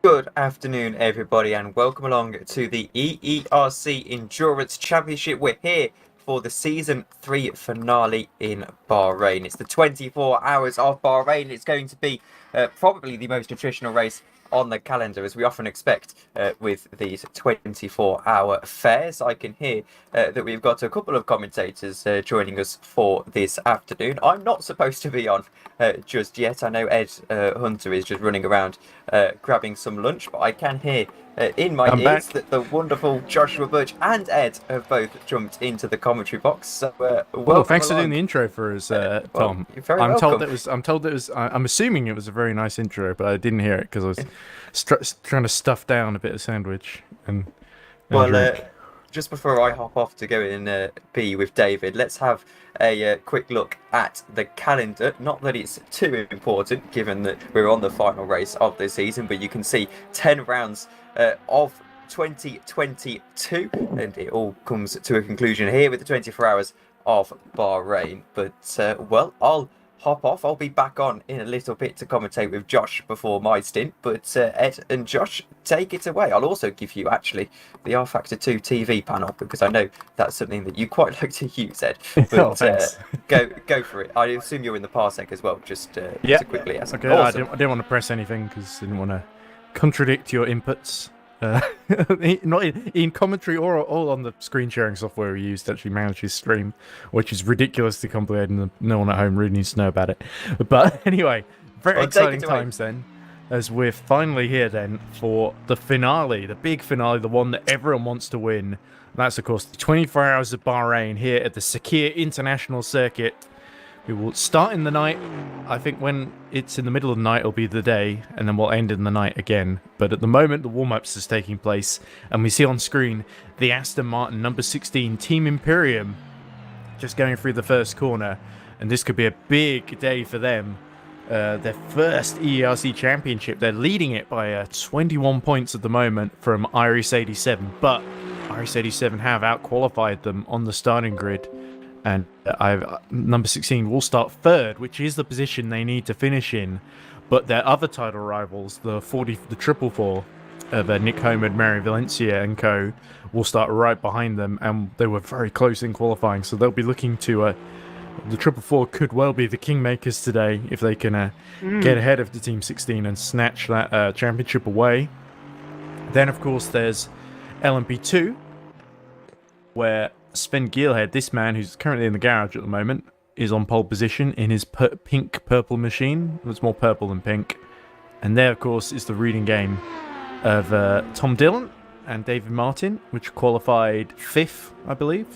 Good afternoon, everybody, and welcome along to the EERC Endurance Championship. We're here for the Season 3 finale in Bahrain. It's the 24 hours of Bahrain. It's going to be probably the most attritional race on the calendar, as we often expect with these 24-hour fairs. I can hear that we've got a couple of commentators joining us for this afternoon. I'm not supposed to be on just yet. I know Ed Hunter is just running around grabbing some lunch, but I can hear in my I'm ears back. that the wonderful Joshua Birch and Ed have both jumped into the commentary box. So Oh, welcome thanks for doing along. the intro for us, Well, Tom. you're very I'm told welcome. it was. I'm told it was. I'm assuming it was a very nice intro, but I didn't hear it because I was trying to stuff down a bit of sandwich and Well, drink. just before I hop off to go and be with David, let's have a quick look at the calendar. Not that it's too important, given that we're on the final race of the season, but you can see 10 rounds of 2022, and it all comes to a conclusion here with the 24 hours of Bahrain. But, well, I'll hop off. I'll be back on in a little bit to commentate with Josh before my stint. But Ed and Josh, take it away. I'll also give you actually the R Factor 2 TV panel because I know that's something that you quite like to use, Ed. Oh, But thanks. go for it. I assume you're in the parsec as well, just Yeah. to quickly ask. Okay. Awesome. I didn't want to press anything because I didn't want to contradict your inputs. Uh, not in commentary or on the screen sharing software we use to actually manage his stream, which is ridiculously complicated and no one at home really needs to know about it. But anyway, very Well, take it exciting away. times then, as we're finally here then for the finale, the big finale, the one that everyone wants to win. That's, of course, the 24 Hours of Bahrain here at the Sakir International Circuit. We will start in the night. I think when it's in the middle of the night, it'll be the day, and then we'll end in the night again. But at the moment, the warm-ups is taking place, and we see on screen the Aston Martin number 16 Team Imperium just going through the first corner, and this could be a big day for them. Their first EERC championship. They're leading it by 21 points at the moment from Iris 87, but Iris 87 have outqualified them on the starting grid. And number 16 will start third, which is the position they need to finish in. But their other title rivals, the triple four of Nick Homer, Mary Valencia and co, will start right behind them. And they were very close in qualifying, so they'll be looking to... the triple four could well be the kingmakers today if they can get ahead of the Team 16 and snatch that championship away. Then, of course, there's LMP2, where Sven Gielhed, this man who's currently in the garage at the moment, is on pole position in his pink-purple machine. It's more purple than pink. And there, of course, is the reading game of Tom Dillon and David Martin, which qualified 5th, I believe.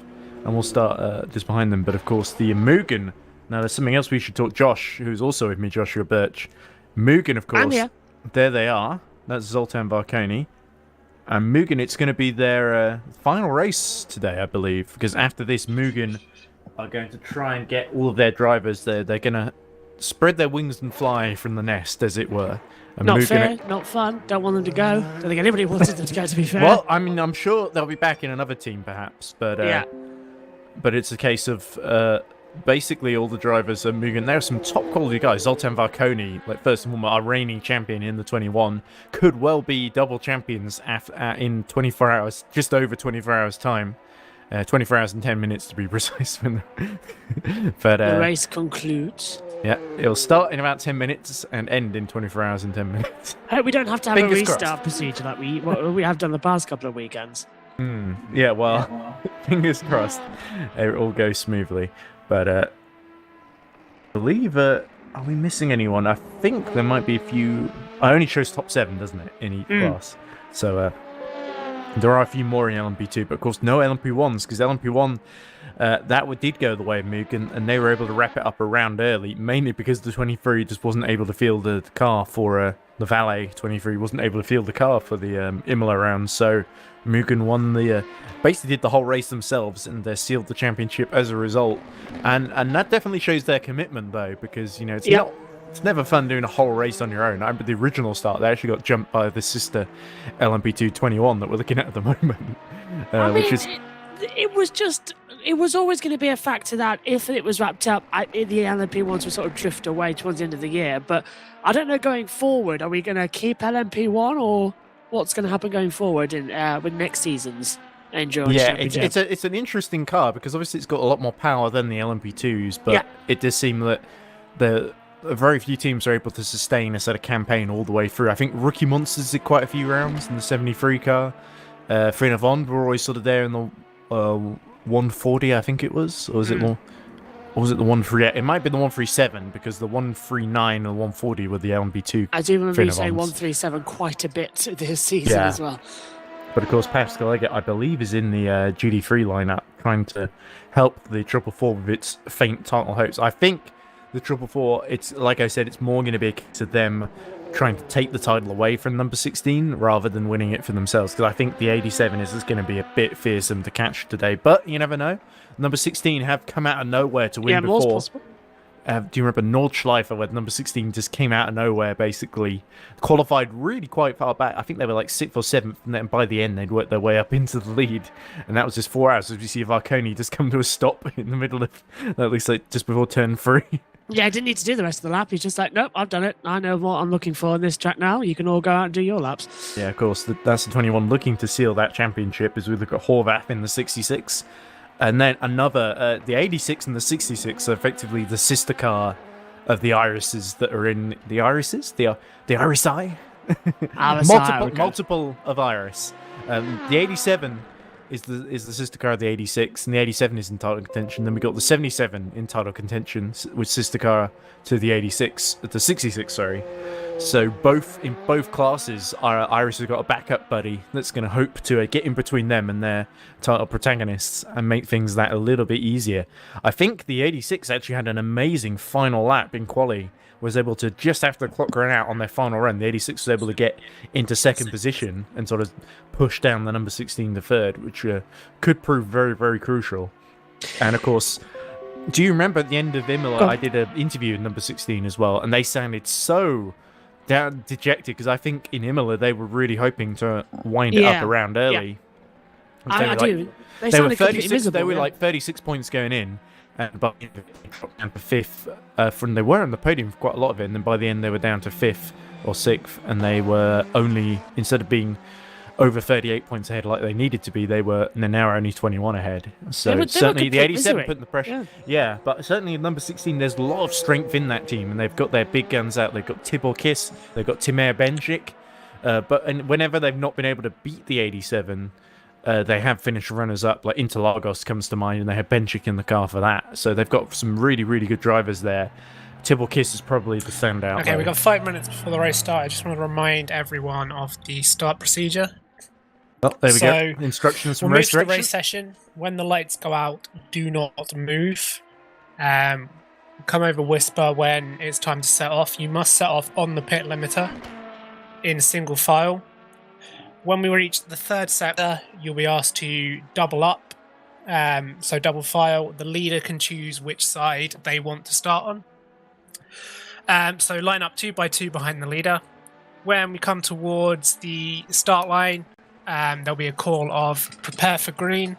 And we'll start just behind them. But, of course, the Mugen. Now, there's something else we should talk. Josh, who's also with me, Joshua Birch. Mugen, of course. There they are. That's Zoltan Varkoni. And Mugen, it's going to be their final race today, I believe, because after this, Mugen are going to try and get all of their drivers there. They're going to spread their wings and fly from the nest, as it were. And Not Mugen fair, not fun. Don't want them to go. Don't think anybody wanted them to go, to be fair. Well, I mean, I'm sure they'll be back in another team, perhaps, but yeah. but it's a case of basically all the drivers are Mugen. There are some top quality guys. Zoltan Varkoni, like first and foremost, our reigning champion in the 21, could well be double champions in 24 hours, just over 24 hours time. 24 hours and 10 minutes to be precise. But The race concludes. yeah, it'll start in about 10 minutes and end in 24 hours and 10 minutes. Hope we don't have to have Fingers a restart crossed. procedure like we have done the past couple of weekends. Yeah, well, fingers crossed it all goes smoothly. But I believe, are we missing anyone? I think there might be a few. I only shows top 7, doesn't it, in each class? So there are a few more in LMP2, but of course no LMP1s, because LMP1 did go the way of Mugen, and they were able to wrap it up a round early, mainly because the 23 just wasn't able to field the car for the Valet 23 wasn't able to field the car for the Imola round, so Mugen won basically did the whole race themselves and sealed the championship as a result, and that definitely shows their commitment though, because it's never fun doing a whole race on your own. I remember the original start, they actually got jumped by the sister LMP2 21 that we're looking at the moment, which is it was just it was always going to be a factor that if it was wrapped up, the LMP ones would sort of drift away towards the end of the year. But I don't know going forward, are we going to keep LMP1 or what's going to happen going forward with next season's Endurance Championship? It's an interesting car because obviously it's got a lot more power than the LMP2s, but it does seem that very few teams are able to sustain a sort of campaign all the way through. I think Rookie Monsters did quite a few rounds in the 73 car. Frina Vond were always sort of there in the 140, I think it was, or was it more? Or was it the 138? It might be the 137 because the 139 and the 140 were the LMP2. I do remember you saying 137 quite a bit this season as well. But of course, Pascal Eggert, I believe, is in the GD3 lineup trying to help the 444 with its faint title hopes. I think the 444, it's like I said, it's more going to be a case of them trying to take the title away from number 16 rather than winning it for themselves, because I think the 87 is going to be a bit fearsome to catch today, but you never know. Number 16 have come out of nowhere to win before. Possible. Do you remember Nordschleifer, where number 16 just came out of nowhere, basically qualified really quite far back? I think they were like 6th or 7th, and then by the end they'd worked their way up into the lead, and that was just 4 hours. As we see Varconi just come to a stop in the middle of, at least like just before turn 3. Yeah, I didn't need to do the rest of the lap. He's just like, nope, I've done it. I know what I'm looking for on this track now. You can all go out and do your laps. Yeah, of course. That's the 21 looking to seal that championship as we look at Horvath in the 66. And then another, the 86 and the 66 are effectively the sister car of the Irises that are in the Irises? The Irisi? Multiple of Iris. The 87 is the sister car of the 86, and the 87 is in title contention. Then we got the 77 in title contention with sister car to the 86, the 66, sorry. So in both classes, Iris has got a backup buddy that's going to hope to get in between them and their title protagonists and make things that a little bit easier. I think the 86 actually had an amazing final lap in quali, was able to, just after the clock ran out on their final run, the 86 was able to get into second position and sort of push down the number 16 to third, which could prove very, very crucial. And of course, do you remember at the end of Imola, I did an interview with number 16 as well, and they sounded so dejected because I think in Imola they were really hoping to wind it up around early. I do. They were 36. They were like 36 points going in, but they dropped down to 5th. From they were on the podium for quite a lot of it, and then by the end they were down to 5th or 6th, and they were only, instead of being over 38 points ahead like they needed to be, they're now only 21 ahead. So certainly the 87 put the pressure. Yeah, but certainly number 16, there's a lot of strength in that team, and they've got their big guns out. They've got Tibor Kiss, they've got Timur Benchik, and whenever they've not been able to beat the 87, they have finished runners-up, like Interlagos comes to mind, and they have Benchik in the car for that. So they've got some really, really good drivers there. Tibor Kiss is probably the standout. Okay, we've got 5 minutes before the race starts. I just want to remind everyone of the start procedure. Oh, there we go. Instructions from race direction. The race session. When the lights go out, do not move. Come over whisper when it's time to set off. You must set off on the pit limiter in single file. When we reach the third sector, you'll be asked to double up. So double file. The leader can choose which side they want to start on. So line up 2 by 2 behind the leader. When we come towards the start line, there'll be a call of prepare for green.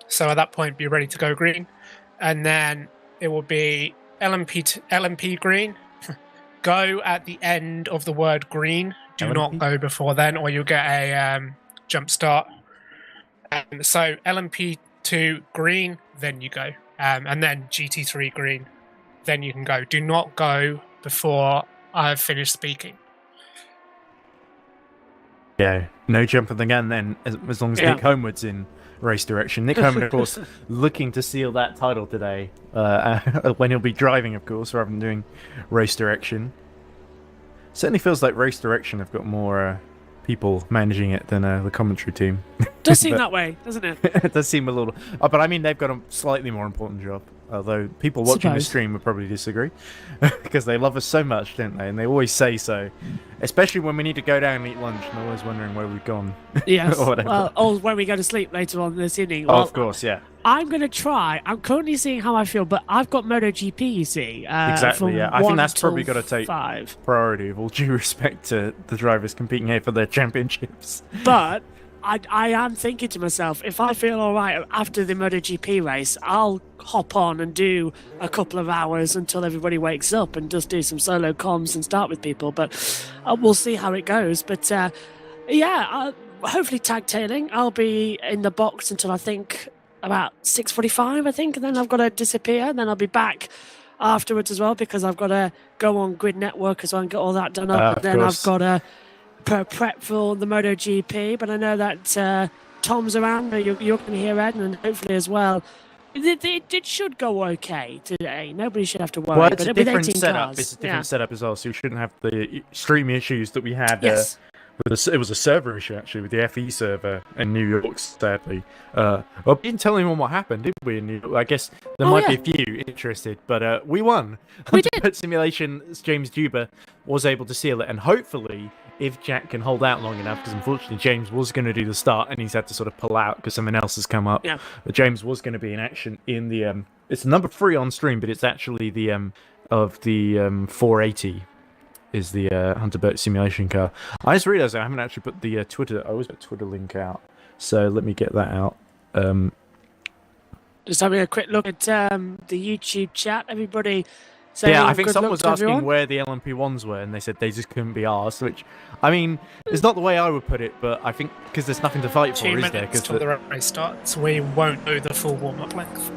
So at that point, be ready to go green. And then it will be LMP green. Go at the end of the word green. Do LMP? Not go before then, or you'll get a jump start. So LMP2 green, then you go. And then GT3 green, then you can go. Do not go before I've finished speaking. Yeah, no jumping the gun then, as long as Nick Homewood's in race direction. Nick Homewood, of course, looking to seal that title today, when he'll be driving, of course, rather than doing race direction. Certainly feels like race direction have got more people managing it than the commentary team. Does seem that way, doesn't it? It does seem a little... but I mean, they've got a slightly more important job. Although people watching the stream would probably disagree. Because they love us so much, don't they? And they always say so. Especially when we need to go down and eat lunch and they're always wondering where we've gone. Yes. Or whatever. Well, or when we go to sleep later on this evening. Oh, well, of course, yeah. I'm going to try. I'm currently seeing how I feel, but I've got MotoGP, you see. Exactly, yeah. I think that's probably got to take 5. priority, of all due respect to the drivers competing here for their championships. But I am thinking to myself, if I feel all right after the MotoGP race, I'll hop on and do a couple of hours until everybody wakes up and just do some solo comms and start with people. But we'll see how it goes. But hopefully tag tailing. I'll be in the box until I think about 6:45, I think, and then I've got to disappear, and then I'll be back afterwards as well because I've got to go on Grid Network as well and get all that done up. And then I've got to prep for the MotoGP, but I know that Tom's around. You're going to hear Ed, and hopefully as well. It should go okay today. Nobody should have to worry. Well, it's a but different with 18 setup. cars, It's a different setup as well, so you shouldn't have the stream issues that we had. Yes. It was a server issue actually with the FE server in New York, sadly. Well, we didn't tell anyone what happened, did we? In New York? I guess there might be a few interested, but we won. We did. Simulation. James Duber was able to seal it, and hopefully, if Jack can hold out long enough, because unfortunately James was going to do the start and he's had to sort of pull out because something else has come up. Yeah. But James was going to be in action in the it's number 3 on stream, but it's actually the of the 480. Is the Hunter Burt simulation car. I just realised I haven't actually put the Twitter. I always put Twitter link out, so let me get that out. Just having a quick look at the YouTube chat. Everybody. Yeah, I think good someone luck was to asking everyone. where the LMP1s were, and they said they just couldn't be asked. Which, I mean, it's not the way I would put it, but I think because there's nothing to fight 2 for, is there? minutes Because till the race starts, we won't do the full warm-up length.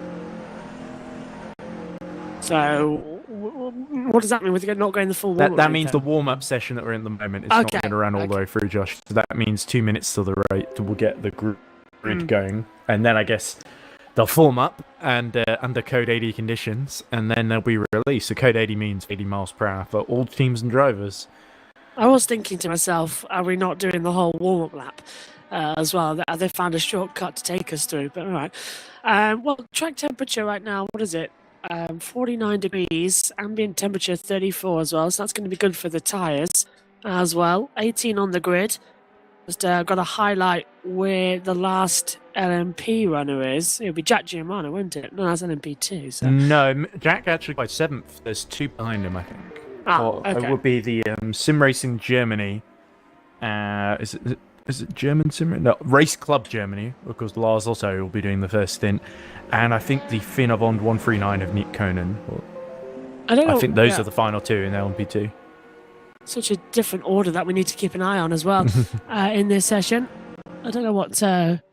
So, what does that mean? We're not going the full warm-up? that means the warm-up session that we're in at the moment is not going to run all the way through, Josh. So that means 2 minutes till the race. We'll get the grid going, and then I guess they'll form up and under Code 80 conditions, and then they'll be released. So Code 80 means 80 miles per hour for all teams and drivers. I was thinking to myself, are we not doing the whole warm-up lap as well? They found a shortcut to take us through, but all right. Well, track temperature right now, what is it? 49 degrees, ambient temperature 34 as well, so that's going to be good for the tyres as well. 18 on the grid. Just got to highlight where the last LMP runner is. It'll be Jack Giamano, won't it? No, that's LMP2. So. No, Jack actually by 7th. There's 2 behind him, I think. Okay. It would be the Sim Racing Germany. Is it German Sim? No, Race Club Germany, because Lars Otto will be doing the first stint. And I think the Finavond 139 of Nick Conan. I think those are the final 2 in LMP2. Such a different order that we need to keep an eye on as well in this session. I don't know what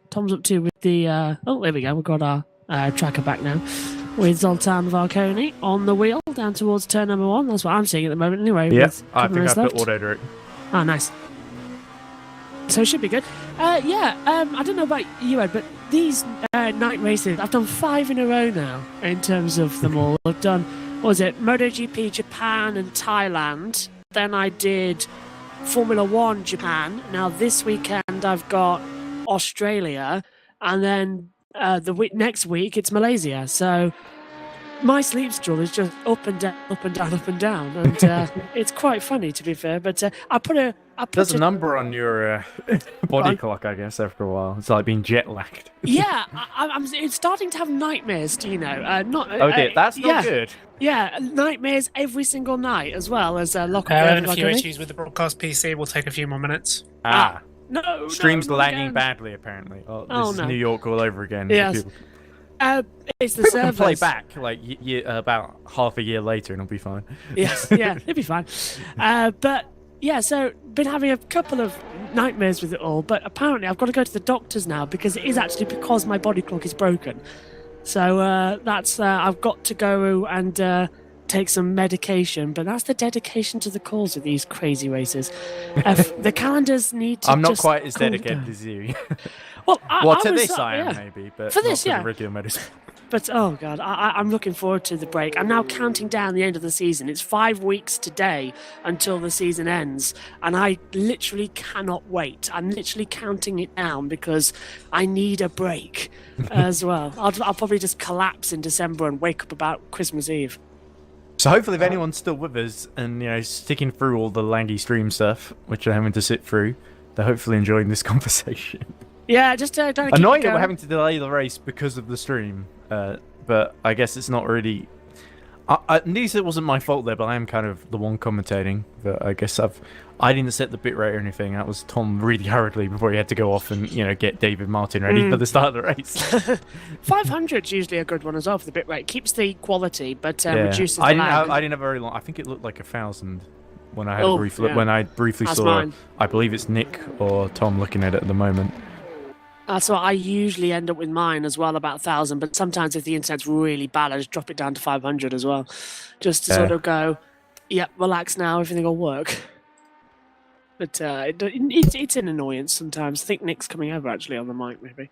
Tom's up to with the... oh, there we go. We've got our tracker back now. With Zoltan Varconi on the wheel down towards turn number 1. That's what I'm seeing at the moment anyway. Yes, I think I put auto direct. Oh, nice. So it should be good. I don't know about you, Ed, but these night races, I've done 5 in a row now in terms of them all. I've done, what was it, MotoGP Japan and Thailand. Then I did Formula 1 Japan. Now this weekend I've got Australia. And then next week it's Malaysia. So my sleep schedule is just up and down, up and down, up and down. And it's quite funny, to be fair. But There's a number on your body clock, I guess, after a while. It's like being jet lagged. Yeah, I'm starting to have nightmares, do you know? That's not good. Yeah, nightmares every single night, as well as lock and a few issues with the broadcast PC. Will take a few more minutes. No, stream's lagging badly, apparently. This is New York all over again. Yes. It's the People servers. can play back like about half a year later, and it'll be fine. Yes, yeah, it'll be fine. But yeah, so been having a couple of nightmares with it all. But apparently, I've got to go to the doctors now because it is actually because my body clock is broken. So that's I've got to go and take some medication. But that's the dedication to the cause of these crazy races. The calendars need to. I'm not just quite as cool dedicated down. as you. Well, to this I am maybe, but for this, not for the regular medicine. But oh god, I'm looking forward to the break. I'm now counting down the end of the season. It's 5 weeks today until the season ends, and I literally cannot wait. I'm literally counting it down because I need a break as well. I'll probably just collapse in December and wake up about Christmas Eve. So hopefully, if anyone's still with us and sticking through all the laggy stream stuff, which they're having to sit through, they're hopefully enjoying this conversation. Yeah, just don't keep annoying it that we're going. having to delay the race because of the stream, but I guess it's not really. Neither wasn't my fault there, but I am kind of the one commentating. But I guess I didn't set the bit rate or anything. That was Tom really hurriedly before he had to go off and get David Martin ready for the start of the race. 500 is usually a good one as well for the bit rate. Keeps the quality, but Yeah. reduces the I lag. didn't have very long. I think it looked like 1,000 when I had Oh, a brief look. yeah. When I briefly That's saw. mine. I believe it's Nick or Tom looking at it at the moment. That's what I usually end up with mine as well, about 1,000. But sometimes if the internet's really bad, I just drop it down to 500 as well, just to sort of go, yep, relax now, everything will work. But it's an annoyance sometimes. I think Nick's coming over actually on the mic, maybe.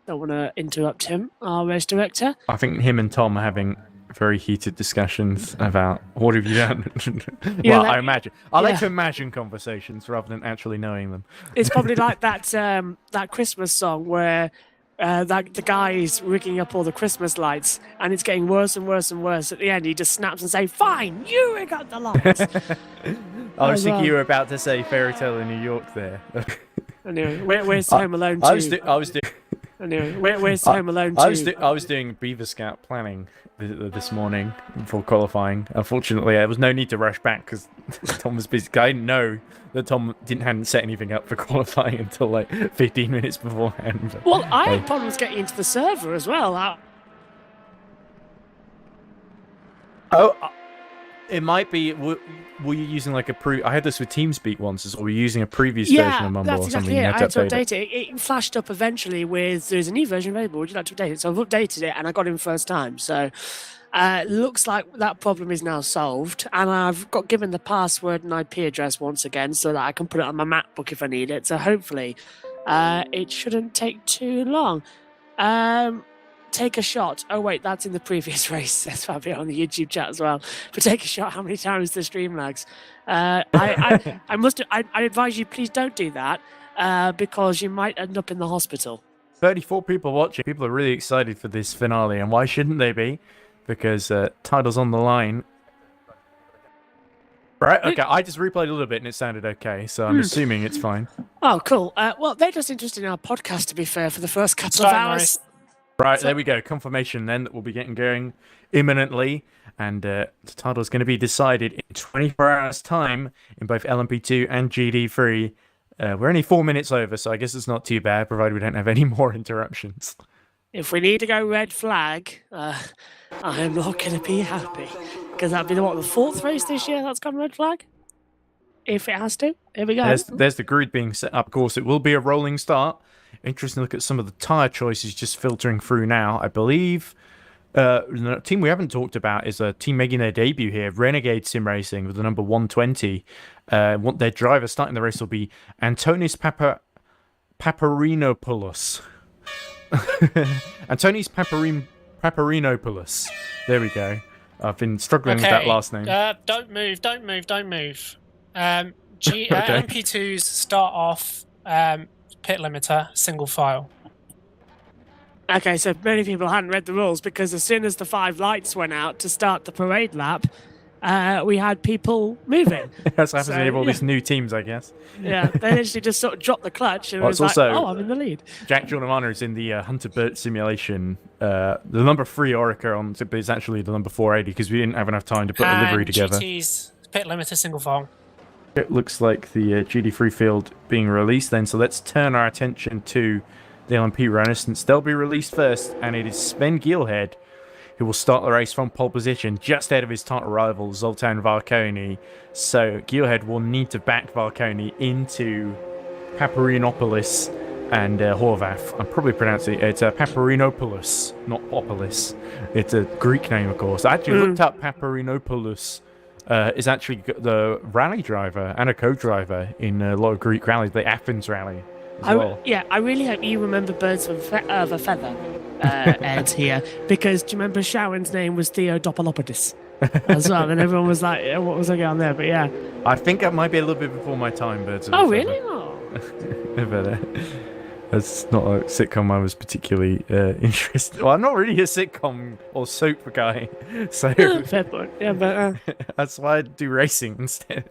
Don't want to interrupt him, our race director. I think him and Tom are having very heated discussions about what have you done. Yeah, Well, that- I imagine. I like yeah. to imagine conversations rather than actually knowing them. It's probably like that that Christmas song where the guy is rigging up all the Christmas lights, and it's getting worse and worse and worse. At the end, he just snaps and says, "Fine, you rig up the lights." I was thinking well. you were about to say Fairy Tale in New York there. Anyway, where's Home Alone 2? I was doing. Anyway, where's Home Alone 2? I was doing Beaver Scout planning this morning before qualifying. Unfortunately, there was no need to rush back because Tom was busy. I didn't know that Tom hadn't set anything up for qualifying until like 15 minutes beforehand. But, Well, I hey. had problems getting into the server as well. It might be. Were you using like I had this with TeamSpeak once. Or were you using a previous version of Mumble that's or something? exactly it. You I had to update update it. It flashed up eventually with there's a new version available. Would you like to update it? So I've updated it and I got in first time. So looks like that problem is now solved. And I've got given the password and IP address once again so that I can put it on my MacBook if I need it. So hopefully it shouldn't take too long. Take a shot. Oh wait, that's in the previous race. That's probably on the YouTube chat as well. But take a shot. How many times the stream lags? I advise you, please don't do that because you might end up in the hospital. 34 people watching. People are really excited for this finale, and why shouldn't they be? Because title's on the line. Right, okay, I just replayed a little bit and it sounded okay, so I'm assuming it's fine. Oh, cool. Well, they're just interested in our podcast, to be fair, for the first couple of Starting hours. race. Right, there we go. Confirmation then that we'll be getting going imminently, and the title's going to be decided in 24 hours' time in both LMP2 and GD3. We're only 4 minutes over, so I guess it's not too bad, provided we don't have any more interruptions. If we need to go red flag, I am not going to be happy. Because that'd be the fourth race this year that's gone red flag? If it has to. Here we go. There's the grid being set up. Of course, it will be a rolling start. Interesting to look at some of the tyre choices just filtering through now. I believe the team we haven't talked about is a team making their debut here, Renegade Sim Racing, with the number 120. Their driver starting the race will be Antonis Paparinopoulos. Antonis Paparinopoulos. There we go. I've been struggling with that last name. Don't move. Okay. MP2s start off pit limiter, single file. Okay, so many people hadn't read the rules because as soon as the 5 lights went out to start the parade lap, we had people moving. That's what happens when you have all yeah. these new teams, I guess. Yeah, they literally just sort of dropped the clutch and Well, it was it's like, also- oh, I'm in the lead. Jack Jordan is in the Hunter Burt simulation. The number 3 Orica on but it's actually the number 480 because we didn't have enough time to put a livery together. GT's pit limiter, single file. It looks like the GD3 field being released then, so let's turn our attention to the LMP runners since they'll be released first, and it is Sven Gielhed who will start the race from pole position just ahead of his title rival Zoltan Varconi. So Gielhed will need to back Varconi into Paparinopoulos and Horvath. I'm probably pronouncing it. It's Paparinopoulos, not Opolis. It's a Greek name, of course. I actually looked up Paparinopoulos. Is actually the rally driver and a co-driver in a lot of Greek rallies, the Athens rally as well. I really hope you remember Birds of a Feather, Ed, here, because do you remember Sharon's name was Theo Dopolopodis as well, and everyone was like, what was I going on there? But yeah. I think that might be a little bit before my time, Birds of a Oh, Feather. really? Oh. But that's not a sitcom I was particularly interested. Well, I'm not really a sitcom or soap guy, so Fair point. Yeah, but that's why I do racing instead.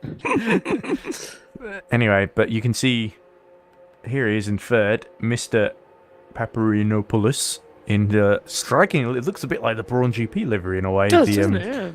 Anyway, but you can see here he is in third, Mr. Paparinopoulos in the striking. It looks a bit like the Brawn GP livery in a way. It does, doesn't it? Yeah.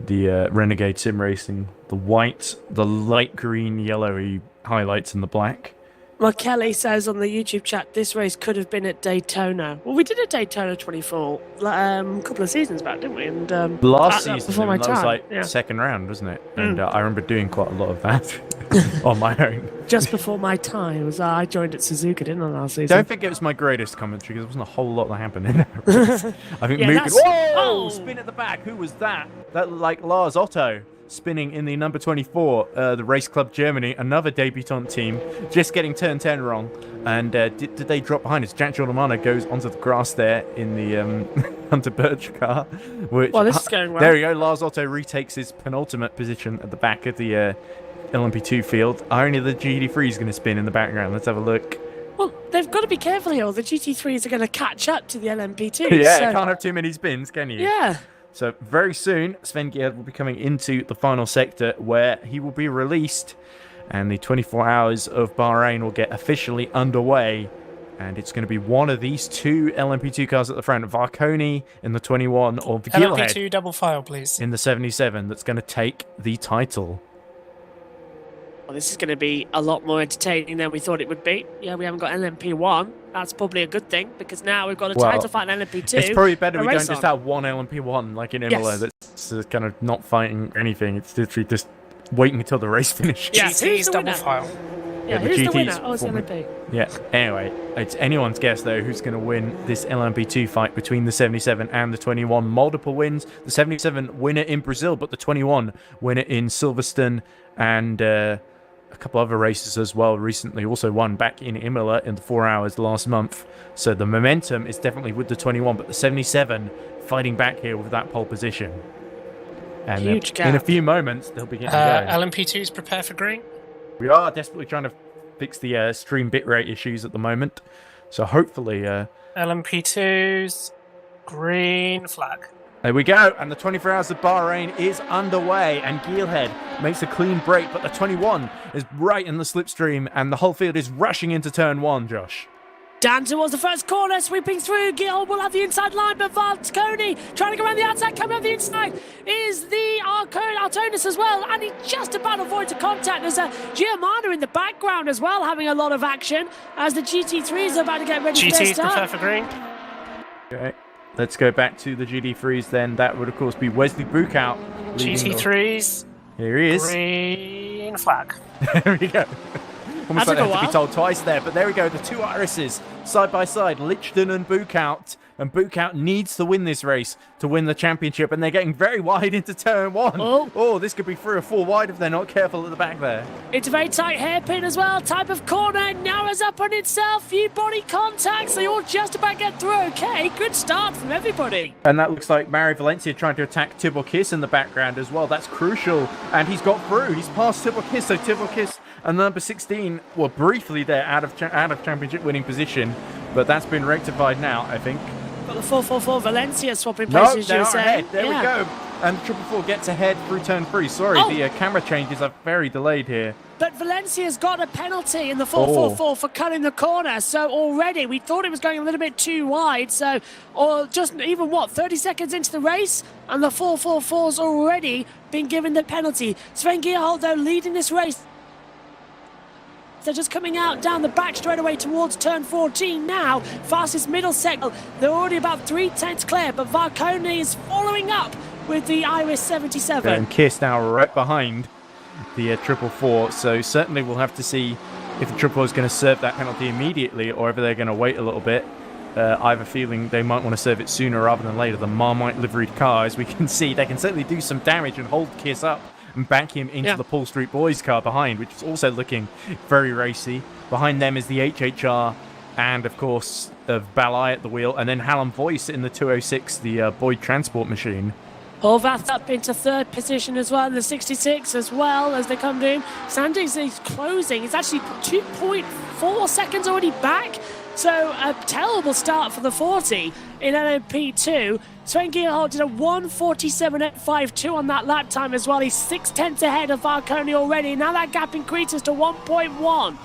The Renegade Sim Racing, the white, the light green, yellowy highlights, and the black. Well, Kelly says on the YouTube chat, this race could have been at Daytona. Well, we did a Daytona 24 a couple of seasons back, didn't we? And last season, before my that was time. like second round, wasn't it? And I remember doing quite a lot of that on my own. Just before my time, was I joined at Suzuka, didn't I, last season? Don't think it was my greatest commentary because there wasn't a whole lot that happened in that race. I think moving. Whoa! Spin at the back. Who was that? That looked like Lars Otto. Spinning in the number 24, the Race Club Germany, another debutant team, just getting turn 10 wrong. And did they drop behind us? Jack Giordano goes onto the grass there in the Hunter Birch car. Well, this is going well. There we go. Lars Otto retakes his penultimate position at the back of the LMP2 field. Only the GT3 is going to spin in the background. Let's have a look. Well, they've got to be careful here. The GT3s are going to catch up to the LMP2. Yeah, so... can't have too many spins, can you? Yeah. So very soon, Sven Geerd will be coming into the final sector where he will be released and the 24 hours of Bahrain will get officially underway. And it's going to be one of these two LMP2 cars at the front, Varconi in the 21 or Gilhead LMP2 double file, please. in the 77 that's going to take the title. Well, this is going to be a lot more entertaining than we thought it would be. Yeah, we haven't got LMP1. That's probably a good thing because now we've got a title fight in LMP2. It's probably better we don't just have one LMP1 like in Imola that's kind of not fighting anything. It's literally just waiting until the race finishes. Yeah, GT's double file. Yeah, who's the winner? Oh, it's LMP. Yeah, anyway, it's anyone's guess, though, who's going to win this LMP2 fight between the 77 and the 21. Multiple wins. The 77 winner in Brazil, but the 21 winner in Silverstone and a couple other races as well recently. Also won back in Imola in the 4 hours last month. So the momentum is definitely with the 21, but the 77 fighting back here with that pole position. And huge gap. In a few moments, they'll be getting going. LMP2's prepare for green. We are desperately trying to fix the stream bitrate issues at the moment. So hopefully... LMP2's green flag. There we go. And the 24 hours of Bahrain is underway. And Gilhead makes a clean break. But the 21 is right in the slipstream. And the whole field is rushing into turn 1, Josh. Dan towards the first corner, sweeping through. Gil will have the inside line, but Varconi trying to go around the outside, coming on the inside is the Artonis as well, and he just about avoids a contact. There's a Giamano in the background as well, having a lot of action as the GT3 is about to get ready for their GT's start. prepare for green. Okay, let's go back to the GT3s then. That would, of course, be Wesley Buchout. GT3's Here he is. green flag. There we go. Almost like That took I a have to be while. told twice there, but there we go. The two irises side by side, Lichten and Buchout. And Buchout needs to win this race to win the championship, and they're getting very wide into turn 1. Oh, this could be 3 or 4 wide if they're not careful at the back there. It's a very tight hairpin as well, type of corner, narrows up on itself, few body contacts, they all just about get through. Okay, good start from everybody. And that looks like Mario Valencia trying to attack Tibor Kiss in the background as well. That's crucial, and he's got through. He's past Tibor Kiss, so Tibor Kiss and number 16 were briefly there out of championship winning position, but that's been rectified now, I think. Got the 444 Valencia swapping No, places. they you are say. ahead. There Yeah. we go. And 444 gets ahead through turn 3. Sorry, the camera changes are very delayed here. But Valencia's got a penalty in the 444 for cutting the corner. So already we thought it was going a little bit too wide. So, or just even 30 seconds into the race, and the 444's already been given the penalty. Sven Gierhold, though, leading this race. They're just coming out down the back straight away towards turn 14 now. Fastest middle sector. They're already about 3/10 clear, but Varconi is following up with the Iris 77. And Kiss now right behind the 444. So certainly we'll have to see if the 444 is going to serve that penalty immediately or if they're going to wait a little bit. I have a feeling they might want to serve it sooner rather than later. The Marmite liveried car, as we can see, they can certainly do some damage and hold Kiss up and back him into the Paul Street Boys car behind, which is also looking very racy. Behind them is the HHR and, of course, of Balai at the wheel, and then Hallam Voice in the 206, the Boyd transport machine. Horvath up into third position as well in the 66 as well as they come down. Sanders is closing. It's actually 2.4 seconds already back. So a terrible start for the 40 in LMP2. Sven Gierhold did a 1:47.52 on that lap time as well. He's 6/10 ahead of Varconi already. Now that gap increases to 1.1.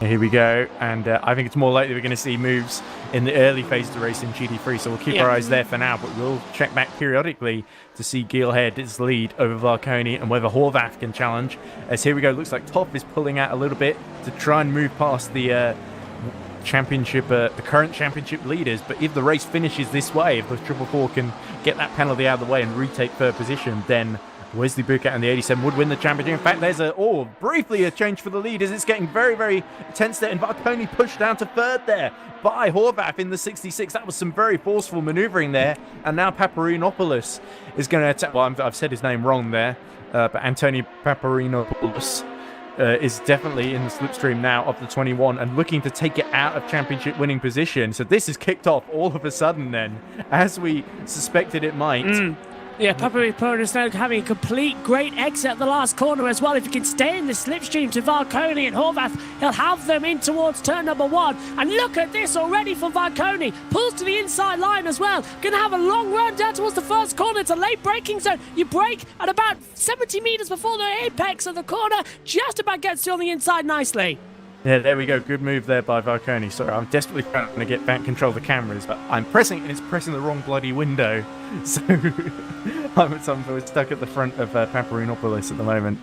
Here we go, and I think it's more likely we're going to see moves in the early phase of the race in GT3, so we'll keep our eyes there for now, but we'll check back periodically to see Geelhead's lead over Varconi and whether Horvath can challenge. As here we go, looks like Top is pulling out a little bit to try and move past the championship, the current championship leaders, but if the race finishes this way, if the 444 can get that penalty out of the way and retake third position, then Wesley Bucat and the 87 would win the championship. In fact, there's briefly a change for the leaders. It's getting very, very tense there. And Varconi pushed down to third there by Horvath in the 66. That was some very forceful manoeuvring there. And now Paparinopoulos is going to attack. Well, I've said his name wrong there. But Antoni Paparinopoulos is definitely in the slipstream now of the 21 and looking to take it out of championship winning position. So this is kicked off all of a sudden then, as we suspected it might. Yeah, Paparinopoulos now having a complete great exit at the last corner as well. If he can stay in the slipstream to Varconi and Horvath, he'll have them in towards turn number 1. And look at this already for Varconi. Pulls to the inside line as well. Going to have a long run down towards the first corner. It's a late braking zone. You brake at about 70 metres before the apex of the corner. Just about gets you on the inside nicely. Yeah, there we go. Good move there by Varconi. Sorry, I'm desperately trying to get back control of the cameras, but I'm pressing and it's pressing the wrong bloody window. So I'm stuck at the front of Paparinopoulos at the moment.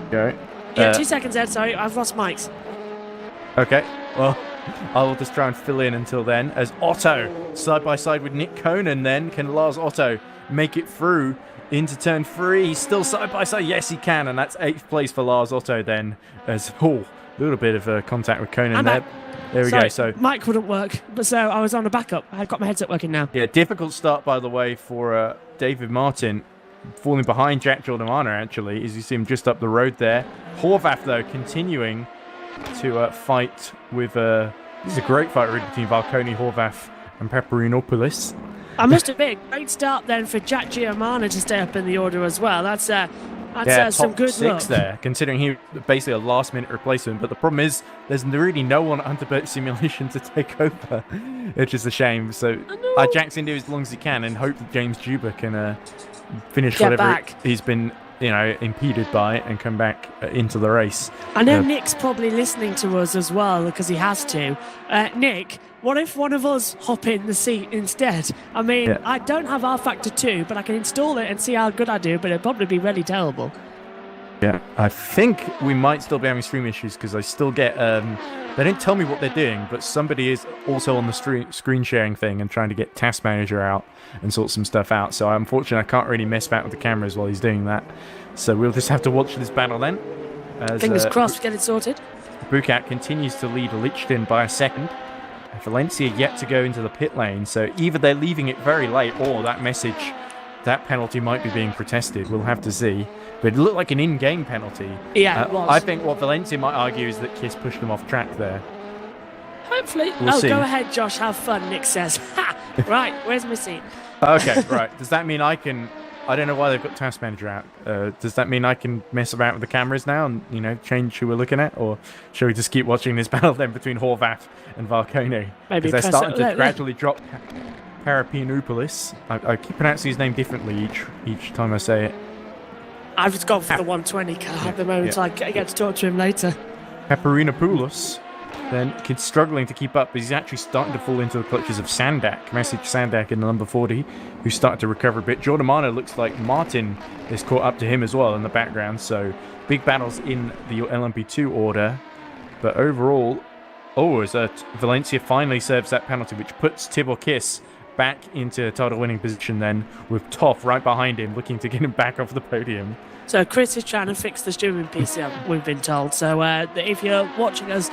Go. Yeah, 2 seconds, Ed. Sorry, I've lost mics. Okay, well, I will just try and fill in until then. As Otto, side by side with Nick Conan then. Can Lars Otto make it through into turn 3? Still side by side. Yes, he can. And that's 8th place for Lars Otto then. As, a little bit of contact with Conan there. There we go. So mic wouldn't work, but so I was on a backup. I've got my headset working now. Yeah, difficult start, by the way, for David Martin. Falling behind Jack Giordamano, actually, as you see him just up the road there. Horvath, though, continuing to fight with... this is a great fight really between Varconi, Horvath and Paparinopoulos. I must admit, great start then for Jack Giordamano to stay up in the order as well. That's some good 6 luck there, considering he basically a last-minute replacement. But the problem is, there's really no one at Hunterbird Simulation to take over, which is a shame. So Jack's going to do as long as he can and hope that James Juba can finish whatever he's been, impeded by and come back into the race. I know Nick's probably listening to us as well because he has to. Nick, what if one of us hop in the seat instead? I mean, I don't have R Factor 2, but I can install it and see how good I do, but it'd probably be really terrible. Yeah, I think we might still be having stream issues because I still get... they don't tell me what they're doing, but somebody is also on the screen sharing thing and trying to get Task Manager out and sort some stuff out. So unfortunately, I can't really mess about with the cameras while he's doing that. So we'll just have to watch this battle then. As, fingers crossed, get it sorted. Bucat continues to lead Lichtenstein by a second. Valencia yet to go into the pit lane, so either they're leaving it very late or that penalty might be being protested. We'll have to see. But it looked like an in-game penalty. Yeah, it was. I think what Valencia might argue is that Kiss pushed them off track there. Hopefully. We'll see. Go ahead, Josh. Have fun, Nick says. Ha! Right, where's my seat? Okay, right. Does that mean I can... I don't know why they've got Task Manager out. Does that mean I can mess about with the cameras now and, change who we're looking at? Or shall we just keep watching this battle then between Horvath and Varconi? Maybe they're starting to gradually drop Paparinopoulos. I keep pronouncing his name differently each time I say it. I've just gone for the 120 car at the moment. I get to talk to him later. Paparinopoulos then struggling to keep up, but he's actually starting to fall into the clutches of Sandak. Message Sandak in the number 40, who's starting to recover a bit. Giordamano looks like Martin is caught up to him as well in the background. So big battles in the LMP2 order. But overall, as Valencia finally serves that penalty, which puts Tibor Kiss back into title-winning position then, with Toff right behind him, looking to get him back off the podium. So Chris is trying to fix the streaming PC, we've been told. So if you're watching us,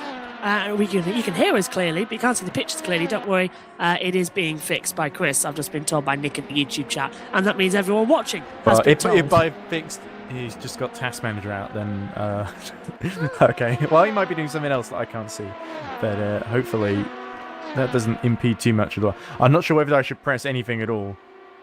you can hear us clearly, but you can't see the pictures clearly. Don't worry, it is being fixed by Chris. I've just been told by Nick in the YouTube chat, and that means everyone watching has been told. If by fixed, he's just got Task Manager out, then okay. Well, he might be doing something else that I can't see, but hopefully that doesn't impede too much at all. I'm not sure whether I should press anything at all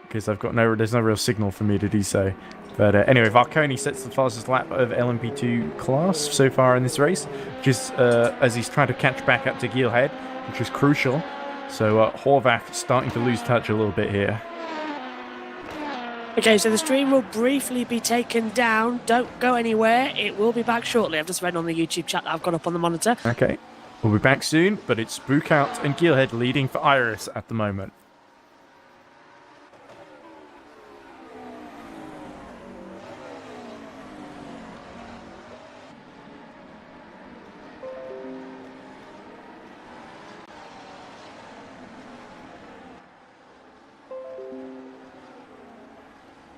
because there's no real signal for me to do so. But anyway, Varconi sets the fastest lap of LMP2 class so far in this race, which is as he's trying to catch back up to Geelhead, which is crucial. So Horvath starting to lose touch a little bit here. Okay, so the stream will briefly be taken down. Don't go anywhere. It will be back shortly. I've just read on the YouTube chat that I've got up on the monitor. Okay. We'll be back soon, but it's Spookout and Geelhead leading for Iris at the moment.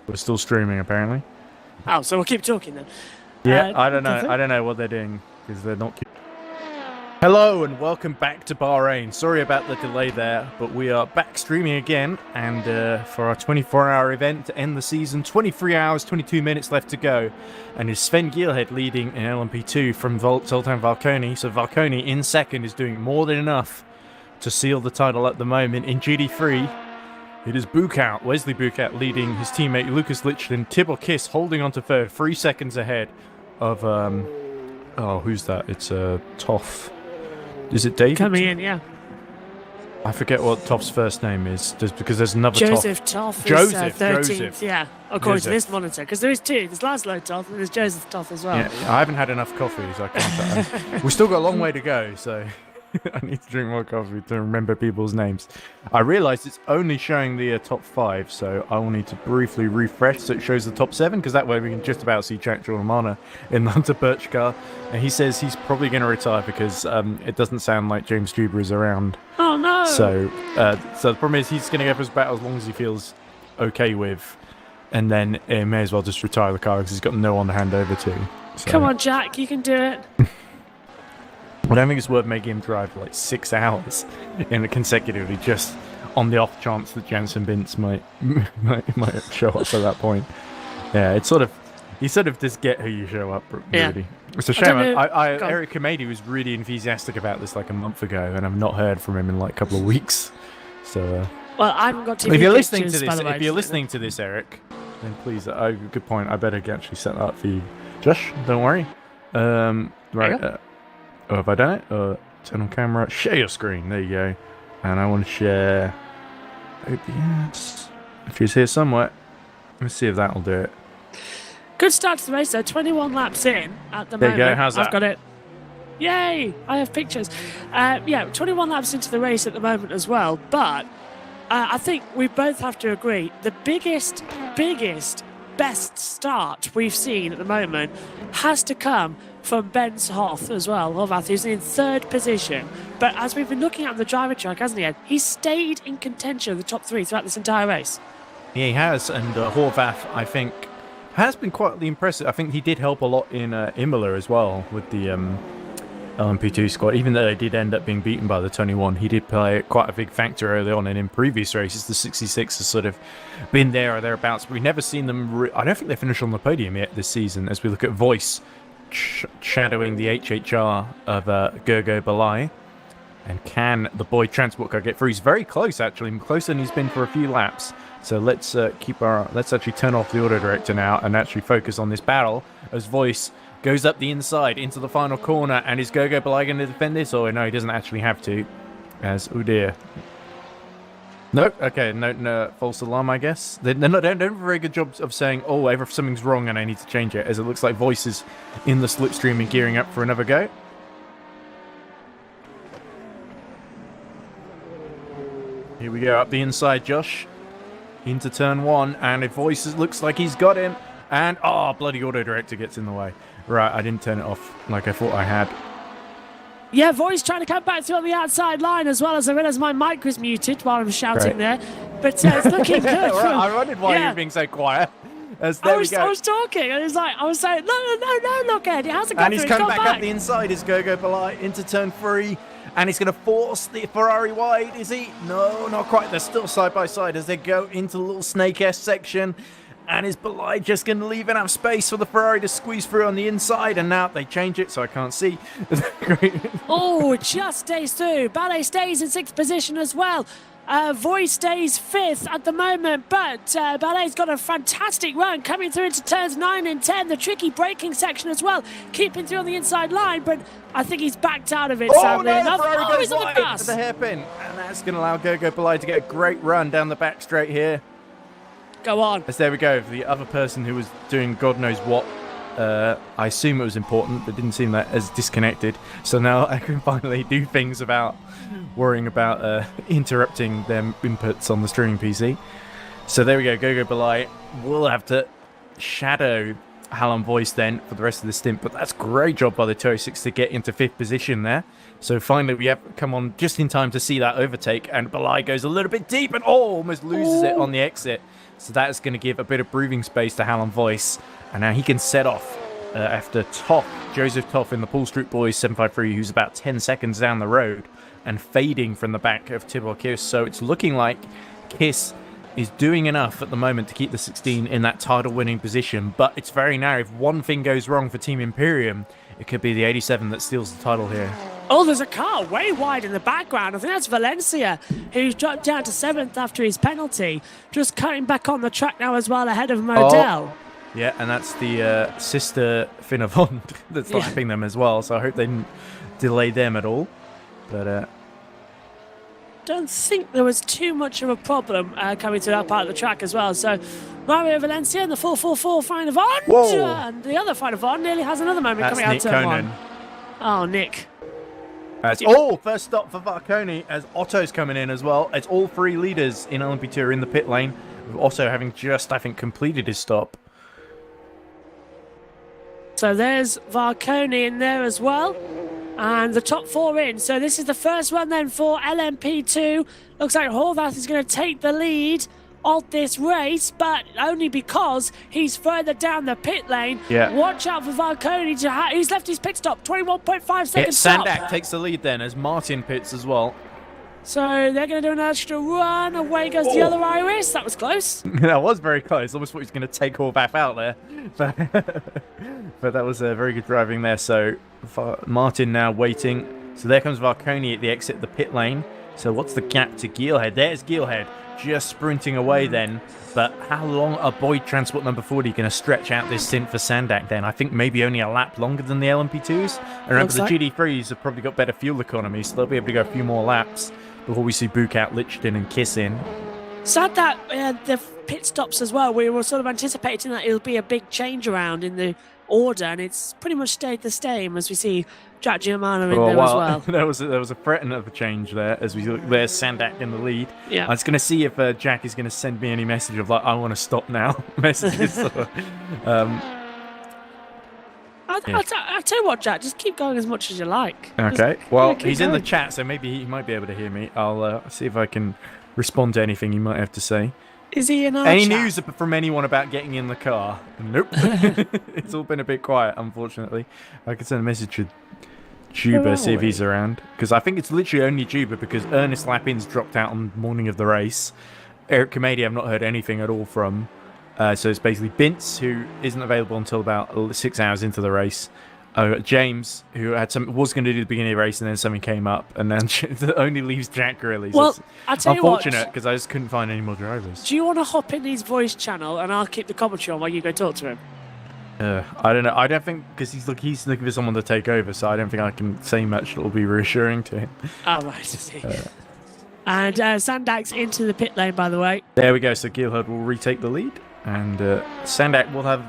We're still streaming, apparently. Oh, so we'll keep talking then. Yeah, I don't know. Nothing? I don't know what they're doing because they're not. Hello and welcome back to Bahrain. Sorry about the delay there, but we are back streaming again, and for our 24-hour event to end the season. 23 hours, 22 minutes left to go, and it's Sven Geelhead leading in LMP2 from Zoltan Valconi. So Valconi in second is doing more than enough to seal the title at the moment. In GD3. It is Bukout, Wesley Bukout leading his teammate Lucas Lichtenstein. Tibor Kiss holding on to third, 3 seconds ahead of, oh, who's that? It's Toff. Is it David? Coming in, yeah. I forget what Toff's first name is, just because there's another Joseph Toff is Joseph, 13th, Joseph. yeah, according to Joseph. this monitor. Because there is two. There's Laszlo Toff and there's Joseph Toff as well. Yeah, I haven't had enough coffee, so I can't. We've still got a long way to go, so I need to drink more coffee to remember people's names. I realised it's only showing the top 5, so I will need to briefly refresh so it shows the top 7, because that way we can just about see Jack Jordan in the Hunter Birch car. And he says he's probably going to retire because it doesn't sound like James Juber is around. Oh no! So the problem is he's going to go for his battle as long as he feels okay with, and then he may as well just retire the car because he's got no one to hand over to. So. Come on, Jack, you can do it. I don't think it's worth making him drive for like 6 hours consecutively just on the off chance that Jansen Bintz might show up at that point. Yeah, it's sort of you sort of just get who you show up. Really, Yeah. It's a shame. Go on. Eric Kamedi was really enthusiastic about this like a month ago, and I've not heard from him in like a couple of weeks. So, Well, I haven't got TV if you're listening to pictures, this, by the way, if you're listening to this, Eric, then please. Good point. I better actually set that up for you, Josh. Don't worry. Right. Oh, have I done it? Turn on camera. Share your screen. There you go. And I want to share OBS. If he's here somewhere. Let's see if that'll do it. Good start to the race, though. 21 laps in at the There you moment. go. How's that? I've got it. Yay! I have pictures. 21 laps into the race at the moment as well. But I think we both have to agree the biggest, best start we've seen at the moment has to come from Ben Hoff as well. Horvath, who's in third position. But as we've been looking at the driver track, hasn't he, Ed? He's stayed in contention of the top 3 throughout this entire race. Yeah, he has. And Horvath, I think, has been quite impressive. I think he did help a lot in Imola as well with the LMP2 squad. Even though they did end up being beaten by the 21, he did play quite a big factor early on. And in previous races, the 66 has sort of been there or thereabouts. But we've never seen them... I don't think they finished on the podium yet this season as we look at Voice shadowing the HHR of Gergo Balai. And can the Boyd transport car get through? He's very close, actually, closer than he's been for a few laps. So let's actually turn off the auto director now and actually focus on this battle as Voice goes up the inside into the final corner. And is Gergo Balai going to defend this? Or no, he doesn't actually have to. As dear. Nope. Okay. No. False alarm. I guess they don't have a very good job of saying, "Oh, if something's wrong and I need to change it." As it looks like Voice is in the slipstream and gearing up for another go. Here we go up the inside, Josh, into turn 1, and if Voice looks like he's got him, and bloody auto director gets in the way. Right, I didn't turn it off like I thought I had. Yeah, Voice trying to come back through on the outside line as well, as I realised my mic was muted while I was shouting there. But it's looking good. I wondered why you were being so quiet. I was talking, and I was saying, no, look, Ed, it hasn't gone and he's through, coming it's back gone up the inside as Gergo Balai into turn 3. And he's going to force the Ferrari wide, is he? No, not quite. They're still side by side as they go into the little Snake S section. And is Balai just going to leave enough space for the Ferrari to squeeze through on the inside? And now they change it, so I can't see. Oh, just stays through. Ballet stays in 6th position as well. Voice stays 5th at the moment, but Ballet's got a fantastic run coming through into turns 9 and 10. The tricky braking section as well, keeping through on the inside line, but I think he's backed out of it, sadly enough. Ferrari He's on the pass. to the hairpin, and that's going to allow Gergo Balai to get a great run down the back straight here. Go on. As there we go, the other person who was doing God knows what, I assume it was important, but didn't seem that as disconnected. So now I can finally do things without worrying about interrupting them inputs on the streaming PC. So there we go, Gogo Belay will have to shadow Halon Voice then for the rest of the stint, but that's great job by the 206 to get into 5th position there. So finally we have come on just in time to see that overtake, and Belay goes a little bit deep and almost loses it on the exit. So that is going to give a bit of breathing space to Halon Voice, and now he can set off after Joseph Toff in the Paul Street Boys 753, who's about 10 seconds down the road and fading from the back of Tibor Kiss. So it's looking like Kiss is doing enough at the moment to keep the 16 in that title-winning position, but it's very narrow. If one thing goes wrong for Team Imperium, it could be the 87 that steals the title here. Oh, there's a car way wide in the background. I think that's Valencia, who's dropped down to 7th after his penalty. Just cutting back on the track now as well, ahead of Modell. Oh. Yeah, and that's the sister Finnavond that's lapping them as well, so I hope they didn't delay them at all. But don't think there was too much of a problem coming to that part of the track as well. So Mario Valencia in the 444 Finnavond, and the other Finnavond nearly has another moment that's coming Nick out turn Conan. 1. Oh, Nick. First stop for Varconi as Otto's coming in as well. It's all 3 leaders in LMP2 are in the pit lane, with Otto having just, I think, completed his stop. So there's Varconi in there as well. And the top 4 in. So this is the first one then for LMP2. Looks like Horvath is going to take the lead of this race, but only because he's further down the pit lane. Yeah. Watch out for Varconi. He's left his pit stop. 21.5 seconds Yeah, stop. Sandak takes the lead then as Martin pits as well. So they're going to do an extra run. Away goes the other Iris. That was close. That was very close. Almost thought he was going to take Horvath out there. But that was very good driving there. So Martin now waiting. So there comes Varconi at the exit of the pit lane. So what's the gap to Geelhead? There's Geelhead just sprinting away then. But how long are Boyd Transport number 40 going to stretch out this stint for Sandak then? I think maybe only a lap longer than the LMP2s. And remember, the GD3s have probably got better fuel economy, so they'll be able to go a few more laps before we see Bukout, Lichten and Kiss in. Sad that the pit stops as well. We were sort of anticipating that it'll be a big change around in the order, and it's pretty much stayed the same as we see Jack Giamano in there as well. there was a threat of a change there as we look. There's Sandak in the lead. Yeah. I was going to see if Jack is going to send me any message of like, I want to stop now messages. I'll tell you what, Jack, just keep going as much as you like. Okay. Well, keep he's in the going. chat, so maybe he might be able to hear me. I'll see if I can respond to anything he might have to say. Is he in our Any chat? news from anyone about getting in the car? Nope. It's all been a bit quiet, unfortunately. I could send a message to Juba, see if he's around. Because I think it's literally only Juba, because Ernest Lappin's dropped out on the morning of the race. Eric Kamadi I've not heard anything at all from. So it's basically Bintz, who isn't available until about 6 hours into the race. James, who was going to do the beginning of the race, and then something came up, and then only leaves Jack really. So Well, I'll tell you what. unfortunate, because I just couldn't find any more drivers. Do you want to hop in his voice channel and I'll keep the commentary on while you go talk to him? I don't know. I don't think, because he's looking for someone to take over, so I don't think I can say much that will be reassuring to him. Oh, right, I see. And Sandak's into the pit lane, by the way. There we go. So Geelhead will retake the lead, and Sandak will have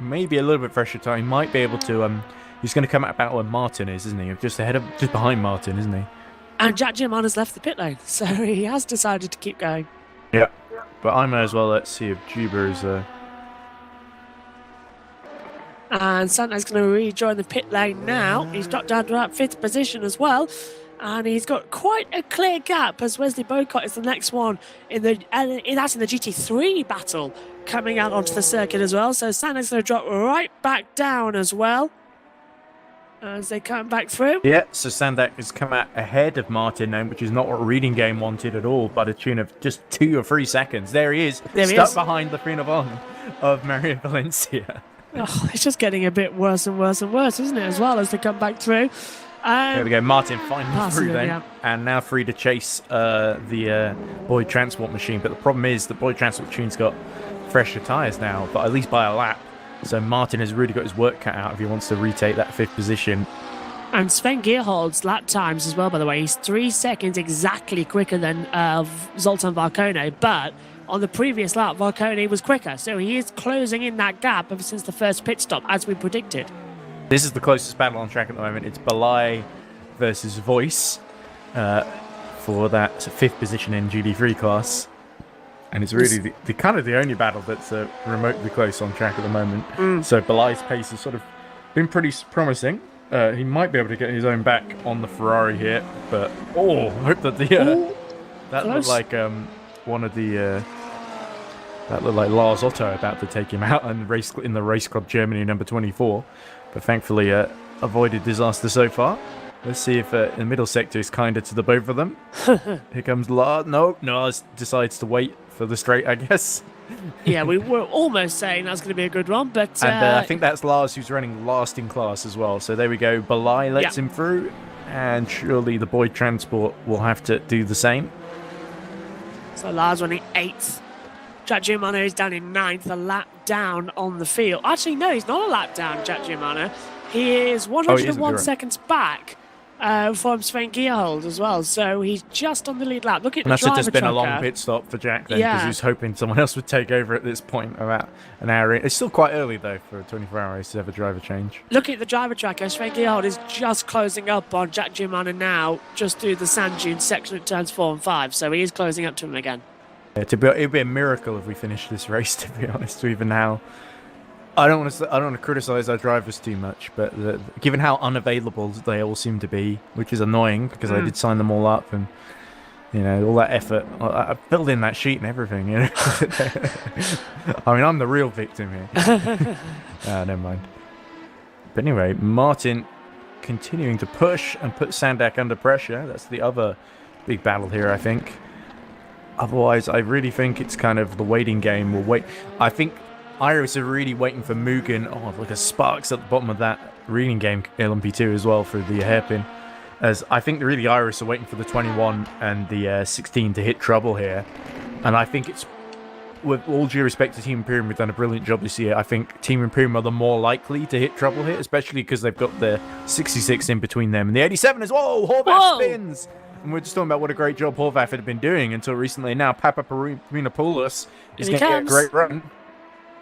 maybe a little bit fresher time. He might be able to. He's going to come out about where Martin is, isn't he? Just behind Martin, isn't he? And Jack Giamano's left the pit lane, so he has decided to keep going. Yeah. But I may as well let's see if Juba is. And Santak's going to rejoin the pit lane now. He's dropped down to that 5th position as well. And he's got quite a clear gap as Wesley Boycott is the next one that's in the GT3 battle coming out onto the circuit as well. So Santak's going to drop right back down as well as they come back through. Yeah, so Sandak has come out ahead of Martin now, which is not what Reading Game wanted at all, by the tune of just 2 or 3 seconds. There he is, stuck behind the Finnavond of Mario Valencia. Oh, it's just getting a bit worse and worse and worse, isn't it, as well, as they come back through. There we go, Martin finally through then, yeah. and now free to chase the Boyd Transport machine. But the problem is the Boyd Transport machine's got fresher tyres now, but at least by a lap. So Martin has really got his work cut out if he wants to retake that 5th position. And Sven Geerhold's lap times as well, by the way. He's 3 seconds exactly quicker than Zoltan Varcone, but on the previous lap, Varcone was quicker. So he is closing in that gap ever since the first pit stop, as we predicted. This is the closest battle on track at the moment. It's Belai versus Voice for that 5th position in GD3 class. And it's really the kind of the only battle that's remotely close on track at the moment. So Belai's pace has sort of been pretty promising. He might be able to get his own back on the Ferrari here, but I hope that that looked like one of the that looked like Lars Otto about to take him out in the race club Germany number 24, but thankfully avoided disaster so far. Let's see if the middle sector is kinder to the both of them. Here comes Lars. No, Lars decides to wait for the straight, I guess. Yeah, we were almost saying that's going to be a good run, but... And I think that's Lars who's running last in class as well. So there we go. Belai lets him through, and surely the Boyd Transport will have to do the same. So Lars running 8th. Jack Giordano is down in 9th, a lap down on the field. Actually, no, he's not a lap down, Jack Giordano. He is 101 seconds back from Sven Gierhold as well. So he's just on the lead lap. Look at the driver just been tracker. a long pit stop for Jack then, because he was hoping someone else would take over at this point about an hour in. It's still quite early, though, for a 24-hour race to have a driver change. Look at the driver tracker. Sven Gierhold is just closing up on Jack Giordano now, just through the sand dune section at turns 4 and 5. So he is closing up to him again. Yeah, it'd be a miracle if we finish this race, to be honest, even now. I don't want to criticize our drivers too much, but given how unavailable they all seem to be, which is annoying because I did sign them all up, and all that effort, I filled in that sheet and everything. I mean, I'm the real victim here. Never mind. But anyway, Martin continuing to push and put Sandak under pressure. That's the other big battle here, I think. Otherwise, I really think it's kind of the waiting game. We'll wait. I think Iris are really waiting for Mugen. Oh, look at Sparks at the bottom of that reading game, LMP2 as well for the hairpin. As I think really Iris are waiting for the 21 and the 16 to hit trouble here. And I think it's, with all due respect to Team Imperium, we've done a brilliant job this year. I think Team Imperium are the more likely to hit trouble here, especially because they've got the 66 in between them. And the 87 is, Horvath spins! And we're just talking about what a great job Horvath had been doing until recently. Now Papaparinopoulos is going to get a great run.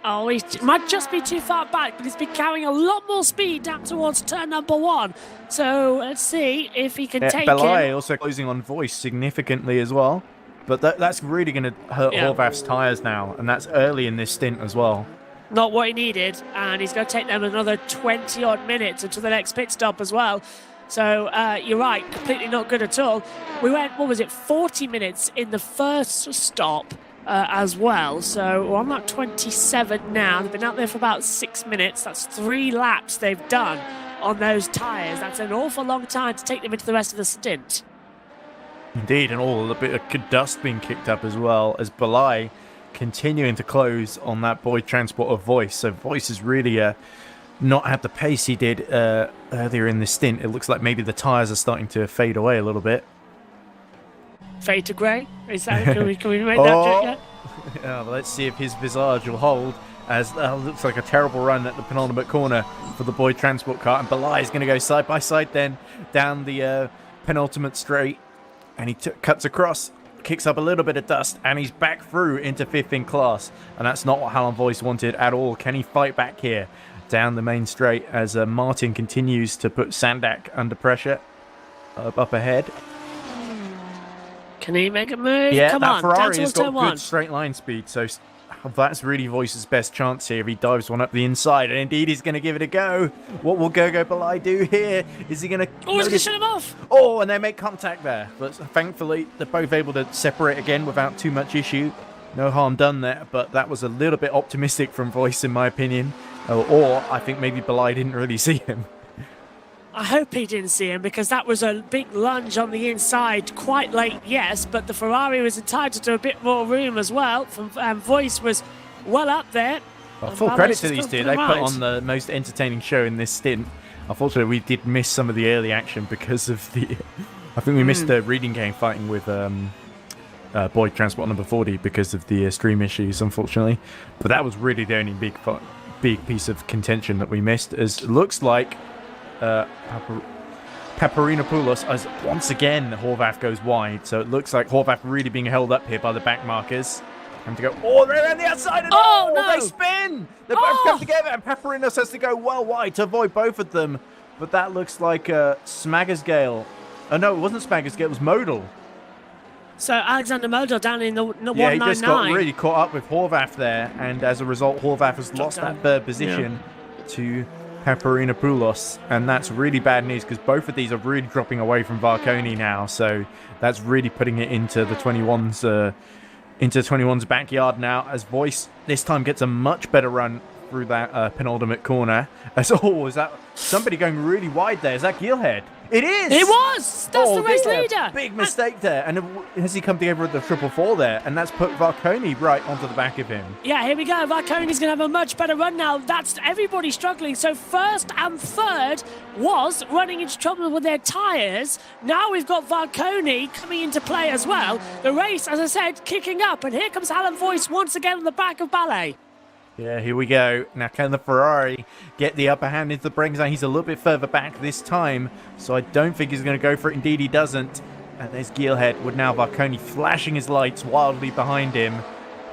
Oh, he might just be too far back, but he's been carrying a lot more speed down towards turn number 1. So let's see if he can take Belai him. also closing on Voice significantly as well. But that's really going to hurt Horvath's tyres now, and that's early in this stint as well. Not what he needed, and he's going to take them another 20-odd minutes until the next pit stop as well. So you're right, completely not good at all. We went, 40 minutes in the first stop as well. So we're on that 27 now. They've been out there for about 6 minutes. That's 3 laps they've done on those tyres. That's an awful long time to take them into the rest of the stint. Indeed, and all a bit of dust being kicked up as well as Belai continuing to close on that Boyd Transport of Voice. So Voice is really not had the pace he did earlier in the stint. It looks like maybe the tyres are starting to fade away a little bit. Fade to grey? Is that, can we make that joke yet? Yeah, well, let's see if his visage will hold, as looks like a terrible run at the penultimate corner for the Boyd Transport car. And Belai is going to go side by side then down the penultimate straight. And he cuts across, kicks up a little bit of dust, and he's back through into 5th in class. And that's not what Hallam Voice wanted at all. Can he fight back here down the main straight as Martin continues to put Sandak under pressure up ahead? Can he make a move? Yeah, Come that on, Ferrari has got one. good straight line speed, so that's really Voice's best chance here if he dives one up the inside. And indeed, he's going to give it a go. What will Gogo Belai do here? Is he going to... Oh, he's going to shut him off. Oh, and they make contact there. But thankfully, they're both able to separate again without too much issue. No harm done there, but that was a little bit optimistic from Voice, in my opinion. Or I think maybe Belai didn't really see him. I hope he didn't see him, because that was a big lunge on the inside, quite late, yes, but the Ferrari was entitled to a bit more room as well. Voice was well up there. Well, full credit to these two. They put on the most entertaining show in this stint. Unfortunately, we did miss some of the early action because of the... I think we missed the reading game fighting with Boyd Transport number 40 because of the stream issues, unfortunately. But that was really the only big piece of contention that we missed. As it looks like Paparinopoulos, as once again Horvath goes wide, so it looks like Horvath really being held up here by the back markers. And to go all around the outside, and Oh, no! they spin! They both come together, and Paparinos has to go well wide to avoid both of them. But that looks like Smaggersgale. Oh no, it wasn't Smaggersgale, it was Modal. So Alexander Modal down in the 199. Yeah, he just got really caught up with Horvath there, and as a result, Horvath has lost that third position to Paparinopoulos, and that's really bad news because both of these are really dropping away from Varconi now. So that's really putting it into the 21's backyard now. As Voice this time gets a much better run through that penultimate corner. As is that somebody going really wide there? Is that Geelhead? It is! It was! That's the race dear. leader! Big mistake there. And has he come together with the 444 there? And that's put Varconi right onto the back of him. Yeah, here we go. Varconi's going to have a much better run now. That's everybody struggling. So first and third was running into trouble with their tyres. Now we've got Varconi coming into play as well. The race, as I said, kicking up. And here comes Alan Voice once again on the back of Ballet. Yeah, here we go. Now, can the Ferrari get the upper hand into the braking zone? He's a little bit further back this time, so I don't think he's going to go for it. Indeed, he doesn't. And there's Geelhead with now Varconi flashing his lights wildly behind him.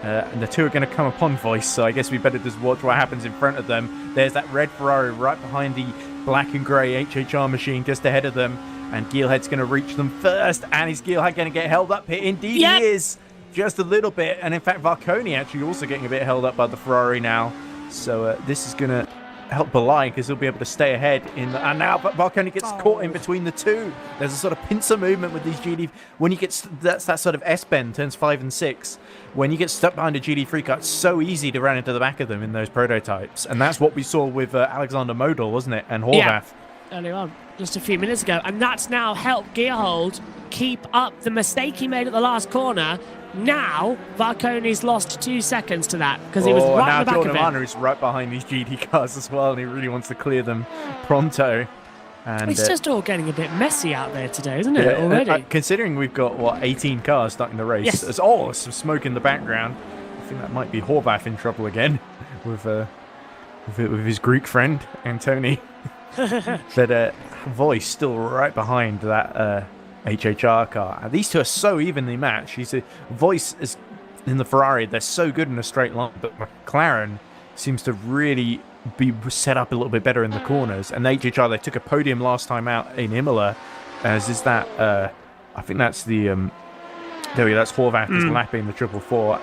And the two are going to come upon Voice, so I guess we better just watch what happens in front of them. There's that red Ferrari right behind the black and grey HHR machine just ahead of them. And Geelhead's going to reach them first. And is Geelhead going to get held up here? Indeed, Yep. he is. Just a little bit, and in fact Varconi actually also getting a bit held up by the Ferrari now, so this is going to help Balai because he'll be able to stay ahead and now Varconi gets caught in between the two. There's a sort of pincer movement with these GD when you get that's that sort of S-bend turns 5 and 6. When you get stuck behind a GD3 car, it's so easy to run into the back of them in those prototypes, and that's what we saw with Alexander Modal, wasn't it, and Horvath. Yeah. Earlier on, just a few minutes ago, and that's now helped Gearhold keep up the mistake he made at the last corner. Now Varconi's lost 2 seconds to that because he was right now in the back Jordan of it. Lana is right behind these GD cars as well, and he really wants to clear them pronto. And It's just all getting a bit messy out there today, isn't it? Already. Considering we've got 18 cars starting the race, Yes. there's some smoke in the background. I think that might be Horvath in trouble again with his Greek friend Antoni. But Voice still right behind that HHR car. And these two are so evenly matched. Voice is in the Ferrari. They're so good in a straight line, but McLaren seems to really be set up a little bit better in the corners. And the HHR, they took a podium last time out in Imola. As is that? I think that's the. There we go. That's Horvath is lapping the 444.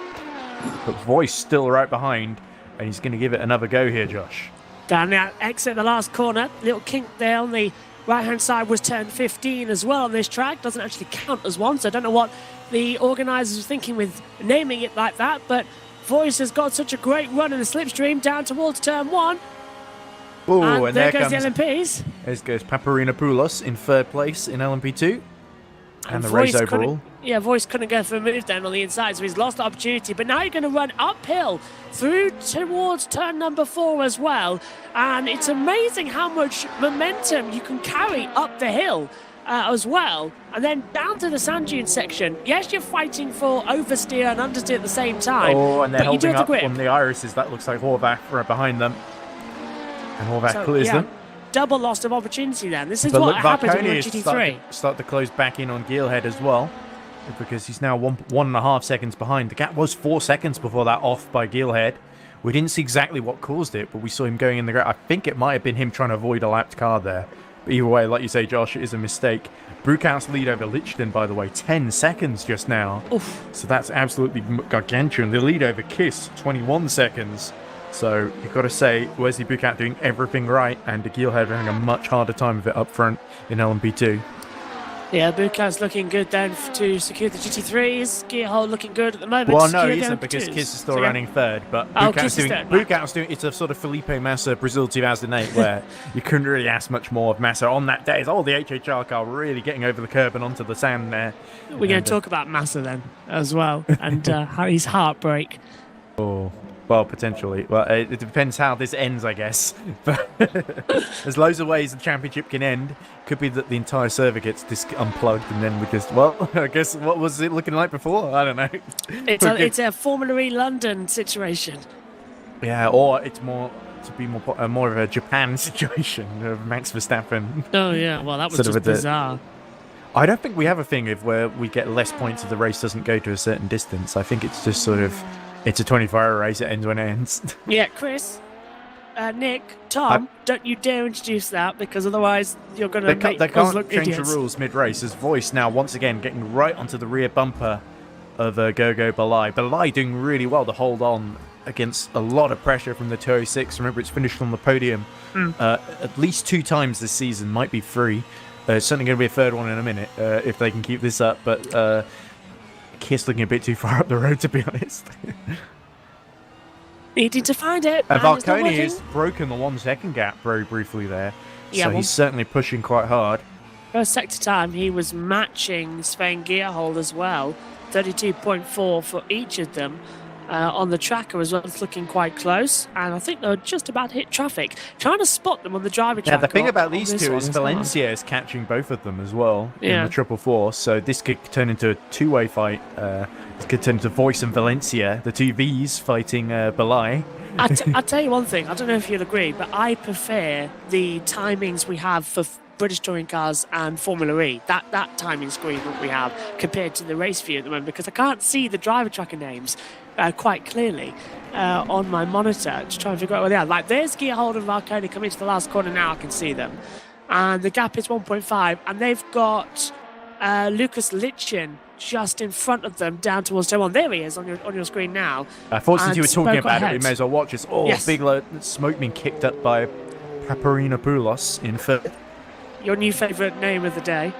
But Voice still right behind, and he's going to give it another go here, Josh. Down the exit the last corner. Little kink there on the right-hand side was turn 15 as well on this track. Doesn't actually count as one, so I don't know what the organisers were thinking with naming it like that, but Voice has got such a great run in the slipstream down towards turn 1. Ooh, and there goes the LMPs. There goes Paparinopoulos in third place in LMP2. And the Voice race overall. Voice couldn't go for a move down on the inside, so he's lost the opportunity. But now you're going to run uphill through towards turn number 4 as well. And it's amazing how much momentum you can carry up the hill as well. And then down to the sand dune section. Yes, you're fighting for oversteer and understeer at the same time. Oh, and they're but you do holding have the up grip. on the irises. That looks like Horvath right behind them. And Horvath clears them. Double loss of opportunity then. This is But what look, happens in Varconi is GT3. start to close back in on Geelhead as well, because he's now 1.5 seconds behind. The gap was 4 seconds before that off by Geelhead. We didn't see exactly what caused it, but we saw him going in the ground. I think it might have been him trying to avoid a lapped car there. But either way, like you say, Josh, it is a mistake. Brookhouse lead over Lichten, by the way, 10 seconds just now. Oof. So that's absolutely gargantuan. The lead over Kiss, 21 seconds. So you've got to say, Wesley Bucat doing everything right, and the Geelhead having a much harder time of it up front in LMP2. Yeah, Bucat's looking good then to secure the GT3s. Gearhold looking good at the moment. Well, no, Secure he the isn't, because LMP2s. Kiss is still So, yeah. running third, but Oh, Kiss is third, right. Bucat's doing, it's a sort of Felipe Massa Brazil 2008 where you couldn't really ask much more of Massa on that day. It's all the HHR car really getting over the curb and onto the sand there. We're going to talk about Massa then as well, and how his heartbreak. Oh, well, potentially. Well, it depends how this ends, I guess. But there's loads of ways the championship can end. Could be that the entire server gets unplugged, and then we just, well, I guess, what was it looking like before? I don't know. It's a Formula E London situation. Yeah, or it's more to be more of a Japan situation of Max Verstappen. Oh yeah, well that was Sort of just a bizarre. I don't think we have a thing of where we get less points if the race doesn't go to a certain distance. I think it's just sort of, it's a 24-hour race. It ends when it ends. Yeah, Chris, Nick, Tom, don't you dare introduce that, because otherwise you're going to make They us can't look change idiots. the rules mid-race. As Voice now once again getting right onto the rear bumper of Gogo Balai. Balai doing really well to hold on against a lot of pressure from the 206. Remember, it's finished on the podium at least 2 times this season, might be 3. It's certainly going to be a third one in a minute if they can keep this up, but Kiss looking a bit too far up the road, to be honest. Needing to find it. And and it's not Valconi working. has broken the 1 second gap very briefly there, Yeah, so well- he's certainly pushing quite hard. First sector time, he was matching Sven Gearhold as well. 32.4 for each of them. On the tracker as well, it's looking quite close, and I think they're just about to hit traffic. Trying to spot them on the driver Yeah, tracker. the thing about on these this two one is as well. Valencia is catching both of them as well in Yeah. the triple four, so this could turn into a 2-way fight. This could turn into Voice and Valencia, the 2 Vs fighting Balai. I'll tell you one thing, I don't know if you'll agree, but I prefer the timings we have for British touring cars and Formula E, that timing screen that we have compared to the race view at the moment, because I can't see the driver tracker names quite clearly on my monitor to try and figure out where they are. Like, there's Gearhold and Valconi coming into the last corner now, I can see them. And the gap is 1.5, and they've got Lucas Litchin just in front of them down towards turn 1. There he is on your screen now. Since you were And talking spoke about it, we ahead. may as well watch this. Oh, Yes. big smoke being kicked up by Paparinopoulos in third. Your new favourite name of the day.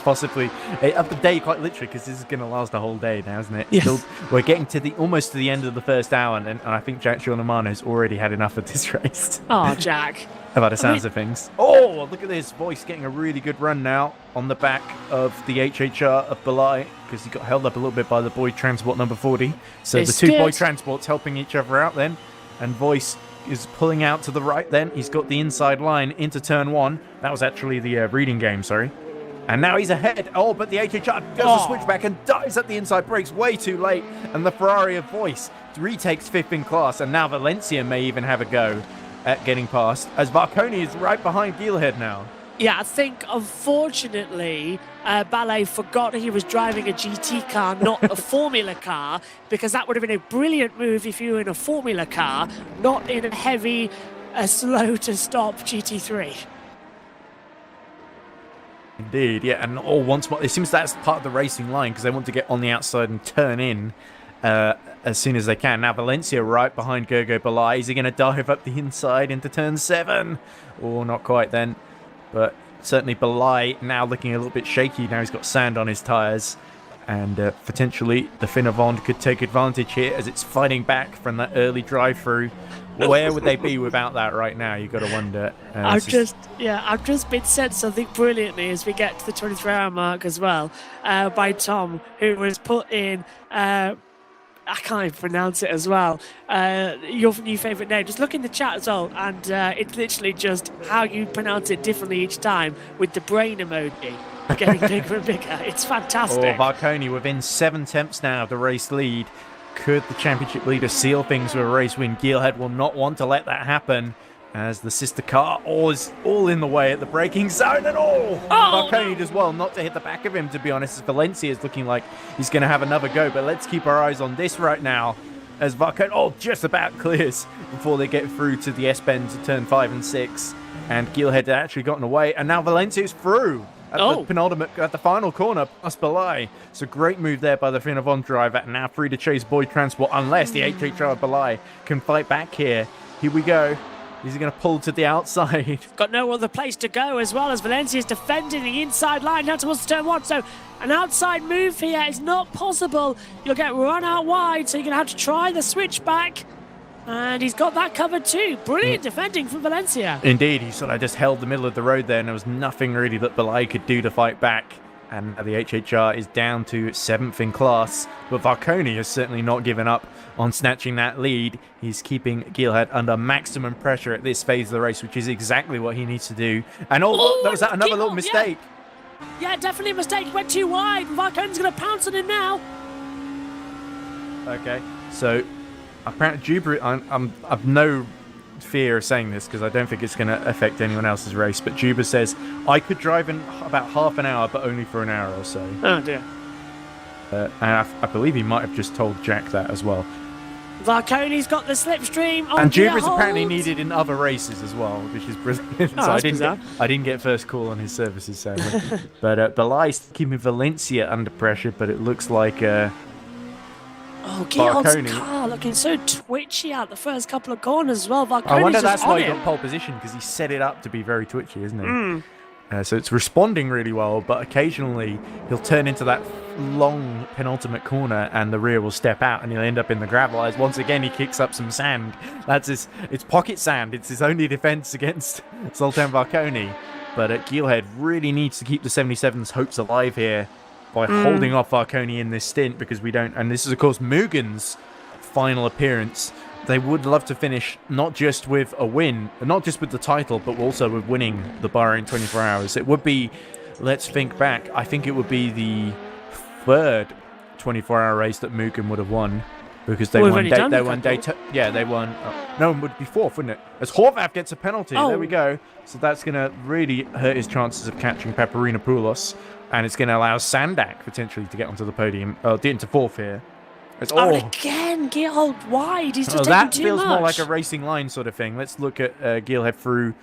Possibly of the day, quite literally, because this is going to last a whole day now, isn't it? Yes. We're getting to almost to the end of the first hour, and I think Jack Shonamano's already had enough of this race. Oh, Jack. By the sounds of things. Oh, look at this. Voice getting a really good run now on the back of the HHR of Balai, because he got held up a little bit by the Boy Transport number 40. So It's the 2 Boy good. Transports helping each other out then, and Voice is pulling out to the right then. He's got the inside line into turn 1. That was actually the reading game, sorry. And now he's ahead. Oh, but the HHR does a switchback and dives at the inside brakes way too late. And the Ferrari of Voice retakes 5th in class. And now Valencia may even have a go at getting past, as Valconi is right behind Gielhead now. Yeah, I think, unfortunately, Ballet forgot he was driving a GT car, not a Formula car, because that would have been a brilliant move if you were in a Formula car, not in a heavy, slow-to-stop GT3. Indeed, yeah, and once more, it seems that's part of the racing line, because they want to get on the outside and turn in as soon as they can. Now Valencia right behind Gogo Balai. Is he going to dive up the inside into turn 7? Or not quite then, but certainly Balai now looking a little bit shaky. Now he's got sand on his tyres, and potentially the Finnavond could take advantage here as it's fighting back from that early drive-through. Where would they be without that right now? You've got to wonder. I've just been said something brilliantly as we get to the 23-hour mark as well by Tom, who was put in. I can't even pronounce it as well. Your new favourite name. Just look in the chat as well, and it's literally just how you pronounce it differently each time with the brain emoji getting bigger and bigger. It's fantastic. Valconi within 7 tenths now of the race lead. Could the championship leader seal things with a race win? Gielhead will not want to let that happen, as the sister car is all in the way at the braking zone, and Valconi does well not to hit the back of him, to be honest, as Valencia is looking like he's going to have another go. But let's keep our eyes on this right now, as Valconi just about clears before they get through to the S-bend to turn 5 and 6, and Gielhead had actually gotten away, and now Valencia's through at the penultimate, at the final corner, plus Balai. So great move there by the Finnavon driver, and now free to chase Boy Transport, unless the HHR Balai can fight back here. Here we go. Is he going to pull to the outside? Got no other place to go, as well as Valencia's defending the inside line down towards turn 1. So an outside move here is not possible. You'll get run out wide, so you're going to have to try the switchback. And he's got that covered too. Brilliant defending from Valencia. Indeed, he sort of just held the middle of the road there, and there was nothing really that Balai could do to fight back. And the HHR is down to 7th in class. But Valconi has certainly not given up on snatching that lead. He's keeping Gielhead under maximum pressure at this phase of the race, which is exactly what he needs to do. And that was another little mistake. Yeah, definitely a mistake. He went too wide. Valconi's going to pounce on him now. Okay, so apparently I've no fear of saying this because I don't think it's going to affect anyone else's race, but Juba says, I could drive in about half an hour, but only for an hour or so. Oh, dear. And I believe he might have just told Jack that as well. Varconi's got the slipstream. And Juba's apparently needed in other races as well, which is brilliant. Oh, So that's I didn't get first call on his services, sadly. But Belai's keeping Valencia under pressure, but it looks like... Oh, Guillaume's Varconi. car looking so twitchy out the first couple of corners as well. Varconi's I wonder just that's on why he him. got pole position, because he set it up to be very twitchy, isn't he? So it's responding really well, but occasionally he'll turn into that long penultimate corner and the rear will step out and he'll end up in the gravel as once again he kicks up some sand. It's pocket sand. It's his only defense against Zoltan Varconi. But Geelhead really needs to keep the 77's hopes alive here by holding off Varconi in this stint, because we don't, and this is of course Mugen's final appearance. They would love to finish not just with a win, not just with the title, but also with winning the Bahrain 24 Hours. It would be, let's think back, I think it would be the third 24-hour race that Mugen would have won, because they won. They won Daytona. They won. No, it would be fourth, wouldn't it? As Horvath gets a penalty. There we go. So that's going to really hurt his chances of catching Paparinopoulos, and it's going to allow Sandak potentially to get onto the podium, get into fourth here. Again, Geelhead wide. He's just taking that too feels much. more like a racing line sort of thing. Let's look at Geelhead through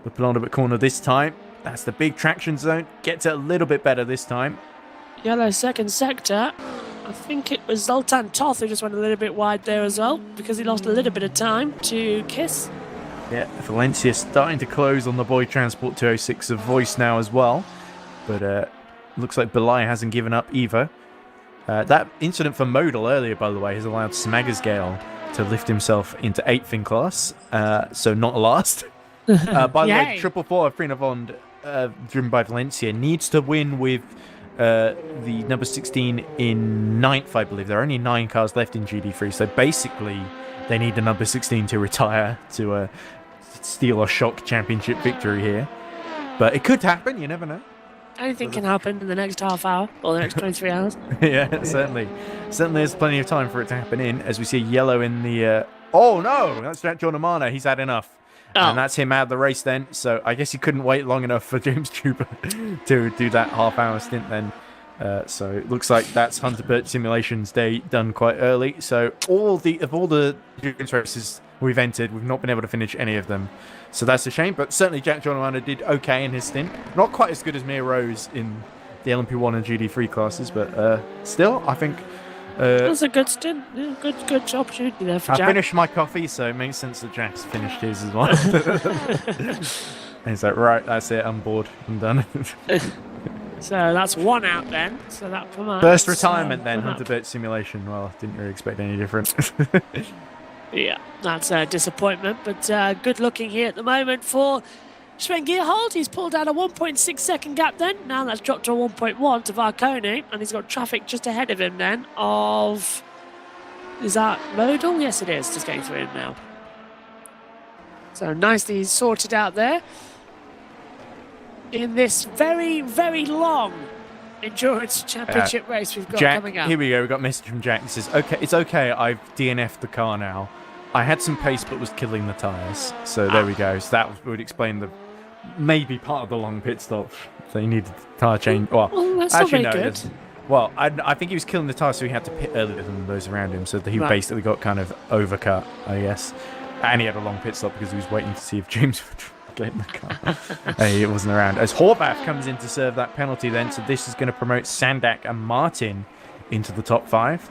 the penultimate corner this time. That's the big traction zone. Gets it a little bit better this time. Yellow second sector. I think it was Zoltan Toth who just went a little bit wide there as well, because he lost a little bit of time to Kiss. Yeah, Valencia starting to close on the Boy Transport 206 of Voice now as well. But looks like Belai hasn't given up either. That incident for Modal earlier, by the way, has allowed Smagersgale to lift himself into 8th in class, so not last. By the way, 444 of Prinavond, driven by Valencia, needs to win with the number 16 in 9th, I believe. There are only 9 cars left in GD3, so basically they need the number 16 to retire to steal a shock championship victory here. But it could happen, you never know. Anything can happen in the next half hour or the next 23 hours. Yeah, certainly. Certainly there's plenty of time for it to happen as we see yellow in the... Oh, no! That's Jack John Amana. He's had enough. And that's him out of the race then. So I guess he couldn't wait long enough for James Juba to do that half-hour stint then. So it looks like that's Hunter Birch Simulations Day done quite early. So all the endurance races we've entered, we've not been able to finish any of them. So that's a shame, but certainly Jack John Amanda did okay in his stint. Not quite as good as Mia Rose in the LMP1 and GD3 classes, but still, I think... That's a good stint. Yeah, good opportunity there for Jack. I finished my coffee, so it makes sense that Jack's finished his as well. And he's like, right, that's it, I'm bored, I'm done. So that's one out then. So that promotes. First retirement then, Hunter Birch Simulation. Well, didn't really expect any different. Yeah, that's a disappointment, but good looking here at the moment for Sven Geerhold. He's pulled out a 1.6 second gap then. Now that's dropped to a 1.1 to Varconi, and he's got traffic just ahead of him then of... Is that Modal? Yes, it is. Just getting through him now. So nicely sorted out there. In this very, very long endurance championship race we've got Jack, coming up. Here we go. We've got a message from Jack. He says, okay, it's okay. I've DNF'd the car now. I had some pace but was killing the tyres. So there we go. So that would explain the maybe part of the long pit stop. So he needed tyre change. Well, that's actually, not very no. good. Well, I think he was killing the tyres, so he had to pit earlier than those around him. So he basically got kind of overcut, I guess. And he had a long pit stop because he was waiting to see if James would get in the car. It wasn't around. As Horvath comes in to serve that penalty then, so this is going to promote Sandak and Martin into the top 5.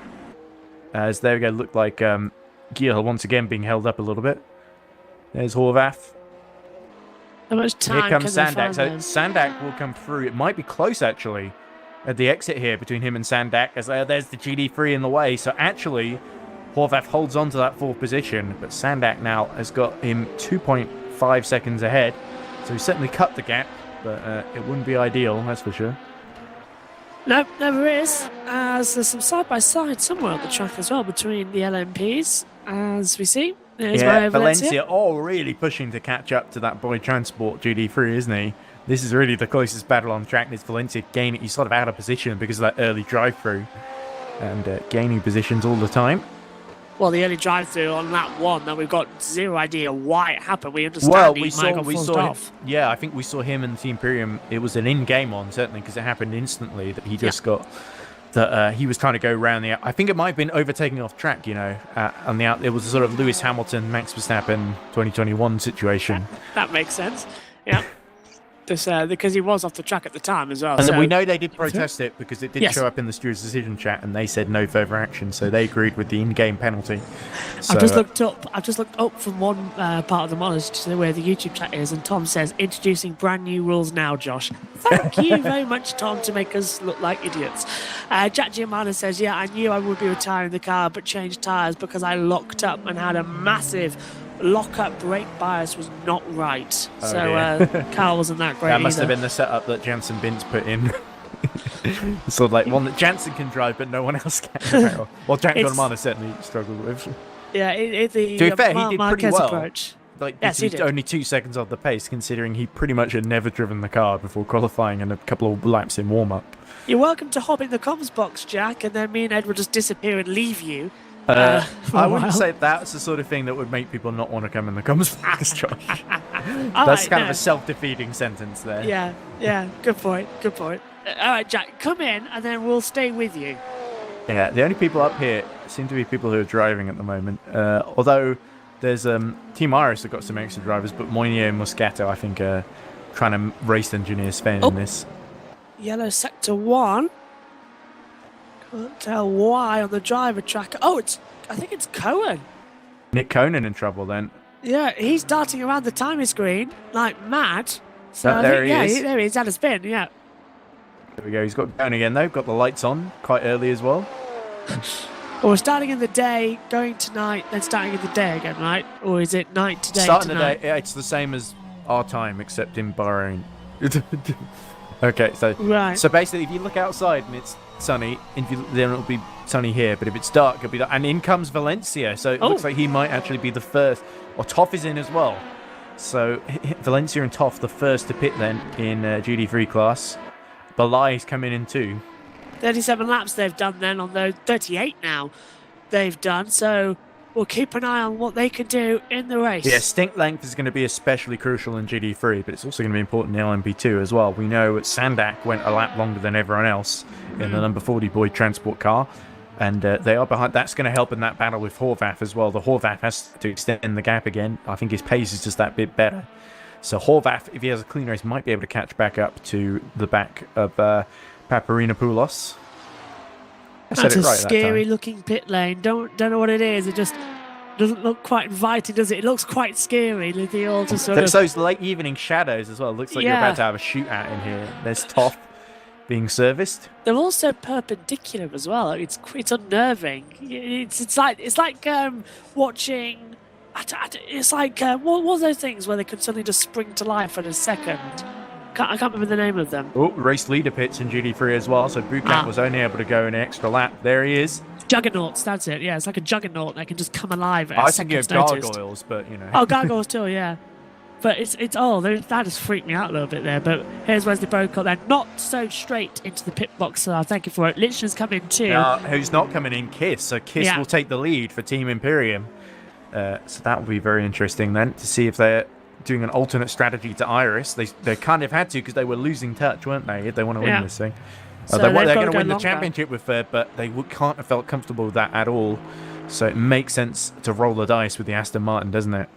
As there we go, look like Gearhill once again being held up a little bit. There's Horvath. How much time Here comes Sandak. So Sandak will come through. It might be close actually at the exit here between him and Sandak, as there's the GD3 in the way. So actually, Horvath holds on to that 4th position, but Sandak now has got him 2.5 seconds ahead. So he's certainly cut the gap, but it wouldn't be ideal, that's for sure. Nope, never is. As there's some side-by-side somewhere on the track as well between the LMPs, as we see. There's Valencia really pushing to catch up to that Boy Transport GD3, isn't he? This is really the closest battle on track. There's Valencia gaining. He's sort of out of position because of that early drive-through and gaining positions all the time. well, the early drive-through on lap 1, that we've got zero idea why it happened. We understand Well, he we might have got we forced saw him, off. yeah, I think we saw him and the Imperium. It was an in-game one, certainly, because it happened instantly that he just got that he was trying to go around the. I think it might have been overtaking off track, on the out. It was a sort of Lewis Hamilton, Max Verstappen 2021 situation. That makes sense. Yeah. Because he was off the track at the time as well. And so we know they did protest it because it did Yes. show up in the stewards' decision chat, and they said no further action, so they agreed with the in-game penalty. So, I've just looked up from one part of the monitor to where the YouTube chat is, and Tom says, introducing brand new rules now, Josh. Thank you very much, Tom, to make us look like idiots. Jack Giamana says, yeah, I knew I would be retiring the car, but changed tyres because I locked up and had a massive lock-up brake bias was not right. Oh, so car wasn't that great that must have either. been the setup that Jansen Bintz put in. Sort of like one that Jansen can drive, but no one else can. Well, Jack It's- Giamana certainly struggled with. Yeah, the To be fair, he did pretty Marquez well. approach. Like, Yes, he he's did. only 2 seconds off the pace, considering he pretty much had never driven the car before qualifying and a couple of laps in warm-up. You're welcome to hop in the comms box, Jack, and then me and Ed will just disappear and leave you. for I a wouldn't while. say that's the sort of thing that would make people not want to come in the comms box, Josh. All That's right, kind no. of a self-defeating sentence there. Yeah, good point. All right, Jack, come in, and then we'll stay with you. Yeah, the only people up here seem to be people who are driving at the moment. Although there's Team Iris have got some extra drivers, but Moinier and Moscato, I think, are trying to race engineer Spain Oh. in this. Yellow sector 1. Can't tell why on the driver tracker. Oh, I think it's Cohen. Nick Conan in trouble then. Yeah, he's darting around the timing screen like mad. So I There think, he yeah, is. there he is. Had a spin. Yeah. There we go. He's got going again though. Got the lights on quite early as well. Or we're starting in the day, going to night, then starting in the day again, right? Or is it night to day? Starting to the night? day, yeah, it's the same as our time except in Bahrain. Okay, so Right. so basically, if you look outside and it's sunny, then it'll be sunny here. But if it's dark, it'll be dark. And in comes Valencia, so it looks like he might actually be the first. Or Toff is in as well. So Valencia and Toff, the first to pit then in GD3 class. Balai's coming in too. 37 laps they've done then on those 38 now they've done, so we'll keep an eye on what they can do in the race. Yeah, stint length is going to be especially crucial in GD3, but it's also going to be important in LMP2 as well. We know that Sandak went a lap longer than everyone else in the number 40 Boyd transport car, and they are behind. That's going to help in that battle with Horvath as well. The Horvath has to extend the gap again. I think his pace is just that bit better. So Horvath, if he has a clean race, might be able to catch back up to the back of Paparinopoulos. I said That's it a right that scary time. looking pit lane. Don't know what it is. It just doesn't look quite inviting, does it? It looks quite scary. They all just sort There's of. those late evening shadows as well. Looks like you're Yeah. about to have a shootout in here. There's Toff being serviced. They're also perpendicular as well. It's unnerving. It's like watching. It's like what was those things where they could suddenly just spring to life in a second? I can't remember the name of them. Oh, race leader pits in GD3 as well, so Bucat was only able to go an extra lap. There he is. Juggernauts, that's it. Yeah, it's like a juggernaut that can just come alive at I a was thinking second's of notice. gargoyles, but you know. Oh, gargoyles too, yeah. But that just freaked me out a little bit there. But here's Wesley Bocott then, not so straight into the pit box. So thank you for it. Lichten's come in too. Who's not coming in? Kiss. So Kiss Yeah. will take the lead for Team Imperium. So that will be very interesting then to see if they're doing an alternate strategy to Iris. They kind of had to because they were losing touch, weren't they? If they want to win Yeah. this thing. So they're they've going got to to go win the longer. championship with but they can't have felt comfortable with that at all. So it makes sense to roll the dice with the Aston Martin, doesn't it?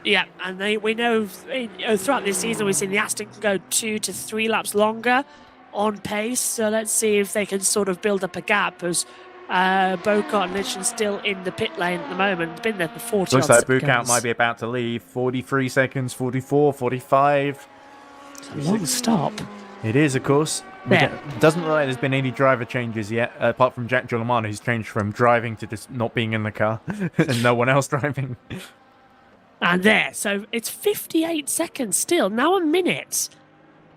Yeah, and we know throughout this season we've seen the Aston can go 2 to 3 laps longer on pace. So let's see if they can sort of build up a gap as Bocott and Lichten still in the pit lane at the moment. Been there for 40 Looks like seconds. Bucat might be about to leave. 43 seconds, 44, 45. Long stop. It is, of course. Yeah. It doesn't look like there's been any driver changes yet, apart from Jack Giuliano, who's changed from driving to just not being in the car and no one else driving. And there, so it's 58 seconds still, now a minute.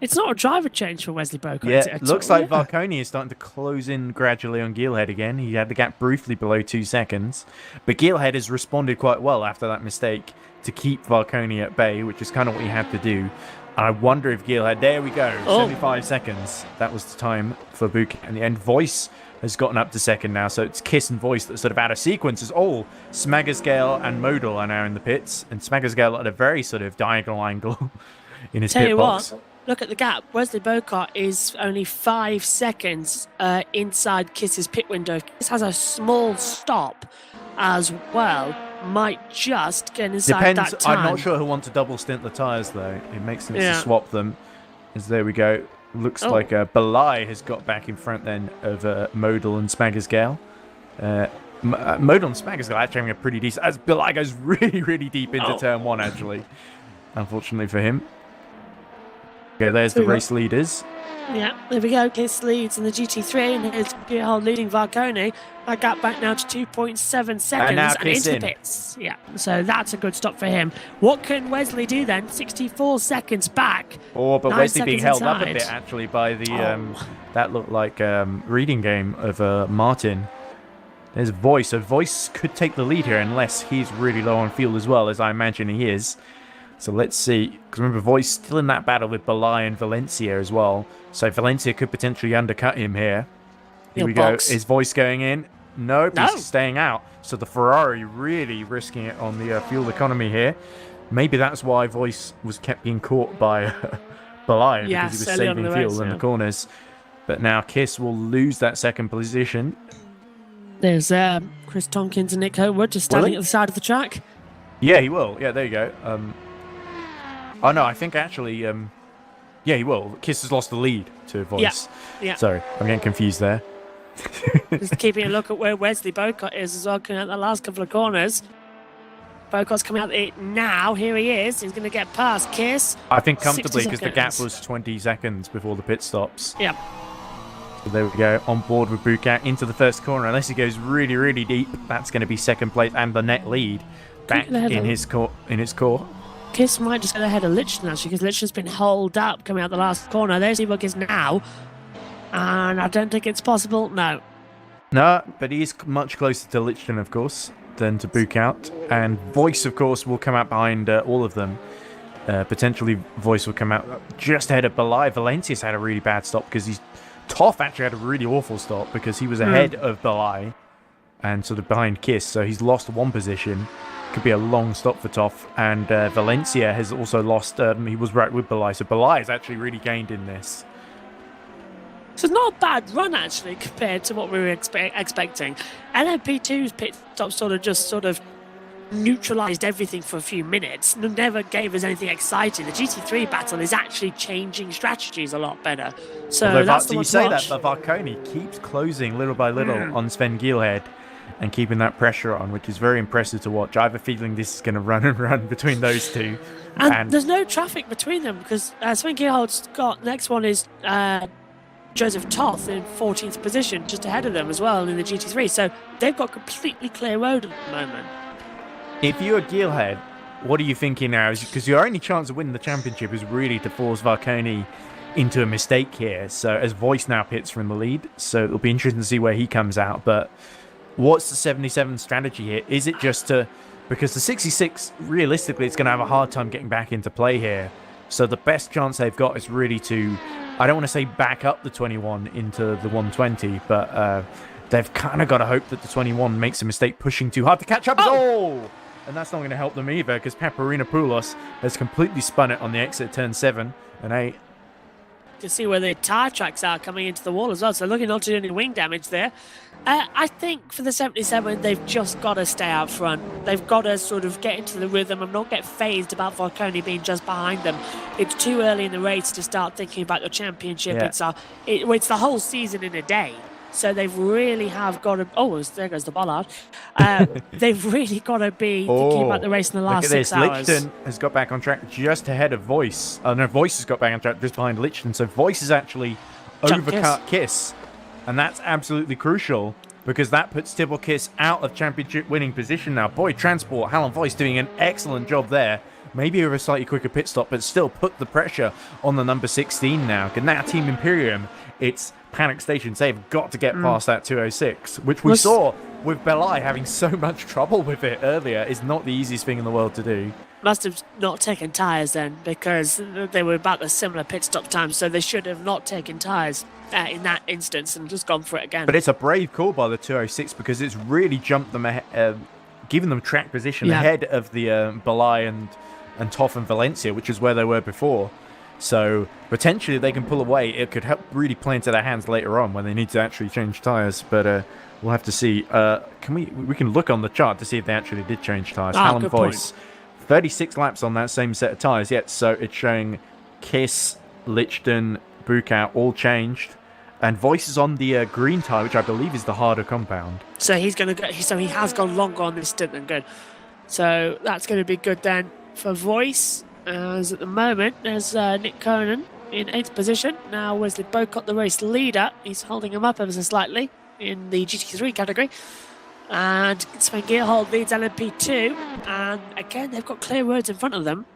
It's not a driver change for Wesley Bocott. Yeah, is it at looks all? like Varconi is starting to close in gradually on Geelhead again. He had the gap briefly below 2 seconds, but Geelhead has responded quite well after that mistake to keep Varconi at bay, which is kind of what he had to do. I wonder if Gil had... There we go. Oh. 75 seconds. That was the time for Buka. In the end, Voice has gotten up to second now. So it's Kiss and Voice that sort of out of sequence. As all Smaggersgale and Modal are now in the pits. And Smaggersgale at a very sort of diagonal angle in his Tell pit you box. what, look at the gap. Wesley Bocart is only 5 seconds inside Kiss's pit window. Kiss has a small stop as well. Might just get inside Depends. that time. I'm not sure who'll want to double stint the tyres, though. It makes sense Yeah. to swap them. As there we go. Looks like Belai has got back in front then of Modal and Smaggersgale. Modal and Smaggersgale actually having a pretty decent... As Belai goes really, really deep into turn 1, actually. Unfortunately for him. Okay, there's the race leaders. Yeah, there we go. Kiss leads in the GT3, and here's Gearhold leading Varcone. I got back now to 2.7 seconds now and Kiss into in. the pits. Yeah, so that's a good stop for him. What can Wesley do then? 64 seconds back. Oh, but 9 Wesley being seconds held up a inside. bit, actually, by the... that looked like reading game of Martin. There's Voice. So Voice could take the lead here unless he's really low on fuel as well, as I imagine he is. So let's see. Because remember, Voice still in that battle with Belai and Valencia as well. So Valencia could potentially undercut him here. Here we go. Is Voice going in? Nope, No. he's staying out. So the Ferrari really risking it on the fuel economy here. Maybe that's why Voice was kept being caught by Belai, Yeah, because he was early on in saving the fuel race, in yeah. the corners. But now Kiss will lose that second position. There's Chris Tompkins and Nick Homewood just standing at the side of the track. Yeah, he will. Yeah, there you go. Oh, no, I think actually... yeah, he will. Kiss has lost the lead to Voice. Yeah. Sorry, I'm getting confused there. Just keeping a look at where Wesley Bocart is as well, coming out the last couple of corners. Bocart's coming out it now. Here he is. He's going to get past Kiss. I think comfortably 60 because the gap seconds. was 20 seconds before the pit stops. Yeah. So there we go, on board with Bukat into the first corner. Unless he goes really, really deep, that's going to be second place and the net lead back in his core. Kiss might just get ahead of Lichten actually, because Lichten's been holed up coming out the last corner. There's Seabug is now. And I don't think it's possible. No. No, but he's much closer to Lichten, of course, than to Bukat. And Voice, of course, will come out behind all of them. Potentially, Voice will come out just ahead of Belai. Valencia's had a really bad stop because Toff actually had a really awful stop because he was ahead of Belai and sort of behind Kiss. So he's lost one position. Could be a long stop for Toff. And Valencia has also lost. He was right with Belai. So Belai has actually really gained in this. So it's not a bad run, actually, compared to what we were expecting. LMP2's pit stop sort of neutralised everything for a few minutes. Never gave us anything exciting. The GT3 battle is actually changing strategies a lot better. So Although that's the you one to say watch. that, but Varcone keeps closing little by little on Sven Gielhed and keeping that pressure on, which is very impressive to watch. I have a feeling this is going to run and run between those two. And there's no traffic between them because Sven Geerhard's got... Next one is... Joseph Toth in 14th position, just ahead of them as well in the GT3. So they've got completely clear road at the moment. If you're Gielhed, what are you thinking now? Because your only chance of winning the championship is really to force Varcone into a mistake here. So as Voice now pits from the lead, so it'll be interesting to see where he comes out. But what's the 77 strategy here? Is it just to... Because the 66, realistically, it's going to have a hard time getting back into play here. So the best chance they've got is really to... I don't want to say back up the 21 into the 120, but they've kind of got to hope that the 21 makes a mistake pushing too hard to catch up. Oh! And that's not going to help them either because Paparinopoulos has completely spun it on the exit turn 7 and 8. To see where the tyre tracks are coming into the wall as well. So looking not to do any wing damage there. I think for the 77, they've just got to stay out front. They've got to sort of get into the rhythm and not get phased about Varcone being just behind them. It's too early in the race to start thinking about your championship. Yeah. It's the whole season in a day. So they've really have got to... Oh, there goes the bollard. They've really got to be thinking about the race in the last 6 hours. Lichten has got back on track just ahead of Voice. No, Voice has got back on track just behind Lichten. So Voice has actually overcut Kiss. And that's absolutely crucial because that puts Tibble Kiss out of championship winning position now. Boy, Transport, Hallam Voice doing an excellent job there. Maybe with a slightly quicker pit stop, but still put the pressure on the number 16 now. And now Team Imperium, it's panic stations. They've got to get past that 206, which we saw with Belai having so much trouble with it earlier. Is not the easiest thing in the world to do. must have not taken tyres then, because they were about a similar pit stop time, so they should have not taken tyres in that instance and just gone for it again. But it's a brave call by the 206 because it's really jumped them ahead, given them track position ahead of the Balai and Toff and Valencia, which is where they were before. So potentially they can pull away. It could help really play into their hands later on when they need to actually change tyres. But we'll have to see. We can look on the chart to see if they actually did change tyres. Hallam Voice, 36 laps on that same set of tyres yet. So it's showing Kiss, Lichten, Bukow all changed. And Voice is on the green tyre, which I believe is the harder compound. So he's going to go. So he has gone longer on this stint than good. So that's going to be good then for Voice. As at the moment, there's Nick Conan in 8th position. Now Wesley Bocott, the race leader. He's holding him up ever so slightly in the GT3 category. And Sven Gearhold leads LMP2. And again, they've got clear roads in front of them.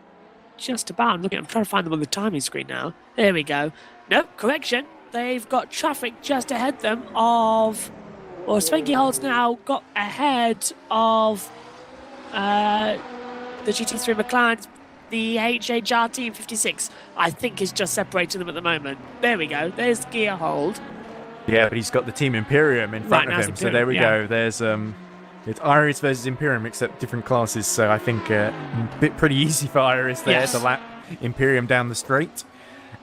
Just about. I'm trying to find them on the timing screen now. There we go. Nope, correction. They've got traffic just ahead them of... Well, Sven Gearhold's now got ahead of the GT3 McLaren. The HHR Team 56, I think, is just separating them at the moment. There we go. There's Gearhold. Yeah, but he's got the Team Imperium in front of him. So there we go. There's it's Iris versus Imperium, except different classes. So I think pretty easy for Iris there to lap Imperium down the straight.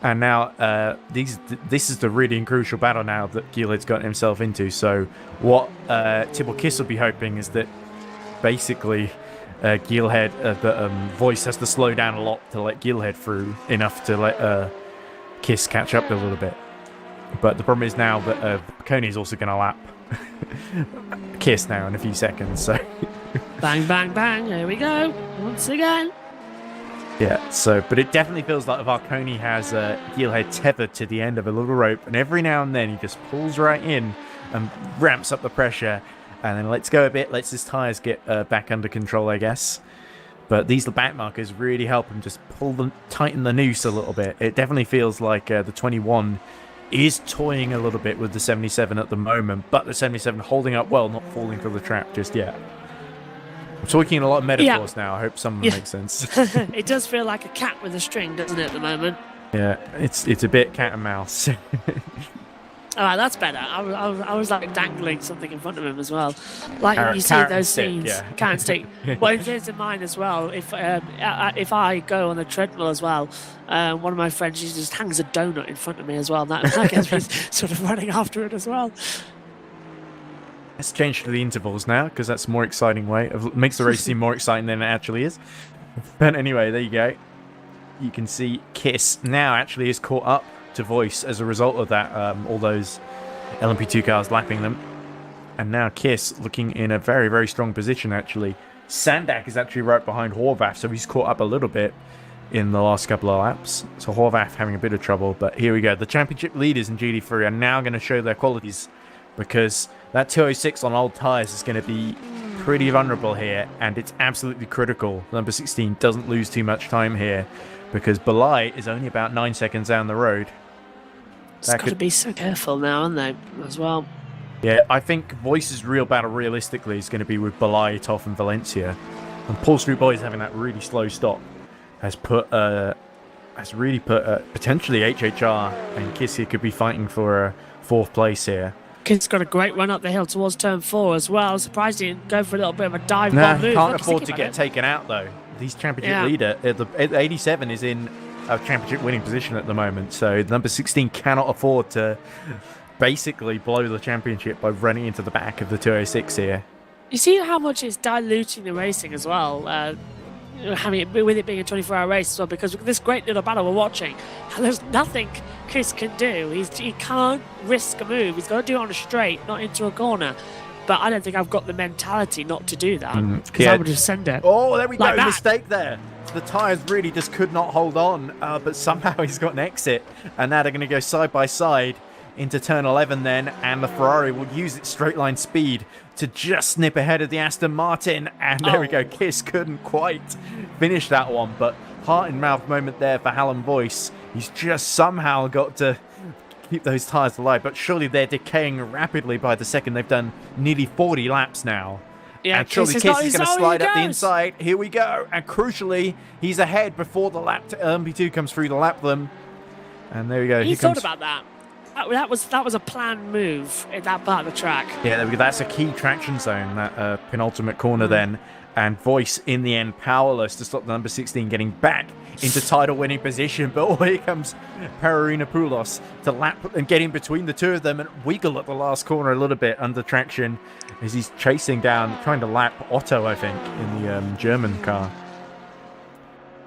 And now this is the really crucial battle now that Gearhead's got himself into. So what Tibble Kiss will be hoping is that basically Gearhead, the Voice has to slow down a lot to let Gearhead through enough to let Kiss catch up a little bit. But the problem is now that Coney's also going to lap Kiss now in a few seconds. So bang, bang, bang. Here we go. Once again. Yeah, so, but it definitely feels like Varconi has Gearhead tethered to the end of a little rope, and every now and then he just pulls right in and ramps up the pressure, and then lets go a bit, lets his tyres get back under control, I guess. But these back markers really help him just tighten the noose a little bit. It definitely feels like the 21 is toying a little bit with the 77 at the moment, but the 77 holding up well, not falling for the trap just yet. I'm talking in a lot of metaphors now. I hope some of them make sense. It does feel like a cat with a string, doesn't it, at the moment? Yeah, it's a bit cat and mouse. All right, that's better. I was like dangling something in front of him as well. Like you see those scenes, cat and stick. Well, there's in mine as well. If I go on the treadmill as well, one of my friends, she just hangs a donut in front of me as well. That gets me sort of running after it as well. Let's change to the intervals now, because that's a more exciting way. It makes the race seem more exciting than it actually is. But anyway, there you go. You can see Kiss now actually is caught up to Voice as a result of that, all those LMP2 cars lapping them. And now Kiss looking in a very, very strong position, actually. Sandak is actually right behind Horvath, so he's caught up a little bit in the last couple of laps. So Horvath having a bit of trouble, but here we go. The championship leaders in GT3 are now going to show their qualities, because that 206 on old tyres is going to be pretty vulnerable here, and it's absolutely critical. Number 16 doesn't lose too much time here, because Balai is only about 9 seconds down the road. It's got to be so careful now, aren't they, as well? Yeah, I think Voice's real battle realistically is going to be with Balai, Toff and Valencia. And Paul Street Boys having that really slow stop has really put potentially HHR and Kiss here could be fighting for 4th place here. Kid's got a great run up the hill towards turn 4 as well. Surprised he didn't go for a little bit of a dive bomb move. He can't afford to get taken out though. He's championship leader. The 87 is in a championship winning position at the moment, so number 16 cannot afford to basically blow the championship by running into the back of the 206 here. You see how much it's diluting the racing as well, with it being a 24-hour race as well, because this great little battle we're watching, there's nothing Chris can do. He can't risk a move. He's got to do it on a straight, not into a corner. But I don't think I've got the mentality not to do that, because I would just send it. Oh, there we like go. Mistake there. The tyres really just could not hold on, but somehow he's got an exit. And now they're going to go side by side into turn 11 then, and the Ferrari will use its straight line speed to just snip ahead of the Aston Martin. And there we go. Kiss couldn't quite finish that one, but heart in mouth moment there for Hallam Voice. He's just somehow got to keep those tyres alive, but surely they're decaying rapidly by the second. They've done nearly 40 laps now, Yeah, and surely Kiss Kiss is is going to not- slide he up the goes. inside. Here we go. And crucially, he's ahead before the LMP2 comes through to lap them. And there we go. He Here thought comes... about that. That was a planned move in that part of the track. Yeah, there we go. That's a key traction zone, that penultimate corner then. And Voice, in the end, powerless to stop the number 16 getting back into title-winning position. But here comes Poulos to lap and get in between the two of them and wiggle at the last corner a little bit under traction as he's chasing down, trying to lap Otto, I think, in the German car.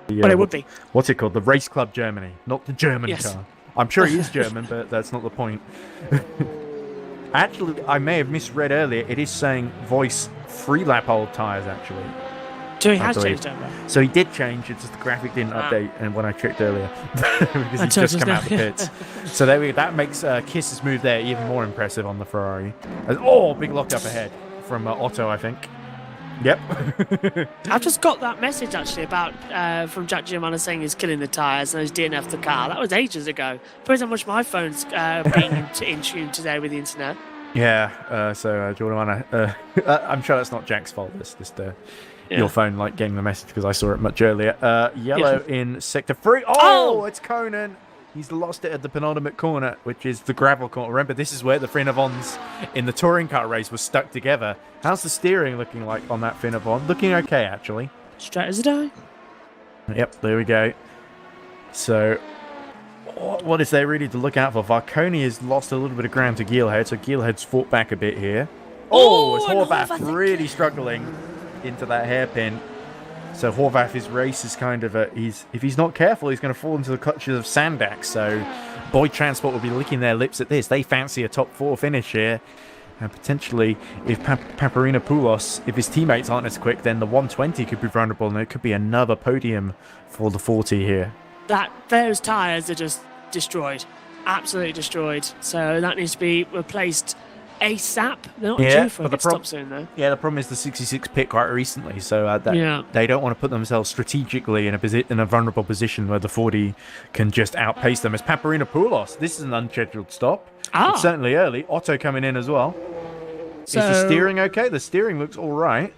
But it would be. What's it called? The Race Club Germany, not the German Yes. car. I'm sure he is German, but that's not the point. Actually, I may have misread earlier. It is saying Voice 3-lap old tyres, actually. So he I has believe. changed over. So he did change. It's just the graphic didn't update, and when I checked earlier, because he's just come out of the pits. So there we go. That makes Kiss's move there even more impressive on the Ferrari. Big lock up ahead from Otto, I think. Yep. I've just got that message actually about from Jack Giamana saying he's killing the tyres and he's DNF the car. That was ages ago. Depends how much my phone's being in tune today with the internet. Yeah. So do you want to? I'm sure that's not Jack's fault. It's just your phone like getting the message because I saw it much earlier. Yellow in sector 3. Oh, it's Conan. He's lost it at the penultimate corner, which is the gravel corner. Remember, this is where the Finavons in the touring car race were stuck together. How's the steering looking like on that Finavon? Looking okay, actually. Straight as a die. Yep, there we go. So, what is there really to look out for? Varconi has lost a little bit of ground to Geelhead, so Geelhead's fought back a bit here. Oh, it's and Horvath Horvath really struggling into that hairpin. So Horvath, his race is kind of if he's not careful, he's going to fall into the clutches of Sandak. So Boyd Transport will be licking their lips at this. They fancy a top 4 finish here. And potentially, if Poulos, if his teammates aren't as quick, then the 120 could be vulnerable, and it could be another podium for the 40 here. Those tyres are just destroyed. Absolutely destroyed. So that needs to be replaced ASAP. They're not due for a pit stop soon, though. Yeah, the problem is the 66 pit quite recently, so they don't want to put themselves strategically in a vulnerable position where the 40 can just outpace them. As Poulos, this is an unscheduled stop. It's certainly early. Otto coming in as well. So, is the steering okay? The steering looks all right.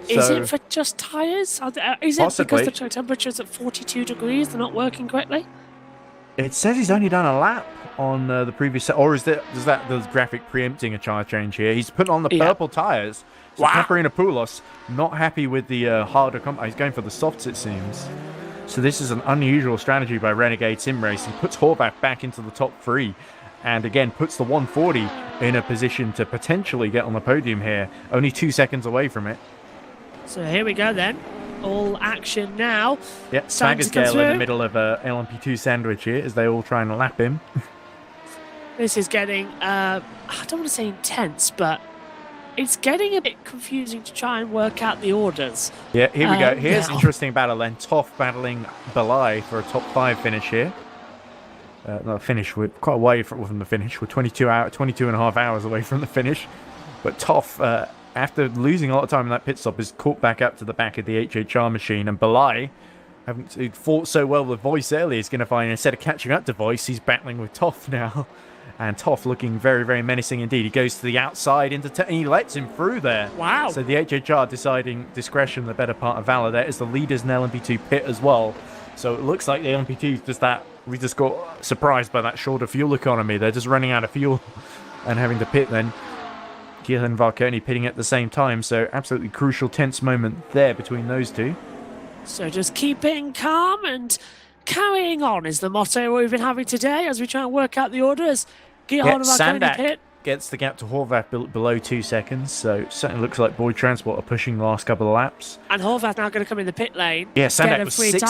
Is it for just tyres? Is it Possibly. because the temperature's at 42 degrees? They're not working correctly? It says he's only done a lap on the previous set, or is that the graphic preempting a tyre change here? He's putting on the purple tyres. So Poulos not happy with the harder he's going for the softs, it seems. So this is an unusual strategy by Renegade Sim Racing. Puts Horvath back into the top 3, and again puts the 140 in a position to potentially get on the podium here. Only 2 seconds away from it. So here we go then. All action now. Yep, Svagersgale in the middle of a LMP2 sandwich here as they all try and lap him. This is getting, I don't want to say intense, but it's getting a bit confusing to try and work out the orders. Yeah, here we go. Here's now. an interesting battle then. Toff battling Belay for a top 5 finish here. We're quite away from the finish. We're 22 and a half hours away from the finish. But Toff, after losing a lot of time in that pit stop, is caught back up to the back of the HHR machine. And Belay, who'd fought so well with Voice earlier, is going to find, instead of catching up to Voice, he's battling with Toff now. And Toff looking very, very menacing indeed. He goes to the outside and he lets him through there. Wow. So the HHR deciding discretion, the better part of valor there, is the leaders in LMP2 pit as well. So it looks like the LMP2 does that. We just got surprised by that shorter fuel economy. They're just running out of fuel and having to pit then. Giel and Varconi pitting at the same time. So absolutely crucial, tense moment there between those two. So just keeping calm and carrying on is the motto we've been having today as we try and work out the orders. Get hold of Varconi pit. Gets the gap to Horvath below 2 seconds. So it certainly looks like Boyd Transport are pushing the last couple of laps. And Horvath now going to come in the pit lane. Yeah, Sandak was 6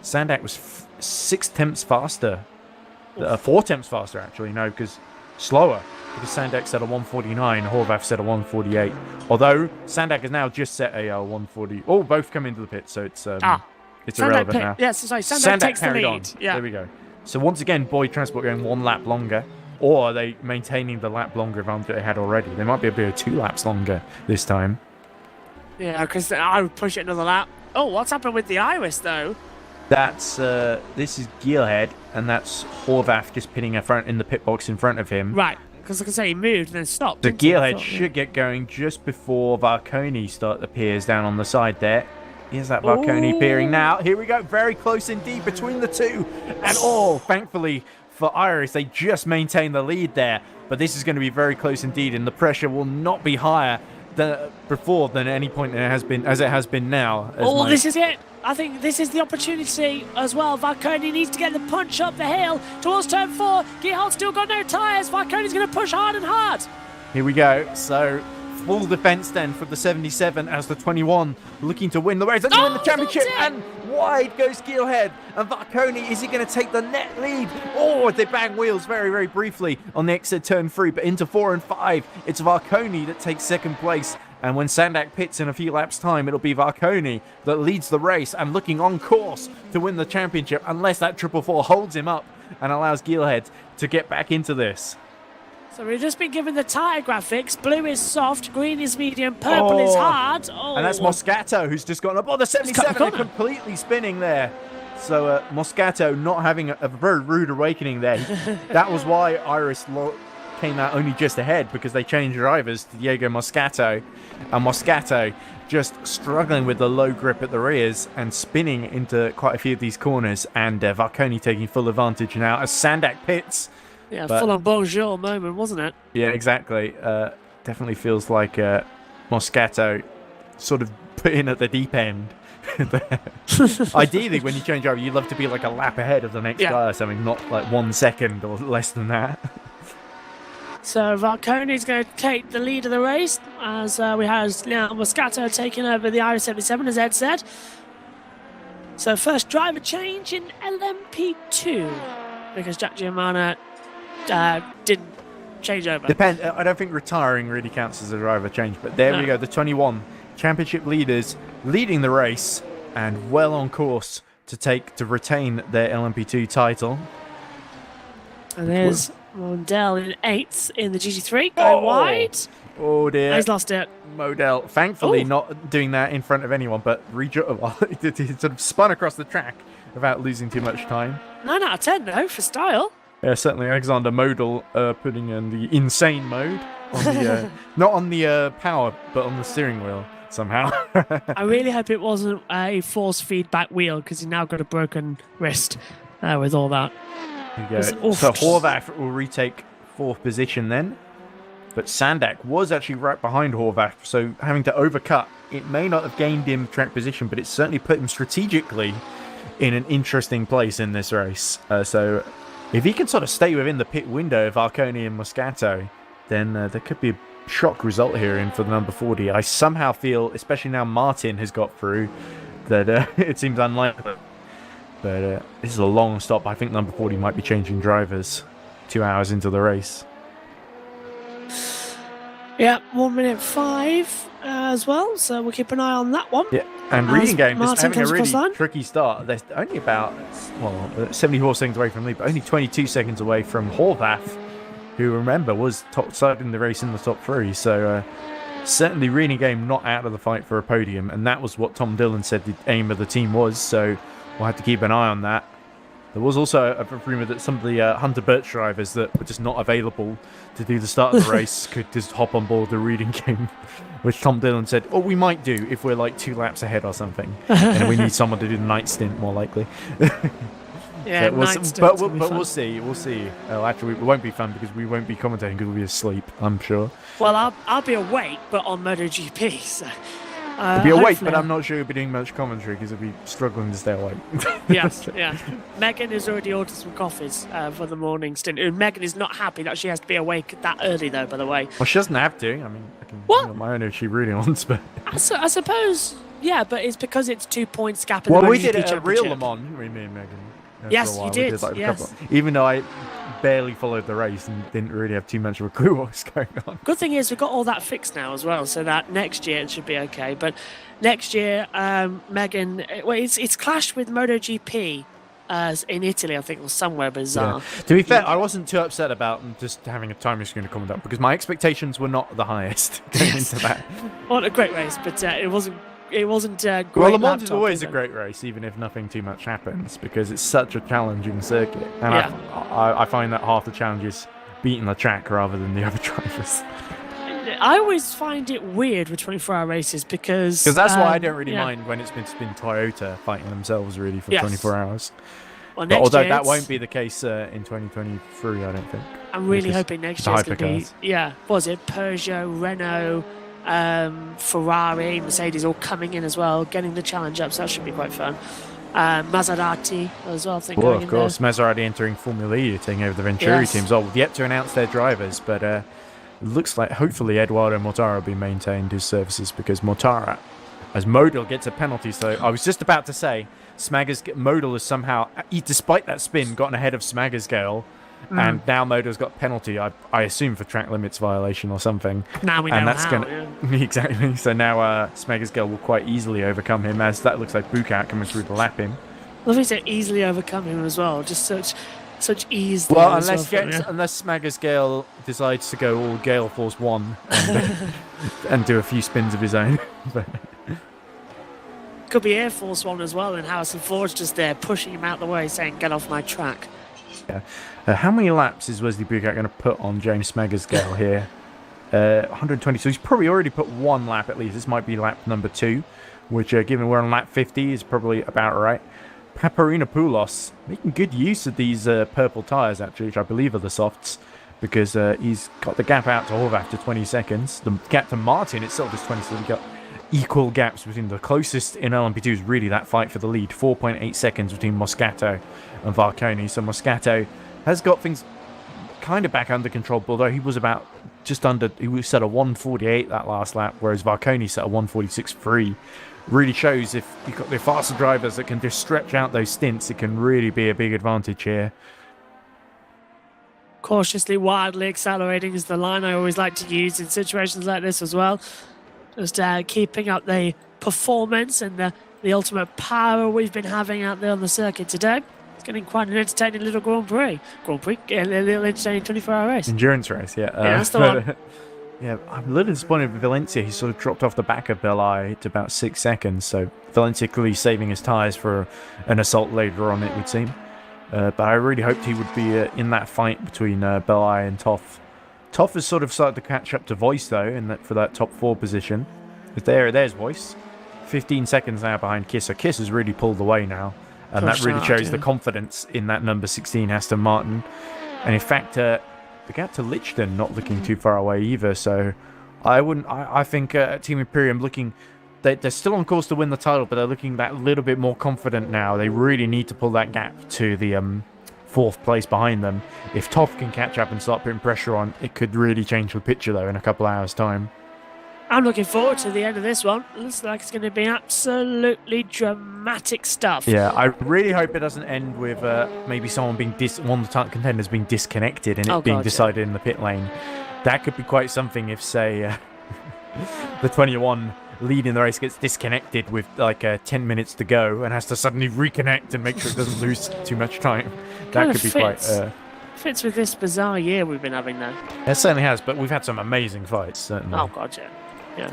Sandak was 6 tenths faster. 4 tenths faster, actually. No, because slower. Because Sandak set a 149, Horvath set a 148. Although Sandak has now just set a 140. Oh, both come into the pit, so it's irrelevant now. Yes, sorry, Sandak takes the lead. On. Yeah. There we go. So once again, Boyd Transport going 1 lap longer. Or are they maintaining the lap longer advantage they had already? They might be able to go 2 laps longer this time. Yeah, because I would push it another lap. Oh, what's happened with the Iris, though? That's this is Geelhead, and that's Horvath just pitting in the pit box in front of him. Right. because like I say, he moved and then stopped. The didn't he? I gearhead thought, should get going just before Varconi appears down on the side there. Here's that Varconi appearing now. Here we go. Very close indeed between the two. And thankfully for Iris, they just maintain the lead there. But this is going to be very close indeed, and the pressure will not be higher than any point as it has been now. This is it. I think this is the opportunity as well. Varconi needs to get the punch up the hill towards turn 4. Gearhold's still got no tyres. Varconi's going to push hard and hard. Here we go. So full defence then for the 77 as the 21 looking to win the race and win the championship. And wide goes Gearhead. And Varconi, is he going to take the net lead? They bang wheels very, very briefly on the exit turn 3, but into 4 and 5. It's Varconi that takes second place. And when Sandak pits in a few laps' time, it'll be Varconi that leads the race and looking on course to win the championship, unless that 444 holds him up and allows Gearhead to get back into this. So we've just been given the tyre graphics. Blue is soft, green is medium, purple is hard. And that's Moscato who's just gone up. The 77 completely spinning there. So Moscato not having a very rude awakening there. That was why Iris came out only just ahead, because they changed drivers to Diego Moscato. And Moscato just struggling with the low grip at the rears and spinning into quite a few of these corners. And Varconi taking full advantage now as Sandak pits. Yeah, full on bonjour moment, wasn't it? Yeah, exactly. Definitely feels like Moscato sort of put in at the deep end. Ideally, when you change over, you'd love to be like a lap ahead of the next guy or something, not like 1 second or less than that. So Varconi's going to take the lead of the race as we have now Moscato taking over the Iris 77, as Ed said. So first driver change in LMP2 because Jack Giamana didn't change over. I don't think retiring really counts as a driver change, but there we go. The 21 championship leaders leading the race and well on course to retain their LMP2 title. And there's Mondell in 8th in the GT3, going wide. Oh dear. He's lost it. Modell, thankfully not doing that in front of anyone, but he sort of spun across the track without losing too much time. 9 out of 10 though, for style. Yeah, certainly Alexander Modell putting in the insane mode. On the, not on the power, but on the steering wheel somehow. I really hope it wasn't a force feedback wheel, because he now got a broken wrist with all that. So Horvath will retake 4th position then. But Sandak was actually right behind Horvath, so having to overcut, it may not have gained him track position, but it certainly put him strategically in an interesting place in this race. So if he can sort of stay within the pit window of Varconi and Moscato, then there could be a shock result here in for the number 40. I somehow feel, especially now Martin has got through, that it seems unlikely. But this is a long stop. I think number 40 might be changing drivers 2 hours into the race. Yeah, 1 minute 5 as well, so we'll keep an eye on that one. Yeah, and Reading Game is having a really tricky start. They're only about 74 seconds away from lead, but only 22 seconds away from Horvath, who, remember, was top side in the race in the top 3. So certainly Reading Game not out of the fight for a podium, and that was what Tom Dillon said the aim of the team was, so we'll have to keep an eye on that. There was also a rumour that some of the Hunter Birch drivers that were just not available to do the start of the race could just hop on board the Reading Game, which Tom Dillon said, we might do if we're like 2 laps ahead or something. And we need someone to do the night stint, more likely. Yeah, but we'll see. We'll see. Actually, it won't be fun because we won't be commentating because we'll be asleep, I'm sure. Well, I'll be awake, but on MotoGP, so... He'll be awake, but I'm not sure he'll be doing much commentary because he'll be struggling to stay awake. Yeah. Megan has already ordered some coffees for the morning stint. And Megan is not happy that she has to be awake that early, though, by the way. Well, she doesn't have to. I mean, I can do it on my own if she really wants, but... I suppose, yeah, but it's because it's 2 points gap in the MotoGP we did a real Le Championship. Mans, me and Megan. Yes, you did, yes. Even though I barely followed the race and didn't really have too much of a clue what was going on. Good thing is we've got all that fixed now as well, so that next year it should be okay. But next year, Megan, it's clashed with MotoGP in Italy, I think, or somewhere bizarre. Yeah. To be fair, I wasn't too upset about just having a timing screen to comment on because my expectations were not the highest going into that. What a great race, but it wasn't. It wasn't great. Well, Le Mans is always a great race, even if nothing too much happens, because it's such a challenging circuit. And I find that half the challenges beating the track rather than the other drivers. I always find it weird with 24-hour races because that's why I don't really yeah. mind when it's been Toyota fighting themselves really for Yes. 24 hours. Well, But next although year that it's- won't be the case in 2023, I don't think. I'm really because hoping next the year it's going to be, hypercars. yeah, what was it? Peugeot, Renault, Ferrari, Mercedes all coming in as well, getting the challenge up, so that should be quite fun. Maserati as well, I think. Well, going of in course, Maserati entering Formula E, taking over the Venturi Yes. teams. Oh, we've yet to announce their drivers, but it looks like hopefully Eduardo Mortara will be maintained his services because Mortara, as Modal gets a penalty. So I was just about to say, Modal has somehow, despite that spin, gotten ahead of Smaggersgale, and now Modal's got a penalty. I assume for track limits violation or something. there. Now we know And that's how. gonna Yeah. exactly. So now Smaggersgale will quite easily overcome him, as that looks like Bukat coming through the lap in. Love it to easily overcome him as well. Just such ease. Well, there as unless for him, yeah. unless Smaggersgale decides to go all Gale Force 1 and do a few spins of his own. But Could be Air Force One as well, and Harrison Ford's just there pushing him out the way, saying, "Get off my track." how many laps is Wesley Bukat going to put on James Smaggersgale here? 120. So he's probably already put one lap at least. This might be lap number 2, which, given we're on lap 50, is probably about right. Paparinopoulos making good use of these purple tyres, actually, which I believe are the softs, because he's got the gap out to Horvath after 20 seconds. The gap to Martin itself is 20, so we've got equal gaps between the closest in LMP2 is really that fight for the lead. 4.8 seconds between Moscato and Varconi. So Moscato has got things kind of back under control, although he was about just under, he was set a 148 that last lap, whereas Varconi set a 146.3. Really shows if you've got the faster drivers that can just stretch out those stints, it can really be a big advantage here. Cautiously, wildly accelerating is the line I always like to use in situations like this as well. Just keeping up the performance and the ultimate power we've been having out there on the circuit today. It's getting quite an entertaining little Grand Prix. A little entertaining 24-hour race. Endurance race, yeah. Yeah, that's the one. Yeah, I'm a little disappointed with Valencia. He sort of dropped off the back of Belay to about 6 seconds, so Valencia clearly saving his tyres for an assault later on, it would seem. But I really hoped he would be in that fight between Belay and Toff. Toff has sort of started to catch up to Voice, though, for that top 4 position. There's Voice. 15 seconds now behind Kiss. So Kiss has really pulled away now. And that really shows the confidence in that number 16 Aston Martin. And in fact, the gap to Lichton not looking too far away either. So I think Team Imperium looking, they're still on course to win the title, but they're looking that little bit more confident now. They really need to pull that gap to the 4th place behind them. If Toff can catch up and start putting pressure on, it could really change the picture though in a couple hours' time. I'm looking forward to the end of this one. Looks like it's going to be absolutely dramatic stuff. Yeah, I really hope it doesn't end with maybe someone being one of the top contenders being disconnected and it being decided in the pit lane. That could be quite something if, say, the 21 leading the race gets disconnected with like 10 minutes to go and has to suddenly reconnect and make sure it doesn't lose too much time. That could be quite... fits with this bizarre year we've been having now. It certainly has, but we've had some amazing fights, certainly. Oh, God, yeah.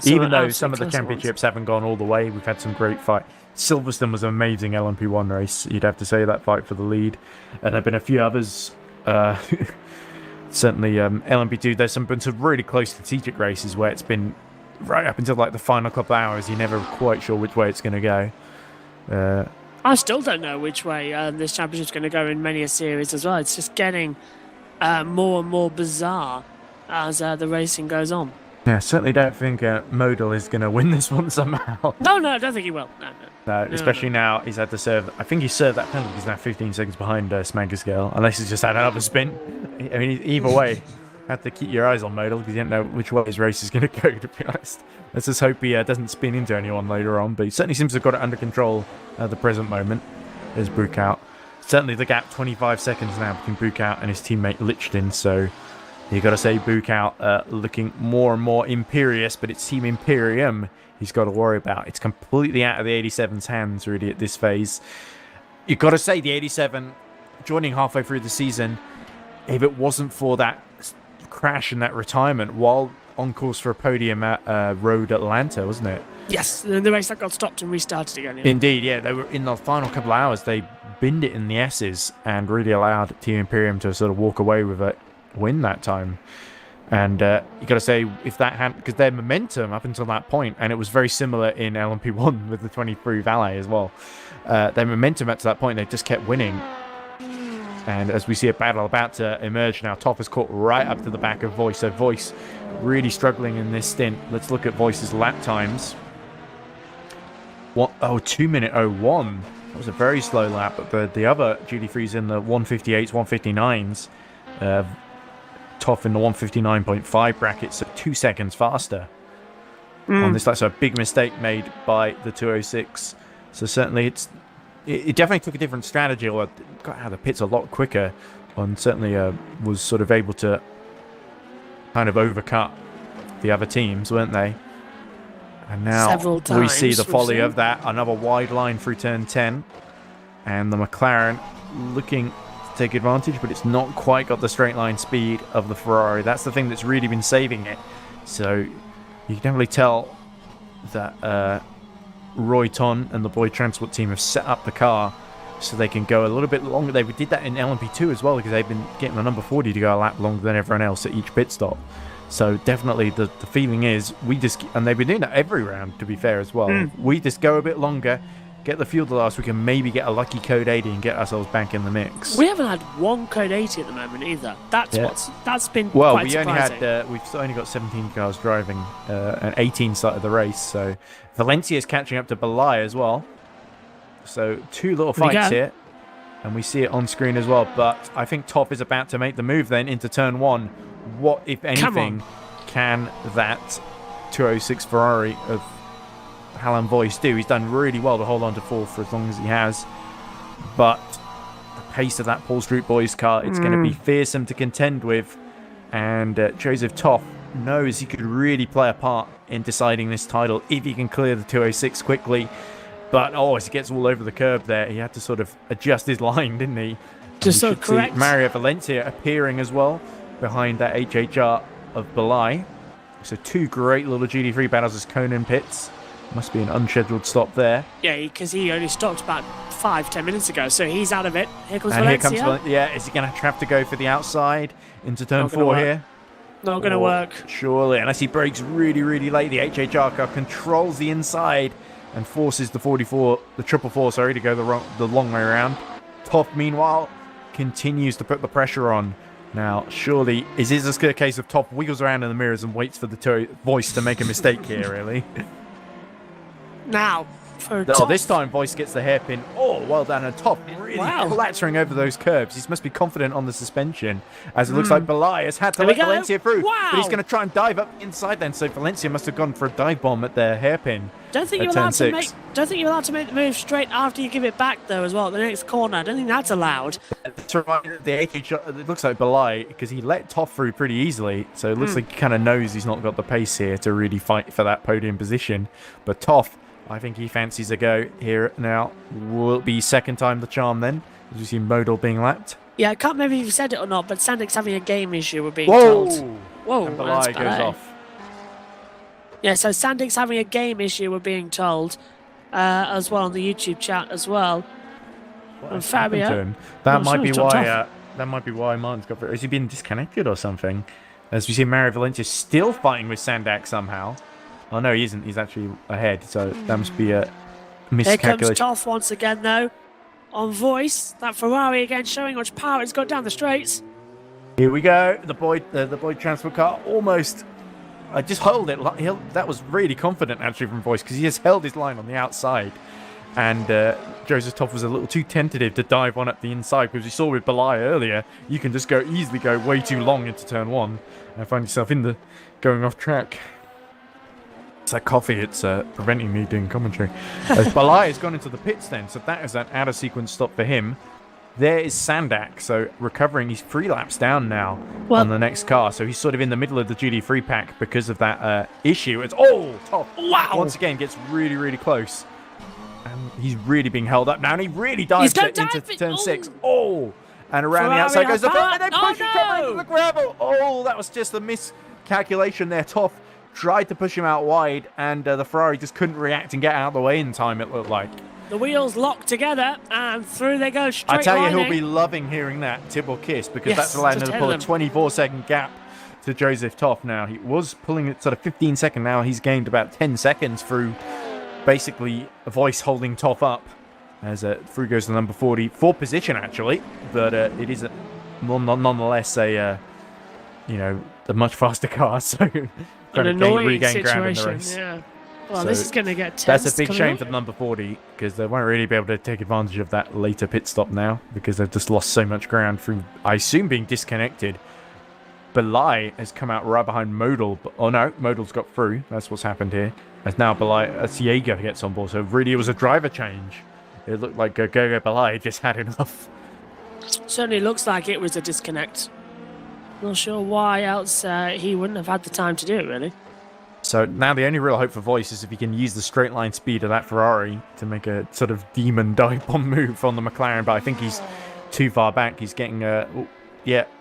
Even though some of the championships haven't gone all the way, we've had some great fights. Silverstone was an amazing LMP1 race, you'd have to say, that fight for the lead. And there have been a few others. Certainly LMP2, there's been some really close strategic races where it's been right up until like the final couple of hours, you're never quite sure which way it's going to go. I still don't know which way this championship's going to go in many a series as well. It's just getting more and more bizarre as the racing goes on. Yeah, certainly don't think Modal is going to win this one somehow. No, I don't think he will. No, especially now he's had to serve. I think he served that penalty. He's now 15 seconds behind Smaggersgale, unless he's just had another spin. I mean, either way, have to keep your eyes on Modal because you don't know which way his race is going to go, to be honest. Let's just hope he doesn't spin into anyone later on, but he certainly seems to have got it under control at the present moment. There's Bukat. Certainly the gap, 25 seconds now between Bukat and his teammate Lichton, so you got to say Bukat looking more and more imperious, but it's Team Imperium he's got to worry about. It's completely out of the 87's hands, really, at this phase. You've got to say the 87 joining halfway through the season, if it wasn't for that crash and that retirement while on course for a podium at Road Atlanta, wasn't it? Yes, the race that got stopped and restarted again. Yeah. Indeed, yeah. They were in the final couple of hours, they binned it in the S's and really allowed Team Imperium to sort of walk away with it. win that time. And you got to say, if that had, because their momentum up until that point, and it was very similar in LMP1 with the 23 Valet as well, their momentum up to that point, they just kept winning. And as we see a battle about to emerge now, Toff is caught right up to the back of Voice. So Voice really struggling in this stint. Let's look at Voice's lap times. 2 minute 01. That was a very slow lap, but the other GT3s in the 158s, 159s, Toff in the 159.5 bracket, so 2 seconds faster on this. That's a big mistake made by the 206. So certainly it definitely took a different strategy, or got out of the pits a lot quicker, and certainly was sort of able to kind of overcut the other teams, weren't they? And now we see the folly of that. Another wide line through turn 10. And the McLaren looking to take advantage, but it's not quite got the straight line speed of the Ferrari. That's the thing that's really been saving it. So you can definitely tell that Roy Ton and the Boyd Transport team have set up the car so they can go a little bit longer. They did that in LMP2 as well, because they've been getting the number 40 to go a lap longer than everyone else at each pit stop. So definitely the feeling is and they've been doing that every round, to be fair as well. We just go a bit longer, get the fuel to last, we can maybe get a lucky code 80 and get ourselves back in the mix. We haven't had one code 80 at the moment either. That's been well, quite surprising. We've only got 17 cars driving, and 18 started the race. So Valencia's catching up to Belay as well. So 2 little fights here, and we see it on screen as well. But I think Top is about to make the move then into turn 1. What, if anything, can that 206 Ferrari of Hallam Voice do? He's done really well to hold on to 4th for as long as he has. But the pace of that Paul Street Boys car, it's going to be fearsome to contend with. And Joseph Toff knows he could really play a part in deciding this title if he can clear the 206 quickly. But, as he gets all over the curb there, he had to sort of adjust his line, didn't he? Just so correct. Mario Valencia appearing as well behind that HHR of Belay. So 2 great little GT3 battles as Conan pits. Must be an unscheduled stop there. Yeah, because he only stopped about 5-10 minutes ago, so he's out of it. Here comes Valencia. Is he going to have to go for the outside into turn 4 here? Not going to work. Surely, unless he brakes really, really late. The HHR car controls the inside and forces the 444, to go the long way around. Toff, meanwhile, continues to put the pressure on. Now, surely, is this a case of Top wiggles around in the mirrors and waits for the Voice to make a mistake here, really? Now, this time Voice gets the hairpin. Oh, well done. And Top really clattering over those curbs. He must be confident on the suspension, as it looks like Belay has had to let Valencia through. Wow. But he's going to try and dive up inside then, so Valencia must have gone for a dive bomb at their hairpin. Don't think you're allowed to make the move straight after you give it back, though, as well, at the next corner. I don't think that's allowed. It looks like Belay, because he let Toff through pretty easily, so it looks like he kind of knows he's not got the pace here to really fight for that podium position. But Toff, I think he fancies a go here now. Will it be second time the charm then, as we see Modal being lapped? Yeah, I can't remember if you said it or not, but Sandik's having a game issue, we're being told. Whoa, and Belay goes off. Yeah, so Sandik's having a game issue, we're being told, as well on the YouTube chat as well. And Fabio, that might be why Martin's got. Has he been disconnected or something? As we see Mario Valencia still fighting with Sandak somehow. Oh no, he isn't. He's actually ahead, so that must be a miscalculation. Here comes Toff once again, though, on Voice. That Ferrari again showing how much power it's got down the straights. Here we go. The Boyd Transport car almost. I just held it. That was really confident actually from Voice, because he just held his line on the outside, and Joseph Toff was a little too tentative to dive on at the inside, because we saw with Belay earlier, you can just easily go way too long into turn 1 and find yourself going off track. It's that coffee, it's preventing me doing commentary. As Belay has gone into the pits then, so that is an out of sequence stop for him. There is Sandak, so recovering. He's 3 laps down now on the next car, so he's sort of in the middle of the GT3 pack because of that issue. It's Top. Wow! Once again, gets really, really close. And he's really being held up now, and he really dives into turn 6. And around the outside goes the front, and then pushes Top into the gravel. That was just a miscalculation there. Toff tried to push him out wide, and the Ferrari just couldn't react and get out of the way in time, it looked like. The wheels lock together and through they go straight I tell you, lining. he'll be loving hearing that Tibble kiss because Yes, that's allowing him just to hit pull a them. 24-second gap to Joseph Toff now. He was pulling it sort of 15-second now. He's gained about 10 seconds through basically a voice holding Toff up as through goes to number 40. For position, actually, but it is nonetheless a much faster car, so An trying to annoying regain ground in the situation. race. Yeah. Well, So this is going to get tense. That's a big coming shame up. for the number 40 because they won't really be able to take advantage of that later pit stop now because they've just lost so much ground through, I assume, being disconnected. Belai has come out right behind Modal. Oh no, Modal's got through. That's what's happened here. As now Belai, as Jaeger gets on board. So really it was a driver change. It looked like Gogo Belai just had enough. Certainly looks like it was a disconnect. Not sure why else he wouldn't have had the time to do it, really. So now the only real hope for Voice is if he can use the straight line speed of that Ferrari to make a sort of demon dive bomb move on the McLaren, but I think he's too far back. He's getting, the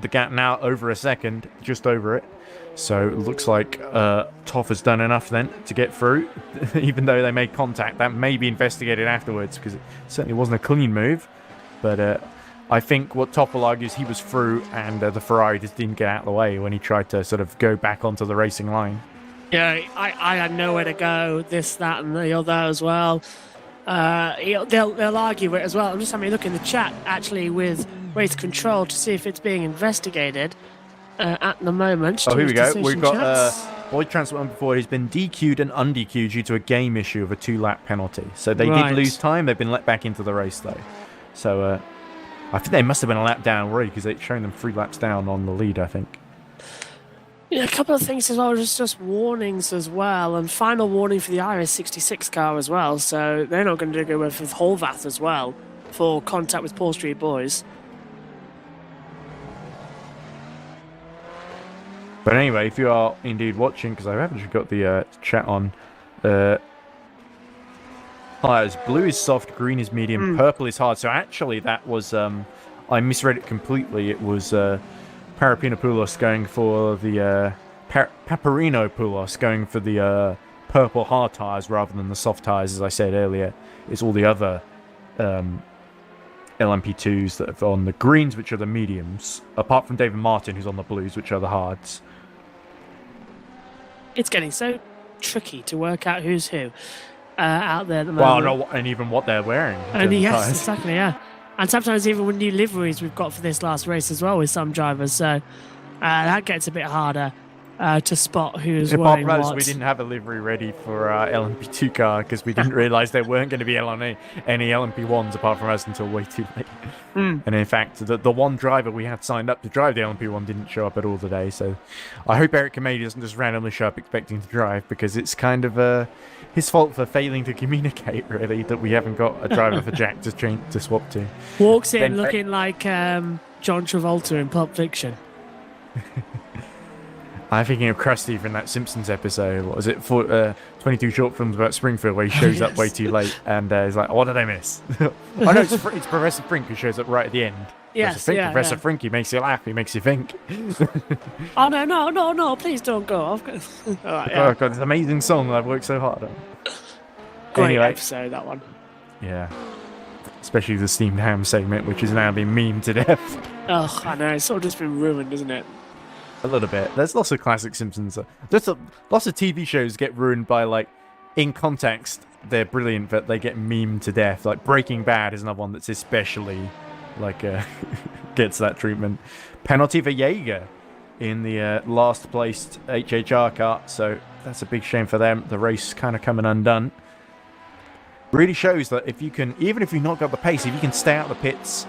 gap now over a second, just over it. So it looks like Toff has done enough then to get through, even though they made contact. That may be investigated afterwards because it certainly wasn't a clean move. But I think what Toff will argue is he was through and the Ferrari just didn't get out of the way when he tried to sort of go back onto the racing line. Yeah, I had nowhere to go, this, that, and the other as well. They'll argue it as well. I'm just having a look in the chat, actually, with race control to see if it's being investigated at the moment. Oh, here we go. Decision We've got chats. Boyd Transport number 4. He's been DQ'd and unDQ'd due to a game issue of a 2-lap penalty. So they Right. did lose time. They've been let back into the race, though. So I think they must have been a lap down already because they've shown them 3 laps down on the lead, I think. Yeah, a couple of things as well, just warnings as well, and final warning for the Iris 66 car as well, so they're not going to go with Horvath as well for contact with Paul Street Boys. But anyway, if you are indeed watching, because I haven't got the chat on, blue is soft, green is medium, purple is hard. So actually that was, I misread it completely. It was Parapinopoulos going for the, Paparinopoulos going for the purple hard tyres rather than the soft tyres, as I said earlier. It's all the other LMP2s that are on the greens, which are the mediums, apart from David Martin, who's on the blues, which are the hards. It's getting so tricky to work out who's who out there at the moment. Well, no, and even what they're wearing. in And terms of yes, tyres. exactly, yeah. And sometimes even with new liveries we've got for this last race as well with some drivers, so that gets a bit harder to spot who's Apart wearing from us, what. we didn't have a livery ready for our LMP2 car because we didn't realise there weren't going to be any LMP1s apart from us until way too late. And in fact, the one driver we had signed up to drive the LMP1 didn't show up at all today. So I hope Eric Kamedi doesn't just randomly show up expecting to drive because it's kind of his fault for failing to communicate, really, that we haven't got a driver for Jack to swap to. Walks in Then- looking like John Travolta in Pulp Fiction. I'm thinking of Krusty from that Simpsons episode. What was it? 22 short films about Springfield where he shows up way too late and he's like, what did I miss? Oh no, it's Professor Frink who shows up right at the end. Yes, Professor Frink, he makes you laugh, he makes you think. Oh, no, please don't go. All right, yeah. Oh god, this amazing song that I've worked so hard on. Great Anyway. episode, that one. Yeah. Especially the steamed ham segment, which is now being memed to death. Oh, I know. It's sort of just been ruined, isn't it? A little bit. There's lots of classic Simpsons. Lots of TV shows get ruined by, like, in context, they're brilliant, but they get memed to death. Like, Breaking Bad is another one that's especially, like, gets that treatment. Penalty for Jaeger in the last placed HHR car, so that's a big shame for them. The race kind of coming undone. Really shows that if you can, even if you've not got the pace, if you can stay out of the pits,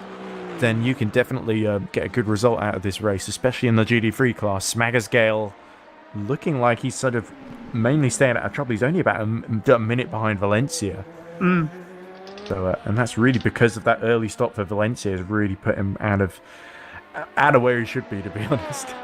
then you can definitely get a good result out of this race, especially in the GD3 class. Smaggers Gale looking like he's sort of mainly staying out of trouble. He's only about a minute behind Valencia. So, and that's really because of that early stop for Valencia has really put him out of where he should be, to be honest.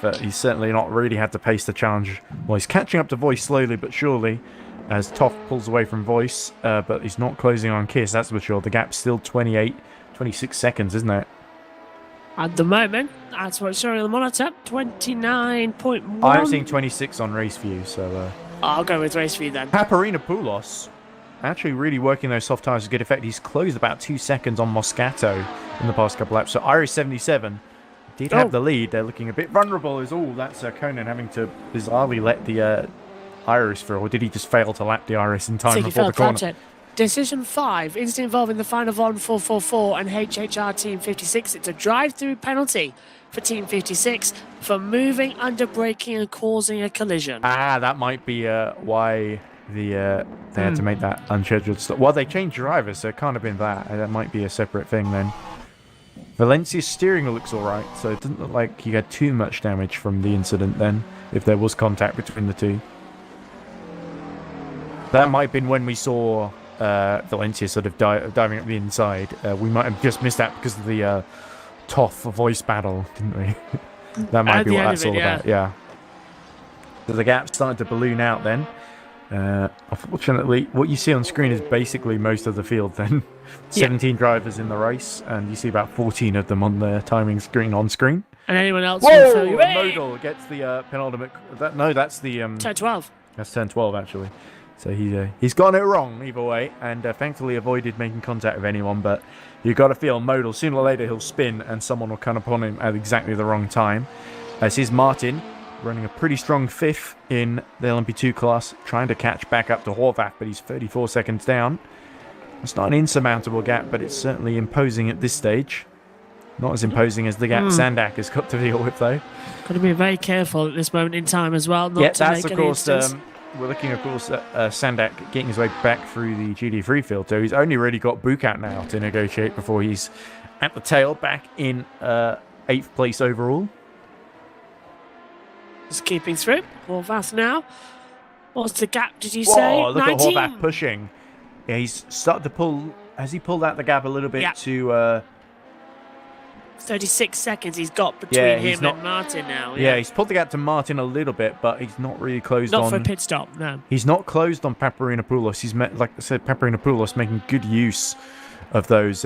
But he's certainly not really had to pace the challenge. Well, he's catching up to Voice slowly but surely as Toff pulls away from Voice, but he's not closing on Kiss, that's for sure. The gap's still 26 seconds, isn't it? At the moment, that's what's showing on the monitor. 29.1. I'm seeing 26 on race view, so I'll go with race view then. Paparinopoulos actually really working those soft tyres with good effect. He's closed about 2 seconds on Moscato in the past couple laps. So Irish 77 did have the lead. They're looking a bit vulnerable. That's Conan having to bizarrely let the Irish through. Or did he just fail to lap the Irish in time before the corner? Decision 5, incident involving the final Von 444 and HHR Team 56. It's a drive-through penalty for Team 56 for moving under braking and causing a collision. That might be why they had to make that unscheduled stop. Well, they changed drivers, so it can't have been that. That might be a separate thing then. Valencia's steering looks alright, so it doesn't look like he had too much damage from the incident then, if there was contact between the two. That might have been when we saw Valencia sort of diving up the inside. We might have just missed that because of the Toff voice battle, didn't we? That might be what that's all about, yeah. So the gap started to balloon out then. Unfortunately, what you see on screen is basically most of the field then. 17 drivers in the race, and you see about 14 of them on the timing screen on screen. And anyone else? Whoa! Modal gets the penultimate. That's the turn 12. That's turn 12 actually. So he's gotten it wrong either way, and thankfully avoided making contact with anyone. But you've got to feel Modal. Sooner or later he'll spin, and someone will come upon him at exactly the wrong time. This is Martin, running a pretty strong 5th in the LMP2 class, trying to catch back up to Horvath, but he's 34 seconds down. It's not an insurmountable gap, but it's certainly imposing at this stage. Not as imposing as the gap Sandak has got to deal with, though. Got to be very careful at this moment in time as well. Not to that's make of any course. We're looking, of course, at Sandak getting his way back through the GD3 field. So he's only really got Bukat now to negotiate before he's at the tail, back in 8th place overall. Just keeping through. Horvath now. What's the gap, did you say? Oh, look 19. at Horvath pushing. Yeah, he's started to pull. Has he pulled out the gap a little bit to 36 seconds he's got between him and Martin now. Yeah, he's pulled the gap to Martin a little bit, but he's not really closed on. Not for a pit stop, no. He's not closed on Paparinopoulos. He's like I said, Paparinopoulos making good use of those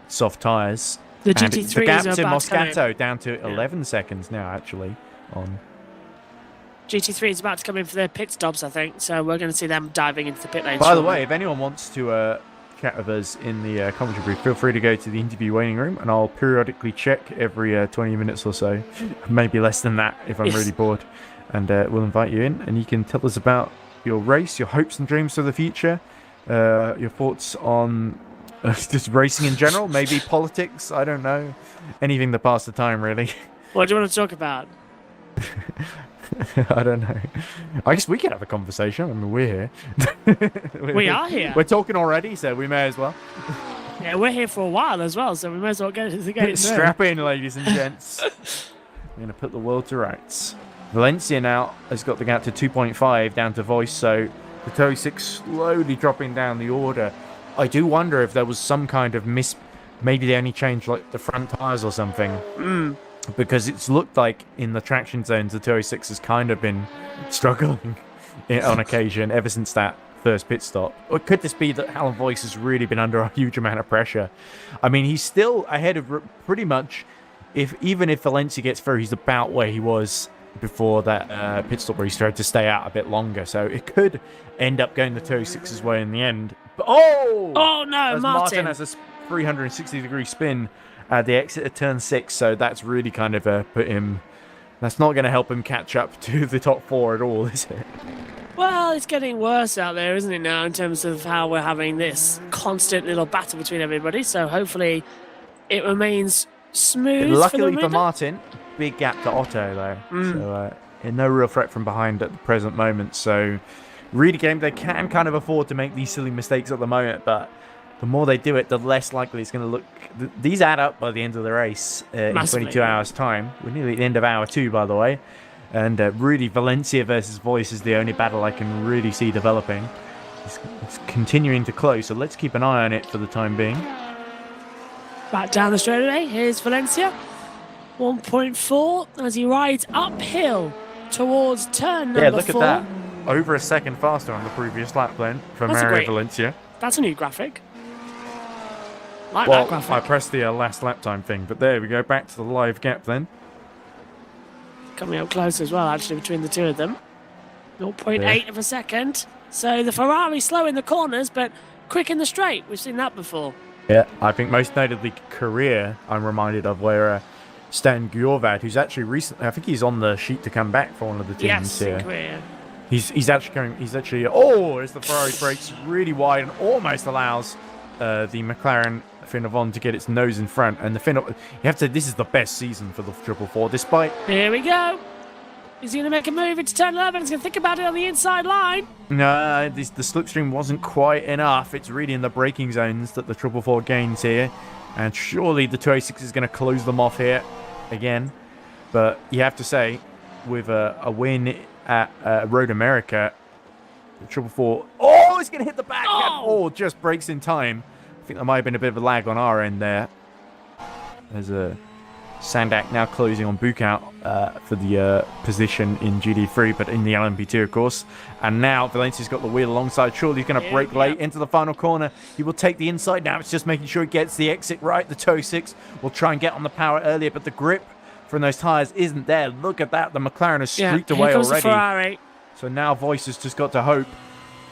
soft tyres. The GT3 the gap's is in about Moscato down to 11 seconds now, actually. On GT3 is about to come in for their pit stops, I think. So we're going to see them diving into the pit lane. By the way, if anyone wants to chat with us in the commentary booth, feel free to go to the interview waiting room, and I'll periodically check every 20 minutes or so, maybe less than that if I'm really bored, and we'll invite you in, and you can tell us about your race, your hopes and dreams for the future, your thoughts on just racing in general, maybe politics, I don't know, anything to pass the time, really. What do you want to talk about? I don't know. I guess we could have a conversation. I mean, we're here. We are here. We're talking already, so we may as well. Yeah, we're here for a while as well, so we may as well get it. Strap in, ladies and gents. We're going to put the world to rights. Valencia now has got the gap to 2.5 down to Voice, so the 36 slowly dropping down the order. I do wonder if there was some kind of maybe they only changed like the front tyres or something. Because it's looked like in the traction zones, the 206 has kind of been struggling on occasion ever since that first pit stop. Or could this be that Alan Voice has really been under a huge amount of pressure? I mean, he's still ahead of pretty much, even if Valencia gets through, he's about where he was before that pit stop where he started to stay out a bit longer. So it could end up going the 206's way in the end. But, oh no, Martin has a 360-degree spin at the exit of turn 6, so that's really kind of that's not going to help him catch up to the top 4 at all, is it? Well, it's getting worse out there, isn't it, now, in terms of how we're having this constant little battle between everybody, so hopefully it remains smooth. Luckily for Martin, big gap to Otto, though, so no real threat from behind at the present moment, so really game, they can kind of afford to make these silly mistakes at the moment, but the more they do it, the less likely it's going to look. These add up by the end of the race in 22 hours' time. We're nearly at the end of hour 2, by the way. And really, Valencia versus Voice is the only battle I can really see developing. It's continuing to close, so let's keep an eye on it for the time being. Back down the straightaway, here's Valencia. 1.4 as he rides uphill towards turn number 4. Yeah, look at that. Over a second faster on the previous lap then for Mario Valencia. That's a new graphic. Like well, that graphic. I pressed the last lap time thing, but there we go, back to the live gap then. Coming up close as well, actually, between the two of them. 0.8 of a second. So the Ferrari slow in the corners, but quick in the straight. We've seen that before. Yeah, I think most notably Korea, I'm reminded of, where Stan Gjorvad, who's actually recently, I think he's on the sheet to come back for one of the teams Yes, here. in Korea. He's actually, as the Ferrari breaks really wide and almost allows the McLaren Finnevon to get its nose in front. And the you have to say, this is the best season for the 444, despite... Here we go. Is he going to make a move into turn 11? He's going to think about it on the inside line. No, the slipstream wasn't quite enough. It's really in the braking zones that the 444 gains here. And surely the 206 is going to close them off here again. But you have to say, with a win at Road America, the 444... Oh, it's going to hit the back. Oh, just breaks in time. I think there might have been a bit of a lag on our end there. There's a Sandak now closing on Bukout for the position in GD3, but in the LMP2, of course. And now Valencia's got the wheel alongside. Surely he's going to break late into the final corner. He will take the inside now. It's just making sure he gets the exit right. The 206 will try and get on the power earlier, but the grip from those tyres isn't there. Look at that. The McLaren has streaked away comes already. The Ferrari. So now Voice has just got to hope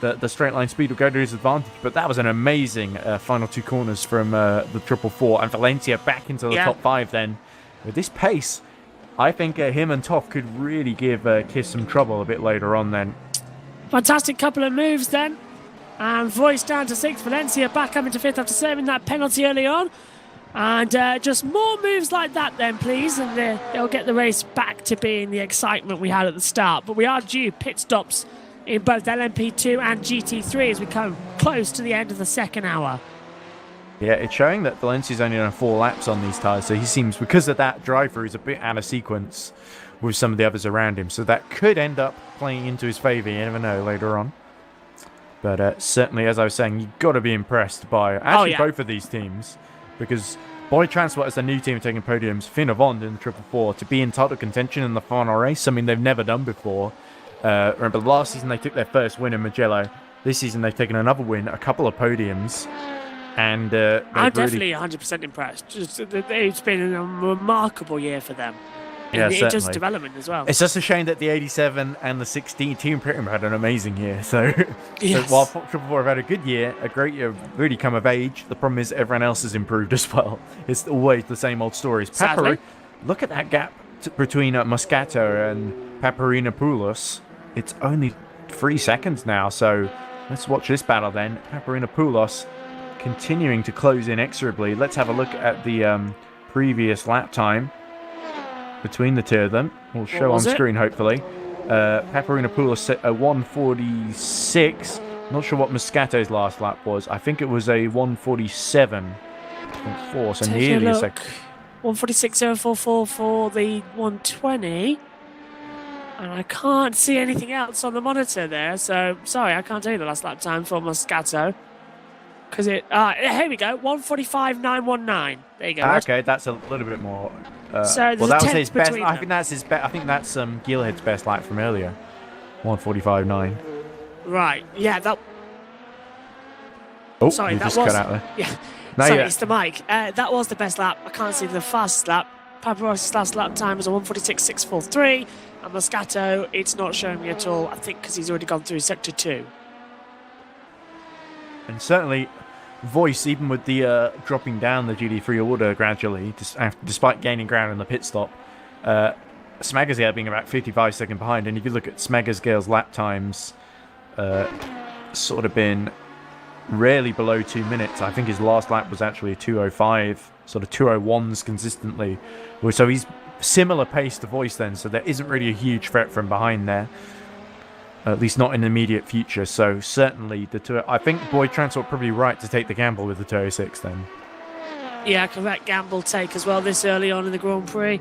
that the straight line speed will go to his advantage. But that was an amazing final two corners from the 444. And Valencia back into the top 5 then. With this pace, I think him and Toff could really give Kiss some trouble a bit later on then. Fantastic couple of moves then. And Voice down to 6th. Valencia back up into 5th after serving that penalty early on. And just more moves like that then, please. And it'll get the race back to being the excitement we had at the start. But we are due pit stops in both LMP2 and GT3 as we come close to the end of the second hour. Yeah, it's showing that Valencia's only done 4 laps on these tyres, so he seems, because of that, driver is a bit out of sequence with some of the others around him, so that could end up playing into his favour, you never know, later on. But certainly, as I was saying, you've got to be impressed by both of these teams, because Boy Transport as the new team taking podiums, Finnevon in the 444, to be in title contention in the final race, something they've never done before. Remember, last season they took their first win in Mugello. This season they've taken another win, a couple of podiums. And I'm definitely 100% impressed. It's been a remarkable year for them. Yeah, in just development as well. It's just a shame that the 87 and the 16 team pretty much had an amazing year. So, yes. So while 444 have had a good year, a great year, really come of age, the problem is everyone else has improved as well. It's always the same old stories. Look at that gap between Moscato and Paparinopoulos. It's only 3 seconds now. So let's watch this battle then. Paparinopoulos continuing to close inexorably. Let's have a look at the previous lap time between the two of them. We'll show on screen, hopefully. Paparinopoulos set a 146. Not sure what Moscato's last lap was. I think it was a 147.4, so nearly a second. 146.044 for the 120. And I can't see anything else on the monitor there, so sorry, I can't tell you the last lap time for Moscato. Because here we go, 145.919. There you go. Okay, that's a little bit more. So well, that was his best. I think that's Gilhead's best lap from earlier. 145.9. Right. Yeah. That. Oh, sorry, you that just was. cut out there. Yeah. No, sorry, it's the mic. That was the best lap. I can't see the fastest lap. Paparossi's last lap time was a 146.643, and Moscato, it's not showing me at all. I think because he's already gone through sector 2. And certainly, Voice, even with the dropping down the GD3 order gradually, despite gaining ground in the pit stop, Smagaziel being about 55 seconds behind. And if you look at Smagaziel's lap times, sort of been rarely below 2 minutes. I think his last lap was actually a 2:05, sort of 2:01s consistently. So he's similar pace to Voice then, so there isn't really a huge threat from behind there. At least not in the immediate future. So certainly, I think Boy Transport probably right to take the gamble with the 206 then. Yeah, correct gamble take as well this early on in the Grand Prix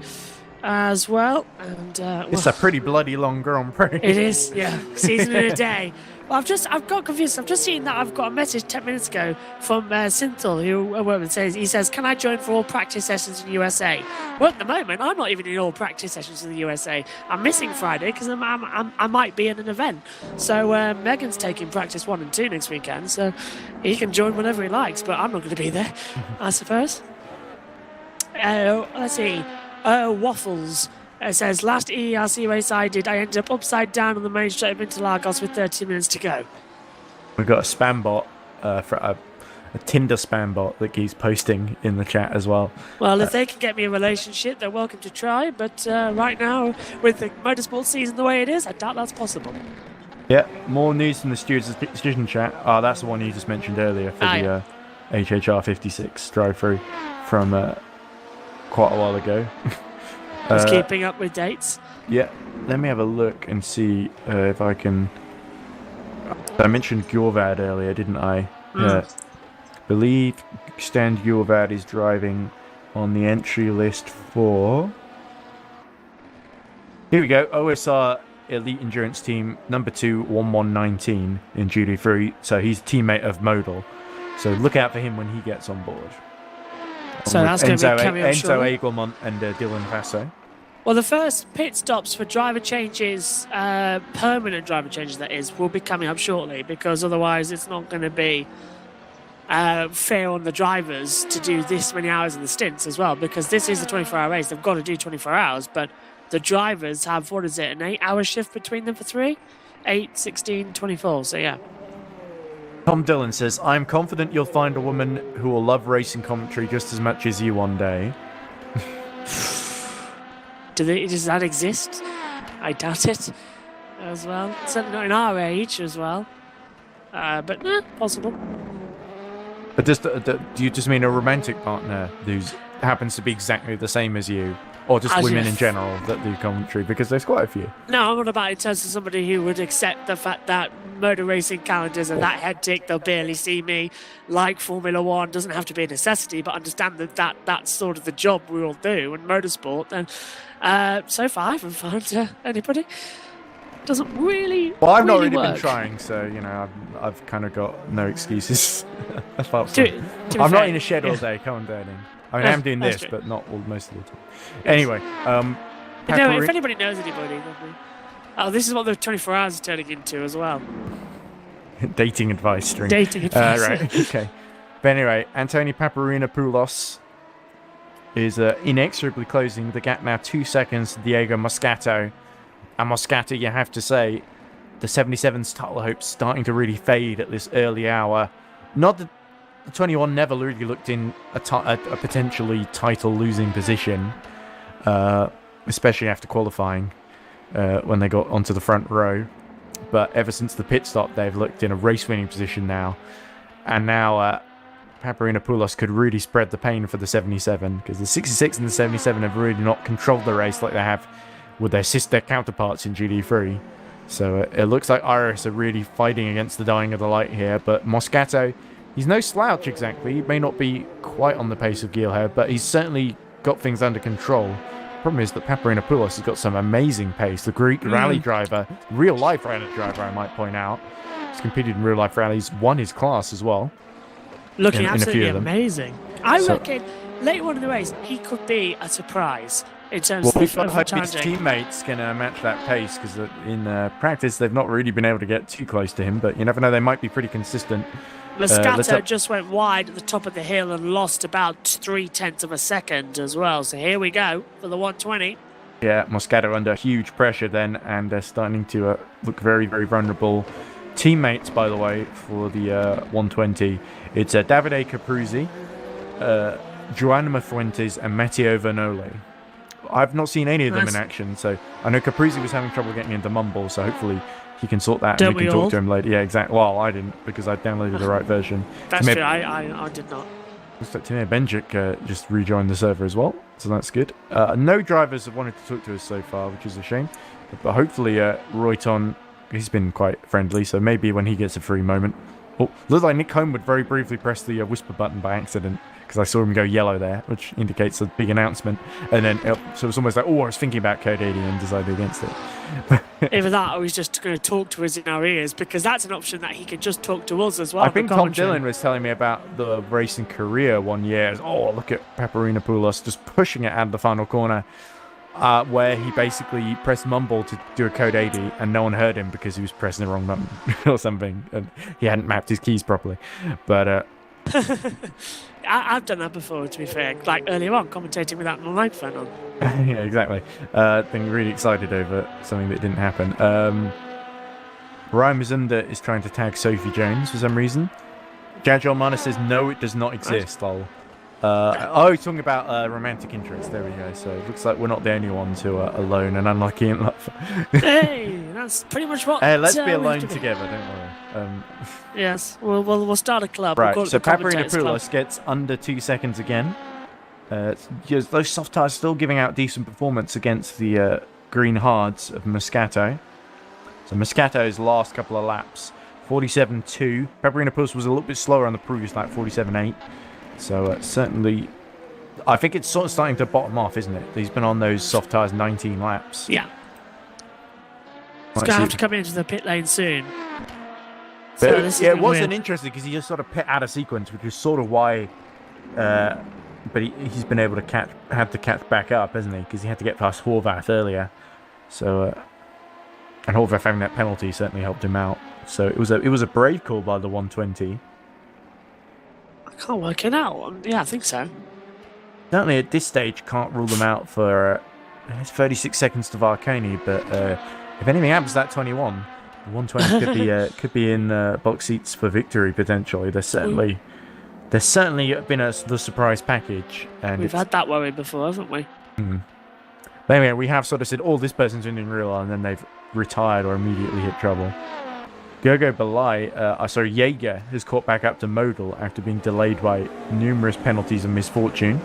as well. And it's a pretty bloody long Grand Prix. It is, yeah. Season in a day. Well, I've got confused. I've just seen that I've got a message 10 minutes ago from Synthel, who says, "Can I join for all practice sessions in USA?" Well, at the moment, I'm not even in all practice sessions in the USA. I'm missing Friday because I might be in an event. So Megan's taking practice 1 and 2 next weekend, so he can join whenever he likes. But I'm not going to be there, I suppose. Let's see. Waffles. It says, last EERC race I ended up upside down on the main straight of Interlagos with 30 minutes to go. We've got a spam bot, for a Tinder spam bot that keeps posting in the chat as well. Well, if they can get me a relationship, they're welcome to try. But right now, with the motorsport season the way it is, I doubt that's possible. Yeah, more news from the Stewards Decision chat. Oh, that's the one you just mentioned earlier for the HHR 56 drive-through from quite a while ago. Just keeping up with dates. Yeah, let me have a look and see if I can... I mentioned Gjorvad earlier, didn't I? Believe Stand Gjorvad is driving on the entry list for... Here we go, OSR Elite Endurance Team number 2, 1119 in GD3. So he's a teammate of Modal. So look out for him when he gets on board. So that's going to be coming up Enzo shortly. Egelmont and Dylan Vasso. Well, the first pit stops for driver changes, permanent driver changes that is, will be coming up shortly, because otherwise it's not going to be fair on the drivers to do this many hours in the stints as well, because this is a 24-hour race. They've got to do 24 hours, but the drivers have, what is it, an 8-hour shift between them for 3? 8, 16, 24, so yeah. Tom Dillon says, I'm confident you'll find a woman who will love racing commentary just as much as you one day. Does that exist? I doubt it as well. Certainly not in our age as well. But possible. But do you just mean a romantic partner who happens to be exactly the same as you? Or just women in general that do commentary? Because there's quite a few. No, I'm on about in terms of somebody who would accept the fact that motor racing calendars are that hectic, they'll barely see me. Like Formula One, doesn't have to be a necessity, but understand that that's sort of the job we all do in motorsport. And so far, I haven't found anybody. Doesn't really. Well, I've not really really work. been trying, so I've kind of got no excuses. Apart To from, be I'm fair, not in a shed all day commentating. I mean, I'm doing That's this, true. but not most of the time. Anyway, No, if anybody knows anybody, this is what the 24 hours is turning into as well. dating advice string. Dating advice. Right, okay. But anyway, Antoni Paparinopoulos is inexorably closing the gap now 2 seconds to Diego Moscato. And Moscato, you have to say, the 77's title hopes starting to really fade at this early hour. Not that the 21 never really looked in a potentially title-losing position, especially after qualifying when they got onto the front row. But ever since the pit stop, they've looked in a race-winning position now. And now Paparinopoulos could really spread the pain for the 77, because the 66 and the 77 have really not controlled the race like they have with their sister counterparts in GD3. So it looks like Iris are really fighting against the dying of the light here. But Moscato, he's no slouch exactly. He may not be quite on the pace of Geelhead, but he's certainly got things under control. Problem is that Paparinopoulos has got some amazing pace. The Greek rally driver, real-life rally driver, I might point out. He's competed in real-life rallies, won his class as well. Looking in a few absolutely of them. amazing. I reckon later on in the race, he could be a surprise in terms Well, we've of got to hope his challenging. teammates can match that pace, because in practice they've not really been able to get too close to him, but you never know, they might be pretty consistent. Moscato just went wide at the top of the hill and lost about 0.3 of a second as well. So here we go for the 120. Yeah, Moscato under huge pressure then, and they're starting to look very, very vulnerable. Teammates, by the way, for the 120, it's Davide Capruzzi, Joanna Fuentes, and Matteo Vernoli. I've not seen any of them in action, so I know Capruzzi was having trouble getting into Mumble, so hopefully he can sort that and we can talk to him later. Yeah, exactly. Well, I didn't, because I downloaded the right version. That's true, I did not. Looks like Timur Benjic just rejoined the server as well, so that's good. No drivers have wanted to talk to us so far, which is a shame. But hopefully Royton, he's been quite friendly, so maybe when he gets a free moment. Oh, looks like Nick Homewood very briefly pressed the whisper button by accident, because I saw him go yellow there, which indicates a big announcement. And then, so it's almost like, oh, I was thinking about Code 80 and decided against it. Either that or he's just going to talk to us in our ears, because that's an option that he can just talk to us as well. I think Tom Dillon was telling me about the racing career one year. Oh, look at Paparinopoulos just pushing it out of the final corner, where he basically pressed mumble to do a code 80 and no one heard him because he was pressing the wrong button or something, and he hadn't mapped his keys properly. But I've done that before, to be fair, like earlier on, commentating without my microphone on. yeah, exactly. Being really excited over something that didn't happen. Ryan Mazunda is trying to tag Sophie Jones for some reason. Jajol Mana says, no, it does not exist, lol. He's talking about romantic interest. There we go. So it looks like we're not the only ones who are alone and unlucky in love. Hey, that's pretty much what. Let's be we have alone to be. together, don't worry. Yes, we'll start a club. Right, We'll call it so the Commentators Club. Paparinopoulos gets under 2 seconds again. Those soft tires still giving out decent performance against the green hards of Moscato. So Moscato's last couple of laps, 47.2. Paparinopoulos was a little bit slower on the previous lap, 47.8. So certainly, I think it's sort of starting to bottom off, isn't it? He's been on those soft tires 19 laps. Yeah. He's going to have to come into the pit lane soon. So But this is yeah, it gonna be wasn't weird. interesting because he just sort of pit out of sequence, which is sort of why. But he's been able to had to catch back up, hasn't he? Because he had to get past Horvath earlier. So, and Horvath having that penalty certainly helped him out. So it was a brave call by the 120. I can't work it out. Yeah, I think so. Certainly at this stage, can't rule them out for. It's 36 seconds to Varconi, but if anything happens to that 21, the 120 could be in box seats for victory potentially. There's certainly been the surprise package, and We've had that worry before, haven't we? But anyway, we have sort of said, "Oh, this person's in real," and then they've retired or immediately hit trouble. Gogo Balai, Jaeger has caught back up to Modal after being delayed by numerous penalties and misfortune.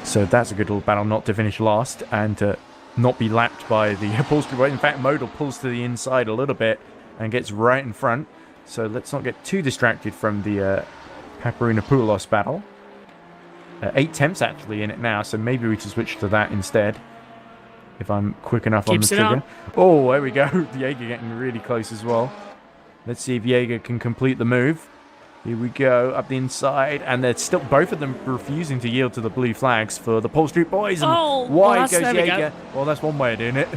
So that's a good little battle not to finish last and to not be lapped by the upholstery boy. In fact, Modal pulls to the inside a little bit and gets right in front. So let's not get too distracted from the Paparinopoulos battle. 8 temps actually in it now, so maybe we should switch to that instead. If I'm quick enough Keeps on it the on. trigger. Oh, there we go. Jaeger getting really close as well. Let's see if Jaeger can complete the move. Here we go, up the inside, and they're still both of them refusing to yield to the blue flags for the Pole Street Boys. And wide goes there we Jaeger. go. Well, that's one way of doing it.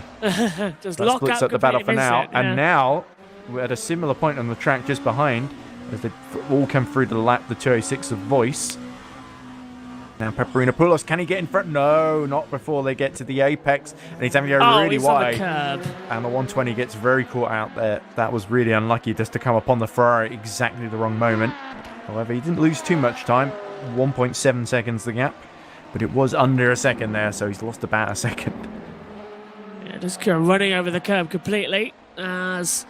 Just That lock splits up up the battle for completely now. missed it, And yeah. now we're at a similar point on the track just behind, as they all come through to lap the 206 of Voice. Now Paparinopoulos, can he get in front? No, not before they get to the apex. And he's having to go really he's wide. on the curb. And the 120 gets very caught out there. That was really unlucky just to come upon the Ferrari at exactly the wrong moment. However, he didn't lose too much time. 1.7 seconds the gap. But it was under a second there, so he's lost about a second. Yeah, just go running over the curb completely as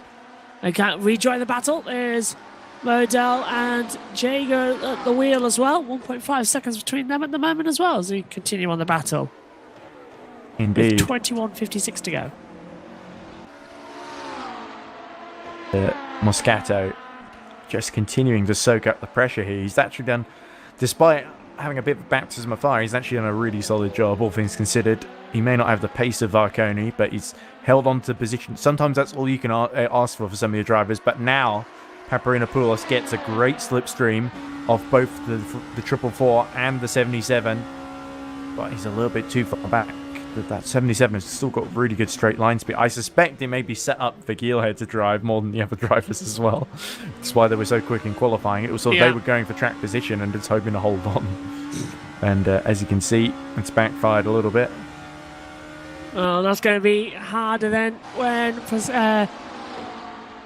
they can't rejoin the battle. There's Modell and Jaeger at the wheel as well. 1.5 seconds between them at the moment as well as we continue on the battle. Indeed. With 21.56 to go. Moscato just continuing to soak up the pressure here. He's actually done, despite having a bit of baptism of fire, he's actually done a really solid job, all things considered. He may not have the pace of Varconi, but he's held on to position. Sometimes that's all you can ask for some of your drivers, but now Paparinopoulos gets a great slipstream off both the 444 and the 77, but he's a little bit too far back. That 77 has still got really good straight line speed. I suspect it may be set up for Geelhead to drive more than the other drivers as well. That's why they were so quick in qualifying. It was sort of they were going for track position and just hoping to hold on. And as you can see, it's backfired a little bit. Well, that's going to be harder then when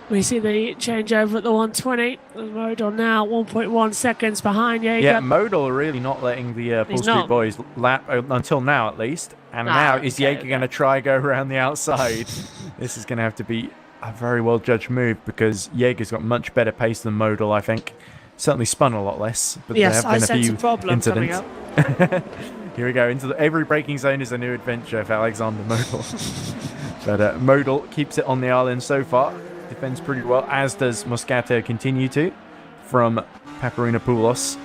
we see the changeover at the 120. The Modal now 1.1 seconds behind Jaeger. Yeah, Modal are really not letting the Pole Street Boys lap until now at least. And now is Jaeger going to try go around the outside? This is going to have to be a very well judged move because Jaeger's got much better pace than Modal, I think. Certainly spun a lot less, but yes, there have been a few a problem incidents. coming up. Here we go. Every braking zone is a new adventure for Alexander Modal. But Modal keeps it on the island so far. Defends pretty well, as does Moscato continue to, from Paparinopoulos,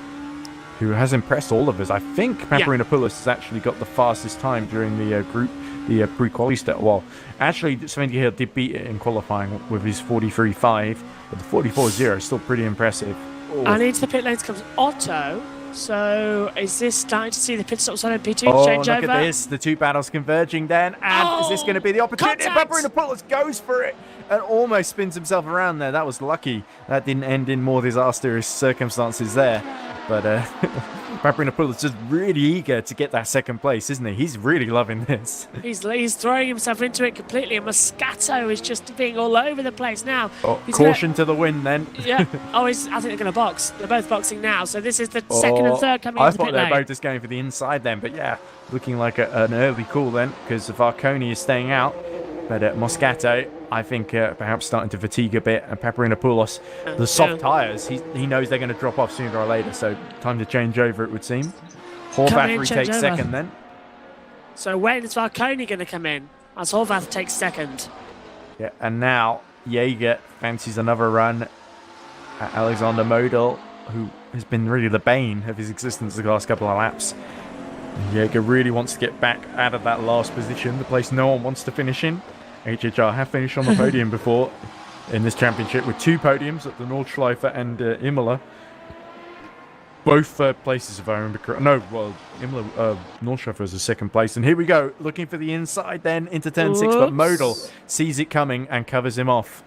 who has impressed all of us. I think Paparinopoulos has actually got the fastest time during the pre-quali start. Well, actually, Sven Hill did beat it in qualifying with his 43.5, but the 44.0 is still pretty impressive. Oh. And into the pit lanes comes Otto. So is this starting to see the pit stops on MP2 Oh, change look over? at this. The two battles converging then. And is this going to be the opportunity? Paparinopoulos goes for it and almost spins himself around there. That was lucky. That didn't end in more disastrous circumstances there. But Paparinopoulos is just really eager to get that second place, isn't he? He's really loving this. He's throwing himself into it completely, and Moscato is just being all over the place now. Oh, caution to the wind then. Yeah. Oh, I think they're going to box. They're both boxing now. So this is the second and third coming I into the thought pit they were lane. both just going for the inside then. But yeah, looking like an early call then, because Varconi is staying out. But Moscato, I think, perhaps starting to fatigue a bit. And Paparinopoulos, the soft tyres, he knows they're going to drop off sooner or later. So time to change over, it would seem. Horvath retakes second then. So when is Varconi going to come in? As Horvath takes second. Yeah, and now Jaeger fancies another run at Alexander Model, who has been really the bane of his existence the last couple of laps. Jaeger really wants to get back out of that last position, the place no one wants to finish in. HHR have finished on the podium before in this championship with 2 podiums at the Nordschleife and Imola. Both third places, if I remember correctly. No, well, Imola, Nordschleife was the second place. And here we go, looking for the inside then into turn 6, but Modal sees it coming and covers him off.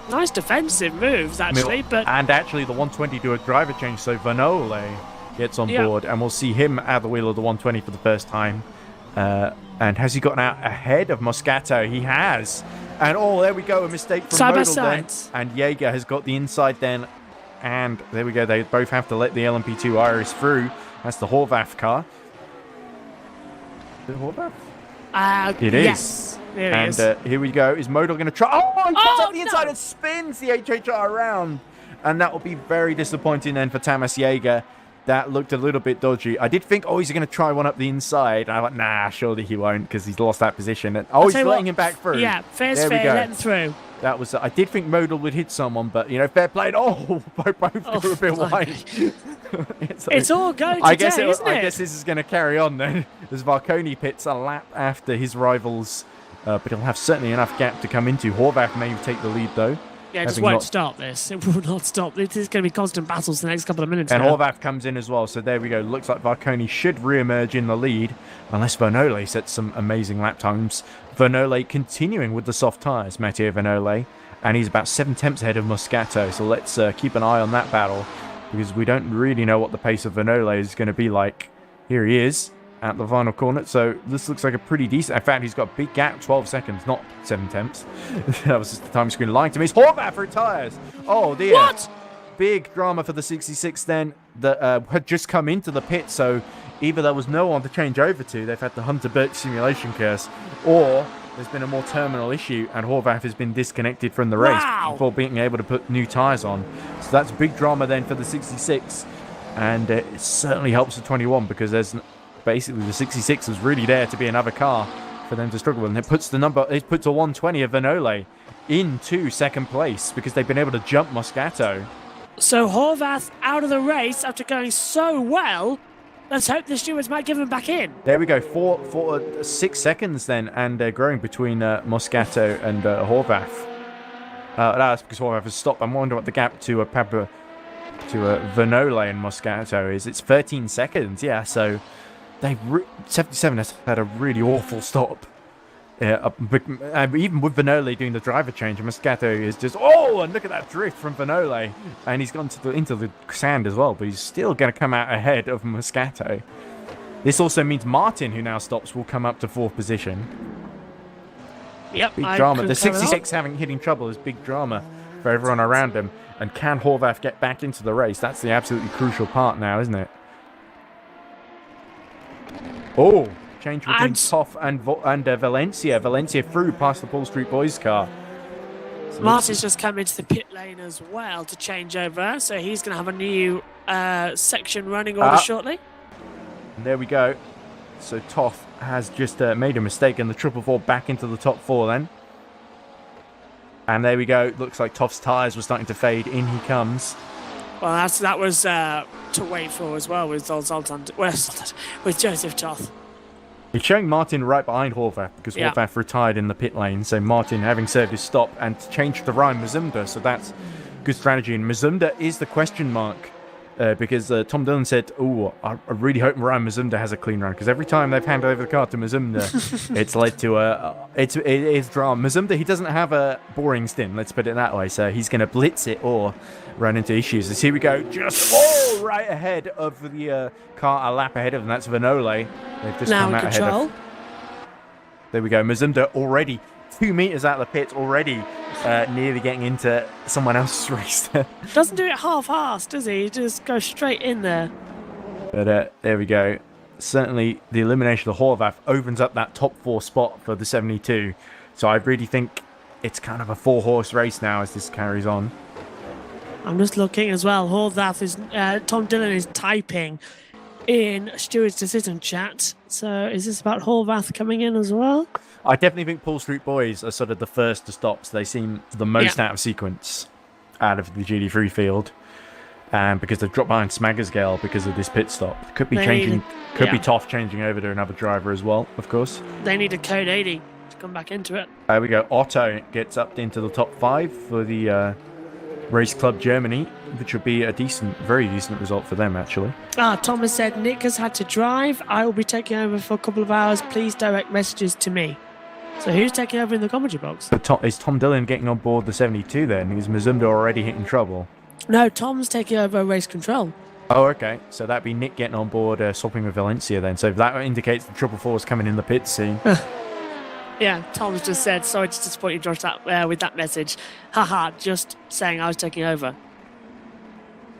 Nice defensive moves, actually, but... And actually, the 120 do a driver change, so Vanole gets on board, and we'll see him at the wheel of the 120 for the first time. And has he gotten out ahead of Moscato? He has. And oh, there we go, a mistake from Modal then. And Jaeger has got the inside then. And there we go, they both have to let the LMP2 Iris through. That's the Horvath car. Is it Horvath? It is. Yes, and here we go. Is Modal going to try? Oh, he cuts out the inside and spins the HHR around. And that will be very disappointing then for Tamas Jaeger. That looked a little bit dodgy. I did think, he's going to try one up the inside. And I thought, nah, surely he won't because he's lost that position. And he's letting him back through. Yeah, fair's fair, let him through. That was. I did think Modal would hit someone, but fair play. Oh, both were a bit wide. It's all going today, isn't it? I guess this is going to carry on then. As Varconi pits a lap after his rivals, but he'll have certainly enough gap to come into. Horvath may take the lead though. Yeah, it just won't stop this. It will not stop. This is going to be constant battles the next couple of minutes. And Horvath comes in as well, so there we go. Looks like Varconi should re-emerge in the lead, unless Vanole sets some amazing lap times. Vanole continuing with the soft tyres, Matteo Vanole, and he's about 7 tenths ahead of Moscato, so let's keep an eye on that battle, because we don't really know what the pace of Vanole is going to be like. Here he is at the final corner, so this looks like a pretty decent... In fact, he's got a big gap, 12 seconds, not 7 tenths. That was just the time screen lying to me. It's Horvath retires! Oh, dear. What? Big drama for the 66 then, that had just come into the pit, so either there was no one to change over to, they've had the Hunter Birch simulation curse, or there's been a more terminal issue and Horvath has been disconnected from the race before being able to put new tyres on. So that's big drama then for the 66, and it certainly helps the 21 because there's... Basically, the 66 was really there to be another car for them to struggle with. And it puts a 120 of Vanole into second place because they've been able to jump Moscato. So Horvath out of the race after going so well. Let's hope the stewards might give him back in. There we go, 6 seconds then, and growing between Moscato and Horvath. That's because Horvath has stopped. I'm wondering what the gap to Vanole and Moscato is. It's 13 seconds, yeah, so... 77 has had a really awful stop. Even with Vanole doing the driver change, Moscato is just... Oh, and look at that drift from Vanole. And he's gone into the sand as well, but he's still going to come out ahead of Moscato. This also means Martin, who now stops, will come up to 4th position. Yep, big drama. The 66 having hitting trouble is big drama for everyone around him. And can Horvath get back into the race? That's the absolutely crucial part now, isn't it? Oh, change between Toff and Valencia. Valencia through past the Paul Street Boys car. So Martin's just come into the pit lane as well to change over, so he's going to have a new section running order shortly. And there we go. So Toff has just made a mistake, and the 444 back into the top 4 then. And there we go. Looks like Toff's tyres were starting to fade. In he comes. Well, that was to wait for as well with with Joseph Toth. It's showing Martin right behind Horvath because Horvath retired in the pit lane. So Martin, having served his stop and changed to Ryan Mazumda, so that's good strategy. And Mazumda is the question mark because Tom Dillon said, "Oh, I really hope Ryan Mazumdar has a clean run because every time they've handed over the car to Mazumdar, it's led to it is drama. Mazumdar, he doesn't have a boring stint, let's put it that way. So he's going to blitz it or run into issues. As here we go, just right ahead of the car, a lap ahead of them. That's Vinole. They've just Now come in out control. ahead of. There we go. Mazumdar already 2 meters out of the pit, already nearly getting into someone else's race there. Doesn't do it half-assed, does he? He just goes straight in there. But there we go. Certainly, the elimination of Horvath opens up that top 4 spot for the 72. So I really think it's kind of a 4-horse race now as this carries on. I'm just looking as well. Horvath is Tom Dillon is typing in Stewart's decision chat. So is this about Horvath coming in as well? I definitely think Paul Street Boys are sort of the first to stop. So they seem the most out of sequence out of the GD3 field. And because they've dropped behind Smaggersgale because of this pit stop. Could be be Toff changing over to another driver as well, of course. They need a code 80 to come back into it. There we go. Otto gets up into the top 5 for the Race Club Germany, which would be a very decent result for them, actually. Thomas said, Nick has had to drive. I will be taking over for a couple of hours. Please direct messages to me. So who's taking over in the commentary box? Is Tom Dillon getting on board the 72 then? Is Mazumdar already hitting trouble? No, Tom's taking over race control. Oh, okay. So that'd be Nick getting on board, swapping with Valencia then. So that indicates the 444 is coming in the pit scene. Yeah, Tom's just said, sorry to disappoint you, Josh, with that message. Haha, just saying I was taking over.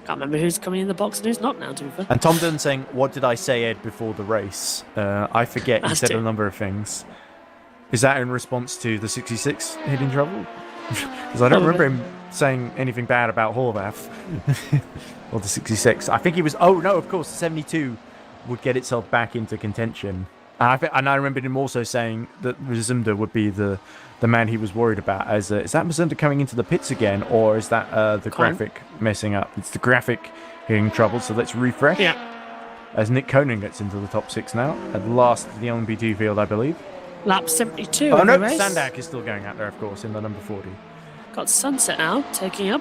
Can't remember who's coming in the box and who's not now, to be fair. And Tom Dillon saying, what did I say, Ed, before the race? I forget. He said a number of things. Is that in response to the 66 hitting trouble? Because I don't remember him saying anything bad about Horvath or the 66. I think he was. Oh no, of course, the 72 would get itself back into contention. And I remembered him also saying that Mazumdar would be the man he was worried about. Is that Mazumdar coming into the pits again, or is that the graphic messing up? It's the graphic hitting trouble. So let's refresh. Yeah. As Nick Conan gets into the top 6 now, at last the LMP2 field, I believe. Lap 72. Oh no, race. Sandak is still going out there, of course, in the number 40. Got sunset now, taking up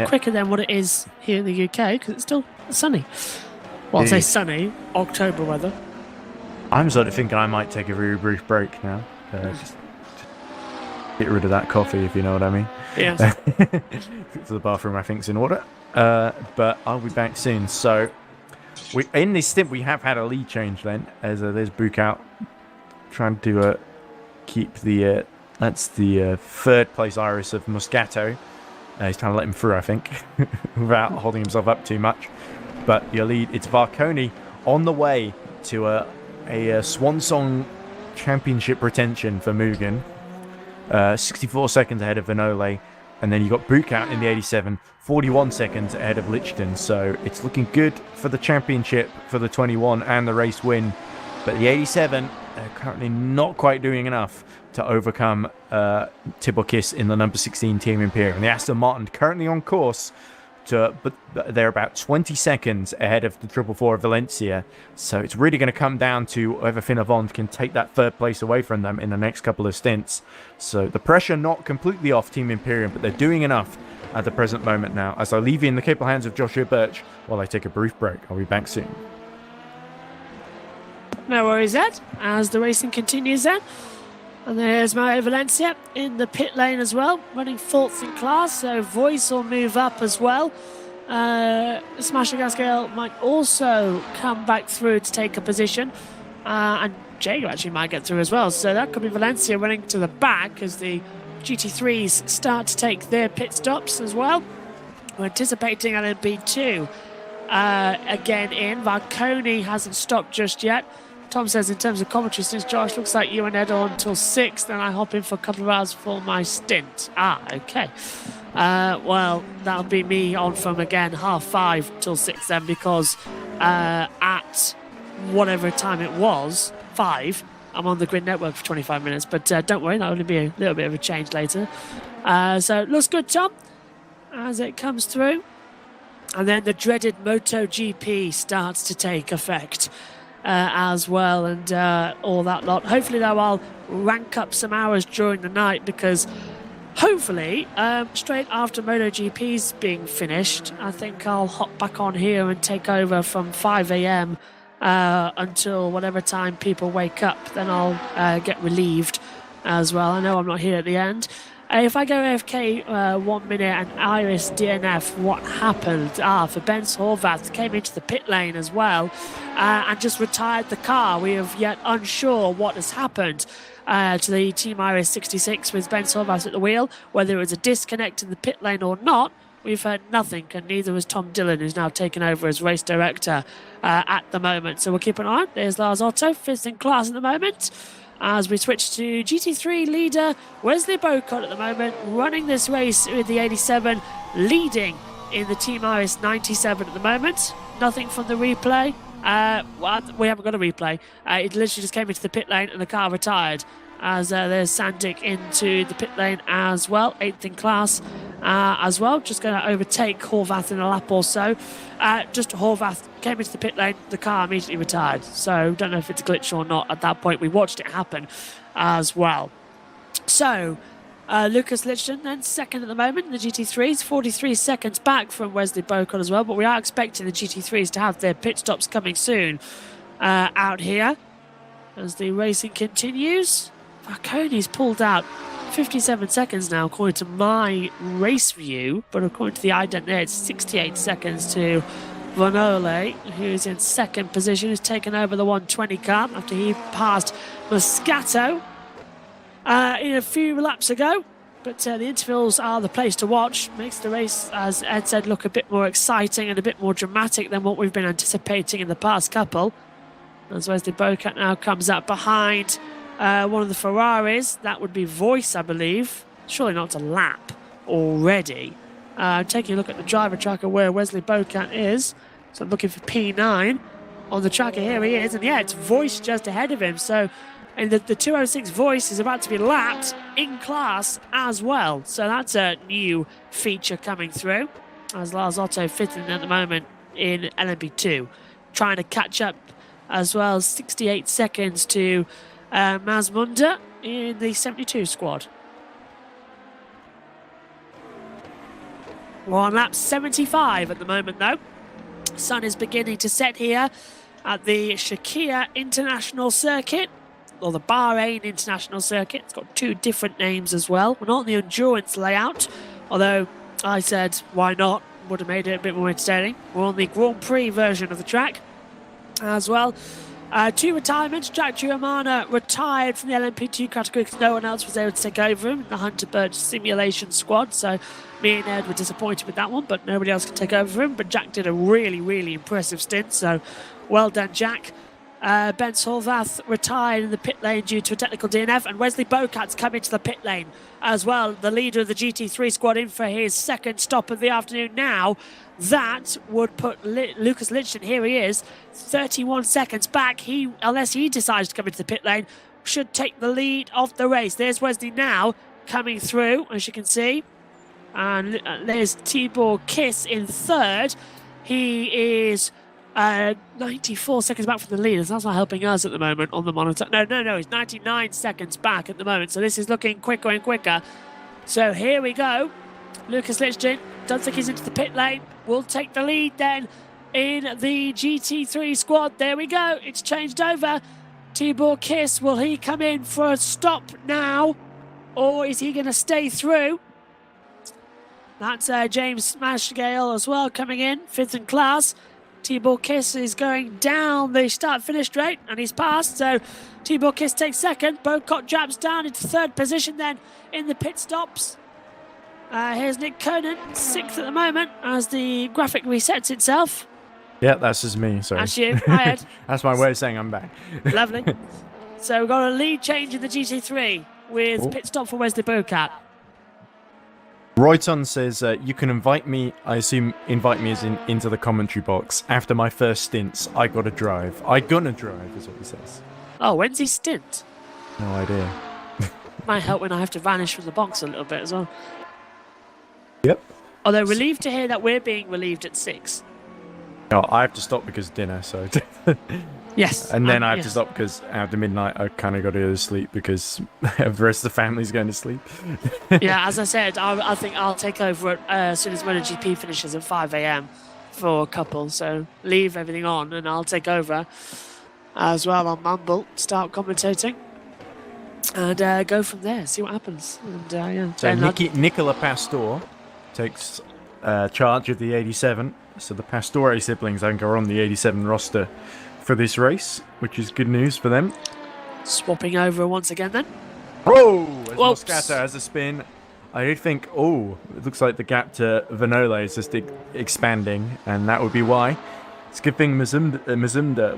quicker than what it is here in the UK because it's still sunny. Well, I'll say sunny, October weather. I'm sort of thinking I might take a very brief break now. Just get rid of that coffee, if you know what I mean. Yes. To the bathroom, I think's in order. But I'll be back soon. So, in this stint, we have had a lead change then, as there's Book out trying to keep the that's the third place Iris of Moscato. He's trying to let him through, I think, without holding himself up too much. But your lead, it's Varconi on the way to a swan song championship retention for Mugen. 64 seconds ahead of Vinole. And then you got Book out in the 87, 41 seconds ahead of Lichten. So it's looking good for the championship for the 21 and the race win. But the 87, they're currently not quite doing enough to overcome Tibor Kiss in the number 16 Team Imperial. And the Aston Martin currently on course but they're about 20 seconds ahead of the 444 of Valencia. So it's really going to come down to whether Finnavond can take that third place away from them in the next couple of stints. So the pressure not completely off Team Imperium, but they're doing enough at the present moment now. As I leave you in the capable hands of Joshua Birch while I take a brief break. I'll be back soon. No worries, Ed. As the racing continues then. And there's Mario Valencia in the pit lane as well, running 4th in class, so Voice will move up as well. Smasher Gasgale might also come back through to take a position. And Jager actually might get through as well. So that could be Valencia running to the back as the GT3s start to take their pit stops as well. We're anticipating LMP2 again in. Varconi hasn't stopped just yet. Tom says, in terms of commentary, since Josh looks like you and Ed are on until 6, then I hop in for a couple of hours for my stint. Okay. Well, that'll be me on from, again, 5:30 till 6 then, because at whatever time it was, 5, I'm on the Grid Network for 25 minutes. But don't worry, that'll only be a little bit of a change later. So it looks good, Tom, as it comes through. And then the dreaded MotoGP starts to take effect. As well, and all that lot. Hopefully, though, I'll rank up some hours during the night because hopefully, straight after MotoGP's being finished, I think I'll hop back on here and take over from 5 a.m. Until whatever time people wake up. Then I'll get relieved as well. I know I'm not here at the end. If I go AFK 1 minute and Iris DNF, what happened? For Ben Horvath came into the pit lane as well and just retired the car. We have yet unsure what has happened to the Team Iris 66 with Ben Horvath at the wheel, whether it was a disconnect in the pit lane or not. We've heard nothing, and neither was Tom Dillon, who's now taken over as race director at the moment. So we'll keep an eye on. There's Lars Otto, 5th in class at the moment. As we switch to GT3 leader Wesley Bocott at the moment, running this race with the 87, leading in the Team Iris 97 at the moment. Nothing from the replay. Well, we haven't got a replay. It literally just came into the pit lane and the car retired. As there's Sandic into the pit lane as well, 8th in class as well. Just going to overtake Horvath in a lap or so. Just Horvath came into the pit lane, the car immediately retired. So don't know if it's a glitch or not at that point. We watched it happen as well. So Lucas Lichten then second at the moment in the GT3s, 43 seconds back from Wesley Bocott as well. But we are expecting the GT3s to have their pit stops coming soon out here as the racing continues. Marconi's pulled out 57 seconds now, according to my race view, but according to the ident there, it's 68 seconds to Vanole, who's in second position, has taken over the 120 car after he passed Moscato in a few laps ago. But the intervals are the place to watch. Makes the race, as Ed said, look a bit more exciting and a bit more dramatic than what we've been anticipating in the past couple. As Wesley Bocott now comes up behind one of the Ferraris. That would be Voice, I believe. Surely not a lap already. Taking a look at the driver tracker where Wesley Bocott is. So I'm looking for P9 on the tracker. Here he is. And yeah, it's Voice just ahead of him. So and the 206 Voice is about to be lapped in class as well. So that's a new feature coming through. As Lars Otto fitting at the moment in LMP2. Trying to catch up as well. 68 seconds to Mazmunda in the 72 squad. We're on lap 75 at the moment though. Sun is beginning to set here at the Shakir International Circuit, or the Bahrain International Circuit. It's got two different names as well. We're not on the endurance layout, although I said why not, would have made it a bit more entertaining. We're on the Grand Prix version of the track as well. Two retirements. Jack Giamana retired from the LMP2 category because no one else was able to take over him in the Hunter Birch simulation squad. So me and Ed were disappointed with that one, but nobody else could take over him. But Jack did a really, really impressive stint. So well done, Jack. Ben Horvath retired in the pit lane due to a technical DNF, and Wesley Bocatt's come into the pit lane as well. The leader of the GT3 squad in for his second stop of the afternoon now. That would put Lucas Lichten, here he is, 31 seconds back. He, unless he decides to come into the pit lane, should take the lead of the race. There's Wesley now coming through, as you can see. And there's Tibor Kiss in third. He is 94 seconds back from the leaders. That's not helping us at the moment on the monitor. No, he's 99 seconds back at the moment. So this is looking quicker and quicker. So here we go. Lucas Lichten, don't think he's into the pit lane. Will take the lead then in the GT3 squad. There we go. It's changed over. Tibor Kiss, will he come in for a stop now? Or is he going to stay through? That's James Smashgale as well coming in, 5th in class. Tibor Kiss is going down the start-finish straight, and he's passed. So Tibor Kiss takes second. Bocott jumps down into third position then in the pit stops. Here's Nick Conan, 6th at the moment, as the graphic resets itself. Yeah, that's just me, sorry. That's you. Hi, Ed. That's my way of saying I'm back. Lovely. So we've got a lead change in the GT3 with pit stop for Wesley Bocott. Royton says, you can invite me, I assume invite me as in into the commentary box. After my first stints, I gotta drive. I gonna drive, is what he says. Oh, when's his stint? No idea. Might help when I have to vanish from the box a little bit as well. Yep. Although relieved to hear that we're being relieved at 6. No, I have to stop because of dinner, so... Yes. And then I have to yes. stop because after midnight I kind of got to go to sleep because the rest of the family's going to sleep. Yeah, as I said, I think I'll take over as soon as MotoGP finishes at 5 a.m. for a couple. So leave everything on and I'll take over as well on Mumble, start commentating, and go from there, see what happens. And yeah. So Then Nicola Pastor takes charge of the 87. So the Pastore siblings, I think, are on the 87 roster for this race, which is good news for them. swapping over once again then. Oh, as Whoops. Moscato has a spin. I do think, it looks like the gap to Vinole is just expanding, and that would be why. It's a good thing Mazumda,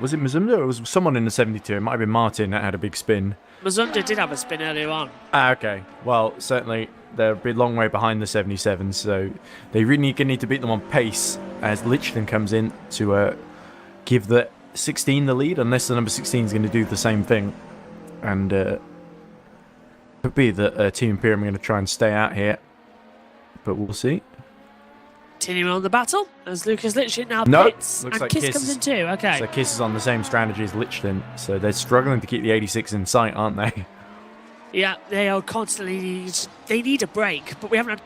was it Mazumda or was someone in the 72? It might have been Martin that had a big spin. Mazumda did have a spin earlier on. Okay. Well, certainly they're a bit long way behind the 77, so they really need to beat them on pace as Lichtenstein comes in to give the 16 the lead, unless the number 16 is going to do the same thing. And could be that Team Imperium are going to try and stay out here, but we'll see. Continuing on the battle as Lucas Lichtenstein now Nope. pits, Looks and like Kiss Kiss comes is- in too. Okay. So Kiss is on the same strategy as Lichtenstein, so they're struggling to keep the 86 in sight, aren't they? Yeah, they are constantly. They need a break, but we haven't had.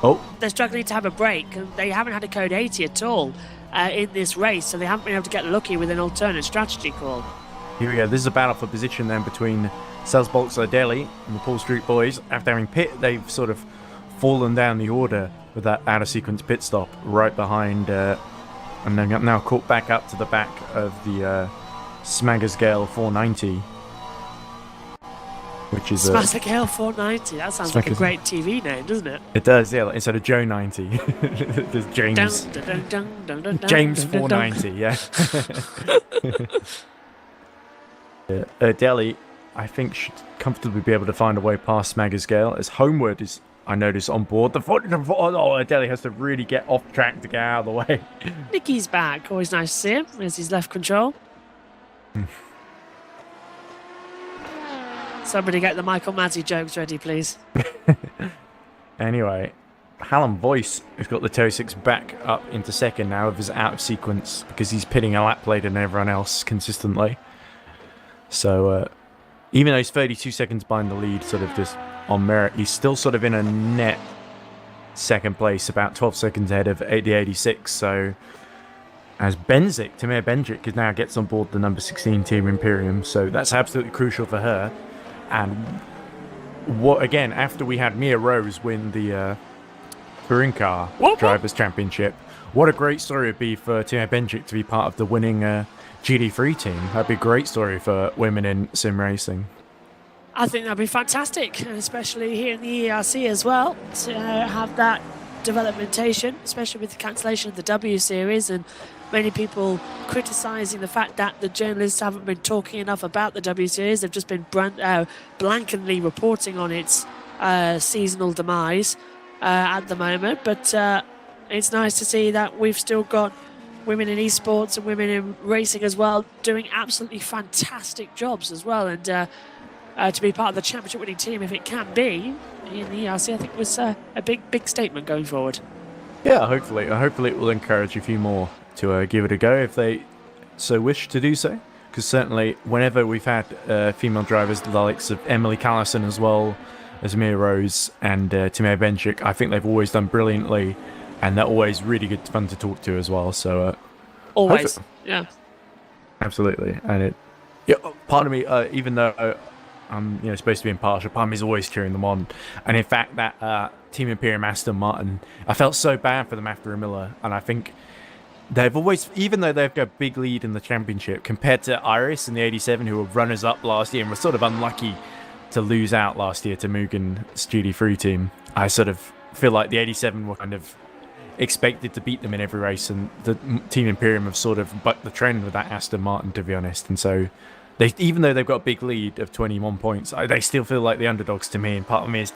Oh, They're struggling to have a break, and they haven't had a code 80 at all in this race, so they haven't been able to get lucky with an alternate strategy call. here we go. This is a battle for position then between Salzbolzer Delhi and the Paul Street boys. After having pit, they've sort of fallen down the order with that out of sequence pit stop right behind, and then now caught back up to the back of the Smaggersgale 490, which is Smaggersgale 490. That sounds like a Smaggersgale. great TV name, doesn't it? it does, yeah. Instead of Joe 90, there's James. Dun, dun, dun, dun, dun, dun, James dun, dun, dun. 490, yeah. Delhi, I think, should comfortably be able to find a way past Smaggersgale as Homeward is, I notice, on board. Delhi has to really get off track to get out of the way. Nicky's back. Always nice to see him. There's his left control. Somebody get the Michael Mazzy jokes ready, please. Anyway, Hallam Voice has got the Toe 6 back up into second now of his out of sequence because he's pitting a lap later than everyone else consistently. So, even though he's 32 seconds behind the lead, sort of just on merit, he's still sort of in a net second place, about 12 seconds ahead of the 86. So, as Tamir Benzik now gets on board the number 16 Team Imperium, so that's absolutely crucial for her. And what again, after we had Mia Rose win the Touring Car Drivers' Championship, what a great story it'd be for Tamir Benzik to be part of the winning GD3 team. That'd be a great story for women in sim racing. I think that'd be fantastic, especially here in the EERC as well, to have that developmentation, especially with the cancellation of the W Series and many people criticising the fact that the journalists haven't been talking enough about the W Series. They've just been blankly reporting on its seasonal demise at the moment. But it's nice to see that we've still got women in esports and women in racing as well doing absolutely fantastic jobs as well. And to be part of the championship winning team, if it can be, in the ERC, I think was a big statement going forward. Yeah, hopefully it will encourage a few more to give it a go if they so wish to do so. Because certainly, whenever we've had female drivers, the likes of Emily Callison as well as Mia Rose and Tamir Benzik, I think they've always done brilliantly, and they're always really good fun to talk to as well. So Always, yeah. Absolutely, and part of me, even though I'm supposed to be impartial, part of me is always cheering them on. And in fact, that Team Imperium Aston Martin, I felt so bad for them after Miller, and I think they've always, even though they've got a big lead in the championship compared to Iris and the 87, who were runners up last year and were sort of unlucky to lose out last year to Mugen's GD3 team, I sort of feel like the 87 were kind of expected to beat them in every race, and the Team Imperium have sort of bucked the trend with that Aston Martin, to be honest. And so they, even though they've got a big lead of 21 points, they still feel like the underdogs to me. And part of me is,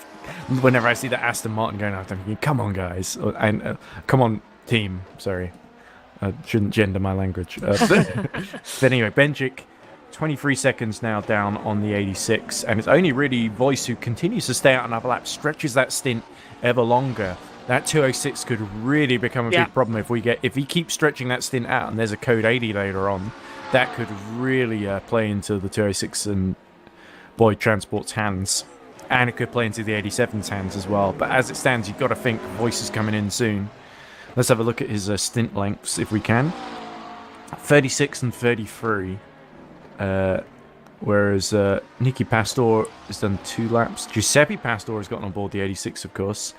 whenever I see that Aston Martin going out, I'm thinking, come on guys, and come on team, sorry. I shouldn't gender my language. But anyway, Benzik, 23 seconds now down on the 86. And it's only really Voice who continues to stay out another lap, stretches that stint ever longer. that 206 could really become a big problem if he keeps stretching that stint out, and there's a code 80 later on. That could really play into the 206 and Boyd Transport's hands, and it could play into the 87's hands as well. But as it stands, you've got to think Voice is coming in soon. Let's have a look at his stint lengths if we can. 36 and 33. Whereas Nicky Pastor has done 2 laps. Giuseppe Pastor has gotten on board the 86, of course.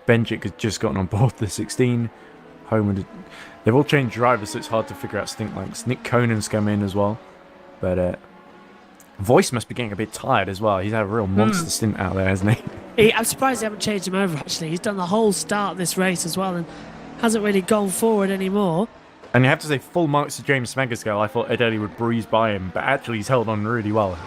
Benjic has just gotten on board the 16. Homewood, they've all changed drivers, so it's hard to figure out stint lengths. Nick Conan's come in as well. But Voice must be getting a bit tired as well. He's had a real monster stint out there, hasn't he? I'm surprised they haven't changed him over, actually. He's done the whole start of this race as well and hasn't really gone forward anymore. And you have to say, full marks to James Smagascale. I thought Ed Ellie would breeze by him, but actually he's held on really well.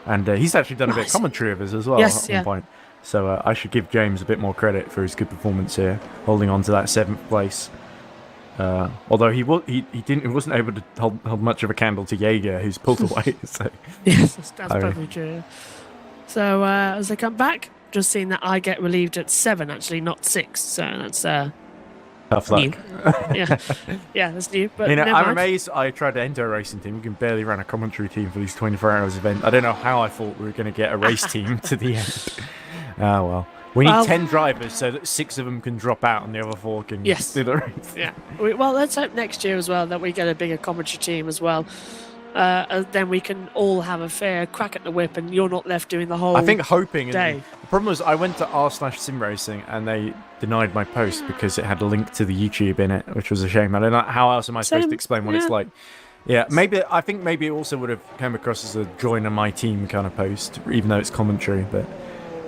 And he's actually done a bit of commentary of his as well at one point. So I should give James a bit more credit for his good performance here, holding on to that 7th place. Although he wasn't able to hold much of a candle to Jaeger, who's pulled away. So. Yes, that's probably true. So as they come back, just seeing that I get relieved at 7, actually, not 6. So that's tough luck. New. yeah, that's new. But I'm amazed I tried to enter a racing team. We can barely run a commentary team for these 24 hours event. I don't know how I thought we were going to get a race team to the end. Oh, well. We need 10 drivers so that 6 of them can drop out and the other 4 can do the race. Yeah. Well, let's hope next year as well that we get a bigger commentary team as well. Then we can all have a fair crack at the whip and you're not left doing the whole I think hoping day. The problem was I went to r/sim racing and they denied my post because it had a link to the YouTube in it, which was a shame. I don't know how else am I supposed to explain what it's like. Yeah, I think maybe it also would have come across as a join on my team kind of post, even though it's commentary, but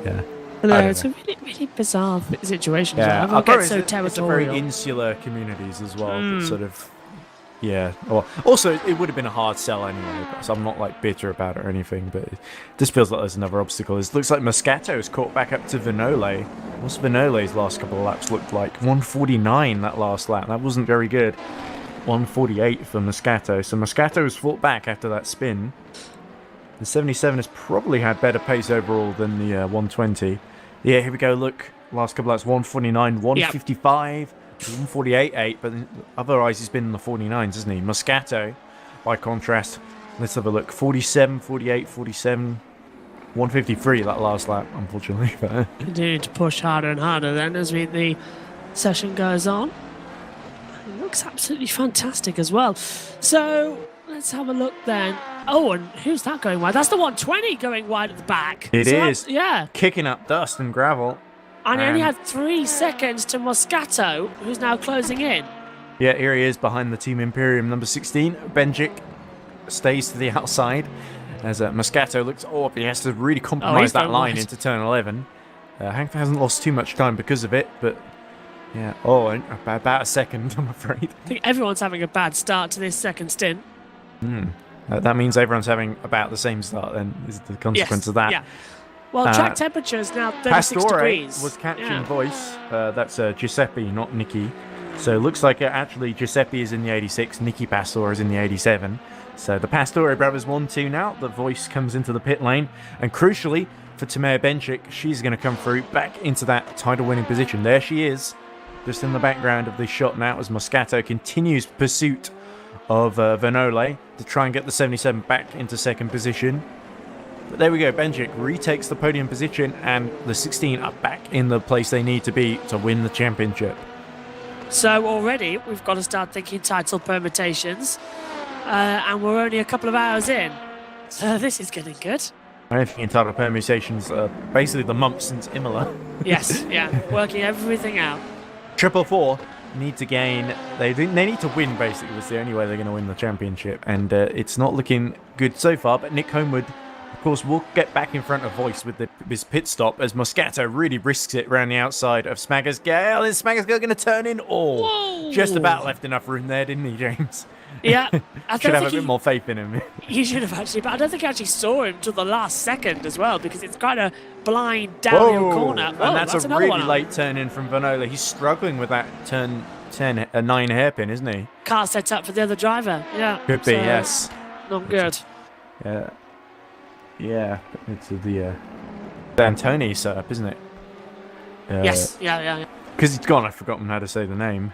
yeah. No, it's a really, really bizarre situation. Yeah, I'll get so territorial. It's a very insular communities as well. That sort of, Well, also, it would have been a hard sell anyway, so I'm not like bitter about it or anything. But it just feels like there's another obstacle. It looks like Moscato's caught back up to Vinole. What's Vinole's last couple of laps looked like? 149 that last lap. That wasn't very good. 148 for Moscato. So Moscato has fought back after that spin. The 77 has probably had better pace overall than the 120. Yeah, here we go. Look, last couple of laps, 149, 155, 148.8. But otherwise, he's been in the 49s, hasn't he? Moscato, by contrast, let's have a look. 47, 48, 47, 153 that last lap, unfortunately. Continue to push harder and harder then as the session goes on. It looks absolutely fantastic as well. So let's have a look then. Oh, and who's that going wide? That's the 120 going wide at the back. It is. Yeah. Kicking up dust and gravel. And he only had 3 seconds to Moscato, who's now closing in. Yeah, here he is behind the Team Imperium number 16. Benjic stays to the outside as Moscato looks, he has to really compromise that line into turn 11. Hank hasn't lost too much time because of it, but yeah, about a second, I'm afraid. I think everyone's having a bad start to this second stint. That means everyone's having about the same start then, is the consequence of that. Yeah. Well, track temperature is now 36 Pastore degrees. Was catching Voice. That's Giuseppe, not Nicky. So it looks like actually Giuseppe is in the 86, Nicky Pastore is in the 87. So the Pastore brothers 1-2 now. The Voice comes into the pit lane. And crucially, for Timea Benchik, she's going to come through back into that title-winning position. There she is, just in the background of this shot now as Moscato continues pursuit of Vinole to try and get the 77 back into second position. But there we go, Benjic retakes the podium position and the 16 are back in the place they need to be to win the championship. So already we've got to start thinking title permutations and we're only a couple of hours in. So this is getting good. I don't think in title permutations are basically the month since Imola. Yes, working everything out. 444 need to gain, they need to win basically. That's the only way they're going to win the championship, and it's not looking good so far. But Nick Homewood, of course, will get back in front of Voice with his pit stop as Moscato really risks it around the outside of Smagasgale. Is Smagasgale going to turn in? Just about left enough room there, didn't he, James? Yeah, I should have a bit more faith in him. He should have actually, but I don't think I actually saw him till the last second as well, because it's kind of blind downhill corner. And that's a really late turn in from Vinola. He's struggling with that turn 9 hairpin, isn't he? Car set up for the other driver. Yeah, could be. Yes, not good. Yeah, it's the D'Antoni setup, isn't it? Yes, yeah. Because he's gone, I've forgotten how to say the name.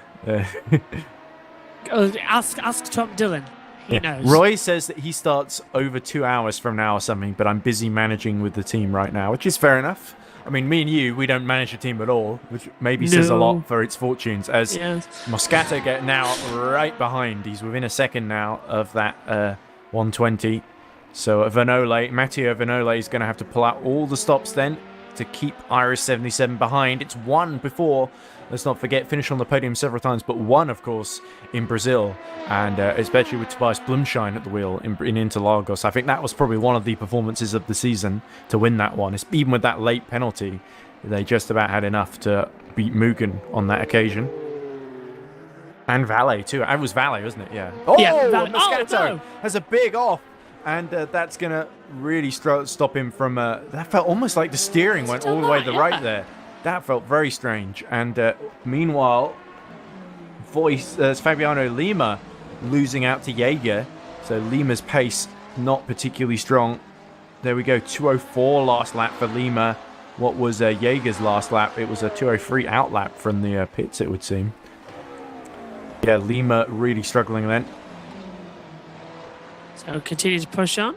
Ask Tom Dillon. He knows. Roy says that he starts over 2 hours from now or something, but I'm busy managing with the team right now, which is fair enough. I mean, me and you, we don't manage a team at all, which maybe says a lot for its fortunes, as Moscato get now right behind. He's within a second now of that 120. So Matteo Vanole is going to have to pull out all the stops then to keep Iris 77 behind. It's one before, let's not forget, finished on the podium several times, but one, of course, in Brazil, and especially with Tobias Blumschein at the wheel in Interlagos. I think that was probably one of the performances of the season to win that one. Even with that late penalty, they just about had enough to beat Mugen on that occasion. And Valle, too. It was Valle, wasn't it? Yeah. Oh, Moscato has a big off. And that's going to really stop him from... that felt almost like the steering went all the way to the right there. That felt very strange. And meanwhile, Fabiano Lima losing out to Jaeger. So Lima's pace not particularly strong. There we go, 2:04 last lap for Lima. What was Jaeger's last lap? It was a 2:03 out lap from the pits, it would seem. Yeah, Lima really struggling then. So continue to push on.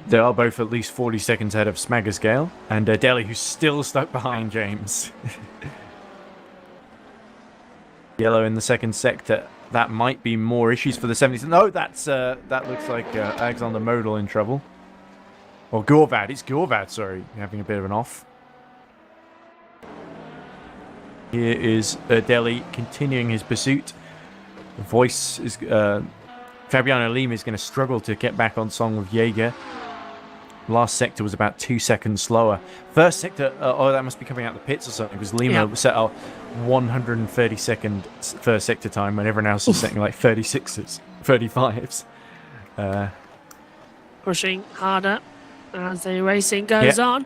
They are both at least 40 seconds ahead of Smaggersgale. And Delhi, who's still stuck behind James. Yellow in the second sector. That might be more issues for the 70s. No, that looks like Alexander Modal in trouble. Or Gorvad. It's Gorvad, sorry. Having a bit of an off. Here is Delhi continuing his pursuit. The voice is... Fabiano Lima is going to struggle to get back on song with Jaeger. Last sector was about 2 seconds slower. First sector, that must be coming out the pits or something, because Lima set a 130-second first sector time when everyone else is setting like 36s, 35s. Pushing harder as the racing goes on.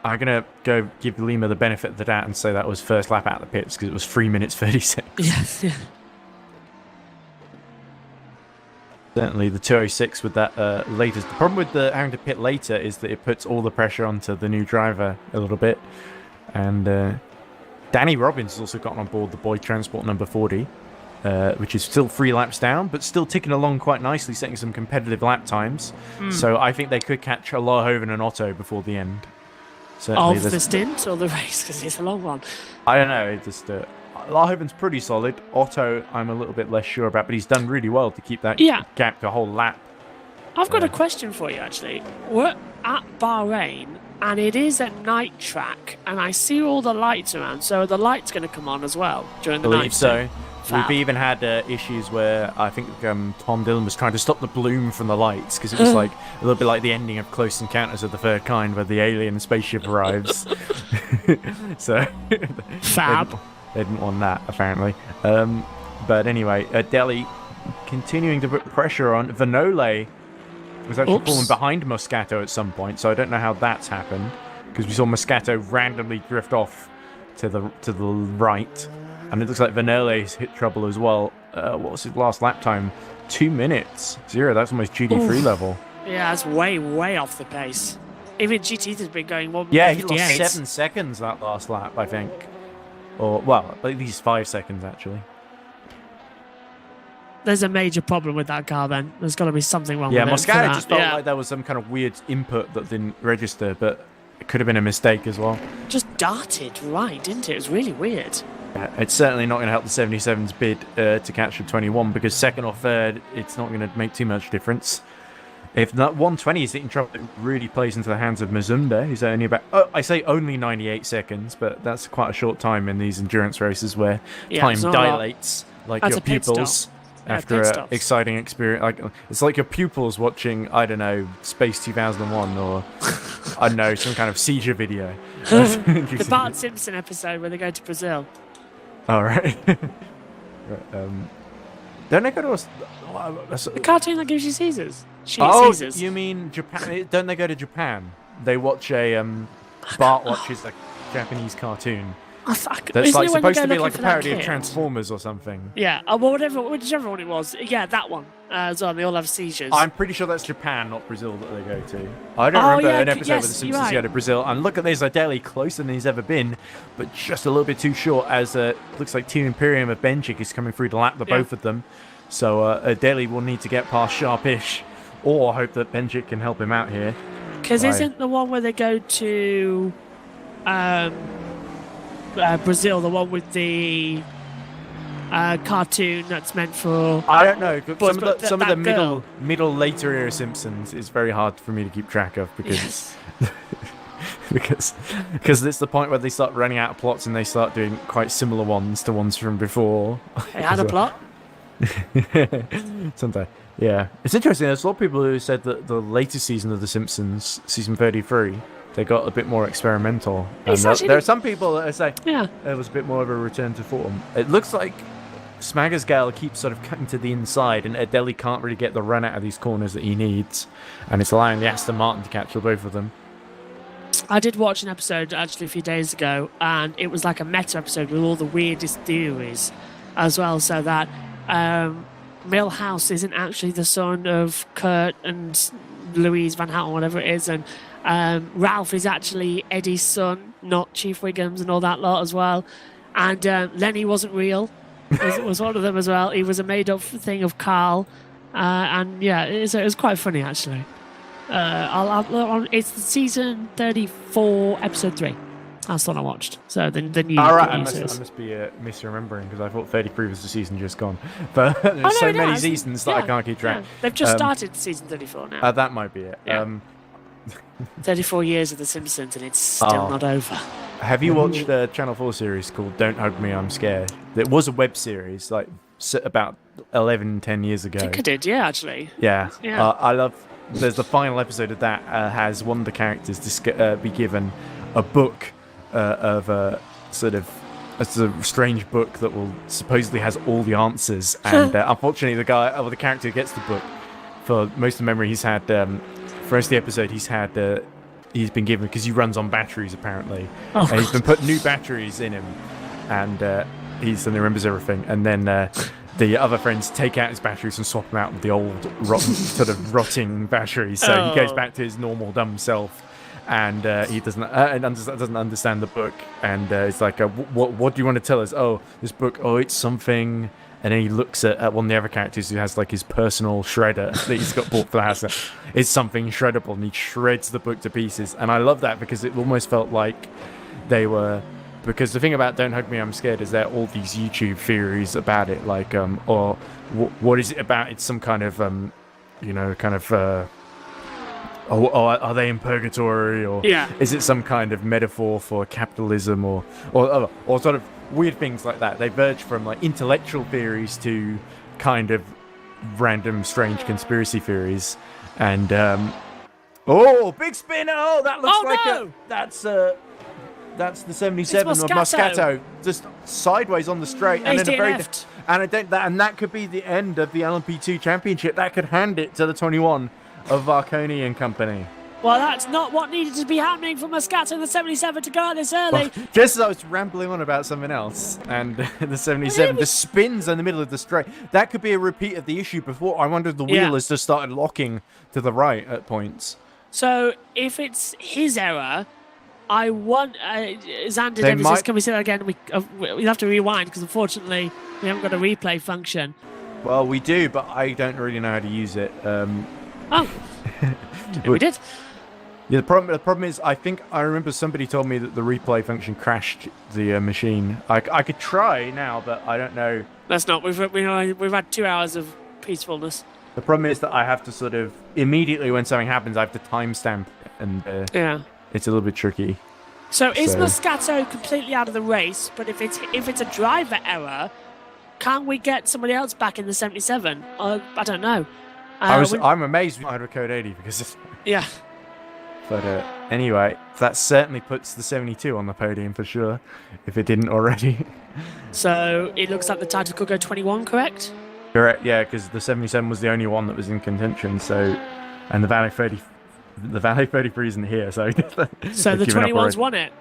I'm going to go give Lima the benefit of the doubt and say that was first lap out of the pits, because it was 3 minutes 36. Yes, yeah. Certainly the 206 with that latest. The problem with having to pit later is that it puts all the pressure onto the new driver a little bit. And Danny Robbins has also gotten on board the Boyd Transport number 40, which is still 3 laps down, but still ticking along quite nicely, setting some competitive lap times. So I think they could catch Lahoven and Otto before the end. Certainly of the stint or the race, because it's a long one. I don't know, it just... Lahoven's pretty solid. Otto, I'm a little bit less sure about, but he's done really well to keep that gap to a whole lap. I've got a question for you, actually. We're at Bahrain, and it is a night track, and I see all the lights around, so are the lights going to come on as well during the night? I believe so. We've even had issues where I think Tom Dillon was trying to stop the bloom from the lights, because it was like a little bit like the ending of Close Encounters of the Third Kind, where the alien spaceship arrives. So Fab. They didn't want that, apparently. But anyway, Delhi continuing to put pressure on. Vanole was actually falling behind Moscato at some point, so I don't know how that's happened, because we saw Moscato randomly drift off to the right, and it looks like Vanole's hit trouble as well. What was his last lap time? 2 minutes. 0. That's almost GT3 level. Yeah, that's way off the pace. Even GT has been going 1:58. Yeah, he lost 7 seconds that last lap, I think. Or, well, at least 5 seconds, actually. There's a major problem with that car, then. There's got to be something wrong with it. Yeah, Moscato just felt like there was some kind of weird input that didn't register, but it could have been a mistake as well. Just darted right, didn't it? It was really weird. Yeah, it's certainly not going to help the 77's bid to catch the 21, because second or third, it's not going to make too much difference. If that 120 is in trouble, it really plays into the hands of Mazumbe, who's only about, I say only 98 seconds, but that's quite a short time in these endurance races where time dilates like your pupils after an exciting experience. Like, it's like your pupils watching, I don't know, Space 2001 or, I don't know, some kind of seizure video. The Bart Simpson episode where they go to Brazil. All right. Don't they go to the cartoon that gives you Caesars? Caesars. You mean Japan? Don't they go to Japan? They watch Bart watches a Japanese cartoon, That's like supposed to be like a parody of Transformers or something. Yeah, well, whichever one it was. Yeah, that one as well. They all have seizures. I'm pretty sure that's Japan, not Brazil, that they go to. I don't remember an episode where the Simpsons go to Brazil. And look at this, Adele closer than he's ever been, but just a little bit too short. As looks like Team Imperium of Benchik is coming through to lap the both of them. So Adele will need to get past Sharpish, or hope that Benchik can help him out here. Because isn't the one where they go to Brazil the one with the cartoon that's meant for? I don't know. Some of the middle later era Simpsons is very hard for me to keep track of because because it's the point where they start running out of plots and they start doing quite similar ones to ones from before. It had a plot. Sometimes, yeah. It's interesting. There's a lot of people who said that the latest season of The Simpsons, season 33, they got a bit more experimental. And there are some people that say it was a bit more of a return to form. It looks like Smaggersgale keeps sort of cutting to the inside, and Adeli can't really get the run out of these corners that he needs, and it's allowing the Aston Martin to capture both of them. I did watch an episode actually a few days ago, and it was like a meta episode with all the weirdest theories as well, so that Milhouse isn't actually the son of Kurt and Louise Van Houten, whatever it is, and Ralph is actually Eddie's son, not Chief Wiggum's and all that lot as well. And Lenny wasn't real. was one of them as well. He was a made-up thing of Carl. And yeah, it was quite funny actually. It's season 34, episode 3. That's the one I watched. So the new. All right, I must be misremembering because I thought 33 was the season just gone. But there's so many seasons that I can't keep track. Yeah. They've just started season 34 now. That might be it. Yeah. 34 years of The Simpsons and it's still not over. Have you watched a Channel 4 series called Don't Hug Me, I'm Scared? It was a web series like about 10 years ago. I think I did, yeah, actually. Yeah. I love. There's the final episode of that has one of the characters be given a book of a sort of a strange book that will supposedly has all the answers, and unfortunately the character who gets the book, for most of the memory he's had, for the rest of the episode he's been given, because he runs on batteries apparently, and he's been put new batteries in him, and he suddenly remembers everything, and then the other friends take out his batteries and swap them out with the old rotting batteries, so he goes back to his normal dumb self. And he doesn't understand the book, and it's like, what do you want to tell us? Oh, this book. Oh, it's something. And then he looks at one of the other characters who has like his personal shredder that he's got bought for the house. It's something shreddable, and he shreds the book to pieces. And I love that because it almost felt like they were. Because the thing about Don't Hug Me, I'm Scared is there are all these YouTube theories about it, like or what is it about? It's some kind of are they in purgatory, or is it some kind of metaphor for capitalism, or sort of weird things like that? They verge from like intellectual theories to kind of random, strange conspiracy theories. And big spin! Oh, that looks that's the 77 of Moscato, just sideways on the straight, and then and that could be the end of the LMP2 championship. That could hand it to the 21 of Varconi and company. Well, that's not what needed to be happening for Moscato and the 77 to go out this early. Well, just as I was rambling on about something else, and the 77 just spins in the middle of the straight. That could be a repeat of the issue before. I wonder if the wheel has just started locking to the right at points. So, if it's his error, I want Xander. Can we say that again? We'll have to rewind because unfortunately we haven't got a replay function. Well, we do, but I don't really know how to use it. We did. Yeah, the problem is, I think I remember somebody told me that the replay function crashed the machine. I could try now, but I don't know. That's not. We've had 2 hours of peacefulness. The problem is that I have to sort of immediately when something happens, I have to timestamp it, and it's a little bit tricky. So is Moscato completely out of the race? But if it's a driver error, can we get somebody else back in the 77? I don't know. I'm amazed we had a code 80 because But anyway, that certainly puts the 72 on the podium for sure, if it didn't already. So it looks like the title could go 21, correct? Correct, yeah, because the 77 was the only one that was in contention. So, and the Valet 33 isn't here, so. So the 21's won it.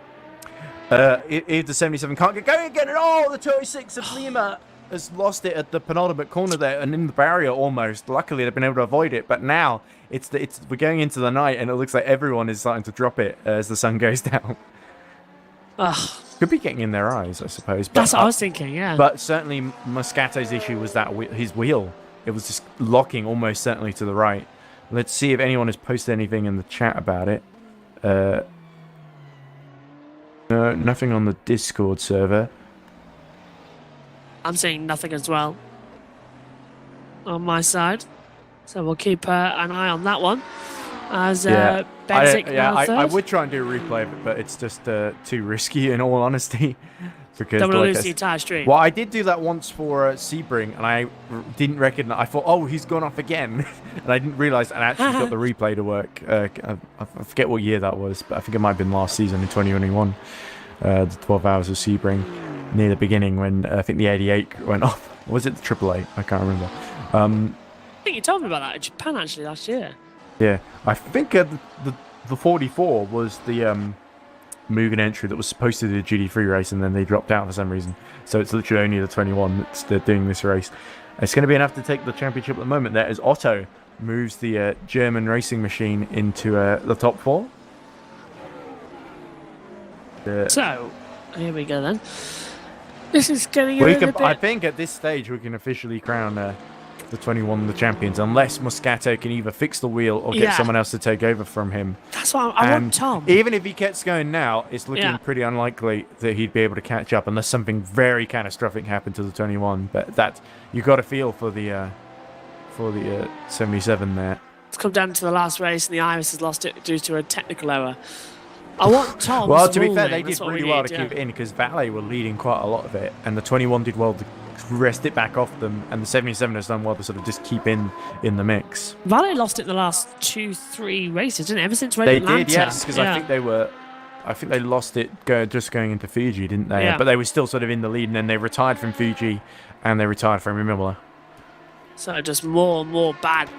If the 77 can't get going again, and the 26 of Lima has lost it at the penultimate corner there, and in the barrier almost. Luckily, they've been able to avoid it, but now we're going into the night, and it looks like everyone is starting to drop it as the sun goes down. Ugh. Could be getting in their eyes, I suppose. But, That's what I was thinking, yeah. But certainly, Moscato's issue was that his wheel. It was just locking almost certainly to the right. Let's see if anyone has posted anything in the chat about it. No, nothing on the Discord server. I'm seeing nothing as well on my side. So we'll keep an eye on that one. As Benzik I would try and do a replay of it, but it's just too risky in all honesty. Because don't want to lose the entire stream. Well, I did do that once for Sebring, and I didn't recognize. I thought, oh, he's gone off again, and I didn't realize. And I actually got the replay to work. I forget what year that was, but I think it might have been last season in 2021. The 12 hours of Sebring near the beginning when I think the 88 went off. Or was it the 888? I can't remember. I think you told me about that in Japan actually last year. Yeah, I think the 44 was the Mugen entry that was supposed to do the GD3 race, and then they dropped out for some reason. So it's literally only the 21 that's doing this race. It's going to be enough to take the championship at the moment. There as Otto moves the German racing machine into the top 4. So here we go then. This is getting a little bit... I think at this stage we can officially crown the 21 the champions, unless Moscato can either fix the wheel or get someone else to take over from him. That's why I want Tom. Even if he gets going now, it's looking pretty unlikely that he'd be able to catch up unless something very catastrophic happened to the 21. But that you got to feel for the 77 there. It's come down to the last race, and the Iris has lost it due to a technical error. I want Tom. Well, to be fair, they did really well to keep it in because Valet were leading quite a lot of it, and the 21 did well to wrest it back off them, and the 77 has done well to sort of just keep in the mix. Valet lost it the last 2-3 races, didn't it? Ever since Atlanta. They did, yes, because I think they lost it just going into Fuji, didn't they? Yeah. But they were still sort of in the lead, and then they retired from Fuji, and they retired from Imola. So just more and more bad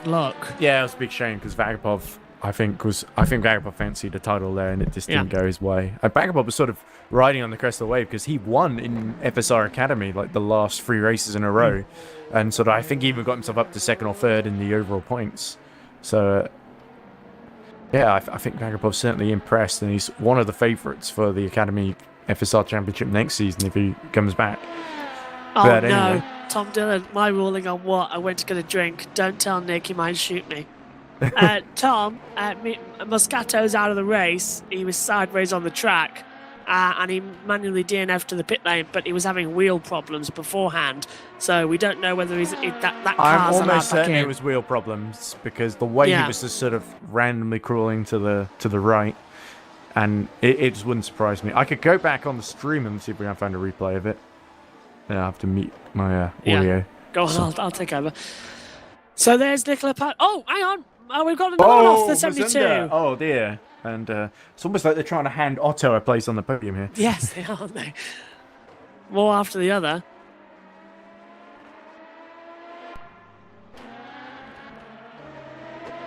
luck. Yeah, it was a big shame because Vagapov, I think Vagapov fancied a title there, and it just didn't go his way. And Vagapov was sort of riding on the crest of the wave because he won in FSR Academy like the last 3 races in a row, and sort of I think he even got himself up to 2nd or 3rd in the overall points. So I think Vaгаpov's certainly impressed, and he's one of the favourites for the Academy FSR Championship next season if he comes back. Oh but no, anyway. Tom Dillon, my ruling on what I went to get a drink. Don't tell Nick, he might shoot me. Tom, Moscato's out of the race. He was sideways on the track, and he manually DNF'd to the pit lane, but he was having wheel problems beforehand. So we don't know whether that car's I'm almost allowed certain back in. it was wheel problems because the way he was just sort of randomly crawling to the right, and it just wouldn't surprise me. I could go back on the stream and see if we can find a replay of it. Yeah, I have to mute my audio. Go on, I'll take over. So there's Nicola Pat. Oh, hang on. Oh, we've got another one off the 72. Mazunda. Oh, dear. And it's almost like they're trying to hand Otto a place on the podium here. Yes, they are, aren't they? More after the other.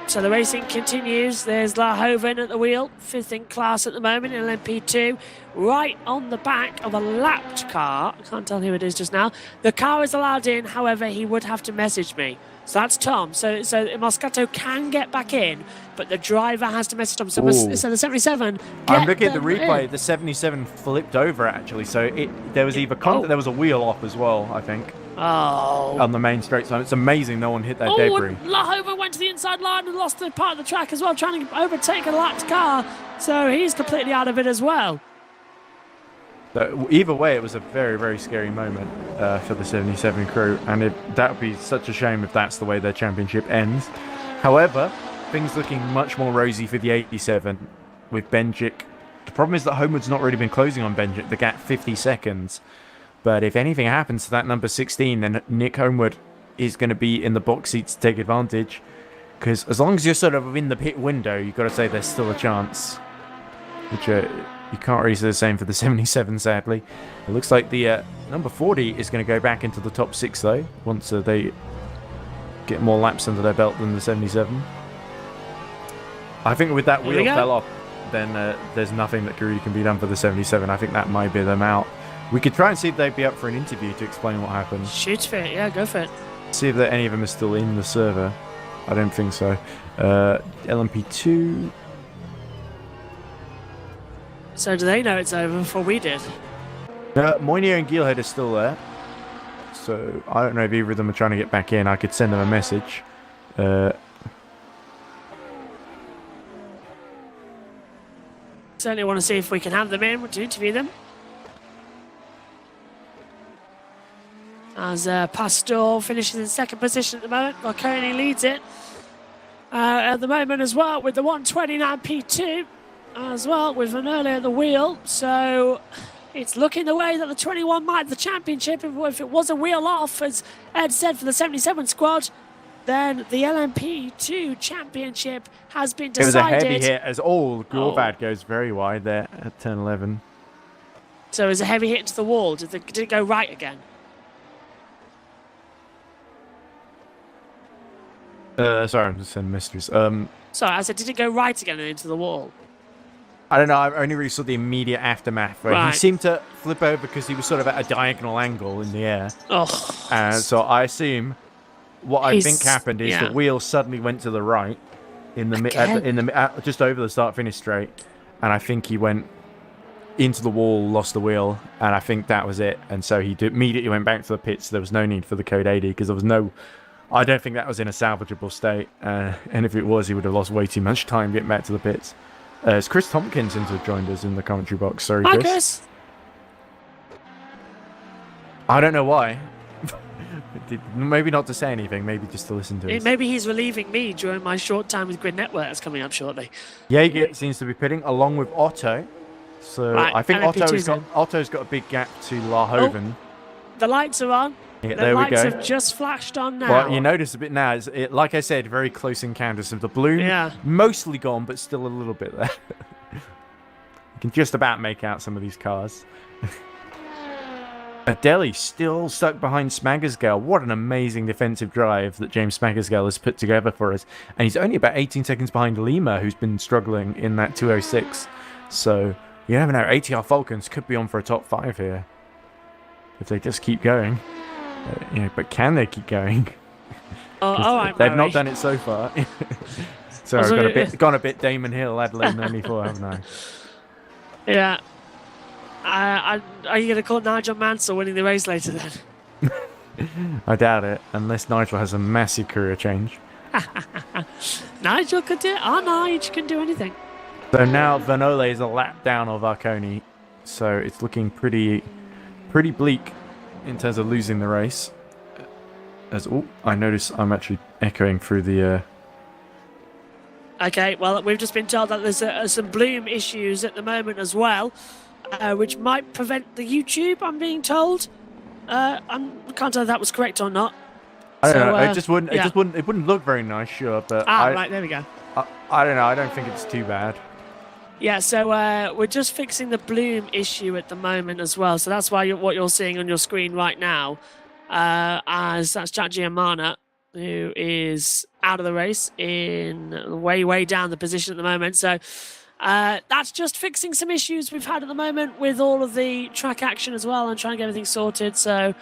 So the racing continues. There's Lahoven at the wheel, 5th in class at the moment in LMP2, right on the back of a lapped car. I can't tell who it is just now. The car is allowed in, however, he would have to message me. So that's Tom. So Moscato can get back in, but the driver has to message Tom. So the 77. I'm looking at the replay. The 77 flipped over actually. So there was either there was a wheel off as well, I think. Oh. On the main straight side. It's amazing no one hit that debris. And Lahoven went to the inside line and lost the part of the track as well, trying to overtake a lapped car. So he's completely out of it as well. But either way, it was a very, very scary moment for the 77 crew, and that would be such a shame if that's the way their championship ends. However, things looking much more rosy for the 87 with Benjic. The problem is that Homewood's not really been closing on Benjic, the gap 50 seconds. But if anything happens to that number 16, then Nick Homewood is going to be in the box seats to take advantage. Because as long as you're sort of within the pit window, you've got to say there's still a chance. Which you can't really say the same for the 77, sadly. It looks like the number 40 is going to go back into the top 6, though, once they get more laps under their belt than the 77. I think with that wheel fell off, then there's nothing that really can be done for the 77. I think that might be them out. We could try and see if they'd be up for an interview to explain what happened. Shoot for it, yeah, go for it. See if any of them are still in the server. I don't think so. LMP2. So do they know it's over before we did? Moynier and Gielhead are still there. So I don't know if either of them are trying to get back in. I could send them a message. Certainly want to see if we can have them in to interview them. As Pastor finishes in second position at the moment, Marconi leads it at the moment as well with the 129 P2 as well with Vanoli at the wheel. So it's looking the way that the 21 might the championship. If it was a wheel off, as Ed said, for the 77 squad, then the LMP2 championship has been decided. It was a heavy hit as Gorvad goes very wide there at turn 11. So it was a heavy hit into the wall. Did it go right again? Sorry, I'm just sending messages. Sorry, I said, did it go right again and into the wall? I don't know. I only really saw the immediate aftermath. Right? He seemed to flip over because he was sort of at a diagonal angle in the air. Oh. And so I assume what I think happened is the wheel suddenly went to the right in the just over the start-finish straight, and I think he went into the wall, lost the wheel, and I think that was it. And so he immediately went back to the pits. There was no need for the code 80 because there was no. I don't think that was in a salvageable state, and if it was, he would have lost way too much time getting back to the pits. It's Chris Tompkins seems to have joined us in the commentary box. Sorry, Chris. Hi, Chris. I don't know why. Maybe not to say anything, maybe just to listen to us. Maybe he's relieving me during my short time with Grid Network that's coming up shortly. Jaeger seems to be pitting along with Otto. So right, I think Otto's got a big gap to Larhoven. Oh, the lights are on. Yeah, the lights have just flashed on now. Well, you notice a bit now. Like I said, very close encounters of the bloom. Mostly gone, but still a little bit there. You can just about make out some of these cars. Adeli still stuck behind Smaggersgale. What an amazing defensive drive that James Smaggersgale has put together for us. And he's only about 18 seconds behind Lima, who's been struggling in that 206. So, you never know. ATR Falcons could be on for a top 5 here. If they just keep going. But can they keep going? All right, they've not done it so far. So I've gone a bit Damon Hill, Adelaide 94, haven't I? Yeah. Are you going to call Nigel Mansell winning the race later then? I doubt it, unless Nigel has a massive career change. Nigel could do it. Nigel can do anything. So now Vanole is a lap down of Arconi, so it's looking pretty bleak in terms of losing the race. I notice I'm actually echoing through the... Okay, well, we've just been told that there's some bloom issues at the moment as well, which might prevent the YouTube, I'm being told. I can't tell if that was correct or not. I don't know. It wouldn't look very nice, sure, but... right, there we go. I don't know. I don't think it's too bad. Yeah, so we're just fixing the bloom issue at the moment as well. So that's why what you're seeing on your screen right now, as that's Jack Giamana, who is out of the race in way down the position at the moment. So that's just fixing some issues we've had at the moment with all of the track action as well and trying to get everything sorted. So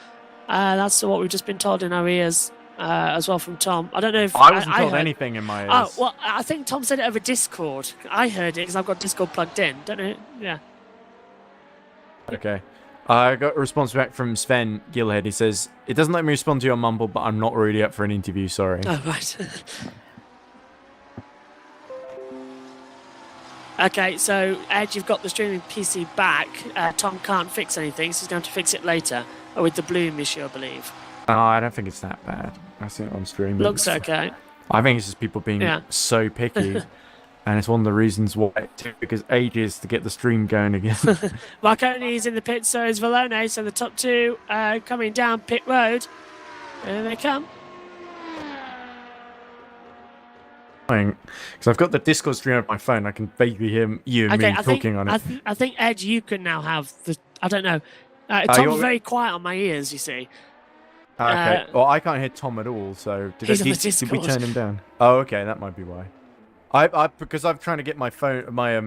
that's what we've just been told in our ears. As well from Tom. I don't know if I wasn't told anything in my ears. Oh, well, I think Tom said it over Discord. I heard it because I've got Discord plugged in. Don't know. Yeah. Okay. I got a response back from Sven Gilhead. He says, it doesn't let me respond to your mumble, but I'm not really up for an interview, sorry. Oh, right. Okay, so Ed, you've got the streaming PC back. Tom can't fix anything, so he's going to fix it later. With the bloom issue, I believe. No, I don't think it's that bad. I see it on stream. Looks okay. I think it's just people being so picky. And it's one of the reasons why it took us ages to get the stream going again. Marconi is in the pit, so is Valone. So the top two coming down pit road. There they come. Because I've got the Discord stream on my phone. I can vaguely hear you and me talking on it. I think, Ed, you can now have the... I don't know. Tom's very quiet on my ears, you see. Okay. Well, I can't hear Tom at all, so did we turn him down? Oh, okay, that might be why. Because I'm trying to get my phone, my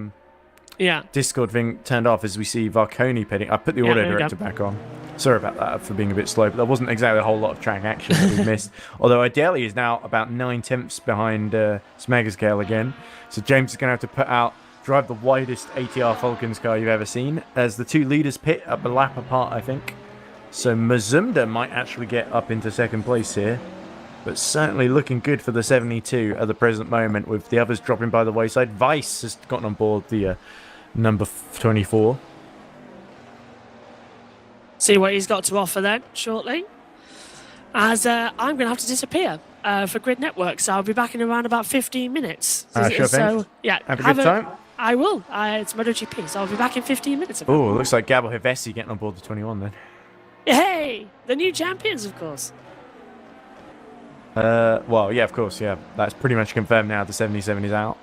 Yeah. Discord thing turned off as we see Varconi pitting. I put the Yeah, audio there you director go. back on. Sorry about that for being a bit slow, but there wasn't exactly a whole lot of track action that we missed. Although Adeli is now about 9/10 behind Smagerscale again. So James is going to have to drive the widest ATR Falcons car you've ever seen, as the two leaders pit up a lap apart, I think. So Mazumda might actually get up into second place here, but certainly looking good for the 72 at the present moment, with the others dropping by the wayside. Vice has gotten on board the number 24. See what he's got to offer then shortly. As I'm going to have to disappear for Grid Network, so I'll be back in around about 15 minutes. Sure thing. Yeah, Have a good time. I will. It's MotoGP, so I'll be back in 15 minutes. Oh, looks like Gabo Hevesi getting on board the 21 then. Hey, the new champions, of course. Well, yeah, of course, yeah. That's pretty much confirmed now. The 77 is out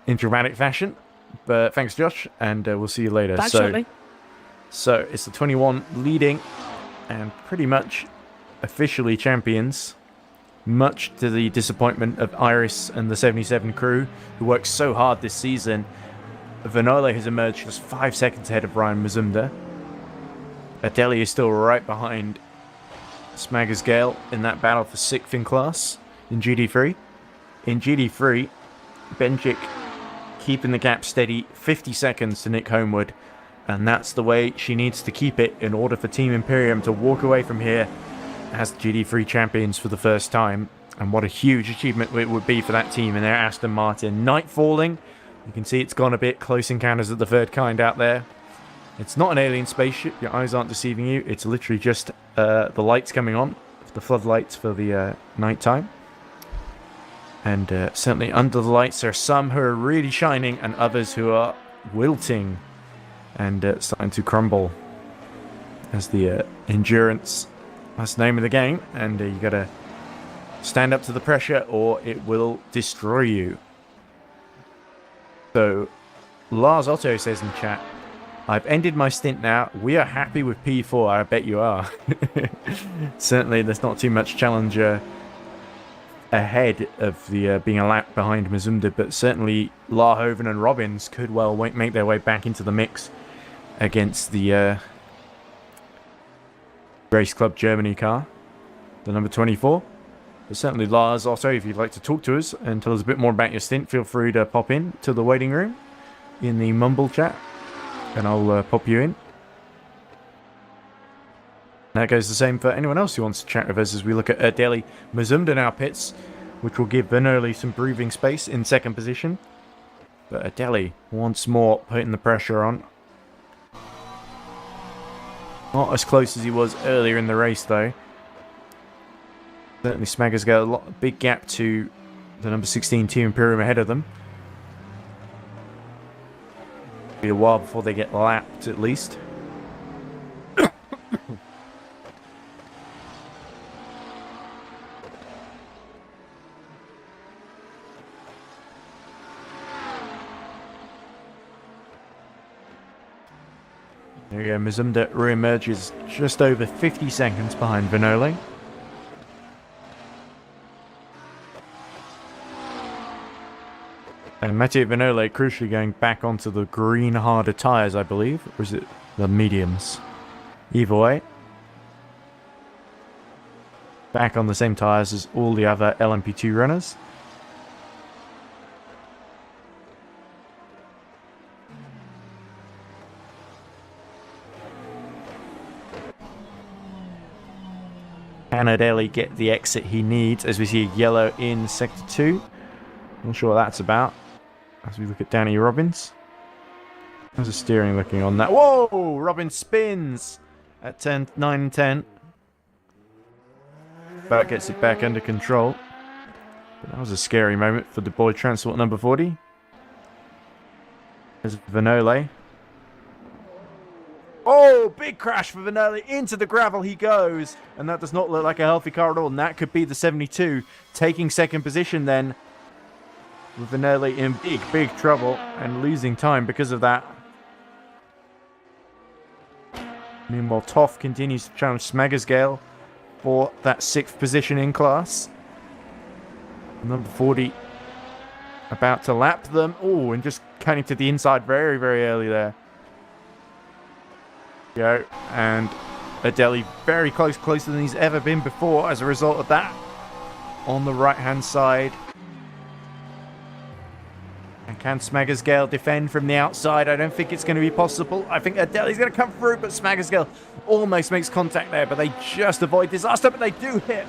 in dramatic fashion. But thanks, Josh, and we'll see you later. Back shortly. So it's the 21 leading and pretty much officially champions, much to the disappointment of Iris and the 77 crew, who worked so hard this season. Vinole has emerged just 5 seconds ahead of Ryan Mazumda. Adeli is still right behind Smagerscale in that battle for 6th in class in GD3. In GD3, Benjik keeping the gap steady, 50 seconds to Nick Homewood, and that's the way she needs to keep it in order for Team Imperium to walk away from here as GD3 champions for the first time. And what a huge achievement it would be for that team and their Aston Martin. Night falling, you can see it's gone a bit close encounters of the third kind out there. It's not an alien spaceship, your eyes aren't deceiving you, it's literally just the lights coming on, the floodlights for the night time. And certainly under the lights there are some who are really shining and others who are wilting and starting to crumble as the endurance, that's the name of the game, and you gotta stand up to the pressure or it will destroy you. So Lars Otto says in chat, I've ended my stint now. We are happy with P4. I bet you are. Certainly there's not too much challenger ahead of the being a lap behind Mazumda, but certainly Larhoven and Robbins could well make their way back into the mix against the Race Club Germany car, the number 24. But certainly Lars Otto, if you'd like to talk to us and tell us a bit more about your stint, feel free to pop in to the waiting room in the Mumble chat and I'll pop you in. That goes the same for anyone else who wants to chat with us as we look at Adeli Mazumda now pits, which will give Bernoulli some breathing space in second position. But Adeli once more putting the pressure on. Not as close as he was earlier in the race though. Certainly Smagger's got a big gap to the number 16 Team Imperium ahead of them. Be a while before they get lapped at least. There we go, Mazumda re-emerges just over 50 seconds behind Vinole. And Matteo Vinole crucially going back onto the green harder tyres, I believe. Or is it the mediums? Either way. Back on the same tyres as all the other LMP2 runners. Can Adeli get the exit he needs as we see yellow in sector 2? Not sure what that's about. As we look at Danny Robbins. How's the steering looking on that? Whoa! Robbins spins at 10, 9 and 10. But gets it back under control. But that was a scary moment for the boy transport number 40. There's Vinole. Oh, big crash for Vinole. Into the gravel he goes. And that does not look like a healthy car at all. And that could be the 72 taking second position then. With Vinole in big trouble and losing time because of that. Meanwhile, Toff continues to challenge Smagerscale for that 6th position in class. Number 40 about to lap them. Oh, and just cutting to the inside very, very early there. Go, and Adeli very close, closer than he's ever been before as a result of that. On the right-hand side. And can Smaggersgale defend from the outside? I don't think it's going to be possible. I think Adeli's going to come through, but Smaggersgale almost makes contact there, but they just avoid disaster, but they do hit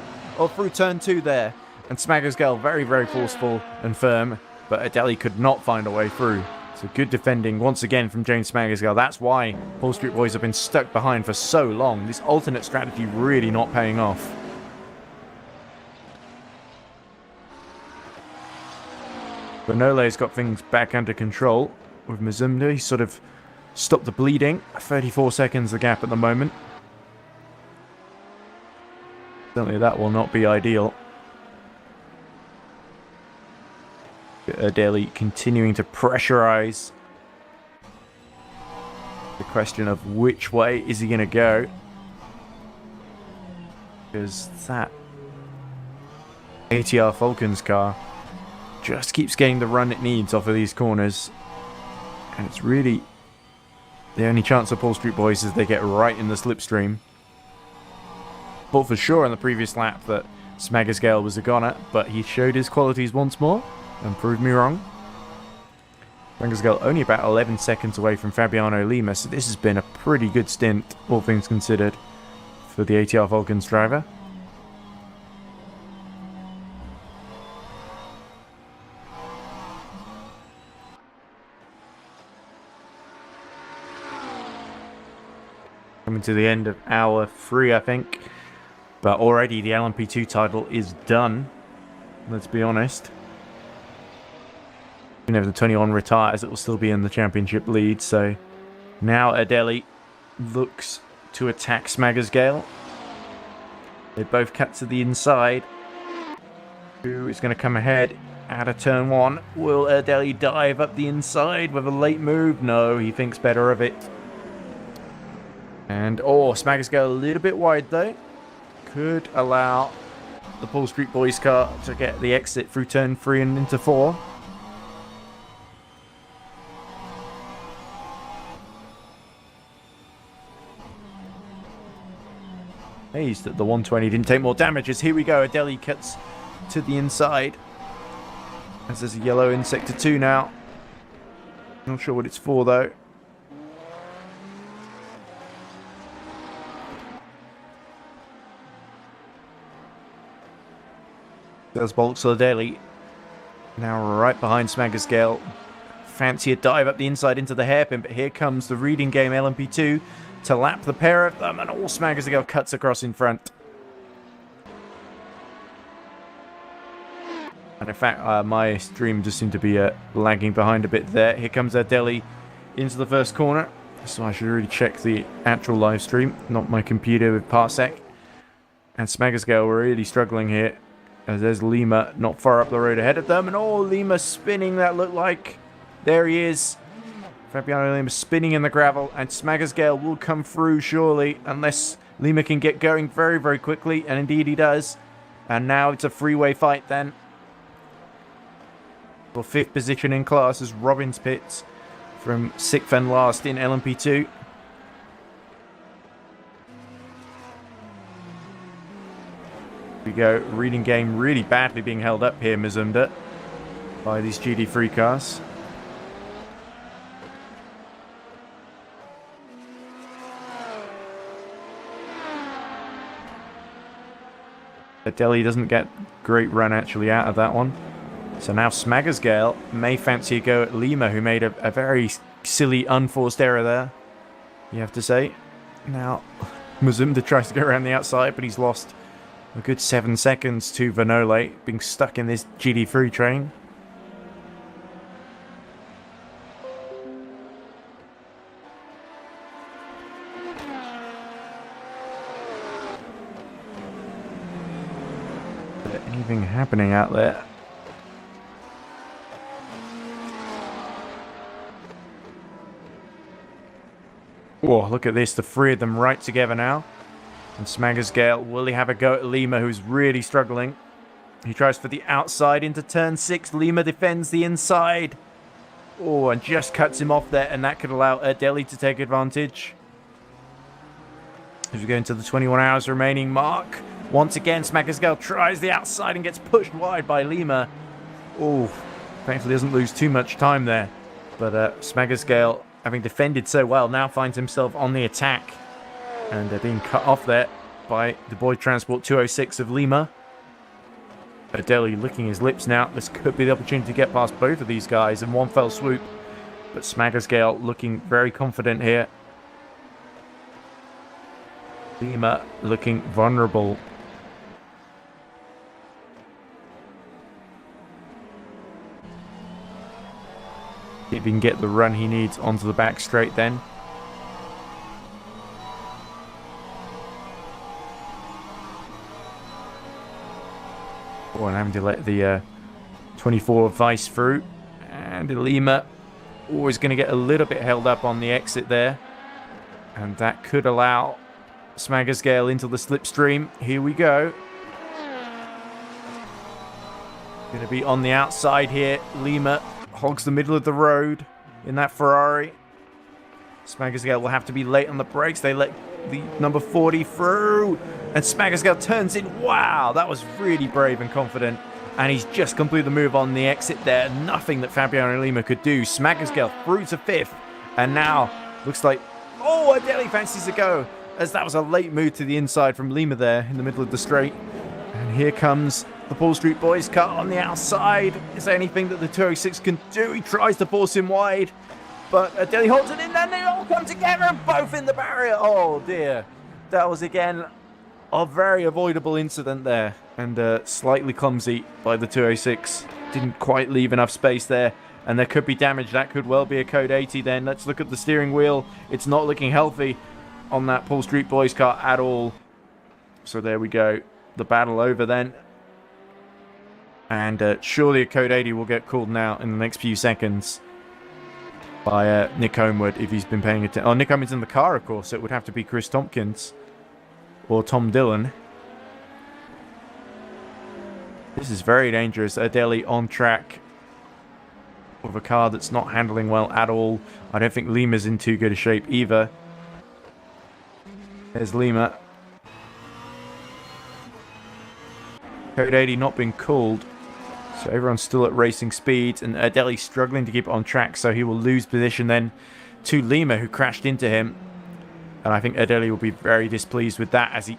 through turn 2 there. And Smaggersgale very, very forceful and firm, but Adeli could not find a way through. So good defending once again from James Smaggersgale. That's why Paul Street Boys have been stuck behind for so long. This alternate strategy really not paying off. Benole's got things back under control with Mazumda. He sort of stopped the bleeding. 34 seconds the gap at the moment. Certainly that will not be ideal. Adeli continuing to pressurize. The question of which way is he going to go. Because that ATR Falcons car just keeps getting the run it needs off of these corners. And it's really the only chance of Paul Street Boys is they get right in the slipstream. Thought for sure on the previous lap that Smaggersgale was a goner, but he showed his qualities once more and proved me wrong. Smaggersgale only about 11 seconds away from Fabiano Lima, so this has been a pretty good stint, all things considered, for the ATR Falcons driver. Coming to the end of hour 3, I think. But already the LMP2 title is done. Let's be honest. Even if the 21 retires, it will still be in the championship lead. So now Adeli looks to attack Smaggersgale. They both cut to the inside. Who is going to come ahead out of turn 1? Will Adeli dive up the inside with a late move? No, he thinks better of it. And, Smaggersgale a little bit wide though. Could allow the Paul Street Boys car to get the exit through turn 3 and into 4. Amazed that the 120 didn't take more damage as here we go. Adeli cuts to the inside. As there's a yellow in sector 2 now. Not sure what it's for though. There's Adeli now right behind Smaggersgale. Fancy a dive up the inside into the hairpin, but here comes the reading game LMP2 to lap the pair of them, and all Smaggersgale cuts across in front. And in fact, my stream just seemed to be lagging behind a bit there. Here comes Adeli into the first corner, so I should really check the actual live stream, not my computer with Parsec. And Smaggersgale were really struggling here. As there's Lima not far up the road ahead of them. And Lima spinning, that looked like. There he is. Fabiano Lima spinning in the gravel. And Smaggersgale will come through surely. Unless Lima can get going very, very quickly. And indeed he does. And now it's a freeway fight then. For 5th position in class is Robbins Pitts. From 6th and last in LMP2. We go, reading game really badly being held up here, Mazumda, by these GD3 cars. Adeli doesn't get great run actually out of that one. So now Smaggersgale may fancy a go at Lima, who made a very silly, unforced error there, you have to say. Now, Mazumda tries to go around the outside, but he's lost a good 7 seconds to Vanole, being stuck in this GD3 train. Is there anything happening out there? Whoa, look at this, the 3 of them right together now. And Smaggersgale, will he have a go at Lima, who's really struggling? He tries for the outside into turn 6. Lima defends the inside. Oh, and just cuts him off there, and that could allow Delhi to take advantage. As we go into the 21 hours remaining mark, once again, Smaggersgale tries the outside and gets pushed wide by Lima. Oh, thankfully doesn't lose too much time there. But Smaggersgale, having defended so well, now finds himself on the attack. And being cut off there by the Boy Transport 206 of Lima. Adeli licking his lips now. This could be the opportunity to get past both of these guys in one fell swoop. But Smaggersgale looking very confident here. Lima looking vulnerable. See if he can get the run he needs onto the back straight then. Oh, and having to let the 24 Vice through. And Lima always going to get a little bit held up on the exit there. And that could allow Smaggersgale into the slipstream. Here we go. Going to be on the outside here. Lima hogs the middle of the road in that Ferrari. Smaggersgale will have to be late on the brakes. They let the number 40 through. And Smaggersgale turns in. Wow, that was really brave and confident. And he's just completed the move on the exit there. Nothing that Fabiano Lima could do. Smaggersgale through to 5th. And now looks like, oh, Adeli fancies a go. As that was a late move to the inside from Lima there in the middle of the straight. And here comes the Paul Street Boys cut on the outside. Is there anything that the 206 can do? He tries to force him wide. But Adeli holds it in, and they all come together and both in the barrier. Oh, dear. That was, again, a very avoidable incident there. And slightly clumsy by the 206. Didn't quite leave enough space there. And there could be damage. That could well be a code 80 then. Let's look at the steering wheel. It's not looking healthy on that Paul Street Boys car at all. So there we go. The battle over then. And surely a code 80 will get called now in the next few seconds by Nick Homewood if he's been paying attention. Oh, Nick Homewood's in the car, of course. So it would have to be Chris Tompkins or Tom Dillon. This is very dangerous. Adeli on track with a car that's not handling well at all. I don't think Lima's in too good a shape either. There's Lima. Code 80 not been called. So everyone's still at racing speeds. And Adeli struggling to keep it on track. So he will lose position then to Lima, who crashed into him. And I think Adeli will be very displeased with that as he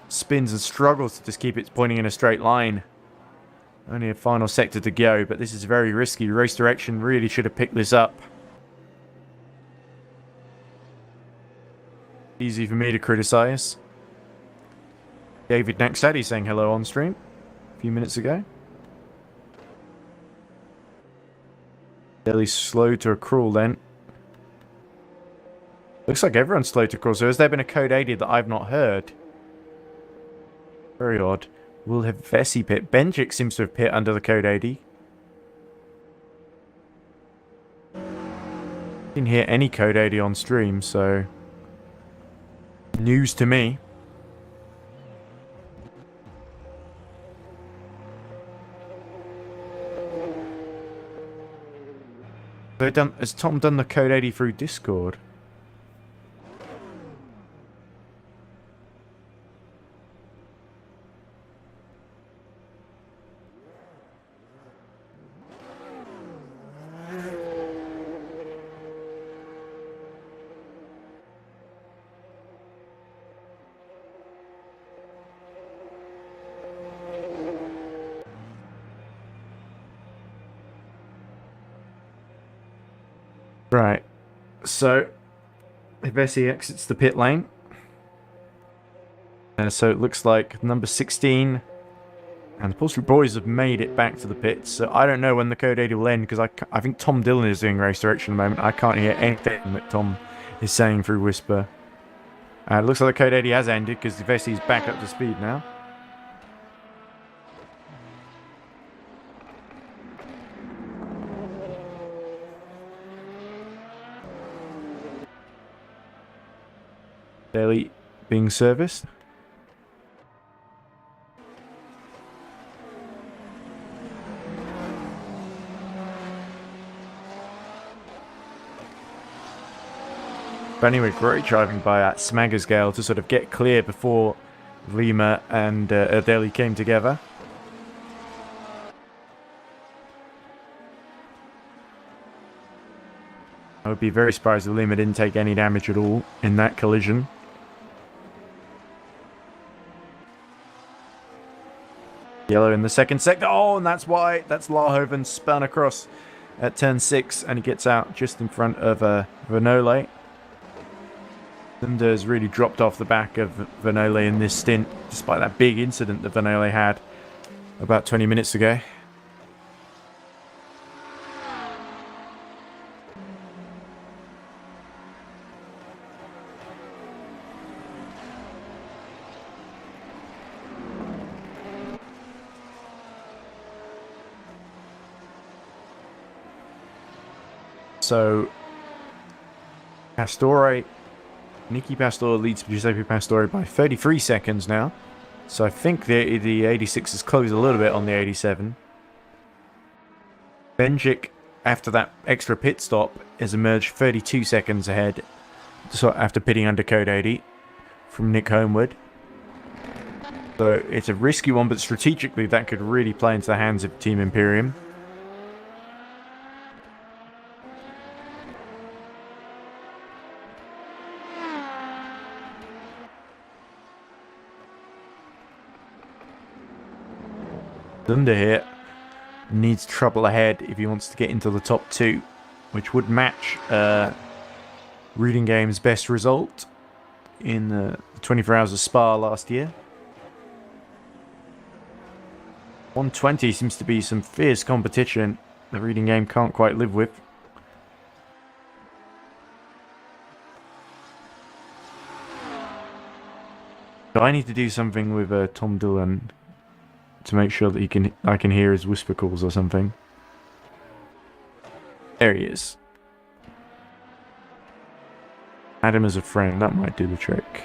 spins and struggles to just keep it pointing in a straight line. Only a final sector to go, but this is very risky. Race Direction really should have picked this up. Easy for me to criticize. David Naxati saying hello on stream a few minutes ago. Fairly slow to a crawl then. Looks like everyone's slow to crawl, so has there been a code 80 that I've not heard? Very odd. We'll have Vessi pit. Benjik seems to have pit under the code 80. Didn't hear any code 80 on stream, so news to me. Has Tom done the code 80 through Discord? Right, so Vessi exits the pit lane. And so it looks like number 16 and the Paul Street Boys have made it back to the pits. So I don't know when the code 80 will end because I think Tom Dillon is doing race direction at the moment. I can't hear anything that Tom is saying through Whisper. It looks like the code 80 has ended because Vessi's back up to speed now. Daily being serviced. But anyway, great driving by Smagersgale to sort of get clear before Lima and Erdely came together. I would be very surprised if Lima didn't take any damage at all in that collision. Yellow in the second sector. Oh, and that's why. That's Larhoven spun across at turn 6, and he gets out just in front of Vernole. Thunder has really dropped off the back of Vernole in this stint, despite that big incident that Vernole had about 20 minutes ago. So, Nicky Pastore leads Giuseppe Pastore by 33 seconds now. So I think the 86 has closed a little bit on the 87. Benjic, after that extra pit stop, has emerged 32 seconds ahead after pitting under code 80 from Nick Homewood. So it's a risky one, but strategically that could really play into the hands of Team Imperium. Thunder here needs trouble ahead if he wants to get into the top 2, which would match Reading Game's best result in the 24 Hours of Spa last year. 120 seems to be some fierce competition the Reading Game can't quite live with. So I need to do something with Tom Dillon to make sure that I can hear his whisper calls or something. There he is. Add him as a friend, that might do the trick.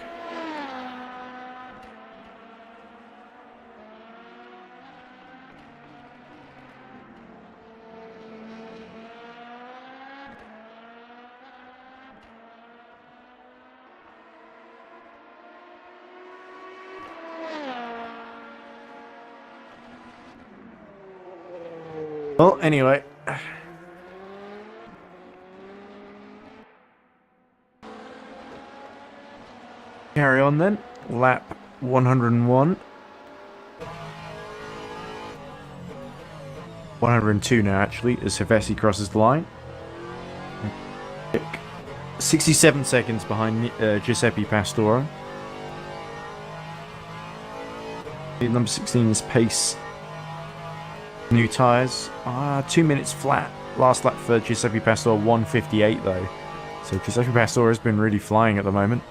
Well, anyway. Carry on then. Lap 101. 102 now, actually, as Hevesi crosses the line. 67 seconds behind Giuseppe Pastore. Number 16 is pace. New tyres. 2 minutes flat. Last lap for Giuseppe Pastore, 1:58 though. So Giuseppe Pastore has been really flying at the moment.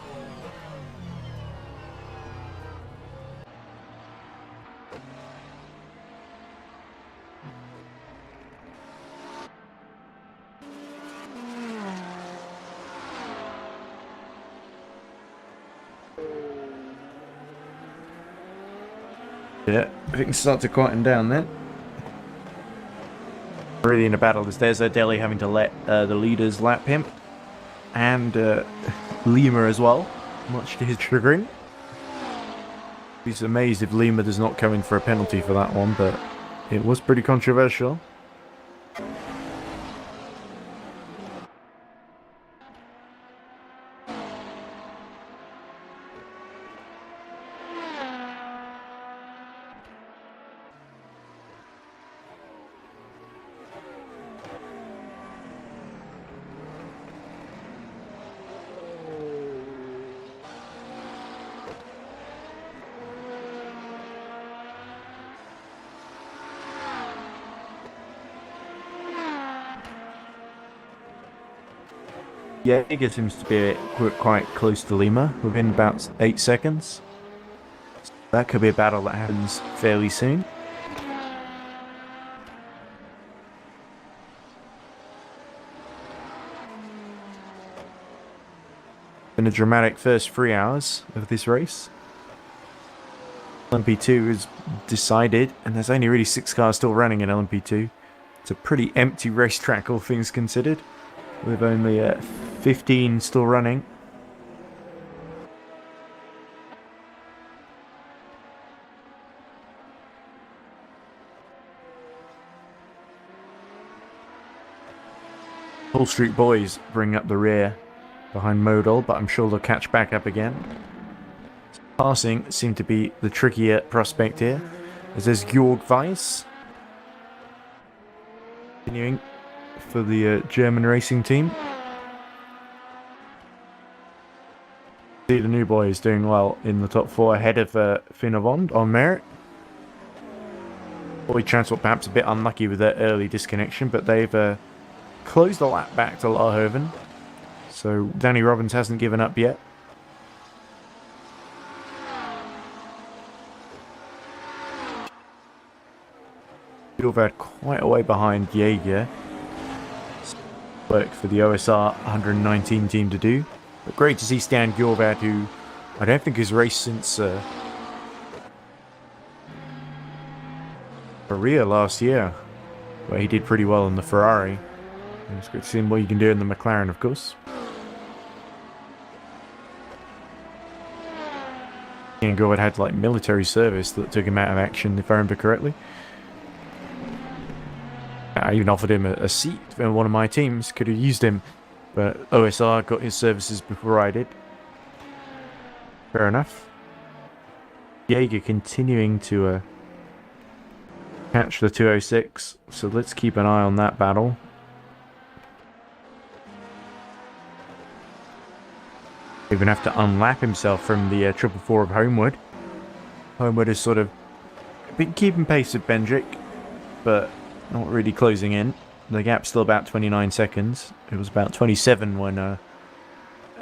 Yeah, things start to quieten down then. Really in a battle, there's Erdely having to let the leaders lap him, and Lima as well, much to his chagrin. He's amazed if Lima does not come in for a penalty for that one, but it was pretty controversial. Yeah, Iga seems to be quite close to Lima, within about 8 seconds. That could be a battle that happens fairly soon. Been a dramatic first 3 hours of this race. LMP2 is decided, and there's only really 6 cars still running in LMP2. It's a pretty empty racetrack, all things considered, with only 15 still running. Hull Street boys bring up the rear behind Modal, but I'm sure they'll catch back up again. Passing seemed to be the trickier prospect here, as there's Georg Weiss continuing for the German racing team. See the new boys doing well in the top 4 ahead of Finnevond on merit. Boy Transport perhaps a bit unlucky with their early disconnection, but they've closed the lap back to Larhoven. So Danny Robbins hasn't given up yet. Gilvad quite a way behind Jaeger. Work for the OSR 119 team to do. But great to see Stan Gilvad, who I don't think has raced since Korea last year, where he did pretty well in the Ferrari. And it's good to see what you can do in the McLaren, of course. And Gilvad had like military service that took him out of action, if I remember correctly. I even offered him a seat in one of my teams, could have used him, but OSR got his services before I did. Fair enough. Jaeger continuing to catch the 206, so let's keep an eye on that battle. Even have to unlap himself from the 444 of Homewood. Homewood has sort of been keeping pace with Bendrick, but not really closing in. The gap's still about 29 seconds. It was about 27 when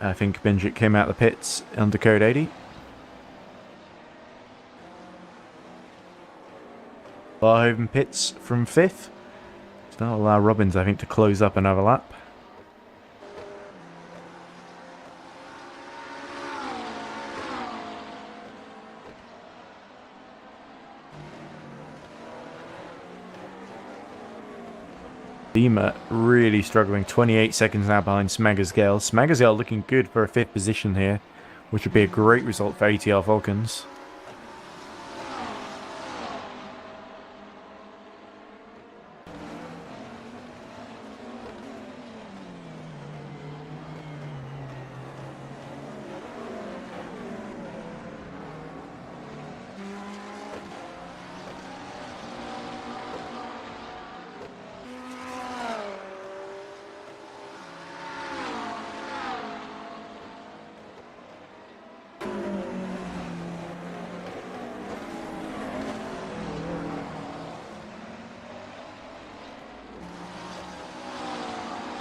I think Bendrick came out of the pits under code 80. Barhoven pits from 5th. So that'll allow Robbins, I think, to close up another lap. Lima really struggling, 28 seconds now behind Smaggersgale. Smaggersgale looking good for a 5th position here, which would be a great result for ATR Falcons.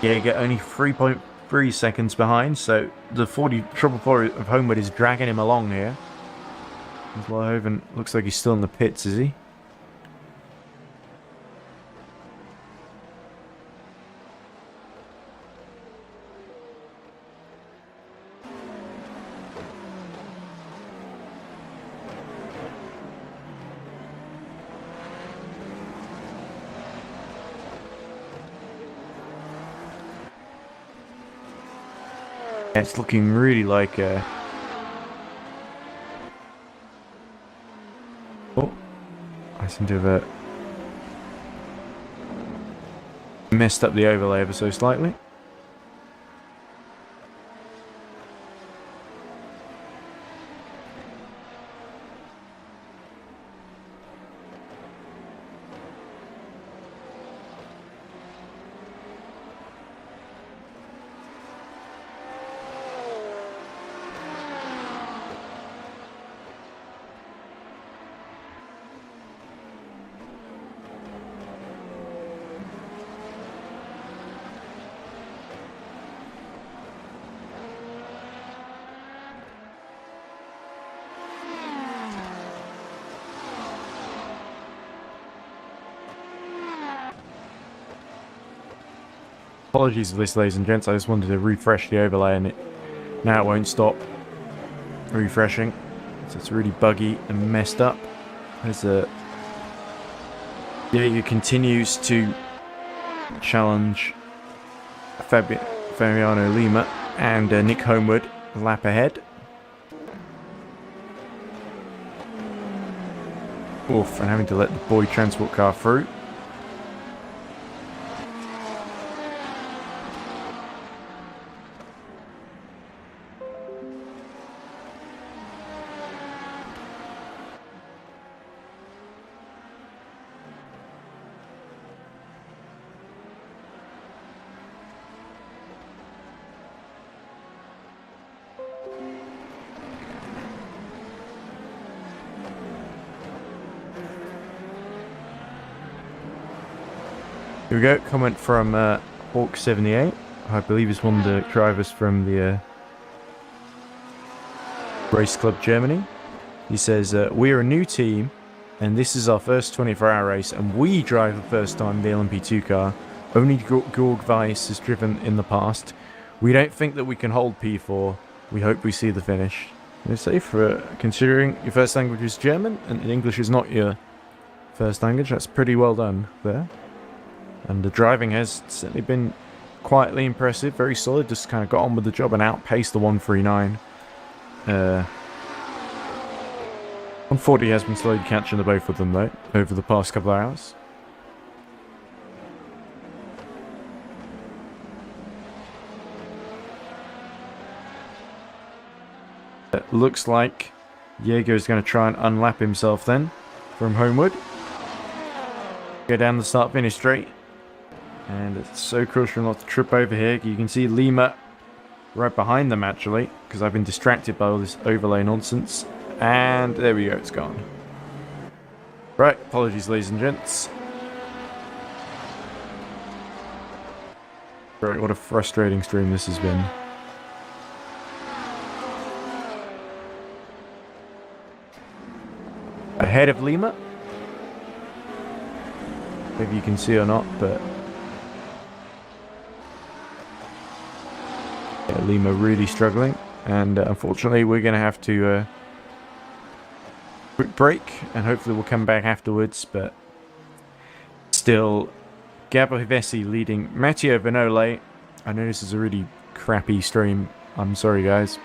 Jaeger only 3.3 seconds behind, so the 444 of Homewood is dragging him along here. Larhoven looks like he's still in the pits, is he? It's looking really like oh, I seem to have messed up the overlay ever so slightly. Apologies for this, ladies and gents. I just wanted to refresh the overlay and now it won't stop refreshing. So it's really buggy and messed up. There's Jaeger continues to challenge Fabiano Lima and Nick Homewood a lap ahead. Oof, and having to let the boy transport car through. Here we go. Comment from Hawk78. I believe he's one of the drivers from the Race Club Germany. He says, we're a new team, and this is our first 24-hour race, and we drive the first time the LMP2 car. Only Georg Weiss has driven in the past. We don't think that we can hold P4. We hope we see the finish. I say, for considering your first language is German, and English is not your first language, that's pretty well done there. And the driving has certainly been quietly impressive, very solid, just kind of got on with the job and outpaced the 139. 140 has been slowly catching the both of them, though, over the past couple of hours. It looks like Jaeger's going to try and unlap himself then from Homewood. Go down the start-finish straight. And it's so crucial not to trip over here. You can see Lima right behind them, actually, because I've been distracted by all this overlay nonsense. And there we go, it's gone. Right, apologies, ladies and gents. Right, what a frustrating stream this has been. Ahead of Lima. Maybe you can see or not, but yeah, Lima really struggling, and unfortunately we're going to have to quick break, and hopefully we'll come back afterwards. But still, Gabor Hevesi leading Matteo Vanole. I know this is a really crappy stream, I'm sorry guys.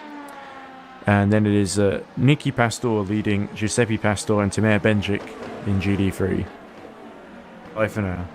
And then it is Nicky Pastor leading Giuseppe Pastor and Tamer Benjic in GD3. Bye for now.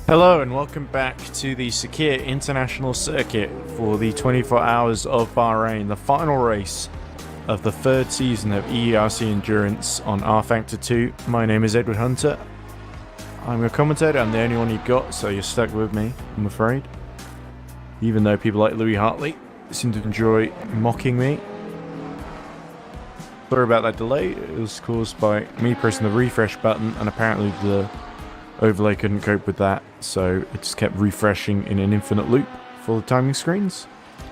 Hello and welcome back to the Sakir International Circuit for the 24 Hours of Bahrain, the final race of the third season of EERC Endurance on R Factor 2. My name is Edward Hunter. I'm a commentator, I'm the only one you've got, so you're stuck with me, I'm afraid. Even though people like Louis Hartley seem to enjoy mocking me. Sorry about that delay, it was caused by me pressing the refresh button and apparently the overlay couldn't cope with that, so it just kept refreshing in an infinite loop for the timing screens.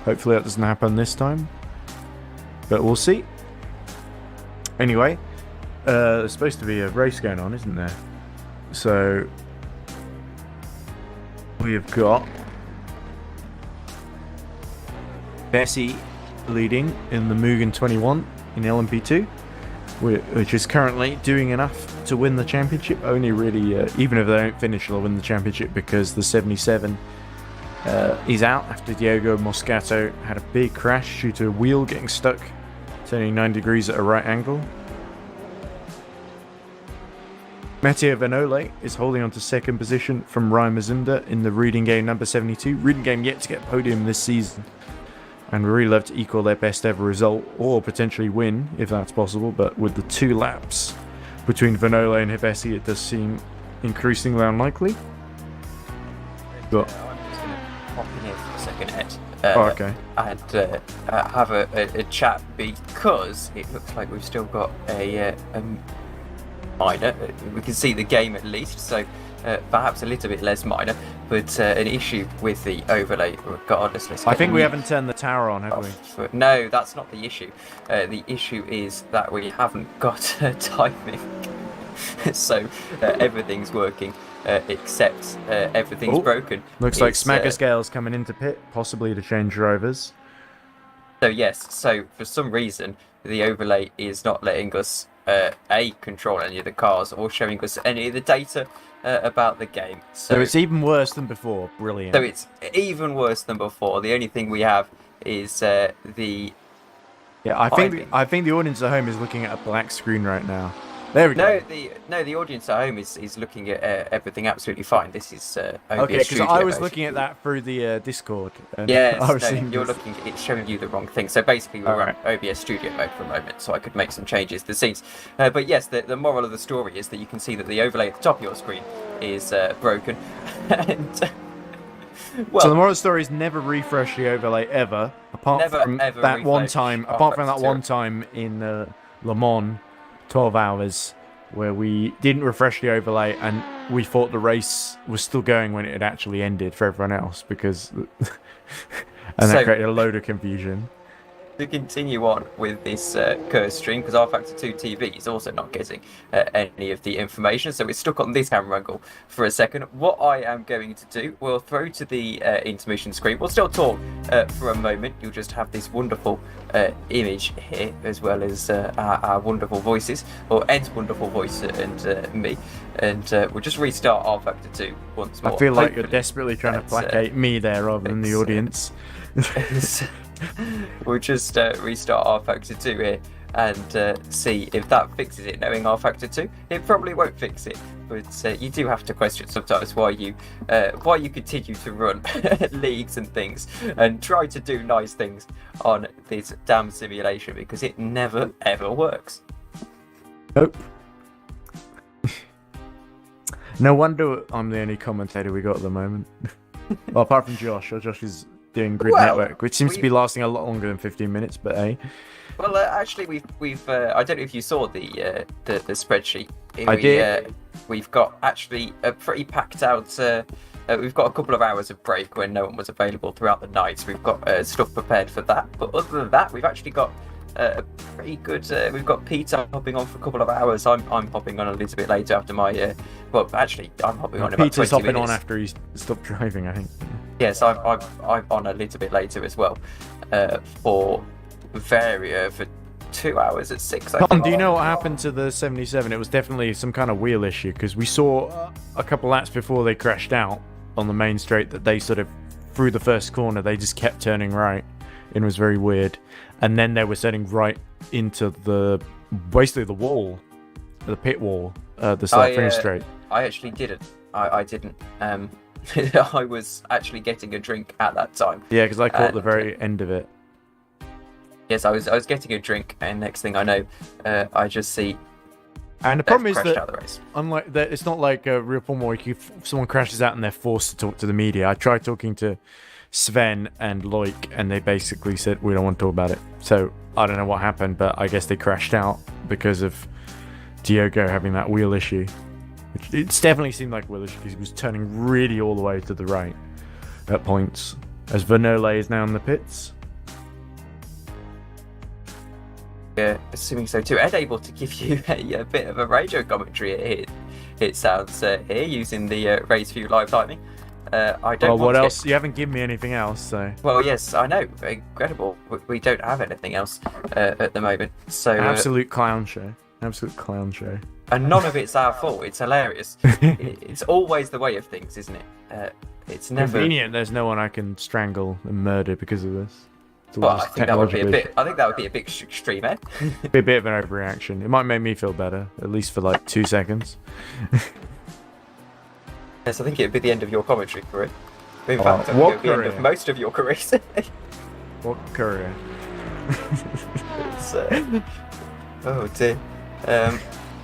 Hopefully that doesn't happen this time, but we'll see. Anyway, there's supposed to be a race going on, isn't there? So we have got Bessie leading in the Mugen 21 in LMP2, which is currently doing enough to win the championship. Only really, even if they don't finish, they'll win the championship because the 77 is out after Diego Moscato had a big crash due to a wheel getting stuck, turning 9 degrees at a right angle. Matteo Vanole is holding on to second position from Ryan Mazumda in the reading game number 72. Reading game yet to get podium this season. And we really love to equal their best ever result, or potentially win, if that's possible. But with the 2 laps between Vanole and Hibesi, it does seem increasingly unlikely. But I'm just going to pop in here for a second, Ed. okay. And have a chat, because it looks like we've still got a minor. We can see the game at least, so perhaps a little bit less minor, but an issue with the overlay regardless. I think we haven't turned the tower on, have we? No, that's not the issue. The issue is that we haven't got timing. So everything's working, except everything's broken. Looks like Smaggerscale's coming into pit, possibly to change drivers. So yes, so for some reason the overlay is not letting us control any of the cars or showing us any of the data about the game. So it's even worse than before. Brilliant. So it's even worse than before. The only thing we have is the. Yeah, I think the audience at home is looking at a black screen right now. There we go. The audience at home is looking at everything absolutely fine. This is okay, because I was looking at that through the Discord. Yes, you're looking. It's showing you the wrong thing. So basically, we were on OBS Studio mode for a moment, so I could make some changes to the scenes. But yes, the moral of the story is that you can see that the overlay at the top of your screen is broken, and. Well, so the moral of the story is never refresh the overlay ever, apart from that one time in Le Mans 12 hours where we didn't refresh the overlay and we thought the race was still going when it had actually ended for everyone else, because and that created a load of confusion. To continue on with this curse stream, because R Factor 2 TV is also not getting any of the information, so we're stuck on this camera angle for a second. What I am going to do, we'll throw to the intermission screen. We'll still talk for a moment. You'll just have this wonderful image here, as well as our wonderful voices, or Ed's wonderful voice and me. And we'll just restart R Factor 2 once more. I feel like you're desperately trying to placate me there rather than the audience. We'll just restart R Factor 2 here and see if that fixes it. Knowing R Factor 2, it probably won't fix it, but you do have to question sometimes why you continue to run leagues and things and try to do nice things on this damn simulation, because it never ever works. Nope. No wonder I'm the only commentator we got at the moment. Well, apart from Josh. Josh is doing Grid Network, which seems to be lasting a lot longer than 15 minutes, but hey. Well, actually, we've I don't know if you saw the spreadsheet. I did. We've got actually a pretty packed out. We've got a couple of hours of break when no one was available throughout the night, so we've got stuff prepared for that. But other than that, we've actually got a pretty good. We've got Peter hopping on for a couple of hours. I'm hopping on a little bit later after my. Well, actually, I'm hopping on about 20 Peter's hopping minutes. on after he's stopped driving, I think. Yes, I'm on a little bit later as well, for 2 hours at 6. Tom, do you know what happened to the 77? It was definitely some kind of wheel issue, because we saw a couple laps before they crashed out on the main straight that they sort of, through the first corner, they just kept turning right. It was very weird. And then they were setting right into basically the wall, the pit wall, the start finish straight. I actually didn't. I didn't I was actually getting a drink at that time. Yeah, because I caught the And, very end of it. Yes, I was getting a drink, and next thing I know, I just see And the they've problem is crashed that, out of the race. unlike that, it's not like a real Formula where someone crashes out and they're forced to talk to the media. I tried talking to Sven and Loic, and they basically said we don't want to talk about it. So I don't know what happened, but I guess they crashed out because of Diogo having that wheel issue. It's definitely seemed like a wheel issue because he was turning really all the way to the right at points. As Vinole is now in the pits. Yeah, assuming so too. Ed able to give you a bit of a radio commentary. It sounds here using the race view live timing. I don't. Well, what want else? You haven't given me anything else, so. Well, yes, I know. Incredible. We don't have anything else at the moment. So Absolute clown show. Absolute clown show. and none of it's our fault. It's hilarious. It's always the way of things, isn't it? It's never. Convenient. There's no one I can strangle and murder because of this. It's all Well, I just think that would be a technological bit. I think that would be a bit extreme, eh? issue. Be a bit of an overreaction. It might make me feel better, at least for like 2 seconds. Yes, I think it would be the end of your commentary career. In Oh, fact, I think it what would be the end of career? most of your careers. What career? It's, oh dear.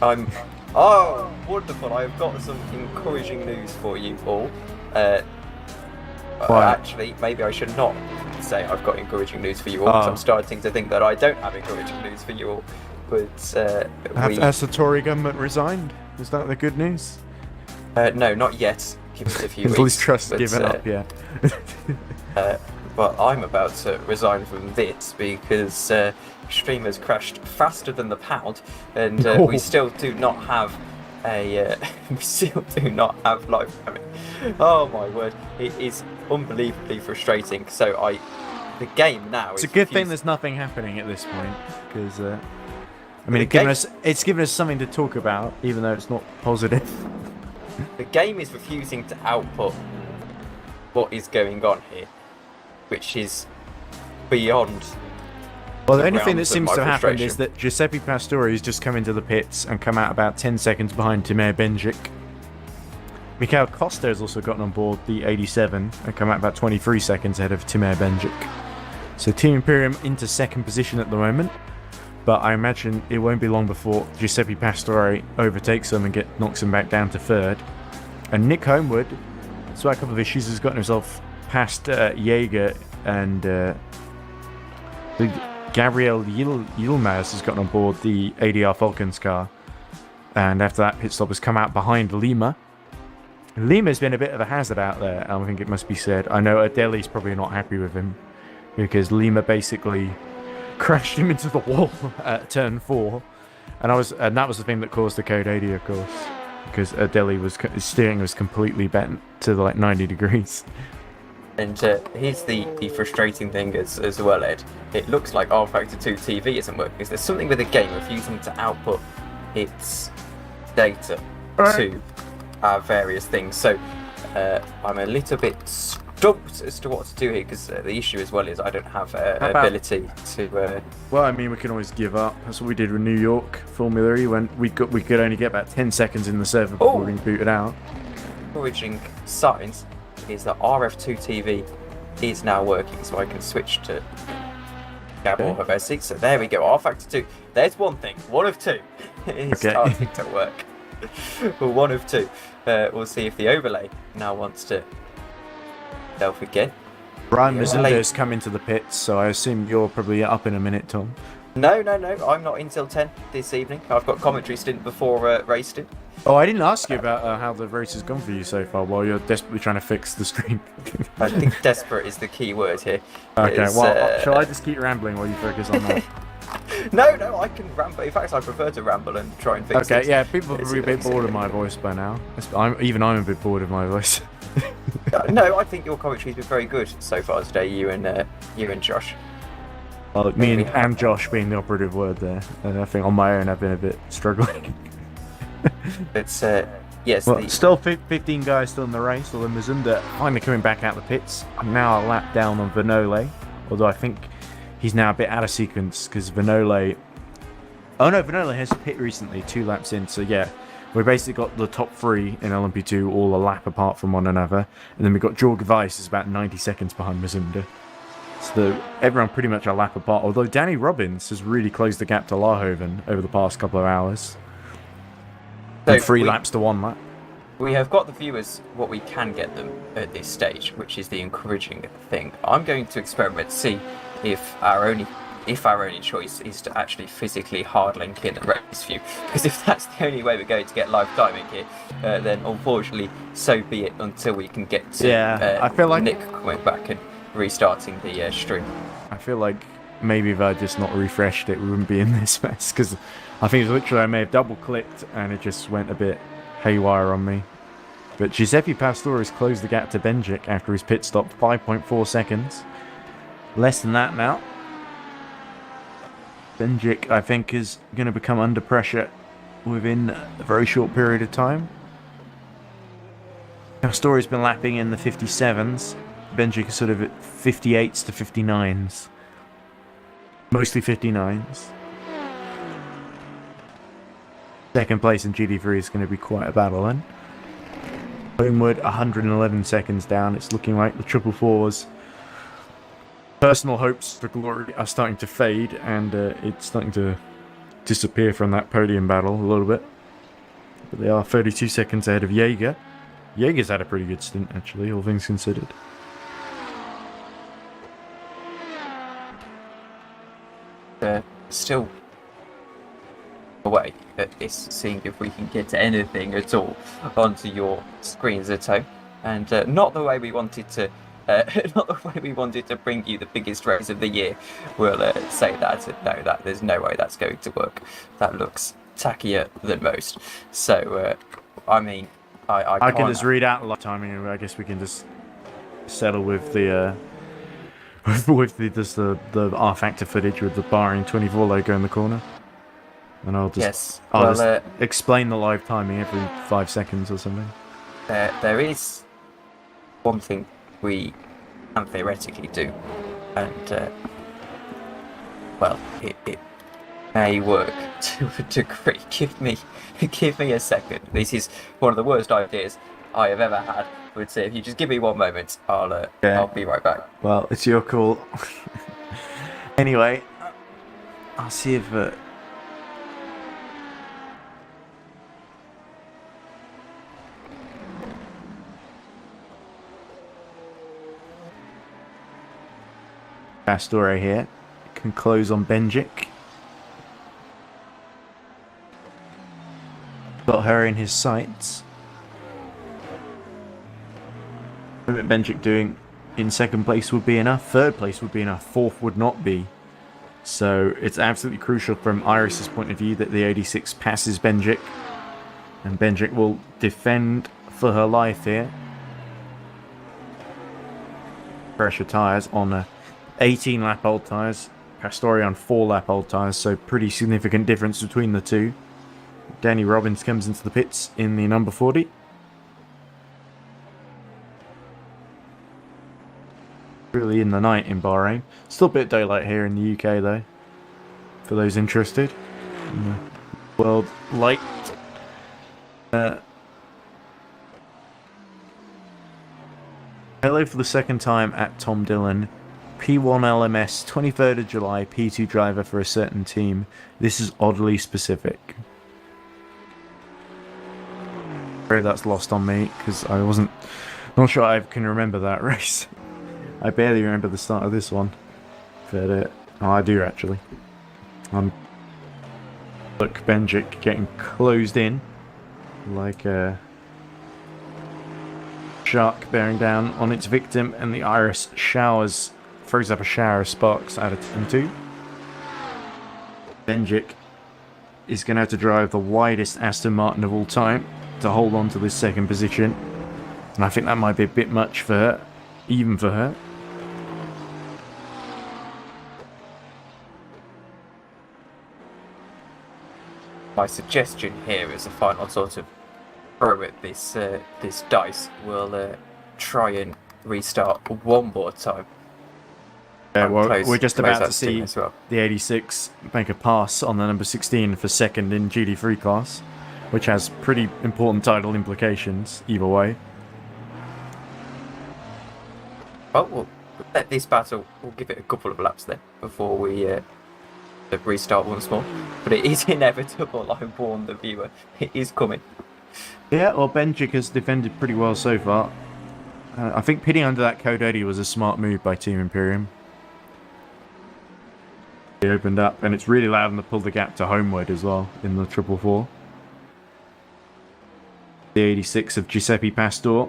I'm. Oh, wonderful! I've got some encouraging news for you all. What? Actually, maybe I should not say I've got encouraging news for you all, because Oh. I'm starting to think that I don't have encouraging news for you all. But Has the Tory government resigned? Is that the good news? no, not yet. Give us a few Has weeks. Liz Truss but, given up yet? But I'm about to resign from this because Stream has crashed faster than the pound, and Oh. we still do not have a we still do not have live timing. Oh my word, it is unbelievably frustrating. So the game now It's is a good thing refusing- there's nothing happening at this point, because I The mean, game- it's given us something to talk about, even though it's not positive. the game is refusing to output what is going on here, which is beyond. Well, the only grounds thing that of seems my to have happened frustration. is that Giuseppe Pastore has just come into the pits and come out about 10 seconds behind Timur Benjic. Mikhail Costa has also gotten on board the 87 and come out about 23 seconds ahead of Timur Benjic. So Team Imperium into second position at the moment, but I imagine it won't be long before Giuseppe Pastore overtakes them and knocks them back down to third. And Nick Homewood, despite a couple of issues, has gotten himself past Jaeger and Gabriel Yilmaz has gotten on board the ADR Falcons car. And after that pit stop has come out behind Lima. Lima's been a bit of a hazard out there, I think it must be said. I know Adeli's probably not happy with him, because Lima basically crashed him into the wall at turn 4. And that was the thing that caused the code 80, of course, because Adeli his steering was completely bent to like 90 degrees. And here's the frustrating thing as well, Ed. It looks like R Factor 2 TV isn't working. Is there something with the game refusing to output its data to our various things? So I'm a little bit stumped as to what to do here, because the issue as well is I don't have ability to. Well, I mean, we can always give up. That's what we did with New York Formula E when we could only get about 10 seconds in the server before being booted out. Encouraging signs is that RF2 TV is now working, so I can switch to Gabor Havesi. So there we go, R Factor 2. There's one thing, one of two is starting to work. Well, one of two. We'll see if the overlay now wants to self again. Brian Yeah, Mazunda late. has come into the pits, so I assume you're probably up in a minute, Tom. No, I'm not until 10 this evening. I've got commentary stint before race stint. Oh, I didn't ask you about how the race has gone for you so far while you're desperately trying to fix the stream. I think desperate is the key word here. Okay, It's, well, shall I just keep rambling while you focus on that? No, I can ramble. In fact, I prefer to ramble and try and fix Okay, it. yeah, people are It's- probably a bit bored of my voice by now. I'm a bit bored of my voice. No, I think your commentary's been very good so far today. You and Josh. Well, me and Josh being the operative word there. And I think on my own I've been a bit struggling. It's yes. Well, still 15 guys still in the race, although Mazunda finally coming back out the pits. Now a lap down on Vinole, although I think he's now a bit out of sequence because Vinole... Oh no, Vinole has pit recently, 2 laps in, so yeah. We basically got the top 3 in LMP2 all a lap apart from one another, and then we got Jorg Weiss is about 90 seconds behind Mazunda. So everyone pretty much a lap apart, although Danny Robbins has really closed the gap to Larhoven over the past couple of hours. So And 3 laps to 1 lap. We have got the viewers what we can get them at this stage, which is the encouraging thing. I'm going to experiment, see if our only choice is to actually physically hard link in a race view. Because if that's the only way we're going to get live timing here, then unfortunately, so be it until we can get to I feel like Nick coming back and restarting the stream. I feel like maybe if I just not refreshed it, we wouldn't be in this mess. Because I think it's literally I may have double clicked and it just went a bit haywire on me. But Giuseppe Pastore has closed the gap to Benjic after his pit stop, 5.4 seconds. Less than that now. Benjic, I think, is going to become under pressure within a very short period of time. Pastore's been lapping in the 57s. Benjic is sort of at 58s to 59s. Mostly 59s. Second place in GD3 is going to be quite a battle then. Homewood, 111 seconds down. It's looking like the triple fours. Personal hopes for glory are starting to fade, and it's starting to disappear from that podium battle a little bit. But they are 32 seconds ahead of Jaeger. Jaeger's had a pretty good stint, actually, all things considered. Still away at this, seeing if we can get anything at all onto your screens at home, and not the way we wanted to. Not the way we wanted to bring you the biggest race of the year. We'll say that. No, that there's no way that's going to work. That looks tackier than most. So, I mean, I can just read out the live timing. I guess we can just settle with the with the R Factor footage with the Bahrain 24 logo in the corner, and I'll just explain the live timing every 5 seconds or something. There is one thing we can theoretically do, and well, it may work to a degree. Give me a second. This is one of the worst ideas I have ever had. I would say if you just give me 1 moment, I'll be right back. Well, it's your call. Anyway, I'll see if Pastore here can close on Benjic. Got her in his sights. What Benjic doing in second place would be enough. Third place would be enough. Fourth would not be. So it's absolutely crucial from Iris's point of view that the 86 passes Benjic. And Benjic will defend for her life here. Pressure tyres on 18 lap old tyres. Pastore on 4 lap old tyres. So pretty significant difference between the two. Danny Robbins comes into the pits in the number 40. Really in the night in Bahrain. Still a bit of daylight here in the UK though, for those interested. World light. Hello for the second time at Tom Dillon. P1 LMS, 23rd of July, P2 driver for a certain team. This is oddly specific. Sorry, that's lost on me because I wasn't not sure I can remember that race. I barely remember the start of this one. But I do actually. Look, Benjic getting closed in like a shark bearing down on its victim, and the Iris throws up a shower of sparks out of turn 2. Benjic is going to have to drive the widest Aston Martin of all time to hold on to this second position, and I think that might be a bit much for her, even for her. My suggestion here is a final sort of throw at this dice. We'll try and restart one more time. Yeah, well, we're just about to see the 86 make a pass on the number 16 for second in GD3 class. which has pretty important title implications either way. Well, we'll let this battle, we'll give it a couple of laps then before we restart once more. But it is inevitable, I warn the viewer. It is coming. Yeah, well, Benchik has defended pretty well so far. I think pitting under that Code 80 was a smart move by Team Imperium. He opened up, and it's really allowed them to pull the gap to homeward as well in the 444. The 86 of Giuseppe Pastor,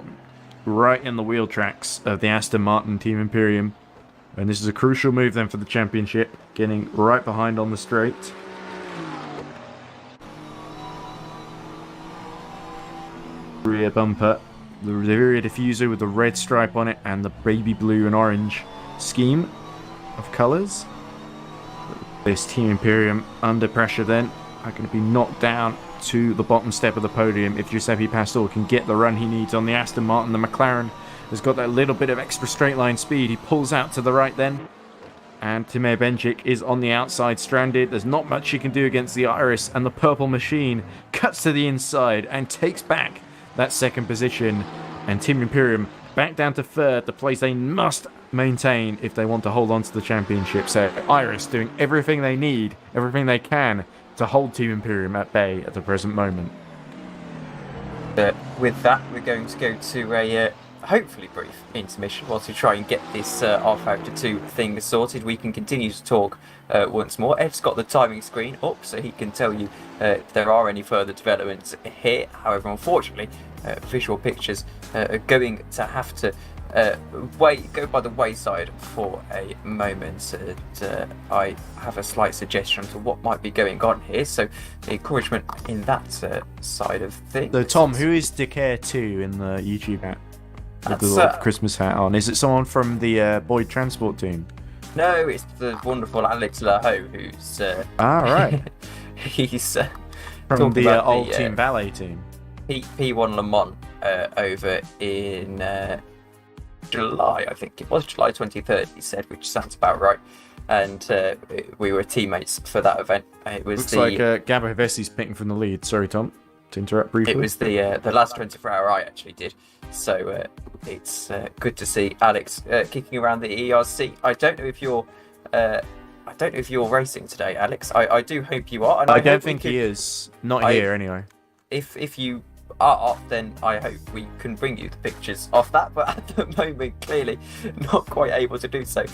right in the wheel tracks of the Aston Martin Team Imperium. And this is a crucial move then for the championship, getting right behind on the straight. Rear bumper, the rear diffuser with the red stripe on it and the baby blue and orange scheme of colours. This Team Imperium under pressure then are going to be knocked down to the bottom step of the podium if Giuseppe Pastor can get the run he needs on the Aston Martin. The McLaren has got that little bit of extra straight line speed. He pulls out to the right then. And Timur Benchik is on the outside stranded. There's not much he can do against the Iris, and the purple machine cuts to the inside and takes back that second position. And Team Imperium back down to third, the place they must maintain if they want to hold on to the championship. So Iris doing everything they need, everything they can to hold Team Imperium at bay at the present moment. With that, we're going to go to a hopefully brief intermission whilst we try and get this R-Factor 2 thing sorted. We can continue to talk once more. Ed's got the timing screen up so he can tell you if there are any further developments here. However, unfortunately, visual pictures are going to have to go by the wayside for a moment. I have a slight suggestion to what might be going on here, so encouragement in that side of things. So Tom, who is Decare 2 in the YouTube app with the little Christmas hat on? Is it someone from the Boyd Transport team? No, it's the wonderful Alex Laho, who's right. he's from the old Team Valet team. P1 Le Mans over in July, I think it was July 23rd, he said, which sounds about right. And we were teammates for that event. It was Looks like Gabo Vessi's picking from the lead. Sorry, Tom, to interrupt briefly. It was the last 24-hour I actually did. So it's good to see Alex kicking around the EERC. I don't know if you're racing today, Alex. I do hope you are. And I don't think he is. Not here, anyway. If you are, then I hope we can bring you the pictures of that. But at the moment, clearly not quite able to do so.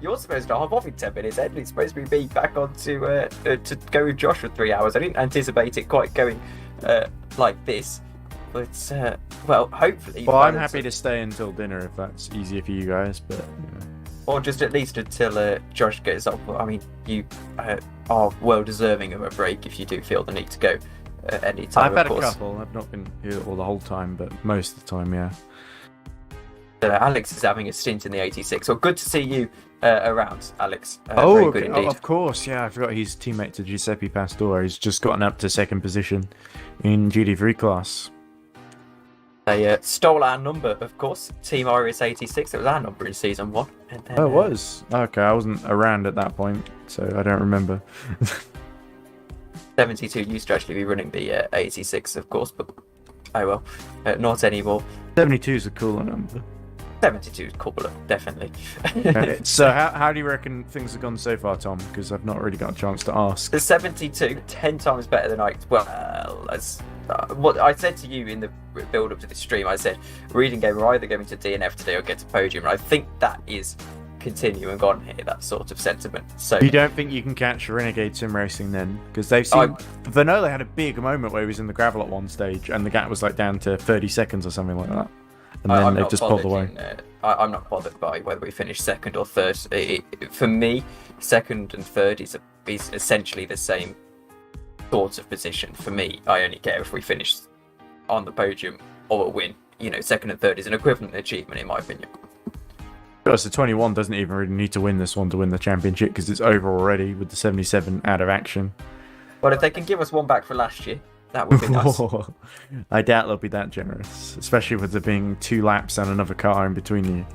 You're supposed to hop off in 10 minutes, Ed. It's supposed to be me back on to go with Josh for 3 hours. I didn't anticipate it quite going like this. But, well, hopefully... Well, I'm happy to stay until dinner if that's easier for you guys, but... Or just at least until Josh gets up. I mean, you are well deserving of a break if you do feel the need to go any time, I've had a couple. I've not been here all the whole time, but most of the time, yeah. Alex is having a stint in the 86. Well, good to see you around, Alex. Very good indeed. Of course, yeah. I forgot he's teammate to Giuseppe Pastor. He's just gotten up to second position in GT3 class. They stole our number, of course. Team Iris 86. It was our number in season 1. And then, it was? Okay, I wasn't around at that point, so I don't remember. 72 used to actually be running the 86, of course, but oh well, not anymore. 72 is a cooler number. 72 is cooler, definitely. So how do you reckon things have gone so far, Tom? Because I've not really got a chance to ask. The 72, 10 times better than as what I said to you in the build up to this stream. I said Reading Game are either going to DNF today or get to podium, and I think that is continuing on here, that sort of sentiment. So you don't think you can catch Renegade Sim Racing then? Because they've seen Vanola had a big moment where he was in the gravel at one stage and the gap was like down to 30 seconds or something like that, and then they've just pulled away. I'm not bothered by whether we finish second or third. For me, second and third is essentially the same sort of position. For me, I only care if we finish on the podium or a win. You know, second and third is an equivalent achievement in my opinion. So 21 doesn't even really need to win this one to win the championship because it's over already with the 77 out of action. Well, if they can give us one back for last year, that would be nice. I doubt they'll be that generous, especially with there being 2 laps and another car in between you.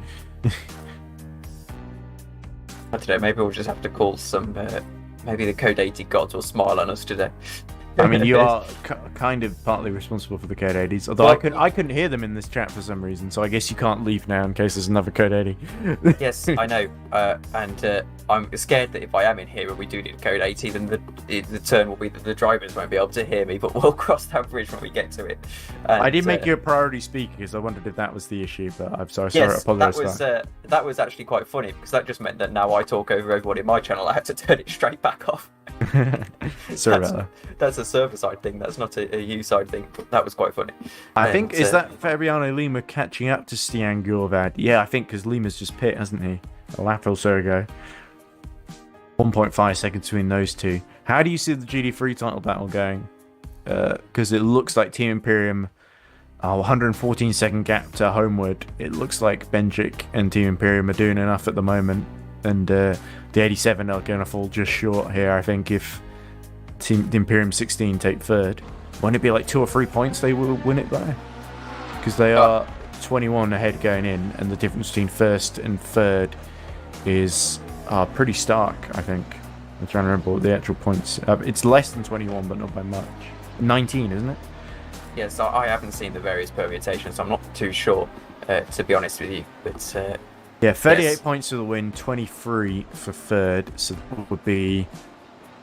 I don't know, maybe we'll just have to call some... maybe the Code 80 gods will smile on us today. I mean, you are kind of partly responsible for the Code 80s, although Well, I couldn't hear them in this chat for some reason, so I guess you can't leave now in case there's another Code 80. Yes, I know, and I'm scared that if I am in here and we do need code 80, then the turn will be that the drivers won't be able to hear me, but we'll cross that bridge when we get to it. And, I did make you a priority speaker because I wondered if that was the issue, but I'm sorry, yes, I apologise. that was actually quite funny because that just meant that now I talk over everyone in my channel. I had to turn it straight back off. Sorry about that. That's a server side thing. That's not a you side thing. But that was quite funny. I think is that Fabiano Lima catching up to Stian Gurvad? Yeah, I think because Lima's just pit, hasn't he? A lap or so ago. 1.5 seconds between those two. How do you see the GD3 title battle going? Because it looks like Team Imperium, 114 second gap to Homeward. It looks like Benjik and Team Imperium are doing enough at the moment, and the 87 are going to fall just short here. I think if Team Imperium 16 take third, won't it be like 2 or 3 points they will win it by? Because they are 21 ahead going in, and the difference between first and third is pretty stark, I think. I'm trying to remember what the actual points. It's less than 21, but not by much. 19, isn't it? Yes, I haven't seen the various permutations. So I'm not too sure, to be honest with you. But yeah, 38 yes. points for the win, 23 for third. So that would be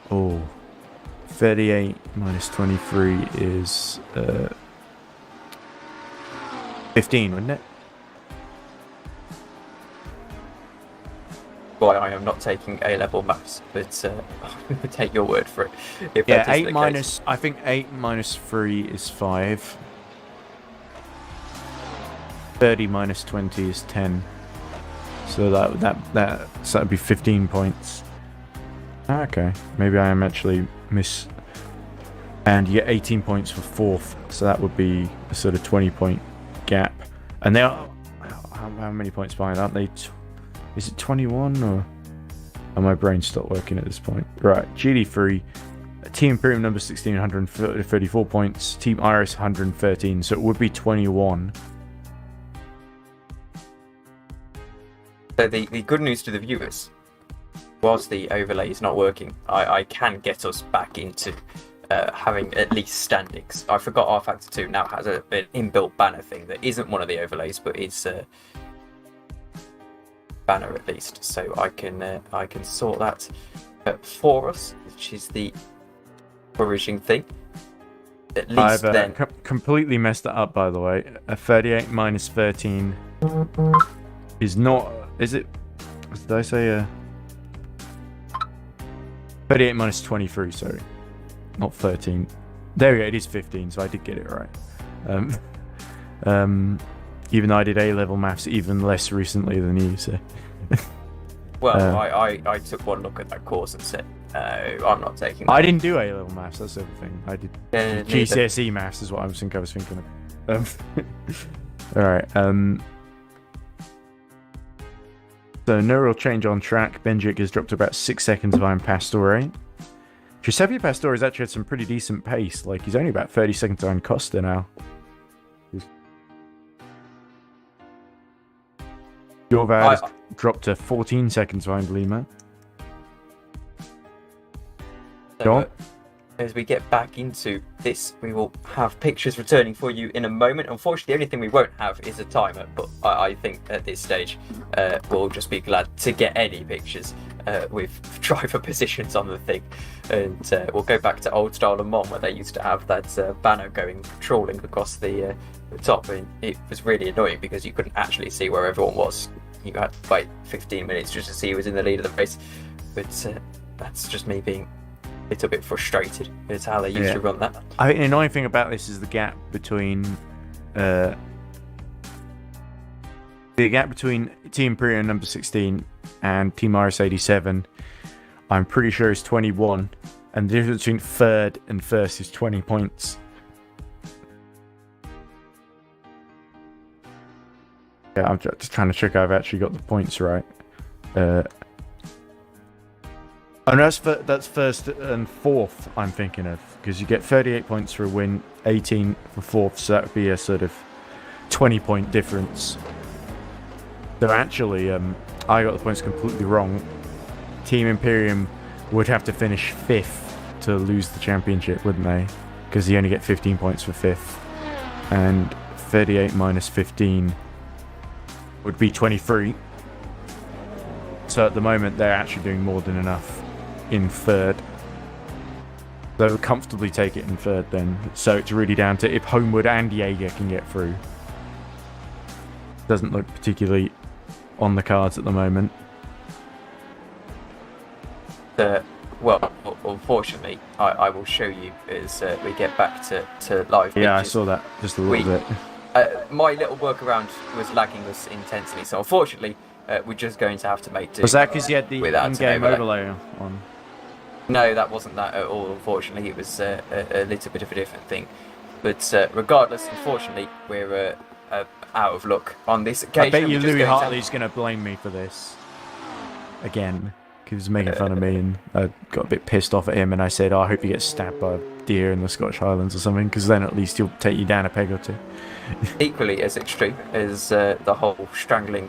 38 minus 23 is 15, wouldn't it? Boy, I am not taking A-level maths, but I'm going to take your word for it. If Yeah, that is 8 the minus. case. I think 8 minus 3 is 5. 30 minus 20 is 10. So that'd be 15 points. Okay, maybe I am actually and you get 18 points for fourth, so that would be a sort of 20-point gap. And they are how many points behind, aren't they? Is it 21 or? Oh, my brain stopped working at this point. Right, GD3, Team Imperium number 16, 134 points. Team Iris 113, so it would be 21. So the good news to the viewers, whilst the overlay is not working, I can get us back into having at least standings. I forgot R Factor 2 now has an inbuilt banner thing that isn't one of the overlays, but it's banner at least, so I can sort that for us, which is the encouraging thing. At least I've then completely messed that up, by the way. A 38 minus 13 is not. Is it? Did I say 38 minus 23? Sorry, not 13. There we go. It is 15, so I did get it right. Even though I did A-level maths even less recently than you, so. well, I took one look at that course and said, I'm not taking that. I didn't do A-level maths. That's the other thing. I did GCSE maths is what I was thinking of. All right. So no real change on track. Benjik has dropped about 6 seconds behind Pastore. Giuseppe Pastore has actually had some pretty decent pace. Like, he's only about 30 seconds behind Costa now. Gurvad has dropped to 14 seconds behind Lima. Go on. As we get back into this, we will have pictures returning for you in a moment. Unfortunately, the only thing we won't have is a timer, but I think at this stage we'll just be glad to get any pictures with driver positions on the thing. And we'll go back to old style Le Mans, where they used to have that banner going trawling across the top, and it was really annoying because you couldn't actually see where everyone was. You had to wait 15 minutes just to see who was in the lead of the race. But that's just me being little bit frustrated. It's how they used to run that. I think the annoying thing about this is the gap between Team Imperium number 16 and Team Iris 87. I'm pretty sure is 21, and the difference between third and first is 20 points. Yeah, I'm just trying to check I've actually got the points right. Oh, no, that's first and fourth I'm thinking of, because you get 38 points for a win, 18 for fourth, so that would be a sort of 20-point difference. So actually, I got the points completely wrong. Team Imperium would have to finish fifth to lose the championship, wouldn't they? Because you only get 15 points for 5th. And 38 minus 15 would be 23. So at the moment, they're actually doing more than enough in 3rd. They'll comfortably take it in 3rd then. So it's really down to if Homewood and Jaeger can get through. Doesn't look particularly on the cards at the moment. Well, unfortunately, I will show you as we get back to live. Yeah, pictures. I saw that just a little bit. My little workaround was lagging us intensely, so unfortunately, we're just going to have to make do. Was that because you had the without in-game an overlay on? No, that wasn't that at all, unfortunately. It was a little bit of a different thing. But regardless, unfortunately, we're out of luck on this occasion. I bet you Louis Hartley's going to blame me for this. Again. He was making fun of me, and I got a bit pissed off at him, and I said, I hope you get stabbed by a deer in the Scottish Highlands or something, because then at least he'll take you down a peg or two. Equally as extreme as the whole strangling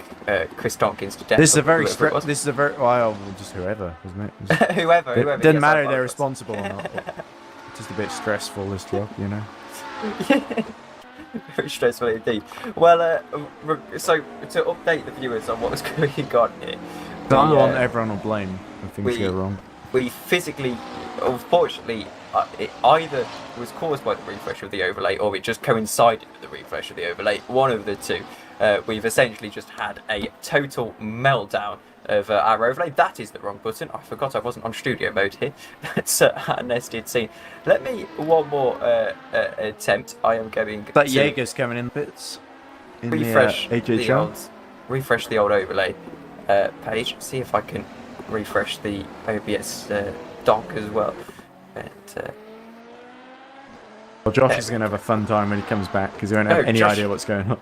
Chris Tompkins to death. This is a very well, just whoever, isn't it? whoever. It doesn't matter if they're responsible or not. But it's just a bit stressful, this job, you know. Very stressful indeed. Well, so to update the viewers on what's going on here. I want everyone will blame when things go wrong. We physically, unfortunately, it either was caused by the refresh of the overlay or it just coincided with the refresh of the overlay. One of the two. We've essentially just had a total meltdown of our overlay. That is the wrong button. I forgot I wasn't on studio mode here. That's a nested scene. Let me one more attempt. I am going that to Jaeger's coming in bits. In refresh the refresh the old overlay page. See if I can refresh the OBS dock as well. And, well, Josh is going to have a fun time when he comes back because he won't have any idea what's going on.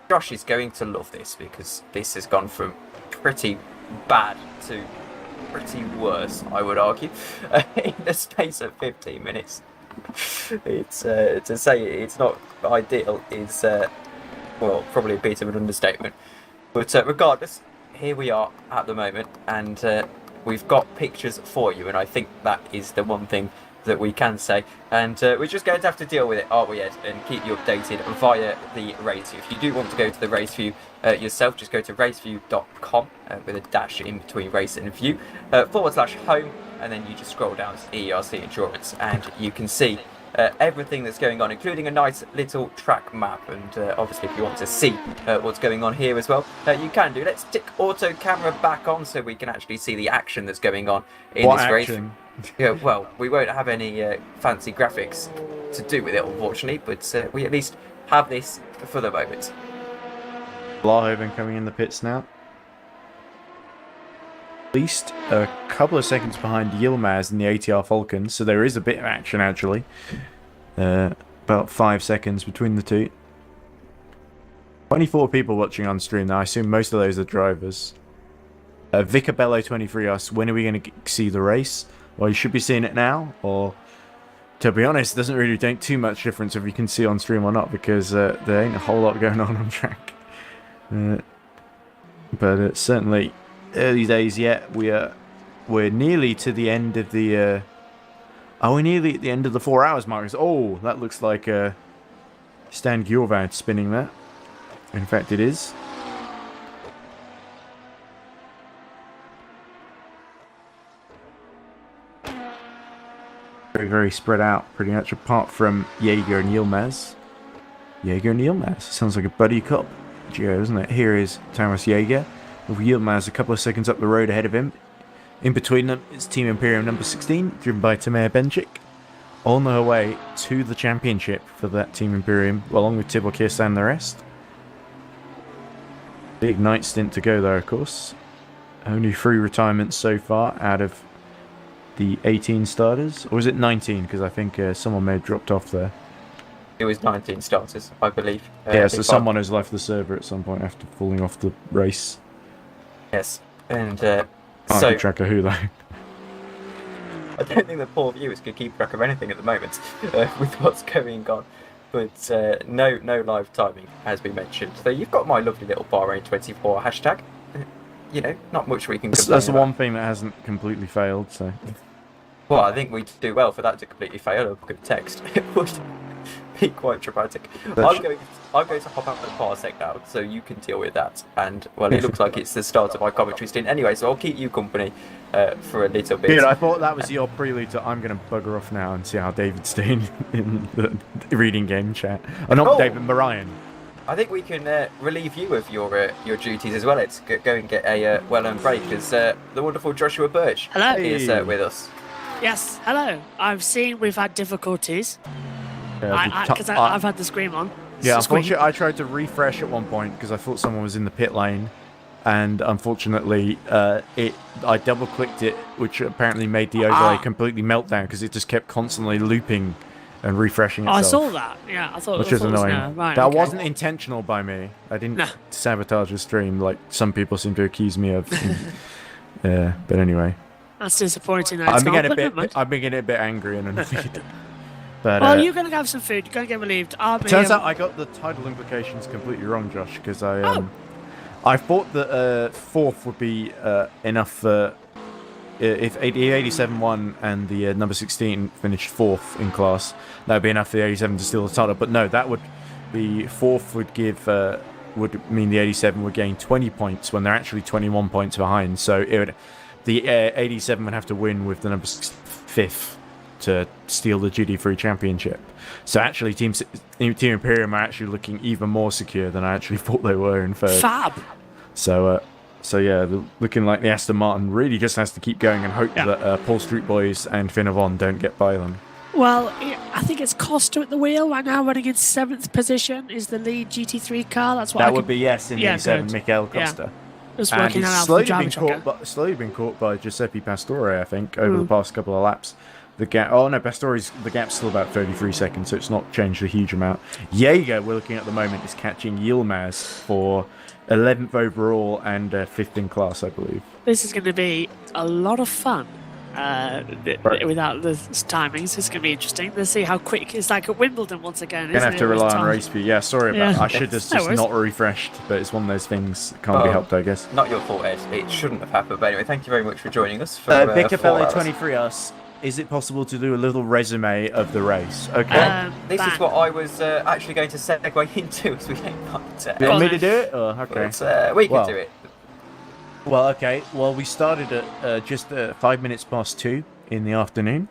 Josh is going to love this because this has gone from pretty bad to pretty worse, I would argue, in the space of 15 minutes. It's to say it's not ideal is well, probably a bit of an understatement. But regardless, here we are at the moment, and we've got pictures for you, and I think that is the one thing that we can say. And we're just going to have to deal with it, aren't we, Ed? And keep you updated via the race view. If you do want to go to the race view yourself, just go to raceview.com with a dash in between race and view /home, and then you just scroll down to EERC Endurance, and you can see everything that's going on, including a nice little track map. And obviously, if you want to see what's going on here as well, you can do. Let's tick auto camera back on so we can actually see the action that's going on in this race. Yeah, well, we won't have any fancy graphics to do with it, unfortunately, but we at least have this for the moment. Blahoven coming in the pits now. At least a couple of seconds behind Yilmaz in the ATR Falcon, so there is a bit of action actually. About 5 seconds between the two. 24 people watching on stream now. I assume most of those are drivers. Vicabello23 asks, when are we going to see the race? Well, you should be seeing it now, or to be honest, it doesn't really make too much difference if you can see on stream or not, because there ain't a whole lot going on track. But it's certainly early days yet. We're nearly to the end of the. We're nearly at the end of the 4 hours mark. Oh, that looks like Stan Gjorvad spinning that. In fact, it is. Very, very spread out, pretty much, apart from Jaeger and Yilmaz. Jaeger and Yilmaz. Sounds like a buddy cop duo, doesn't it? Here is Thomas Jaeger, with Yilmaz a couple of seconds up the road ahead of him. In between them is Team Imperium number 16, driven by Tamer Benchik, on their way to the championship for that Team Imperium, along with Tibor Kirsten and the rest. Big night stint to go there, of course. Only 3 retirements so far out of the 18 starters, or was it 19? Because I think someone may have dropped off there. It was 19 starters, I believe. Yeah, so someone has left the server at some point after falling off the race. Yes, and can't keep track of who though. I don't think the poor viewers could keep track of anything at the moment with what's going on. But no live timing, as we mentioned. So you've got my lovely little Bahrain24 hashtag. You know, not much we can complain That's the about. one thing that hasn't completely failed, so. Well, I think we'd do well for that to completely fail. A good text. It would be quite dramatic. I'm going to hop out the parsec now, so you can deal with that. And well, it looks like it's the start of my commentary stint anyway, so I'll keep you company for a little bit. Dude, I thought that was your prelude to I'm going to bugger off now and see how David's doing in the reading game chat. Oh, not David, Marion. I think we can relieve you of your duties as well. Let's go and get a well-earned break as the wonderful Joshua Birch Hello. is with us. Yes, hello. I've seen we've had difficulties. Because I've had the screen on. Yeah, unfortunately, I tried to refresh at one point because I thought someone was in the pit lane, and unfortunately, I double-clicked it, which apparently made the overlay completely melt down because it just kept constantly looping and refreshing itself. I saw that. Yeah, I thought. Which was annoying. Right, that okay. wasn't intentional by me. I didn't sabotage the stream like some people seem to accuse me of. But anyway. That's disappointing. I'm getting a bit angry and annoyed. But, well, you're going to have some food. You're going to get relieved. Turns out I got the title implications completely wrong, Josh, because I thought that fourth would be enough for if the 87 won and the number 16 finished fourth in class, that would be enough for the 87 to steal the title. But no, that would be fourth would mean the 87 would gain 20 points when they're actually 21 points behind. So the 87 would have to win with the number fifth to steal the GD3 championship. So actually, Team Imperium are actually looking even more secure than I actually thought they were in third. Fab. So yeah, looking like the Aston Martin really just has to keep going and hope that Paul Street Boys and Finn Avon don't get by them. Well, I think it's Costa at the wheel right now, running in 7th position. Is the lead GT3 car? That's what that would be in the 87, Michael Costa. Yeah. Just and working he's out slowly been caught by Giuseppe Pastore, I think, over the past couple of laps. The gap. Oh no, the gap's still about 33 seconds, so it's not changed a huge amount. Jaeger, we're looking at the moment, is catching Yilmaz for 11th overall and 5th in class, I believe. This is going to be a lot of fun. Without the timings, it's going to be interesting. Let's see how quick it's like at Wimbledon once again. Gonna have to rely on race speed. Yeah, sorry about that. I should have just not refreshed, but it's one of those things that can't be helped, I guess. Not your fault, Ed. It shouldn't have happened. But anyway, thank you very much for joining us. For Big Capelli 23 us. Is it possible to do a little resume of the race? Okay. This is what I was actually going to segue into as we came up to. You want me to do it? Oh, okay. But, we can do it. Well, okay. Well, we started at just 5 minutes past 2 in the afternoon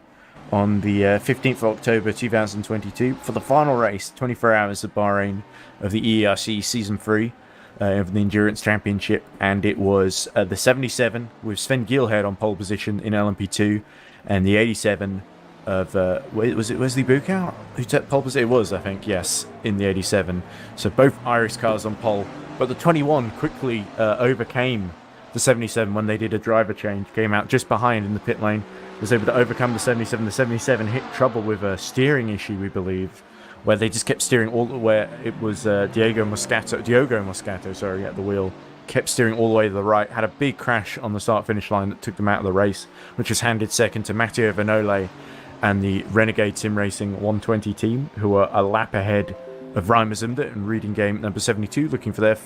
on the 15th of October 2022 for the final race, 24 hours of Bahrain of the EERC Season 3 of the Endurance Championship. And it was the 77 with Sven Gielhed on pole position in LMP2 and the 87 of, was it Wesley Buchow who took pole position? It was, I think, yes, in the 87. So both Irish cars on pole. But the 21 quickly overcame the 77 when they did a driver change, came out just behind in the pit lane, was able to overcome the 77. The 77 hit trouble with a steering issue, we believe, where they just kept steering all the way. It was Diogo Moscato, at the wheel, kept steering all the way to the right, had a big crash on the start-finish line that took them out of the race, which was handed second to Matteo Vanole and the Renegade Sim Racing 120 team, who were a lap ahead of Reimersumde and Reading Game number 72, looking for their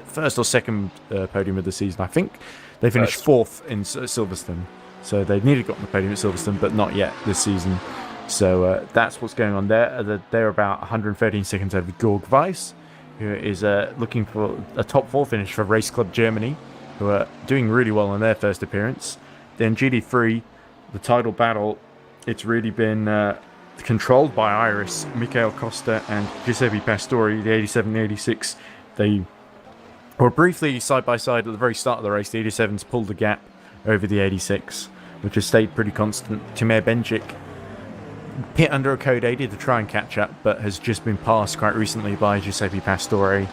first or second podium of the season. I think they finished fourth in Silverstone, so they nearly got on the podium at Silverstone, but not yet this season. So that's what's going on there. They're about 113 seconds over Georg Weiss, who is looking for a top 4 finish for Race Club Germany, who are doing really well in their first appearance. Then GD3, the title battle, it's really been controlled by Iris, Michael Costa and Giuseppe Pastore, the 87 and 86. They were briefly side by side at the very start of the race. The 87s pulled the gap over the 86, which has stayed pretty constant. Timur Benchik pit under a code 80 to try and catch up, but has just been passed quite recently by Giuseppe Pastore.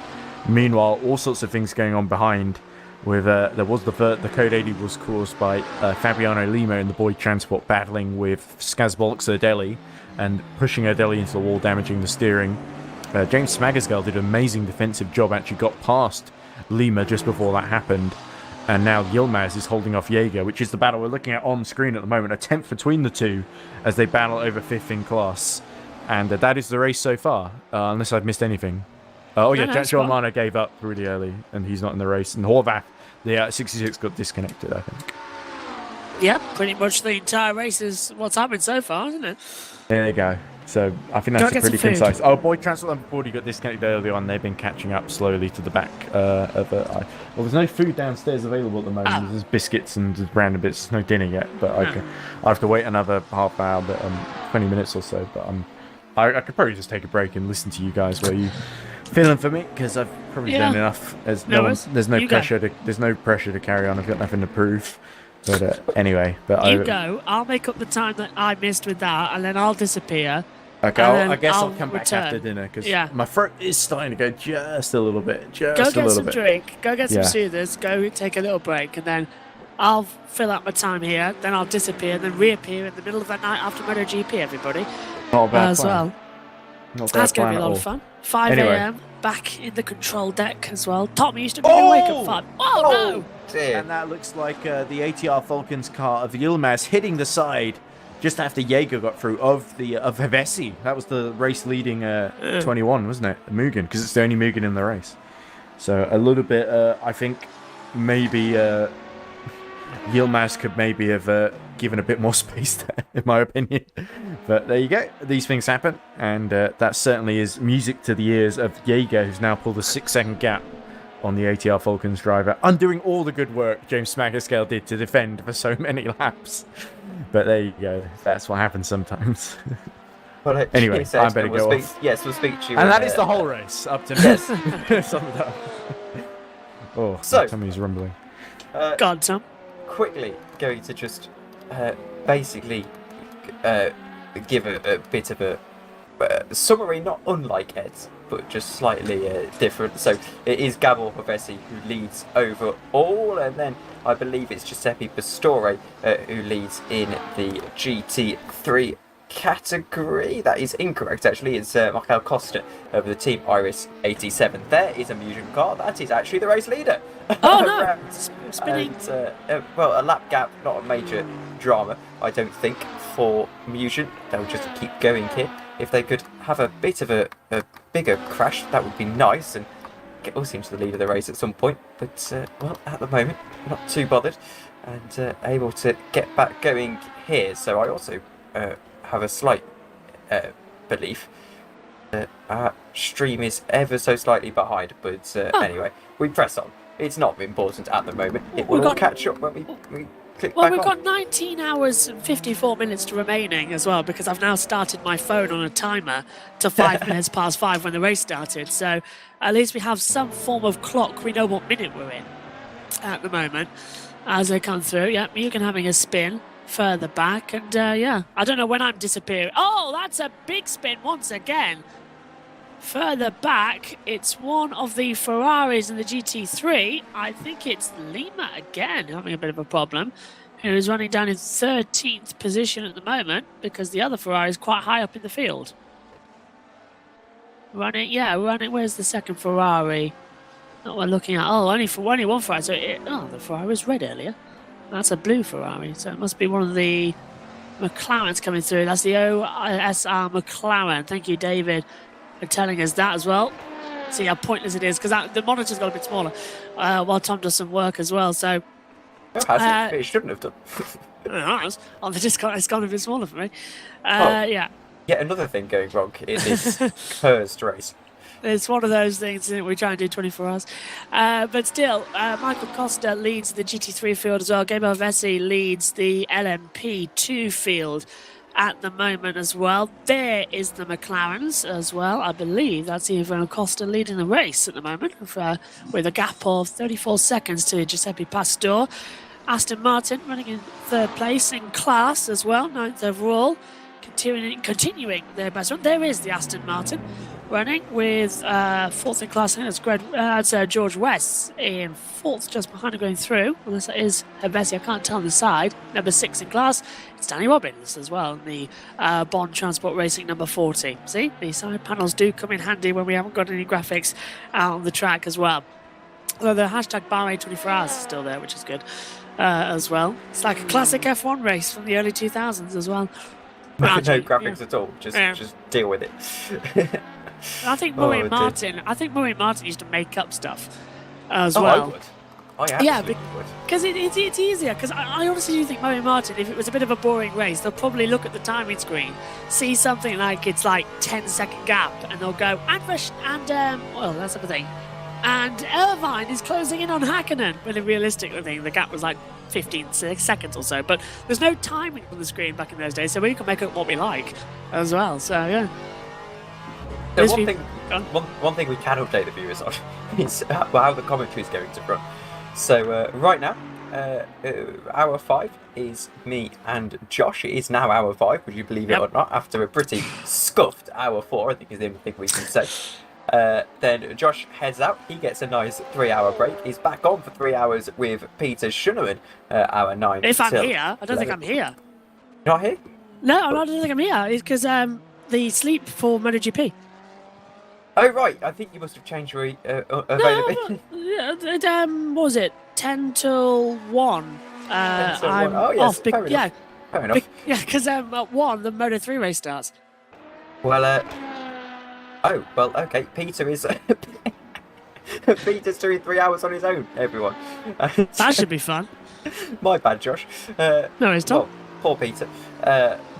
Meanwhile, all sorts of things going on behind. With there was the code 80 was caused by Fabiano Lima in the Boyd Transport battling with Skazbolx Erdelli and pushing Erdelli into the wall, damaging the steering. James Smagasgal did an amazing defensive job, actually got past Lima just before that happened. And now Yilmaz is holding off Jaeger, which is the battle we're looking at on screen at the moment. A 10th between the two as they battle over 5th in class. And that is the race so far, unless I've missed anything. João Mana gave up really early, and he's not in the race. And Horvath, the 66, got disconnected, I think. Yeah, pretty much the entire race is what's happened so far, isn't it? There you go. So I think Go that's get pretty some food. concise. Oh, boy, Transport number 40 got disconnected early on. They've been catching up slowly to the back of it. Well, there's no food downstairs available at the moment. Oh. There's biscuits and just random bits. There's no dinner yet, but I have to wait another half hour, but 20 minutes or so. But I could probably just take a break and listen to you guys while you feeling for me, because I've probably done enough. There's no pressure to carry on. I've got nothing to prove. But anyway, go. I'll make up the time that I missed with that, and then I'll disappear. Okay, I guess I'll come back after dinner, because my throat is starting to go just a little bit. Go get some drink. Go get some soothers. Go take a little break, and then I'll fill out my time here. Then I'll disappear, and then reappear in the middle of the night after MotoGP. Everybody, not a bad as plan. well. That's going to be a lot of fun. 5 a.m. back in the control deck as well. Tommy used to be awake at 5. Oh no! Dear. And that looks like the ATR Falcons car of Yilmaz hitting the side just after Jaeger got through of Hevesi. That was the race leading 21, wasn't it? Mugen, because it's the only Mugen in the race. So a little bit, I think maybe Yilmaz could maybe have given a bit more space there, in my opinion. But there you go. These things happen. And that certainly is music to the ears of Jaeger, who's now pulled a 6-second gap on the ATR Falcons driver, undoing all the good work James Smaggerscale did to defend for so many laps. But there you go. That's what happens sometimes. Well, anyway, I better go off. Yes, we'll speak to you. And that is the whole race up to now. Sum it up. Oh, so Tommy's rumbling. Go on, Tom. Quickly going to just basically give a bit of a summary, not unlike Ed's, but just slightly different. So it is Gabor Pavesi who leads overall, and then I believe it's Giuseppe Pastore who leads in the GT3 category. That is incorrect, actually. It's Michael Costa of the Team Iris 87. There is a Mugen car. That is actually the race leader. Oh no! Spinning. And, well, a lap gap, not a major drama, I don't think, for Mugen. They'll just keep going here. If they could have a bit of a bigger crash, that would be nice, and get us into the lead of the race at some point. But, well, at the moment, not too bothered, and able to get back going here. So I also have a slight belief that our stream is ever so slightly behind. But anyway, we press on. It's not important at the moment. It will all catch up when we click back on. Well, we've got 19 hours and 54 minutes remaining as well, because I've now started my phone on a timer to 5 minutes past 5 when the race started. So at least we have some form of clock. We know what minute we're in at the moment as they come through. Yeah, Mugen having a spin further back. And yeah, I don't know when I'm disappearing. Oh, that's a big spin once again. Further back, it's one of the Ferraris in the GT3. I think it's Lima again having a bit of a problem, who is running down in 13th position at the moment, because the other Ferrari is quite high up in the field. Running. Where's the second Ferrari that we're looking at? Oh, only one Ferrari. So the Ferrari was red earlier. That's a blue Ferrari, so it must be one of the McLarens coming through. That's the OSR McLaren. Thank you, David, for telling us that as well. See how pointless it is, because the monitor's got a bit smaller while Tom does some work as well. So it shouldn't have done. On the Discord, it's gone a bit smaller for me. Yeah. Yet another thing going wrong in this cursed race. It's one of those things, isn't it? We try and do 24 hours. But still, Michael Costa leads the GT3 field as well. Gabriel Vessi leads the LMP2 field at the moment as well. There is the McLarens as well. I believe that's Ivan Costa leading the race at the moment with a gap of 34 seconds to Giuseppe Pastore. Aston Martin running in third place in class as well, 9th overall. Continuing their best run. There is the Aston Martin running with 4th in class. I think that's George West in 4th, just behind him going through. Unless that is Hevesi, I can't tell on the side. Number 6 in class, it's Danny Robbins as well in the Bond Transport Racing number 40. See, the side panels do come in handy when we haven't got any graphics out on the track as well. Although the hashtag Bahrain 24 hours is still there, which is good as well. It's like a classic F1 race from the early 2000s as well. No graphics at all. Just deal with it. I think Murray Martin. I think Murray Martin used to make up stuff as well. I Yeah, absolutely would. because it's easier. Because I honestly do think Murray Martin, if it was a bit of a boring race, they'll probably look at the timing screen, see something like it's like 10-second gap, and they'll go, well, that's the thing. And Irvine is closing in on Hakkinen. When realistically, the gap was like 15 seconds or so. But there's no timing on the screen back in those days, so we can make it what we like as well. So, yeah. So one thing we can update the viewers on is how the commentary is going to run. So right now, hour 5 is me and Josh. It is now hour 5, would you believe it or not? After a pretty scuffed hour 4, I think is the only thing we can say. Then Josh heads out. He gets a nice 3-hour break. He's back on for 3 hours with Peter Schunneman, hour 9. If I'm here, I don't think I'm here. You're not here? No, I don't think I'm here. It's because the sleep for MotoGP. Oh, right. I think you must have changed your availability. No, what was it? 10 till 1. 10 till I'm 1. Oh, yes, off. fair enough. Fair enough. Yeah, because at 1, the Moto3 race starts. Well, okay. Peter is... Peter's doing 3 hours on his own, everyone. That should be fun. My bad, Josh. No, it's not. Well, poor Peter.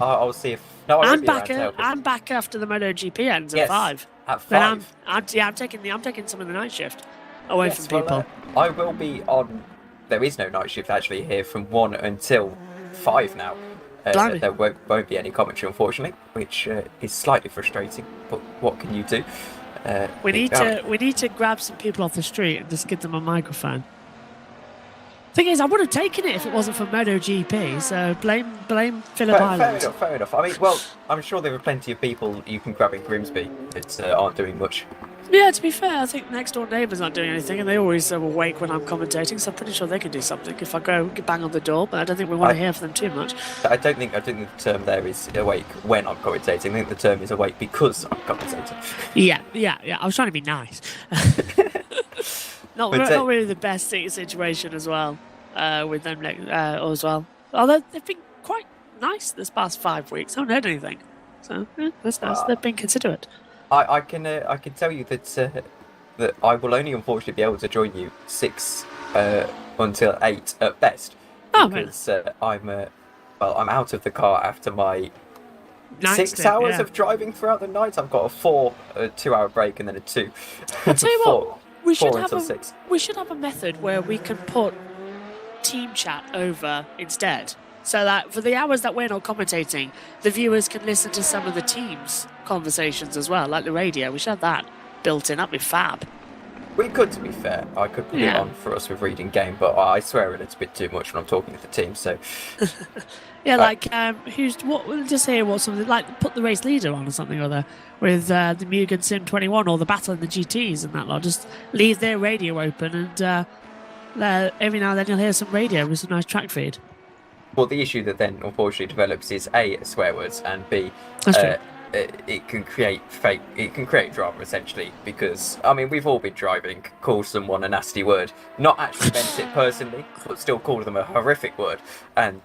I'll see if... No, I'm back after the MotoGP ends at 5. At 5? Then I'm taking some of the night shift away from people. I will be on... There is no night shift actually here from 1 until 5 now. There won't be any commentary, unfortunately, which is slightly frustrating. But what can you do? We need to grab some people off the street and just give them a microphone. Thing is, I would have taken it if it wasn't for MotoGP. So blame Phillip Island. Fair enough. I mean, well, I'm sure there are plenty of people you can grab in Grimsby that aren't doing much. Yeah, to be fair, I think next door neighbours aren't doing anything, and they always awake when I'm commentating. So I'm pretty sure they can do something if I go bang on the door. But I don't think we want to hear from them too much. I don't think the term there is awake when I'm commentating. I think the term is awake because I'm commentating. Yeah. I was trying to be nice. Not really the best situation as well with them as well. Although they've been quite nice this past 5 weeks. I haven't heard anything, so that's nice. They've been considerate. I can tell you that that I will only unfortunately be able to join you 6 until 8 at best because I'm out of the car after my night 6 hours of driving throughout the night. I've got a 2-hour break and then a 2. I'll tell you what. We should have a method where we can put team chat over instead, so that for the hours that we're not commentating, the viewers can listen to some of the team's conversations as well, like the radio. We should have that built in. That'd be fab. We could, to be fair. I could put it on for us with reading game, but I swear a little bit too much when I'm talking to the team. So yeah, we'll just say what something like put the race leader on or something or other with the Mugen Sim 21 or the battle in the GTs and that lot. Just leave their radio open and every now and then you'll hear some radio with some nice track feed. Well, the issue that then unfortunately develops is A, swear words, and B, it can create drama essentially, because I mean we've all been driving, called someone a nasty word, not actually meant it personally, but still called them a horrific word, and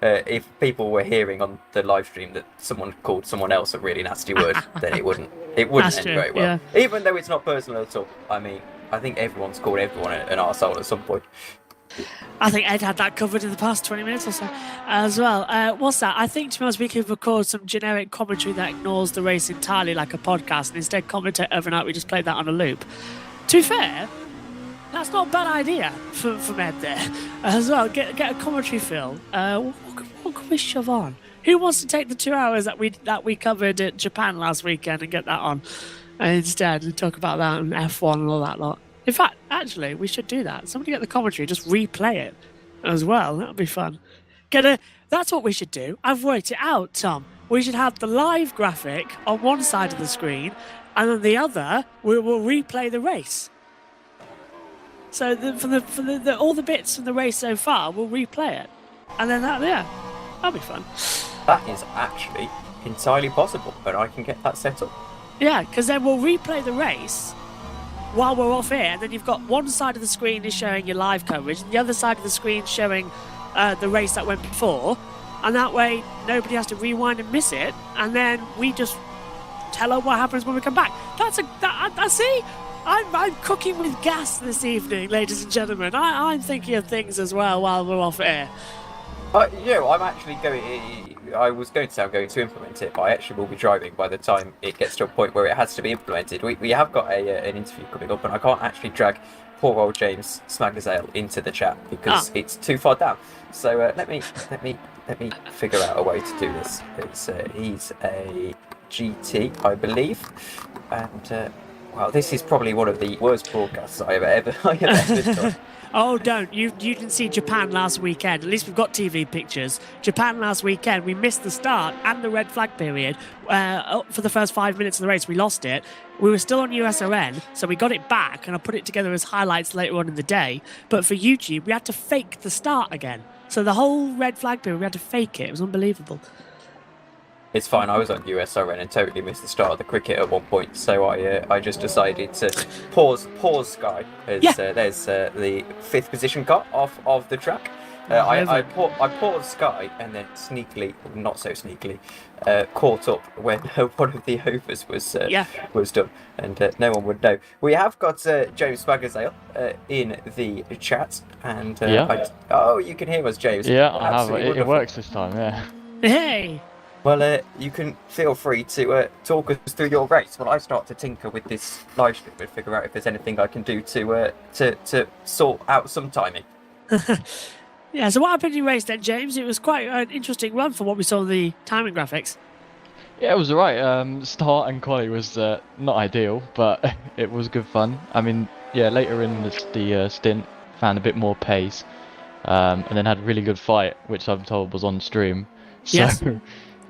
if people were hearing on the live stream that someone called someone else a really nasty word, then it wouldn't end very well. Yeah. Even though it's not personal at all. I mean, I think everyone's called everyone an arsehole at some point. I think Ed had that covered in the past 20 minutes or so as well. What's that? I think, to be honest, we could record some generic commentary that ignores the race entirely like a podcast and instead commentate overnight. We just played that on a loop. To be fair, that's not a bad idea from Ed there as well. Get a commentary fill. What can we shove on? Who wants to take the 2 hours that we covered at Japan last weekend and get that on instead and talk about that and F1 and all that lot? In fact, actually, we should do that. Somebody get the commentary, just replay it as well. That would be fun. That's what we should do. I've worked it out, Tom. We should have the live graphic on one side of the screen, and on the other, we will replay the race. So for all the bits from the race so far, we'll replay it, and then that'll be fun. That is actually entirely possible, but I can get that set up. Yeah, because then we'll replay the race while we're off air, and then you've got one side of the screen is showing your live coverage, and the other side of the screen showing the race that went before, and that way nobody has to rewind and miss it, and then we just tell her what happens when we come back. See, I'm cooking with gas this evening, ladies and gentlemen. I'm thinking of things as well while we're off air. I'm actually going. I was going to say I'm going to implement it, but I actually will be driving by the time it gets to a point where it has to be implemented. We have got an interview coming up, and I can't actually drag poor old James Smagazale into the chat because it's too far down. So let me figure out a way to do this. He's a GT, I believe, and well, this is probably one of the worst broadcasts I have ever done. Oh, don't. You didn't see Japan last weekend. At least we've got TV pictures. Japan last weekend, we missed the start and the red flag period. For the first 5 minutes of the race, we lost it. We were still on USRN, so we got it back, and I put it together as highlights later on in the day. But for YouTube, we had to fake the start again. So the whole red flag period, we had to fake it. It was unbelievable. It's fine. I was on USRN and totally missed the start of the cricket at one point, so I just decided to pause Sky. There's the 5th position car off of the track. I paused Sky and then sneakily, not so sneakily, caught up when one of the overs was done, and no one would know. We have got James Smagazale in the chat, and you can hear us, James. Yeah, I have. It works this time. Yeah. Hey. Well, you can feel free to talk us through your race while I start to tinker with this live stream and figure out if there's anything I can do to sort out some timing. Yeah, so what happened in your race then, James? It was quite an interesting run for what we saw in the timing graphics. Yeah, it was alright. Start and quali was not ideal, but it was good fun. I mean, yeah, later in the stint, found a bit more pace, and then had a really good fight, which I'm told was on stream. So. Yes.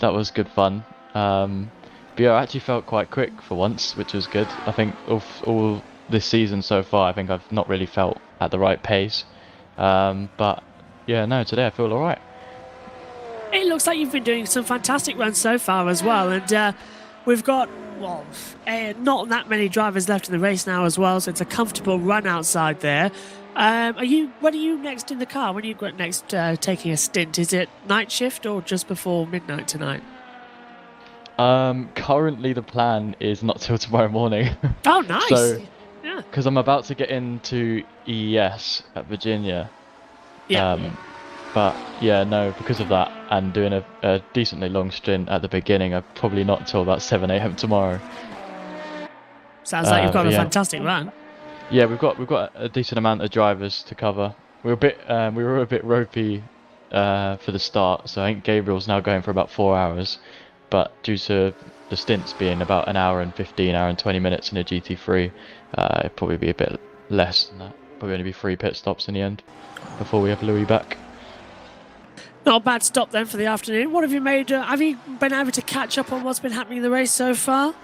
That was good fun. But yeah, I actually felt quite quick for once, which was good. I think all this season so far, I think I've not really felt at the right pace. But yeah, no, today I feel alright. It looks like you've been doing some fantastic runs so far as well, and we've got not that many drivers left in the race now as well, so it's a comfortable run outside there. When are you next in the car? When are you next taking a stint? Is it night shift or just before midnight tonight? Currently the plan is not till tomorrow morning. Oh, nice. So, yeah. Because I'm about to get into EES at Virginia. Yeah. But yeah, no, because of that and doing a decently long stint at the beginning, I'm probably not till about 7 a.m. tomorrow. Sounds like you've got a fantastic run. Yeah, we've got a decent amount of drivers to cover. We were a bit ropey for the start, so I think Gabriel's now going for about 4 hours. But due to the stints being about an hour and 15, hour and 20 minutes in a GT3, it'd probably be a bit less than that. Probably only be 3 pit stops in the end before we have Louis back. Not a bad stop then for the afternoon. What have you made? Have you been able to catch up on what's been happening in the race so far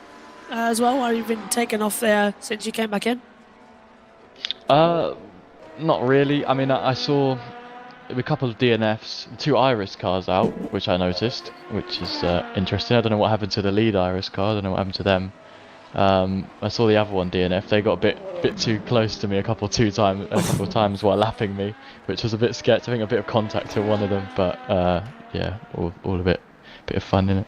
as well, while you've been taken off there since you came back in? Not really. I mean, I saw a couple of DNFs, 2 Iris cars out, which I noticed, which is interesting. I don't know what happened to the lead Iris car. I don't know what happened to them. I saw the other one DNF. They got a bit too close to me a couple of times while lapping me, which was a bit sketch. I think a bit of contact to one of them, but yeah, all a bit of fun in it.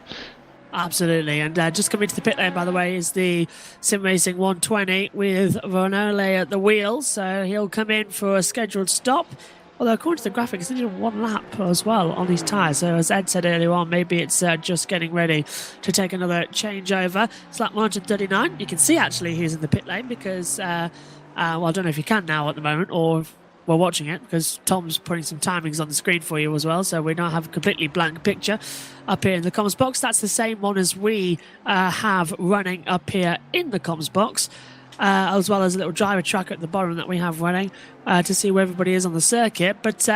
Absolutely, and just coming to the pit lane, by the way, is the Sim Racing 120 with Ronole at the wheel, so he'll come in for a scheduled stop. Although according to the graphics, he did 1 lap as well on his tyres. So as Ed said earlier on, maybe it's just getting ready to take another changeover. It's lap 139. You can see actually he's in the pit lane because, well, I don't know if you can now at the moment or if we're watching it because Tom's putting some timings on the screen for you as well. So we now have a completely blank picture up here in the comms box. That's the same one as we have running up here in the comms box. As well as a little driver tracker at the bottom that we have running to see where everybody is on the circuit. But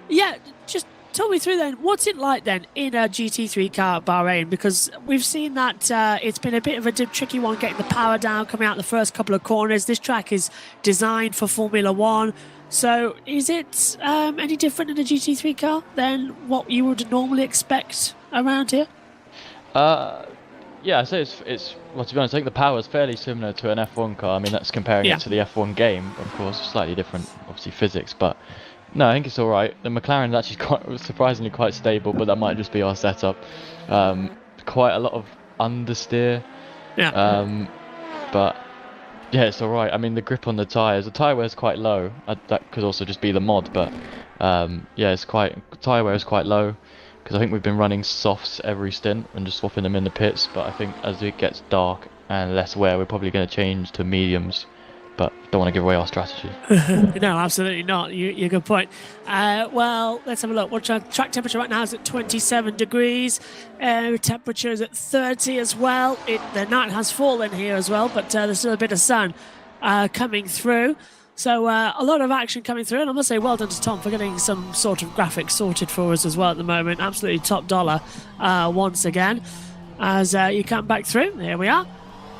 yeah, just tell me through then, what's it like then in a GT3 car at Bahrain? Because we've seen that it's been a bit of a tricky one getting the power down, coming out the first couple of corners. This track is designed for Formula One. So is it any different in a GT3 car than what you would normally expect around here? Yeah, I'd say it's well, to be honest, I think the power is fairly similar to an F1 car. I mean, that's comparing it to the F1 game, of course, slightly different, obviously, physics, but no, I think it's alright. The McLaren is actually surprisingly quite stable, but that might just be our setup. Quite a lot of understeer. Yeah. But Yeah, it's all right. I mean, the grip on the tyres, the tyre wear is quite low. That could also just be the mod, but yeah, tyre wear is quite low because I think we've been running softs every stint and just swapping them in the pits. But I think as it gets dark and less wear, we're probably going to change to mediums. But don't want to give away our strategy. No, absolutely not. You're a good point. Well, let's have a look. What track temperature right now is at 27 degrees. Temperature is at 30 as well. The night has fallen here as well, but there's still a bit of sun coming through. So a lot of action coming through, and I must say well done to Tom for getting some sort of graphics sorted for us as well at the moment. Absolutely top dollar once again as you come back through. Here we are.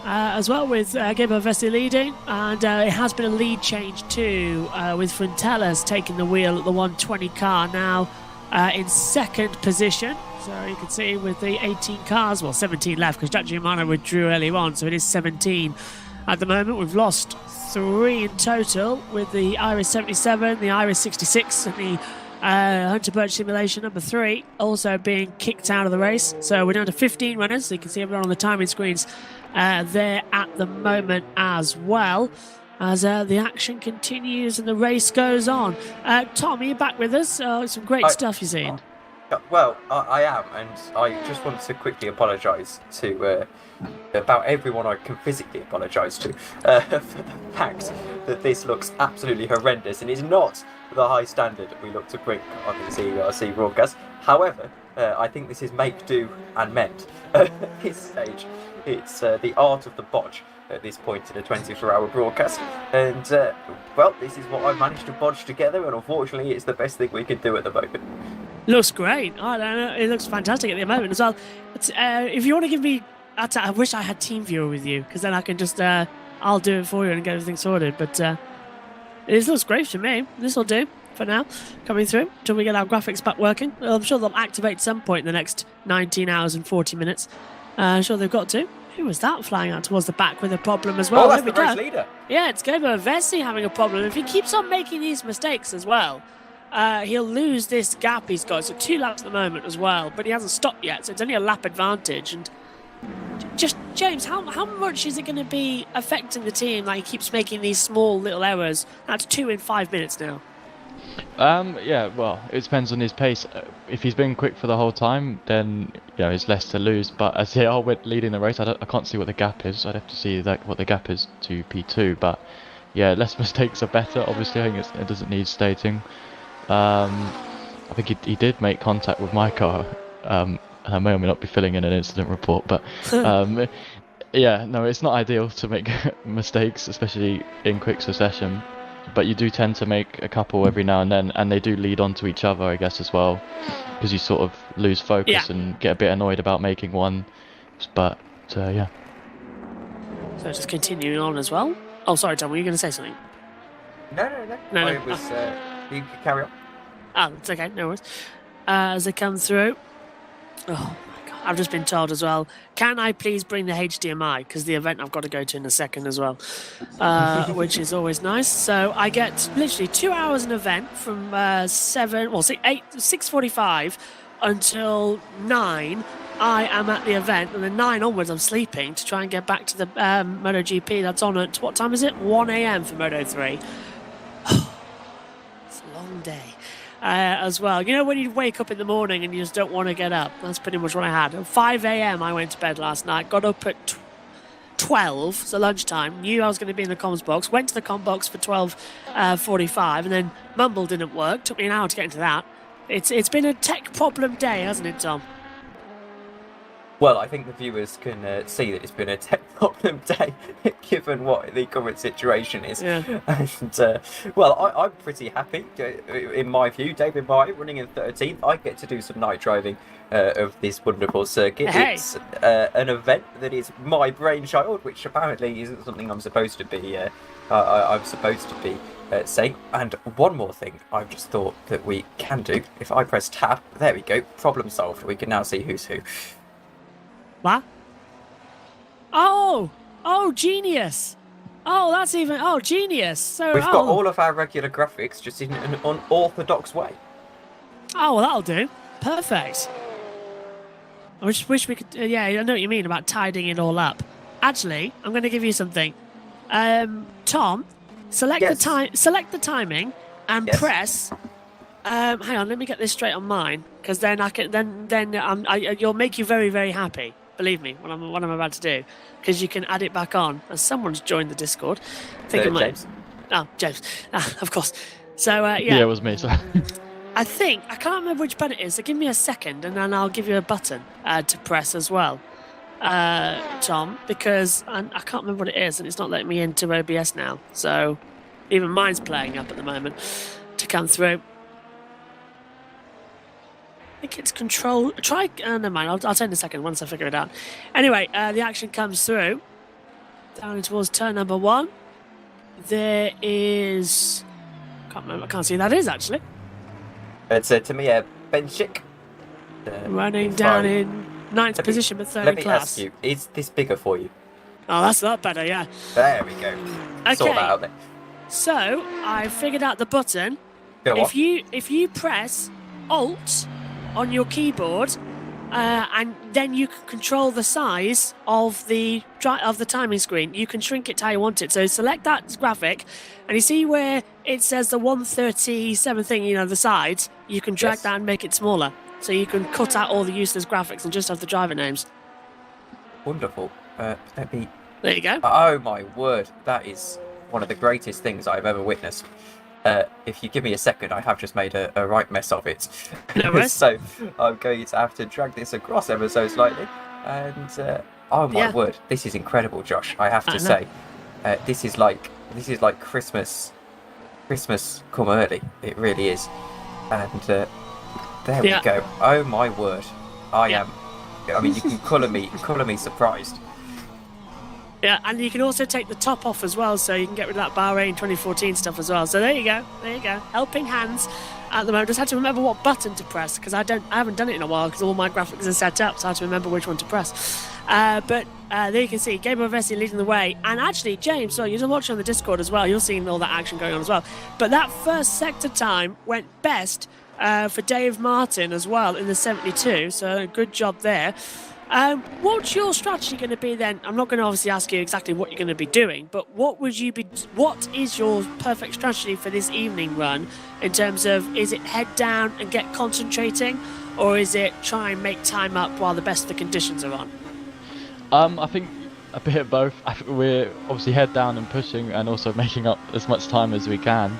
As well with Gabriel Vessi leading, and it has been a lead change too with Frontella's taking the wheel at the 120 car now in second position. So you can see with the 18 cars, well 17 left because Jack Giuliano withdrew early on, so it is 17 at the moment. We've lost 3 in total with the Iris 77, the Iris 66 and the Hunter Birch Simulation number 3 also being kicked out of the race. So we're down to 15 runners, so you can see everyone on the timing screens there at the moment as well as the action continues and the race goes on. Tom, are you back with us? Some great stuff you've seen. Well, I am, and I just want to quickly apologise to about everyone I can physically apologise to for the fact that this looks absolutely horrendous and is not the high standard we look to bring on the EERC broadcast. However, I think this is make, do and mend at this stage. It's the art of the bodge at this point in a 24-hour broadcast, and well, this is what I managed to bodge together, and unfortunately it's the best thing we can do at the moment. Looks great. I don't know, it looks fantastic at the moment as well. But, if you want to give me, I wish I had TeamViewer with you, because then I can just I'll do it for you and get everything sorted. But it looks great to me. This will do for now, coming through until we get our graphics back working. I'm sure they'll activate at some point in the next 19 hours and 40 minutes. I'm sure they've got to. Who was that flying out towards the back with a problem as well? Oh, that's the race leader. Yeah, it's Gabriel Vessi having a problem. If he keeps on making these mistakes as well, he'll lose this gap he's got. So 2 laps at the moment as well, but he hasn't stopped yet, so it's only a lap advantage. And just, James, how much is it going to be affecting the team that he keeps making these small little errors? That's 2 in 5 minutes now. Yeah, well, it depends on his pace. If he's been quick for the whole time, then it's less to lose. But as they are leading the race, I can't see what the gap is. I'd have to see what the gap is to P2. But yeah, less mistakes are better. Obviously, I think it doesn't need stating. I think he did make contact with my car. And I may or may not be filling in an incident report, but yeah, no, it's not ideal to make mistakes, especially in quick succession. But you do tend to make a couple every now and then, and they do lead on to each other, I guess, as well, because you sort of lose focus and get a bit annoyed about making one. But yeah. So just continuing on as well. Oh, sorry, Tom, were you going to say something? No. It was, you can carry on. Oh, it's okay, no worries. As they come through. Oh my god, I've just been told as well, can I please bring the HDMI? Because the event I've got to go to in a second as well, which is always nice. So I get literally 2 hours an event from 6:45 until 9. I am at the event, and then 9 onwards I'm sleeping to try and get back to the MotoGP that's on at, what time is it? 1 a.m. for Moto3. It's a long day. As well. You know when you wake up in the morning and you just don't want to get up? That's pretty much what I had. At 5 a.m. I went to bed last night, got up at 12, so lunchtime, knew I was going to be in the comms box, went to the comm box for 12:45, and then Mumble didn't work. Took me an hour to get into that. It's been a tech problem day, hasn't it, Tom? Well, I think the viewers can see that it's been a tech problem day, given what the current situation is. Yeah. And, well, I'm pretty happy. In my view, David Murray running in 13th, I get to do some night driving of this wonderful circuit. Hey. It's an event that is my brainchild, which apparently isn't something I'm supposed to be saying. And one more thing I've just thought that we can do. If I press tab, there we go, problem solved. We can now see who's who. What? Oh, genius. Oh, that's even, genius. So we've got all of our regular graphics just in an unorthodox way. Oh, well, that'll do. Perfect. I just wish we could, yeah, I know what you mean about tidying it all up. Actually, I'm going to give you something. Tom, select Yes. the time. Select the timing and Yes. press. Hang on, let me get this straight on mine, because then I can you'll make you very, very happy. Believe me, what I'm about to do, because you can add it back on. As someone's joined the Discord, I think it might. James. Oh, James, of course. So Yeah, yeah, it was me. So. I can't remember which button it is. So give me a second, and then I'll give you a button to press as well, Tom, because I can't remember what it is, and it's not letting me into OBS now. So even mine's playing up at the moment to come through. I think it's control. Try. Never mind. I'll tell you in a second once I figure it out. Anyway, the action comes through down towards turn number 1. There is. Can't remember. I can't see who that is actually. It's to me Benchik. Running down in 9th position, but 3rd Let me class. ask you: is this bigger for you? Oh, that's a lot better. Yeah. There we go. Sort Okay. that out then. So I figured out the button. Go on. If you press Alt on your keyboard, and then you can control the size of the timing screen. You can shrink it to how you want it. So select that graphic, and you see where it says the 137 thing, the sides. You can drag Yes. that and make it smaller. So you can cut out all the useless graphics and just have the driver names. Wonderful. Let me. There you go. Oh my word! That is one of the greatest things I've ever witnessed. If you give me a second, I have just made a right mess of it. No worries. So I'm going to have to drag this across ever so slightly. And oh my Yeah. word, this is incredible, Josh. I have I to know. say, this is like Christmas come early. It really is. And there Yeah. we go. Oh my word, Yeah. I mean, you can colour me surprised. Yeah, and you can also take the top off as well, so you can get rid of that Bahrain 2014 stuff as well. So there you go. Helping hands at the moment. Just had to remember what button to press, because I haven't done it in a while because all my graphics are set up, so I have to remember which one to press. But there you can see Gabriel Vessi leading the way, and actually James, so you're watching on the Discord as well. You're seeing all that action going on as well. But that first sector time went best for Dave Martin as well in the 72. So good job there. What's your strategy going to be then? I'm not going to obviously ask you exactly what you're going to be doing, but what is your perfect strategy for this evening run in terms of, is it head down and get concentrating, or is it try and make time up while the best of the conditions are on? I think a bit of both. We're obviously head down and pushing, and also making up as much time as we can.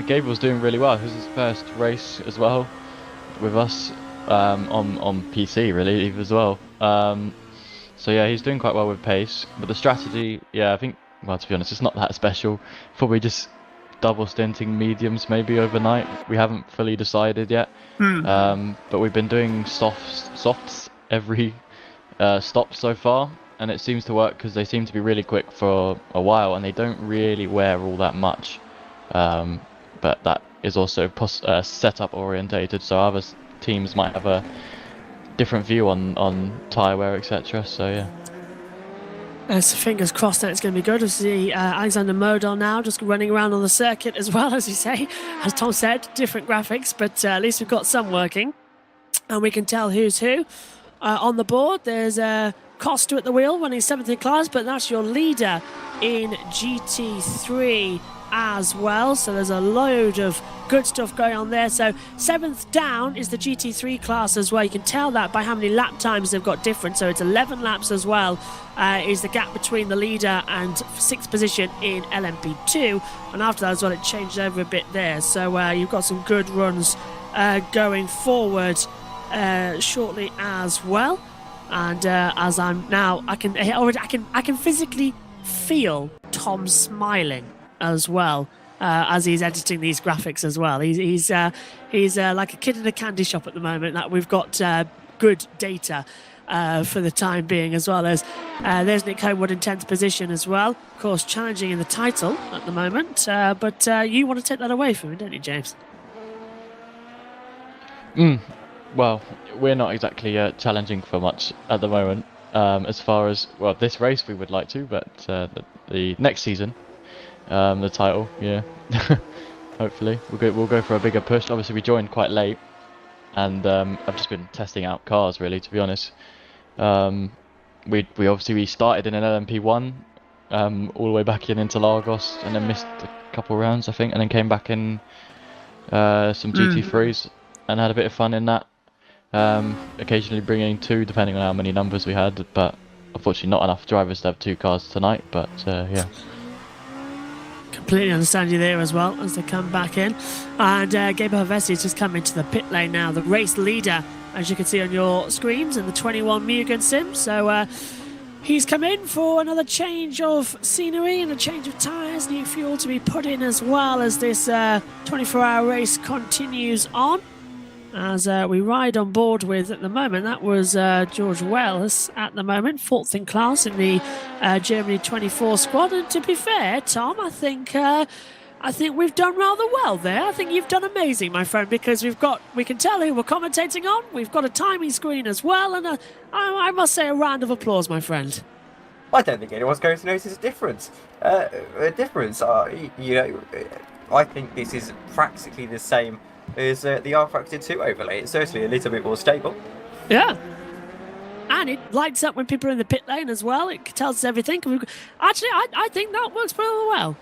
Gabriel's doing really well. This is his first race as well with us. On PC really as well. So yeah, he's doing quite well with pace. But the strategy, yeah, I think, well, to be honest, it's not that special. Probably just double stinting mediums maybe overnight. We haven't fully decided yet. But we've been doing softs every stop so far, and it seems to work because they seem to be really quick for a while, and they don't really wear all that much. But that is also setup orientated, so other teams might have a different view on tyre wear, etc. So yeah. So fingers crossed that it's going to be good. To see Alexander Model now just running around on the circuit as well, as you say. As Tom said, different graphics, but at least we've got some working. And we can tell who's who. On the board, there's Costa at the wheel running 7th in class, but that's your leader in GT3 as well. So there's a load of good stuff going on there. So 7th down is the GT3 class as well. You can tell that by how many lap times they've got different. So it's 11 laps as well is the gap between the leader and 6th position in LMP2. And after that as well, it changed over a bit there. So you've got some good runs going forward shortly as well. And as I'm now, I can physically feel Tom smiling as well as he's editing these graphics as well. He's like a kid in a candy shop at the moment. That we've got good data for the time being, as well as there's Nick Homewood in 10th position as well. Of course, challenging in the title at the moment. But you want to take that away from him, don't you, James? Well, we're not exactly challenging for much at the moment. As far as, well, this race we would like to, but the next season, the title, yeah. Hopefully we'll go for a bigger push. Obviously we joined quite late, and I've just been testing out cars really, to be honest. We started in an LMP1 all the way back into Lagos, and then missed a couple rounds, I think, and then came back in some GT3s and had a bit of fun in that. Occasionally bringing 2, depending on how many numbers we had, but unfortunately not enough drivers to have 2 cars tonight. But yeah. Completely understand you there as well as they come back in. And Gabriel Havesi has just come into the pit lane now, the race leader, as you can see on your screens, in the 21 Mugen Sim. So he's come in for another change of scenery and a change of tyres, new fuel to be put in, as well as this 24-hour race continues on. As we ride on board with, at the moment, that was George Wells at the moment, 4th in class in the Germany 24 squad. And to be fair, Tom, I think we've done rather well there. I think you've done amazing, my friend, because we can tell who we're commentating on. We've got a timing screen as well, and I must say a round of applause, my friend. I don't think anyone's going to notice a difference. I think this is practically the same as the R-Factor 2 overlay. It's certainly a little bit more stable. Yeah. And it lights up when people are in the pit lane as well. It tells us everything. Actually, I think that works pretty well.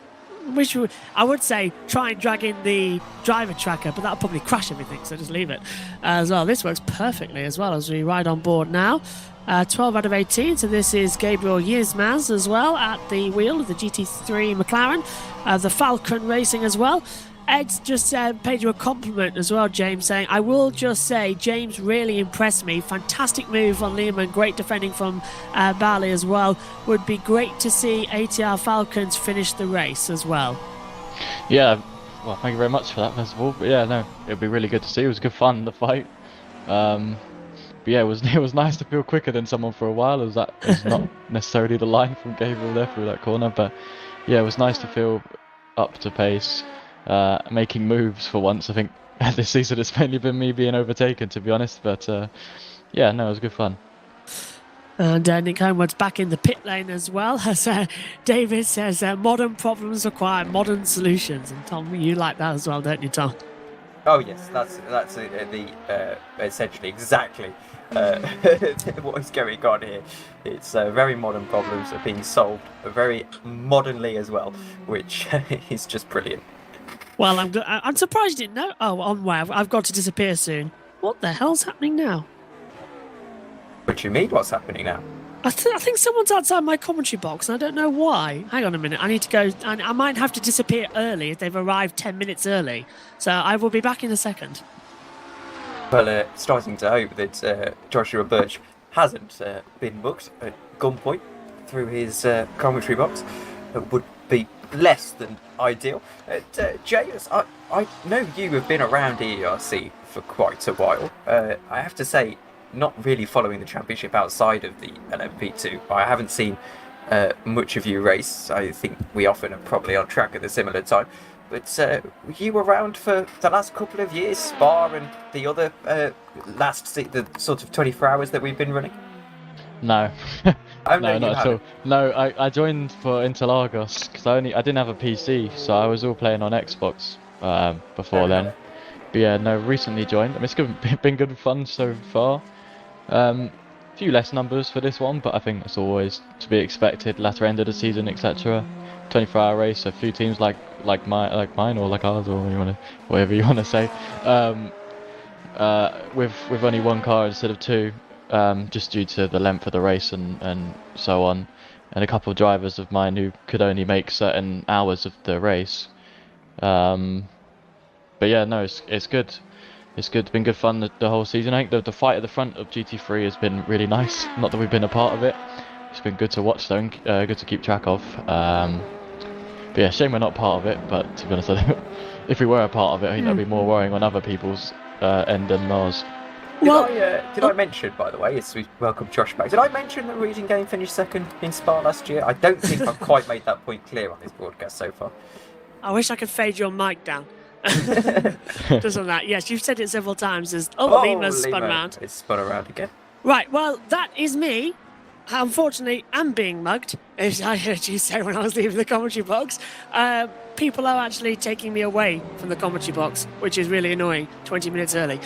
I would say try and drag in the driver tracker, but that'll probably crash everything, so just leave it as well. This works perfectly as well as we ride on board now. 12 out of 18, so this is Gabriel Yilmaz as well at the wheel of the GT3 McLaren, the Falcon Racing as well. Ed's just paid you a compliment as well, James, saying, I will just say, James really impressed me. Fantastic move on Lehman, great defending from Bali as well. Would be great to see ATR Falcons finish the race as well. Yeah, well, thank you very much for that, first of all. But yeah, no, it'd be really good to see. It was good fun, the fight. But yeah, it was nice to feel quicker than someone for a while, as that was not necessarily the line from Gabriel there through that corner. But yeah, it was nice to feel up to pace. Making moves for once. I think this season it's mainly been me being overtaken, to be honest, but yeah, no, it was good fun. And Nick Homewood's back in the pit lane as well, as David says, modern problems require modern solutions. And Tom, you like that as well, don't you, Tom? Oh yes, that's essentially exactly what is going on here. It's very modern problems are being solved very modernly as well, which is just brilliant. Well, I'm surprised you didn't know. Oh, on where? I've got to disappear soon. What the hell's happening now? What do you mean, what's happening now? I think someone's outside my commentary box, and I don't know why. Hang on a minute. I need to go. I might have to disappear early if they've arrived 10 minutes early. So I will be back in a second. Well, starting to hope that Joshua Birch hasn't been booked at gunpoint through his commentary box. It would be less than ideal. James, I know you have been around EERC for quite a while. I have to say, not really following the championship outside of the LMP2. I haven't seen much of you race. I think we often are probably on track at a similar time. But were you around for the last couple of years, Spa and the other the sort of 24 hours that we've been running? No. Oh, no, not at all. No, I joined for Interlagos because I didn't have a PC, so I was all playing on Xbox before then. But yeah, no, recently joined. I mean, it's been good fun so far. Few less numbers for this one, but I think that's always to be expected. Latter end of the season, etc. 24-hour race, a few teams like mine or like ours, or whatever you want to say. With only one car instead of two. Just due to the length of the race and so on, and a couple of drivers of mine who could only make certain hours of the race. But yeah, no, it's good. It's good. It's been good fun the whole season. I think the fight at the front of GT3 has been really nice. Not that we've been a part of it. It's been good to watch though, and good to keep track of. But yeah, shame we're not part of it. But to be honest, if we were a part of it, I think that'd be more worrying on other people's end than ours. Did I mention, by the way, as we welcome Josh back, did I mention that Region Game finished second in Spa last year? I don't think I've quite made that point clear on this broadcast so far. I wish I could fade your mic down. Just on that. Yes, you've said it several times. Lima's spun around. It's spun around again. Right, well, that is me. Unfortunately, I'm being mugged, as I heard you say when I was leaving the commentary box. People are actually taking me away from the commentary box, which is really annoying, 20 minutes early.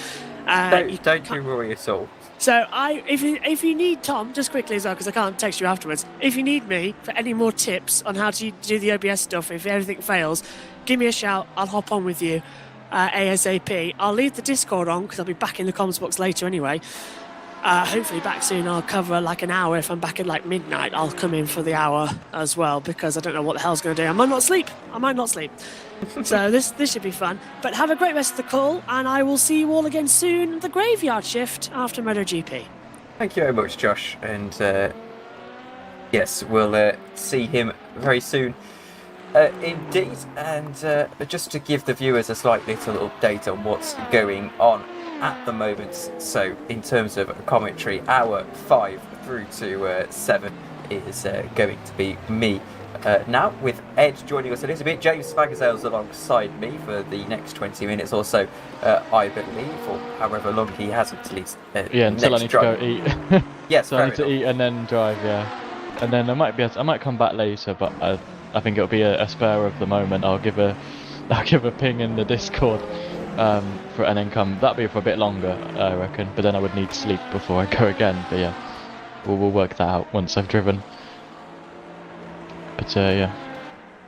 Don't you worry at all. So if you need Tom, just quickly as well, because I can't text you afterwards. If you need me for any more tips on how to do the OBS stuff, if everything fails, give me a shout. I'll hop on with you ASAP. I'll leave the Discord on because I'll be back in the comments box later anyway. Hopefully back soon. I'll cover like an hour. If I'm back at like midnight, I'll come in for the hour as well because I don't know what the hell's going to do. I might not sleep. So this should be fun. But have a great rest of the call, and I will see you all again soon. The graveyard shift after MotoGP. Thank you very much, Josh. And yes, we'll see him very soon. Indeed. And just to give the viewers a slight little update on what's going on at the moment. So in terms of commentary, hour 5 through to 7 is going to be me now, with Ed joining us a little bit. James Spagazell's alongside me for the next 20 minutes or so, I believe, or however long he has until he's until I need to go eat. Yes, so I need to eat and then drive, yeah. And then I might come back later, but I think it'll be a spur of the moment. I'll give a ping in the Discord. And then come. That'll be for a bit longer, I reckon. But then I would need sleep before I go again. But yeah, we'll work that out once I've driven. But yeah.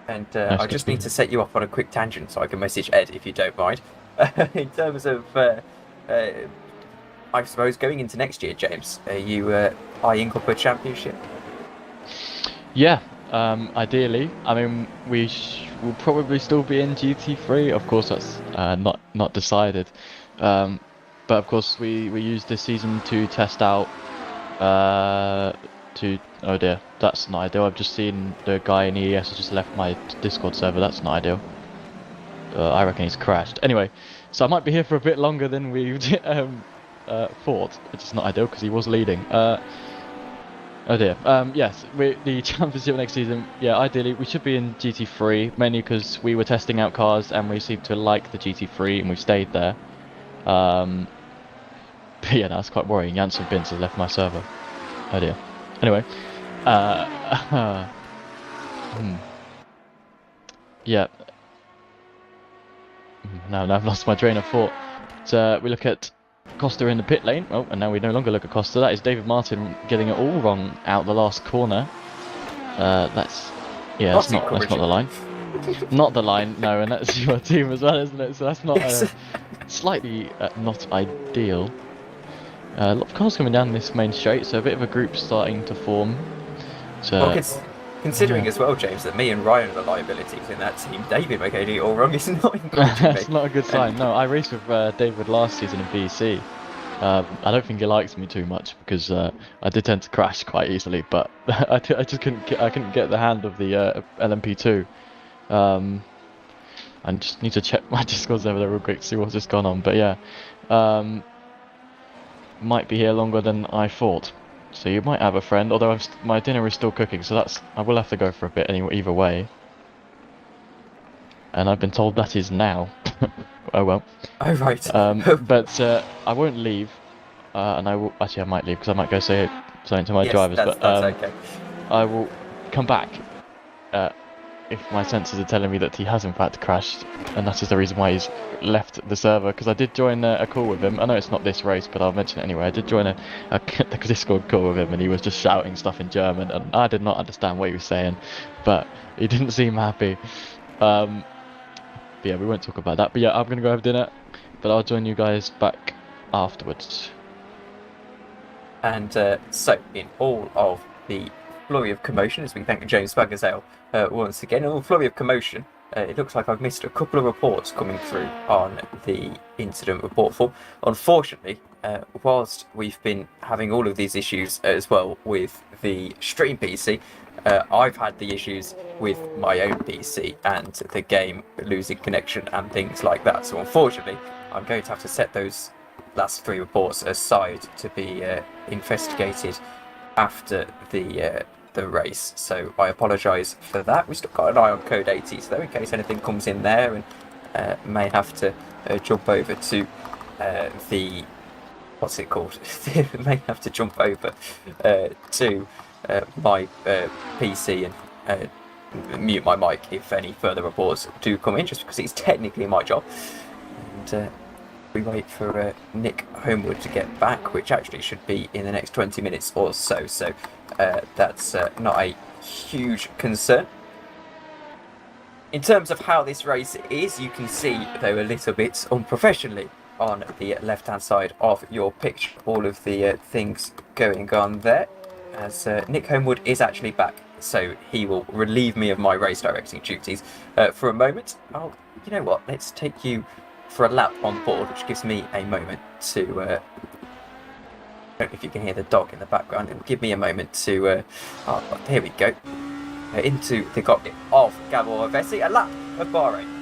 And I just need to set you up on a quick tangent so I can message Ed if you don't mind. In terms of, I suppose going into next year, James, are you eyeing up a championship? Yeah. Ideally, I mean, will probably still be in GT3. Of course, that's not decided. But of course, we used this season to test out. Oh dear, that's not ideal. I've just seen the guy in EES has just left my Discord server. That's not ideal. I reckon he's crashed. Anyway, so I might be here for a bit longer than we thought. It's just not ideal because he was leading. Oh dear. Yes, the championship next season. Yeah, ideally we should be in GT3, mainly because we were testing out cars and we seem to like the GT3 and we've stayed there. But yeah, that's quite worrying. Janssen Bins has left my server. Oh dear. Anyway, yeah. Now I've lost my train of thought. So we look at Costa in the pit lane. Oh, and now we no longer look at Costa. That is David Martin getting it all wrong out the last corner. That's not the line. Not the line, no, and that's your team as well, isn't it? So that's not slightly not ideal. A lot of cars coming down this main straight, so a bit of a group starting to form. So, well, considering as well, James, that me and Ryan are the liabilities in that team, David making it all wrong is not encouraging me. That's not a good sign. No, I raced with David last season in BC. I don't think he likes me too much because I did tend to crash quite easily, but I just couldn't get the hand of the LMP2. I just need to check my Discord over there real quick to see what's just gone on. But yeah, might be here longer than I thought. So you might have a friend, although my dinner is still cooking, so I will have to go for a bit anyway, either way. And I've been told that is now. Oh well. Oh right. But I won't leave, and I might leave because I might go say something to my drivers. That's okay. I will come back if my senses are telling me that he has in fact crashed, and that is the reason why he's left the server. Because I did join a call with him. I know it's not this race, but I'll mention it anyway. I did join a Discord call with him, and he was just shouting stuff in German, and I did not understand what he was saying, but he didn't seem happy. But yeah, we won't talk about that. But yeah, I'm gonna go have dinner, but I'll join you guys back afterwards. And so, in all of the flurry of commotion, as we thank James Spagazell once again, in all flurry of commotion, it looks like I've missed a couple of reports coming through on the incident report form. Unfortunately, whilst we've been having all of these issues as well with the stream PC, I've had the issues with my own PC and the game losing connection and things like that. So unfortunately, I'm going to have to set those last 3 reports aside to be investigated after the race. So I apologise for that. We've still got an eye on Code 80, though, in case anything comes in there, and may have to jump over to the... what's it called? May have to jump over to my PC and mute my mic if any further reports do come in, just because it's technically my job. And We wait for Nick Homewood to get back, which actually should be in the next 20 minutes or so. So that's not a huge concern. In terms of how this race is, you can see though a little bit unprofessionally on the left-hand side of your picture, all of the things going on there, as Nick Homewood is actually back, so he will relieve me of my race directing duties for a moment. Oh, you know what, let's take you for a lap on board, which gives me a moment to, I don't know if you can hear the dog in the background, it'll give me a moment to, oh, here we go, into the cockpit of Gabor Vessi, a lap of Bahrain.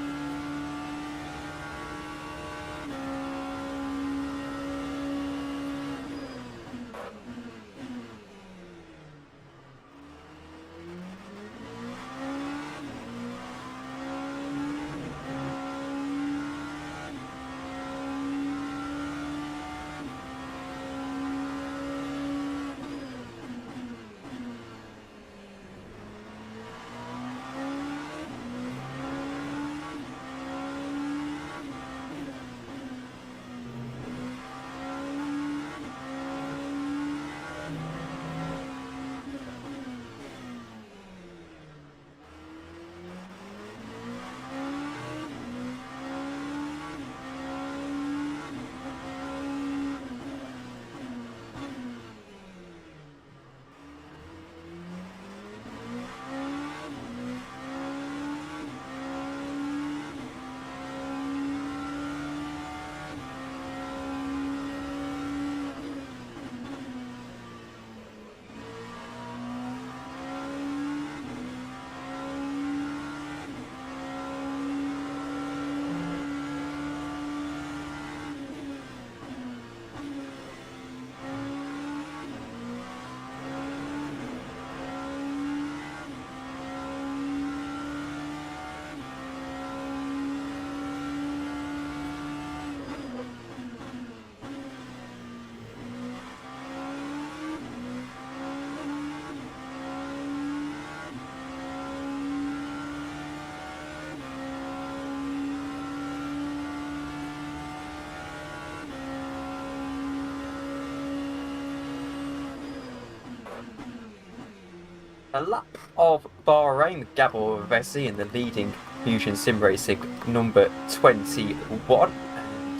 A lap of Bahrain, Gabor Vessi in the leading Fusion Sim Racing number 21,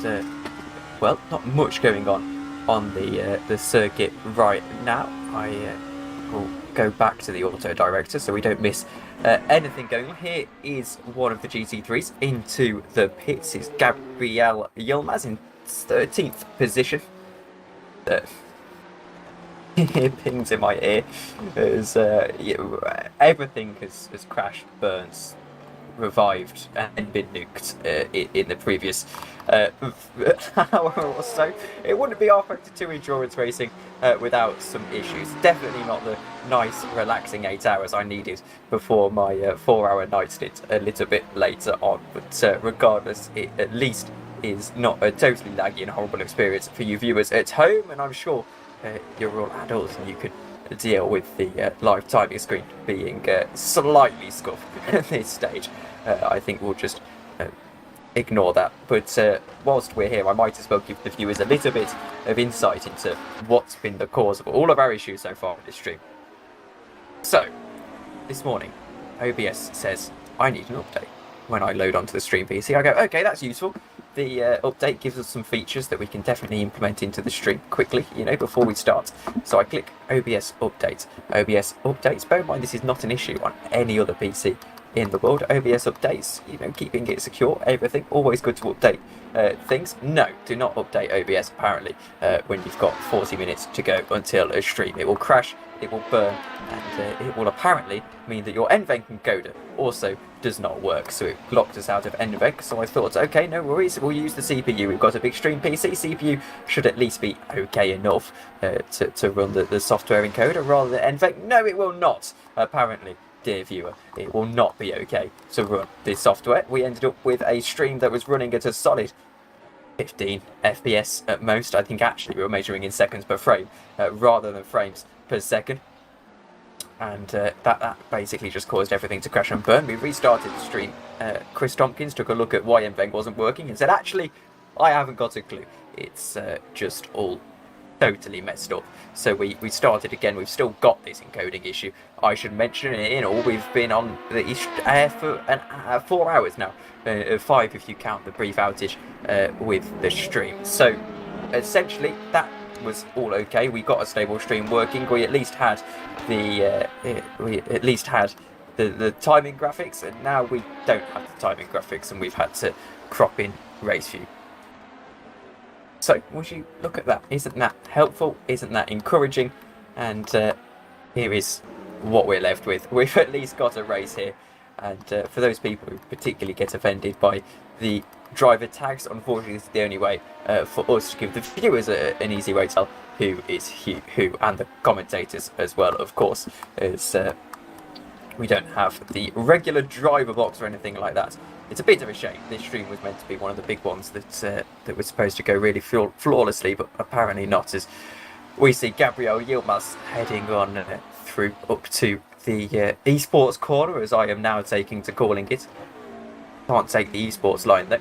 and well, not much going on the circuit right now. I will go back to the auto director so we don't miss anything going on. Here is one of the GT3s into the pits. Is Gabriel Yilmaz in 13th position. Pings in my ear as everything has crashed, burnt, revived and been nuked in the previous hour or so. It wouldn't be R32 endurance racing without some issues. Definitely not the nice relaxing 8 hours I needed before my 4-hour night stint a little bit later on, but regardless, it at least is not a totally laggy and horrible experience for you viewers at home, and I'm sure you're all adults and you could deal with the live timing screen being slightly scuffed at this stage. I think we'll just ignore that. But whilst we're here, I might as well give the viewers a little bit of insight into what's been the cause of all of our issues so far in this stream. So, this morning, OBS says I need an update. When I load onto the stream PC, I go, okay, that's useful. The update gives us some features that we can definitely implement into the stream quickly, you know, before we start. So I click OBS update. OBS updates. Bear in mind, this is not an issue on any other PC in the world. OBS updates, you know, keeping it secure, everything. Always good to update things. No, do not update OBS apparently when you've got 40 minutes to go until a stream. It will crash, it will burn, and it will apparently mean that your NVENC encoder also does not work. So it blocked us out of NVENC. So I thought, okay, no worries, we'll use the CPU. We've got a big stream PC. CPU should at least be okay enough to run the software encoder rather than NVENC. No, it will not, apparently. Dear viewer, it will not be okay to run this software. We ended up with a stream that was running at a solid 15 FPS at most. I think actually we were measuring in seconds per frame rather than frames per second. And that basically just caused everything to crash and burn. We restarted the stream. Chris Tompkins took a look at why NVENC wasn't working and said, actually, I haven't got a clue. It's just all totally messed up. So we started again. We've still got this encoding issue. I should mention it in all. We've been on the East Air for 4 hours now. 5 if you count the brief outage with the stream. So essentially that was all okay. We got a stable stream working. We at least had the the timing graphics, and now we don't have the timing graphics, and we've had to crop in race view. So, would you look at that? Isn't that helpful? Isn't that encouraging? And here is what we're left with. We've at least got a race here. And for those people who particularly get offended by the driver tags, unfortunately, this is the only way for us to give the viewers an easy way to tell who is who, and the commentators as well, of course, as we don't have the regular driver box or anything like that. It's a bit of a shame. This stream was meant to be one of the big ones that was supposed to go really flawlessly, but apparently not, as we see Gabriel Yilmaz heading on through up to the esports corner, as I am now taking to calling it. Can't take the esports line though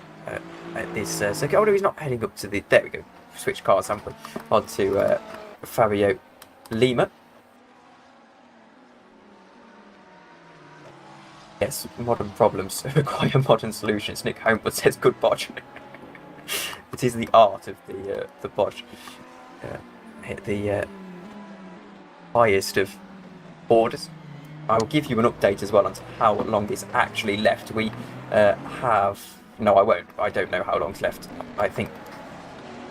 at this second. Oh no, he's not heading up to the... There we go. Switch cars, haven't we? On to Fabio Lima. Yes, modern problems require modern solutions. Nick Homewood says good bodge. It is the art of the bodge. The highest of orders. I will give you an update as well on how long is actually left. We have... No, I won't. I don't know how long's left. I think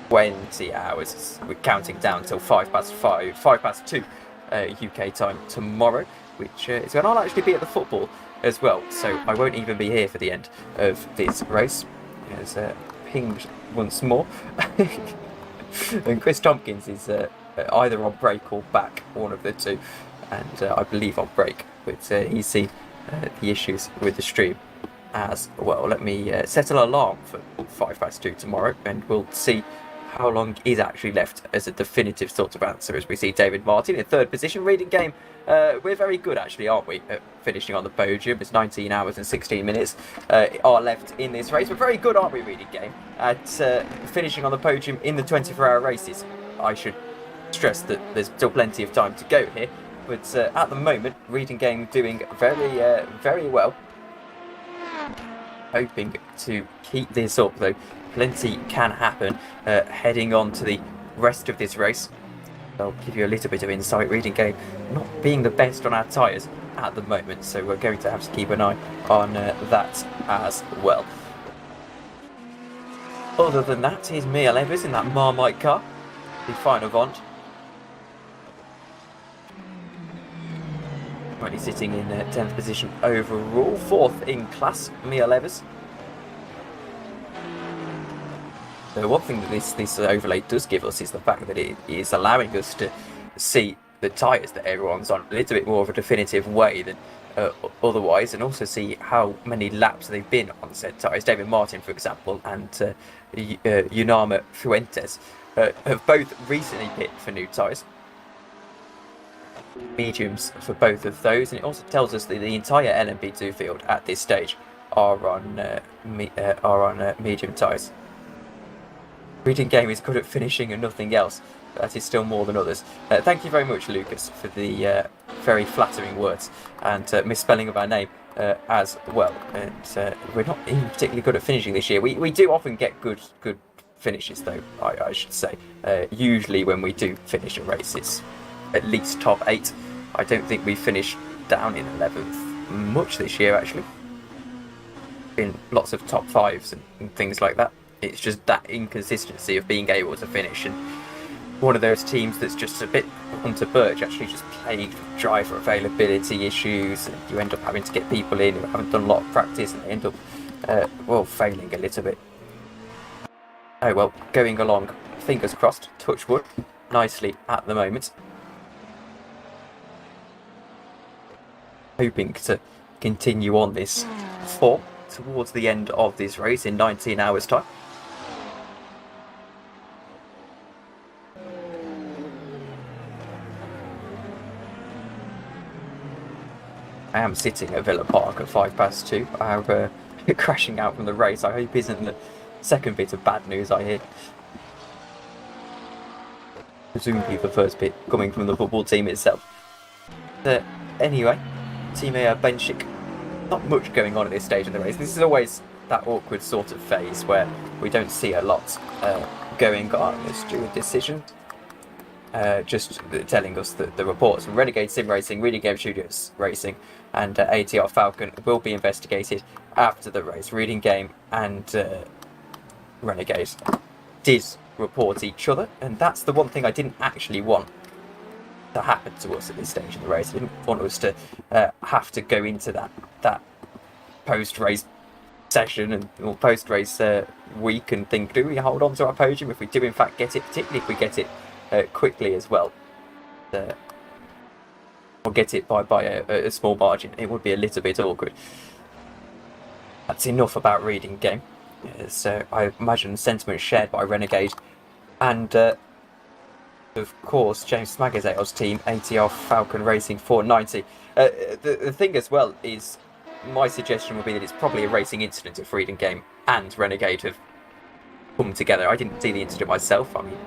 20 hours. We're counting down till 2 UK time tomorrow, which is when I'll actually be at the football as well, so I won't even be here for the end of this race. As pinged once more. And Chris Tompkins is either on break or back, one of the two, and I believe on break, but he's seen the issues with the stream as well. Let me set an alarm for 2 tomorrow, and we'll see how long is actually left as a definitive sort of answer, as we see David Martin in third position. Reading game, we're very good actually, aren't we, at finishing on the podium. It's 19 hours and 16 minutes are left in this race. We're very good, aren't we, Reading game, at finishing on the podium in the 24-hour races. I should stress that there's still plenty of time to go here, but at the moment, Reading game doing very well. Hoping to keep this up though. Plenty can happen heading on to the rest of this race. I'll give you a little bit of insight. Reading game not being the best on our tyres at the moment, so we're going to have to keep an eye on that as well. Other than that, here's Mia Levers in that Marmite car, the final Vont. Currently sitting in 10th position overall, 4th in class, Mia Levers. So one thing that this overlay does give us is the fact that it is allowing us to see the tyres that everyone's on a little bit more of a definitive way than otherwise, and also see how many laps they've been on said tyres. David Martin, for example, and Yunama Fuentes have both recently pit for new tyres. Mediums for both of those, and it also tells us that the entire LMP2 field at this stage are on medium tyres. Reading game is good at finishing and nothing else. That is still more than others. Thank you very much, Lucas, for the very flattering words and misspelling of our name as well. And we're not even particularly good at finishing this year. We do often get good finishes, though, I should say. Usually when we do finish a race, it's at least top 8. I don't think we finished down in 11th much this year, actually. Been lots of top 5s and things like that. It's just that inconsistency of being able to finish, and one of those teams that's just a bit Hunter Birch, actually just plagued with driver availability issues, and you end up having to get people in who haven't done a lot of practice, and they end up failing a little bit. Oh well, going along, fingers crossed, touch wood, nicely at the moment. Hoping to continue on this form towards the end of this race in 19 hours time. I am sitting at Villa Park at 2:05. I'm crashing out from the race. I hope isn't the second bit of bad news I hear. Presumably the first bit coming from the football team itself. Anyway, Team Benchik, not much going on at this stage of the race. This is always that awkward sort of phase where we don't see a lot going on. Let's do a decision. Just telling us that the reports from Renegade Sim Racing, Reading Game Studios Racing, and ATR Falcon will be investigated after the race. Reading Game and Renegade did report each other, and that's the one thing I didn't actually want to happen to us at this stage of the race. I didn't want us to have to go into that post-race session or post-race week and think, do we hold on to our podium if we do in fact get it, particularly if we get it quickly as well, or get it by a small margin. It would be a little bit awkward. That's enough about Reading Game. So I imagine sentiment shared by Renegade and of course James Smagazeo's team, ATR Falcon Racing 490. The thing as well is, my suggestion would be that it's probably a racing incident if Reading Game and Renegade have come together. I didn't see the incident myself. I mean,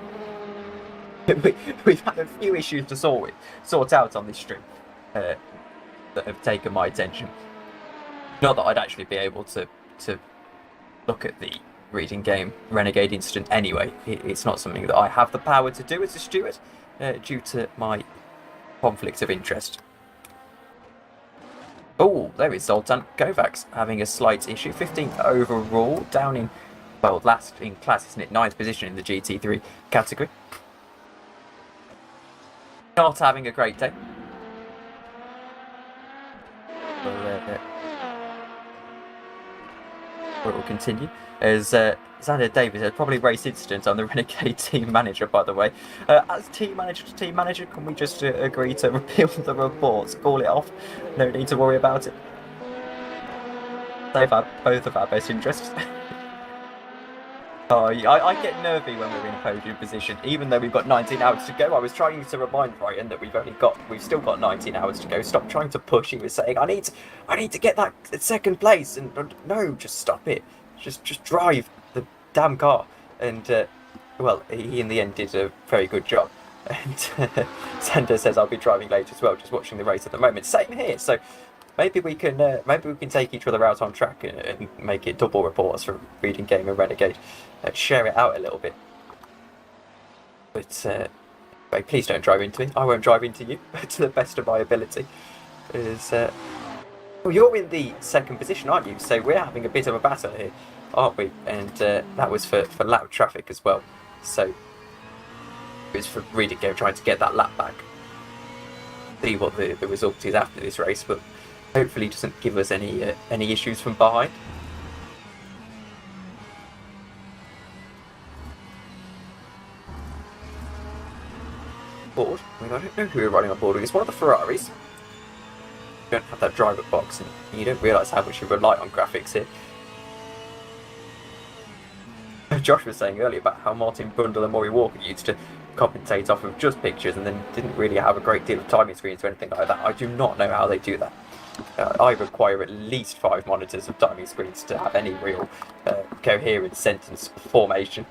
we've had a few issues to sort out on this stream that have taken my attention. Not that I'd actually be able to look at the Reading Game Renegade incident anyway. It's not something that I have the power to do as a steward due to my conflict of interest. Oh, there is Zoltan Kovacs having a slight issue. 15th overall, down in, well, last in class, isn't it? 9th position in the GT3 category. Not having a great day. It will continue as Xander Davis has probably race incident. I'm the Renegade team manager, by the way. As team manager to team manager, can we just agree to repeal the reports, call it off? No need to worry about it. Save both of our best interests. Oh, I get nervy when we're in podium position, even though we've got 19 hours to go. I was trying to remind Ryan that we've still got 19 hours to go. Stop trying to push. He was saying, I need to get that second place, and no, just stop it. Just drive the damn car. And well, he in the end did a very good job. And Sander says I'll be driving later as well, just watching the race at the moment. Same here. So maybe we can take each other out on track and make it double reports from Reading Game and Renegade. Share it out a little bit. But please don't drive into me. I won't drive into you to the best of my ability. Well, you're in the second position, aren't you? So we're having a bit of a battle here, aren't we? And that was for loud traffic as well. So it was for Reading Game trying to get that lap back. See what the result is after this race, but hopefully it doesn't give us any issues from behind. Board. I mean, I don't know who we're riding on board with. It's one of the Ferraris. You don't have that driver box, and you don't realise how much you rely on graphics here. Josh was saying earlier about how Martin Bundle and Maury Walker used to commentate off of just pictures and then didn't really have a great deal of timing screens or anything like that. I do not know how they do that. I require at least 5 monitors of timing screens to have any real coherent sentence formation.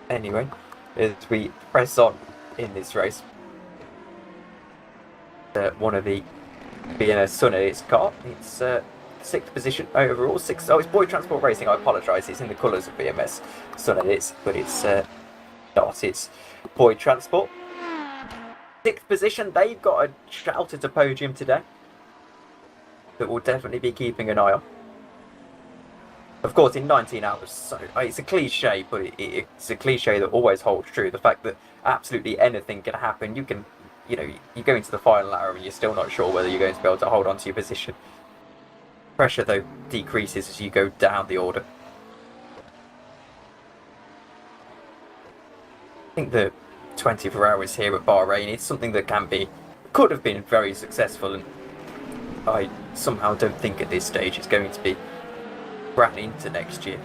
Anyway, as we press on in this race, one of the being son of its car, it's 6th position overall. Oh, it's Boy Transport Racing. I apologise. It's in the colours of BMS. Son of its, but it's not. It's Boy Transport. 6th position. They've got a shout at a podium today that we'll definitely be keeping an eye on. Of course, in 19 hours. So it's a cliche, but it's a cliche that always holds true. The fact that absolutely anything can happen. You can, you go into the final hour and you're still not sure whether you're going to be able to hold on to your position. Pressure, though, decreases as you go down the order. I think the 24 hours here at Bahrain is something that could have been very successful, and I somehow don't think at this stage it's going to be ran into next year.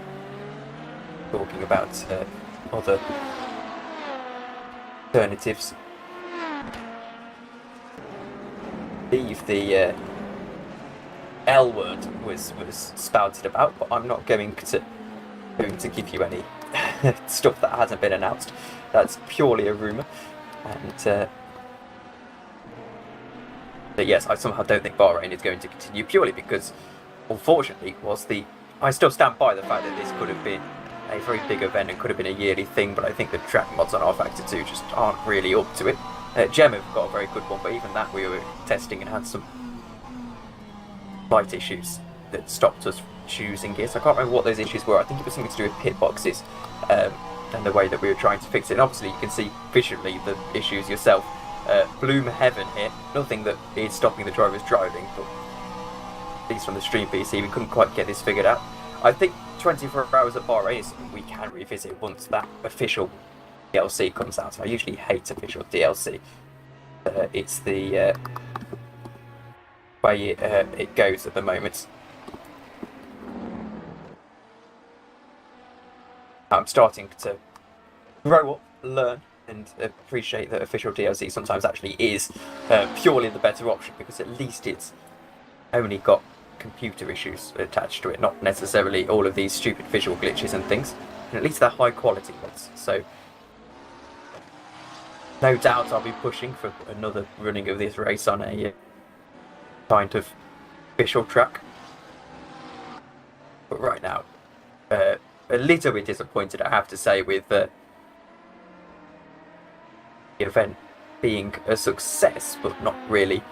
Talking about other alternatives. I believe the L word was spouted about, but I'm not going to give you any stuff that hasn't been announced. That's purely a rumour, and but yes, I somehow don't think Bahrain is going to continue purely because, unfortunately, I still stand by the fact that this could have been a very big event and could have been a yearly thing, but I think the track mods on R-Factor 2 just aren't really up to it. Gem have got a very good one, but even that we were testing and had some slight issues that stopped us choosing gears. I can't remember what those issues were. I think it was something to do with pit boxes and the way that we were trying to fix it. And obviously you can see visually the issues yourself. Bloom heaven here. Nothing that is stopping the drivers driving, but at least from the stream PC we couldn't quite get this figured out. I think 24 hours at Bahrain is something we can revisit once that official DLC comes out. I usually hate official DLC. It's the way it goes at the moment. I'm starting to grow up, learn, and appreciate that official DLC sometimes actually is purely the better option, because at least it's only got computer issues attached to it, not necessarily all of these stupid visual glitches and things. And at least they're high quality ones. So no doubt I'll be pushing for another running of this race on a kind of official track. But right now, a little bit disappointed, I have to say, with the event being a success, but not really.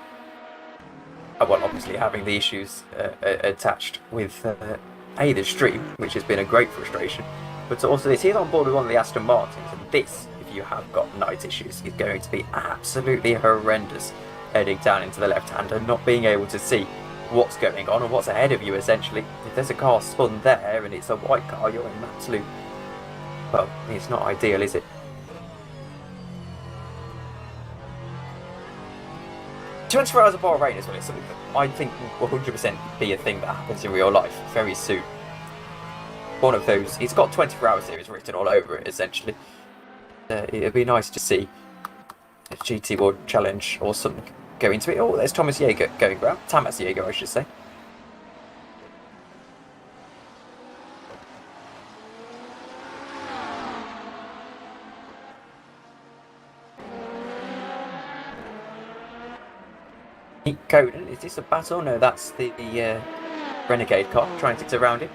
Well, obviously having the issues attached with the stream, which has been a great frustration, but also this. He's on board with one of the Aston Martins, and this, if you have got night issues, is going to be absolutely horrendous heading down into the left hand and not being able to see what's going on and what's ahead of you, essentially. If there's a car spun there and it's a white car, you're in an absolute... well, it's not ideal, is it? "24 hours of Bahrain" as well is something that I think will 100% be a thing that happens in real life very soon. One of those, it's got 24 hours series written all over it, essentially. It'd be nice to see a GT World Challenge or something go into it. Oh, there's Thomas Jaeger going around. Tamas Jaeger, I should say. Coden, is this a battle? No, that's the Renegade car trying to get around it.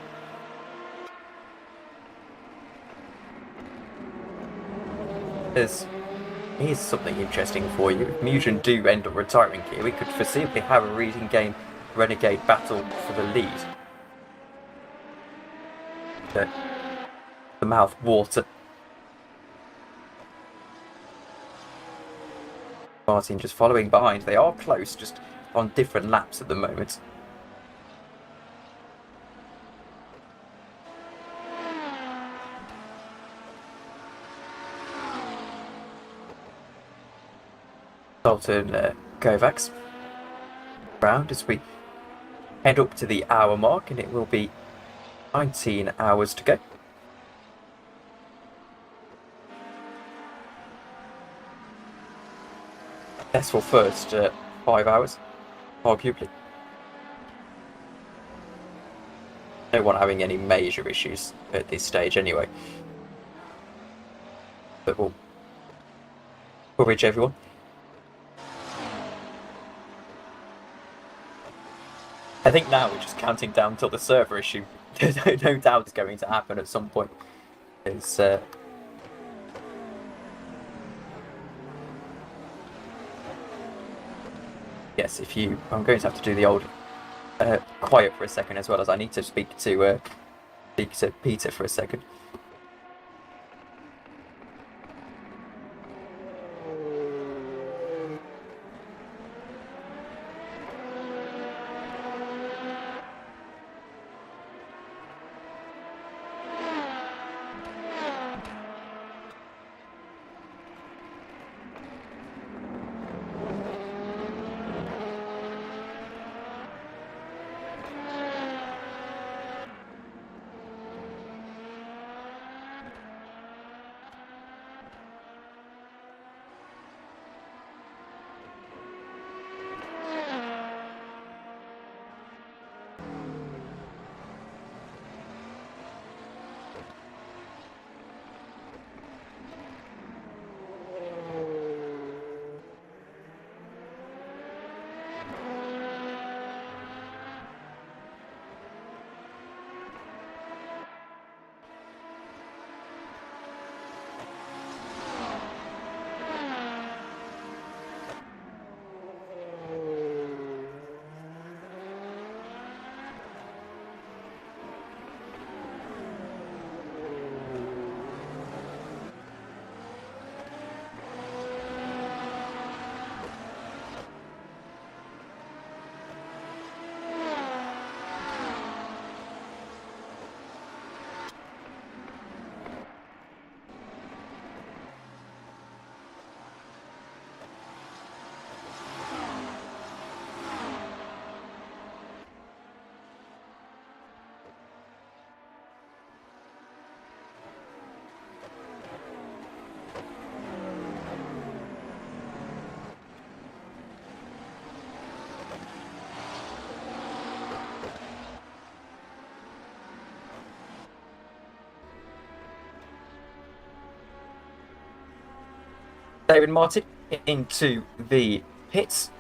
Here's something interesting for you. If Mugen do end up retiring here, we could foreseeably have a reading game Renegade battle for the lead. The mouth water. Martin just following behind. They are close, just on different laps at the moment. Dalton Kovacs round as we head up to the hour mark, and it will be 19 hours to go. Successful first 5 hours, arguably. No one having any major issues at this stage anyway. But we'll coverage everyone. I think now we're just counting down till the server issue. There's no doubt it's going to happen at some point. It's yes, I'm going to have to do the old quiet for a second, as well as I need to speak to Peter for a second. David Martin into the pits.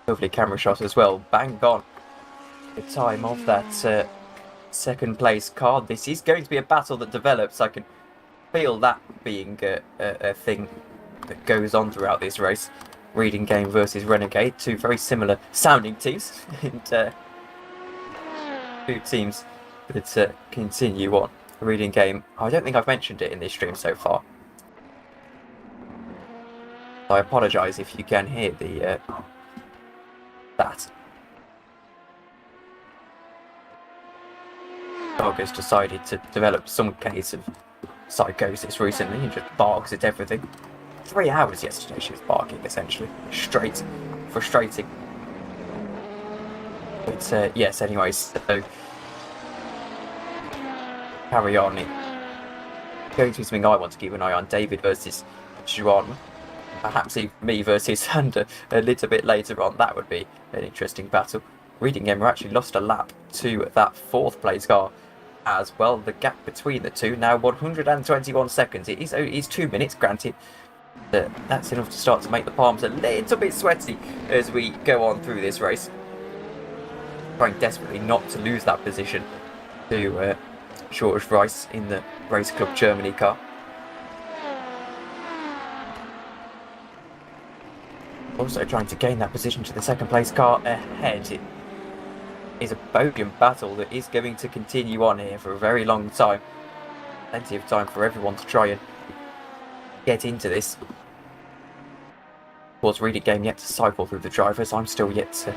Lovely camera shot as well. Bang on. The time of that second place car. This is going to be a battle that develops. I can feel that being a thing that goes on throughout this race. Reading Game versus Renegade, two very similar sounding teams, and two teams that continue on. Reading Game, I don't think I've mentioned it in this stream so far. I apologise if you can hear the that. Dog has decided to develop some case of psychosis recently and just barks at everything. 3 hours yesterday she was barking, essentially. Straight. Frustrating. But yes, anyways, so carry on. Going to be something I want to keep an eye on. David versus Juan. Perhaps even me versus Sander a little bit later on. That would be an interesting battle. Reading Game actually lost a lap to that 4th place car as well. The gap between the two now 121 seconds. It is 2 minutes, granted. That's enough to start to make the palms a little bit sweaty as we go on through this race. Trying desperately not to lose that position to George Rice in the Race Club Germany car. Also trying to gain that position to the 2nd place car ahead. It is a podium battle that is going to continue on here for a very long time. Plenty of time for everyone to try and get into this. Of course, Reading Game yet to cycle through the drivers. I'm still yet to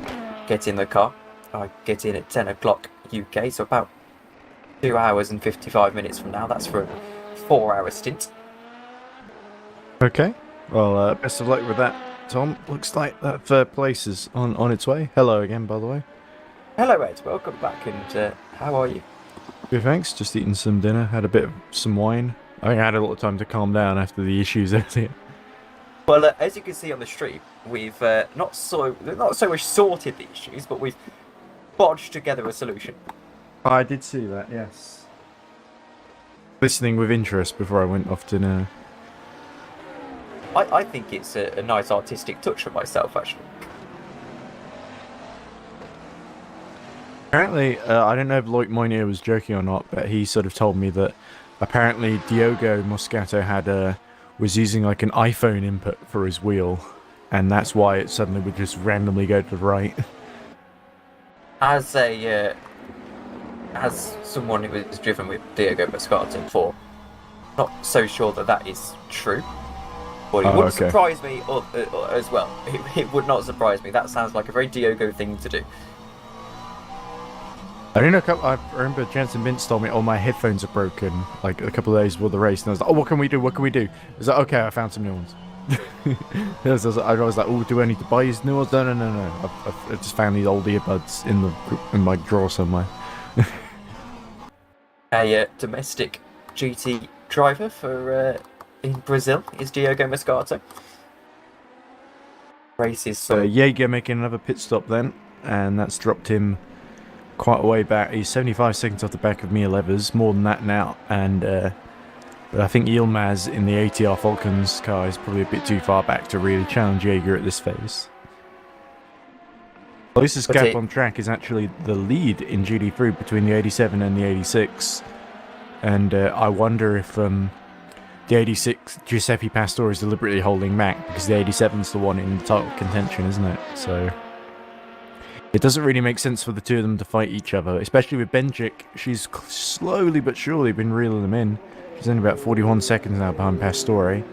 get in the car. I get in at 10 o'clock UK, so about 2 hours and 55 minutes from now. That's for a 4-hour stint. Okay. Well, best of luck with that, Tom. Looks like that 3rd place is on its way. Hello again, by the way. Hello, Ed. Welcome back. And how are you? Good, thanks. Just eating some dinner. Had a bit of some wine. I think I had a lot of time to calm down after the issues earlier. Well, as you can see on the stream, we've not so much sorted the issues, but we've bodged together a solution. I did see that, yes. Listening with interest before I went off dinner. I think it's a nice artistic touch for myself, actually. Apparently, I don't know if Loic Moynier was joking or not, but he sort of told me that apparently Diogo Moscato was using like an iPhone input for his wheel, and that's why it suddenly would just randomly go to the right. As someone who was driven with Diogo Moscato before, not so sure that is true. But it wouldn't surprise me as well. It would not surprise me. That sounds like a very Diogo thing to do. I don't know. I remember Jansen Vince told me, "Oh, my headphones are broken." Like a couple of days before the race, and I was like, "Oh, what can we do? What can we do?" I was like, "Okay, I found some new ones." I was like, "Oh, do I need to buy these new ones?" No. I just found these old earbuds in my drawer somewhere. A domestic GT driver for in Brazil is Diogo Moscato. Races. So Jaeger making another pit stop then, and that's dropped him quite a way back. He's 75 seconds off the back of Mia Levers, more than that now, and but I think Yilmaz in the ATR Falcons car is probably a bit too far back to really challenge Jaeger at this phase. Closest gap on track is actually the lead in GD3 between the 87 and the 86, and I wonder if the 86 Giuseppe Pastore is deliberately holding back because the 87's the one in the title contention, isn't it? So it doesn't really make sense for the two of them to fight each other, especially with Benchik. She's slowly but surely been reeling them in. She's only about 41 seconds now behind Pastore.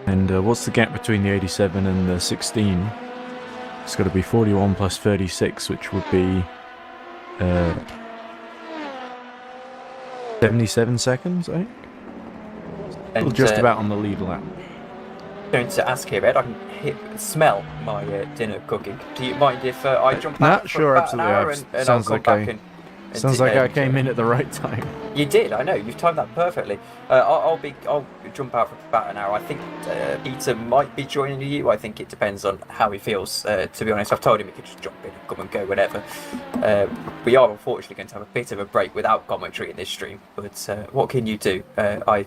And what's the gap between the 87 and the 16? It's got to be 41 plus 36, which would be 77 seconds, I think. And, just about on the lead lap. Going to ask here, Ed. I can smell my dinner cooking. Do you mind if I jump out for about an hour and I'll come back and sounds like I came in at the right time. You did. I know. You've timed that perfectly. I'll jump out for about an hour. I think Peter might be joining you. I think it depends on how he feels. To be honest, I've told him he could just jump in and come and go whenever. We are unfortunately going to have a bit of a break without commentary in this stream. But what can you do? I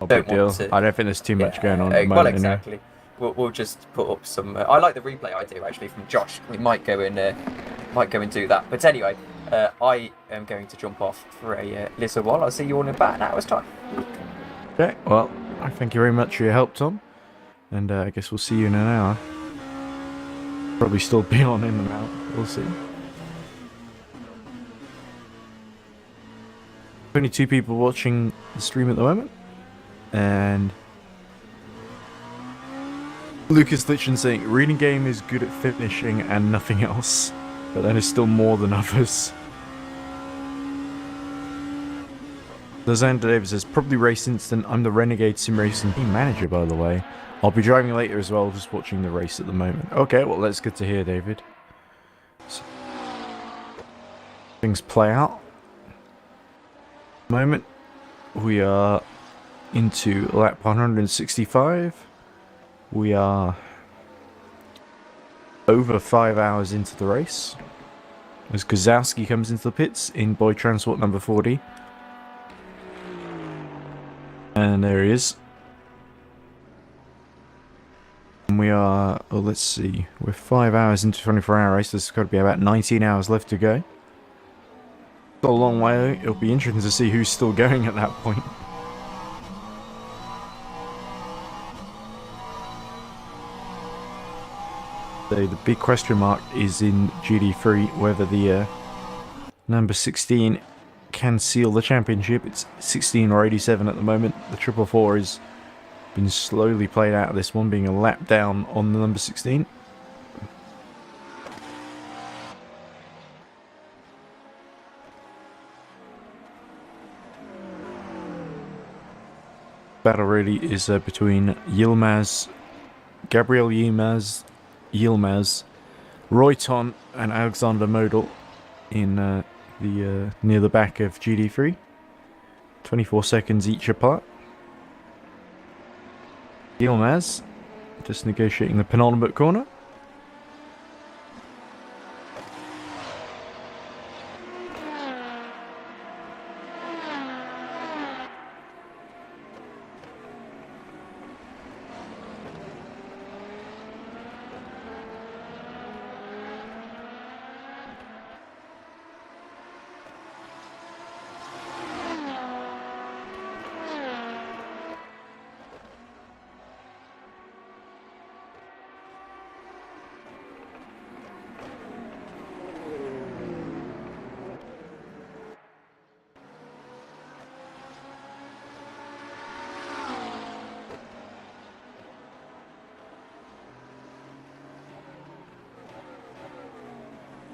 Not a big Don't deal. want to. I don't think there's too much going on at the Well, moment. anyway. exactly. We'll just put up some. I like the replay idea actually from Josh. We might go and do that. But anyway, I am going to jump off for a little while. I'll see you all in about an hour's time. Okay, well, I thank you very much for your help, Tom. And I guess we'll see you in an hour. Probably still be on in and out. We'll see. Only 2 people watching the stream at the moment. And Lucas Litchin saying, reading game is good at finishing and nothing else. But that is still more than others. Lizanne Davis says, probably Race Instant. I'm the Renegade Sim Racing team manager, by the way. I'll be driving later as well, just watching the race at the moment. Okay, well, that's good to hear, David. So, things play out. At the moment, we are into lap 165. We are over 5 hours into the race. As Kozowski comes into the pits in Boy Transport number 40. And there he is. And we are, oh, let's see, we're 5 hours into 24-hour race. There's got to be about 19 hours left to go. It's a long way. It'll be interesting to see who's still going at that point. So the big question mark is in GD3 whether the number 16 can seal the championship. It's 16 or 87 at the moment. The 444 has been slowly played out of this one, being a lap down on the number 16. Battle really is between Gabriel Yilmaz, Royton and Alexander Model in the near the back of GD3. 24 seconds each apart. Yilmaz just negotiating the penultimate corner.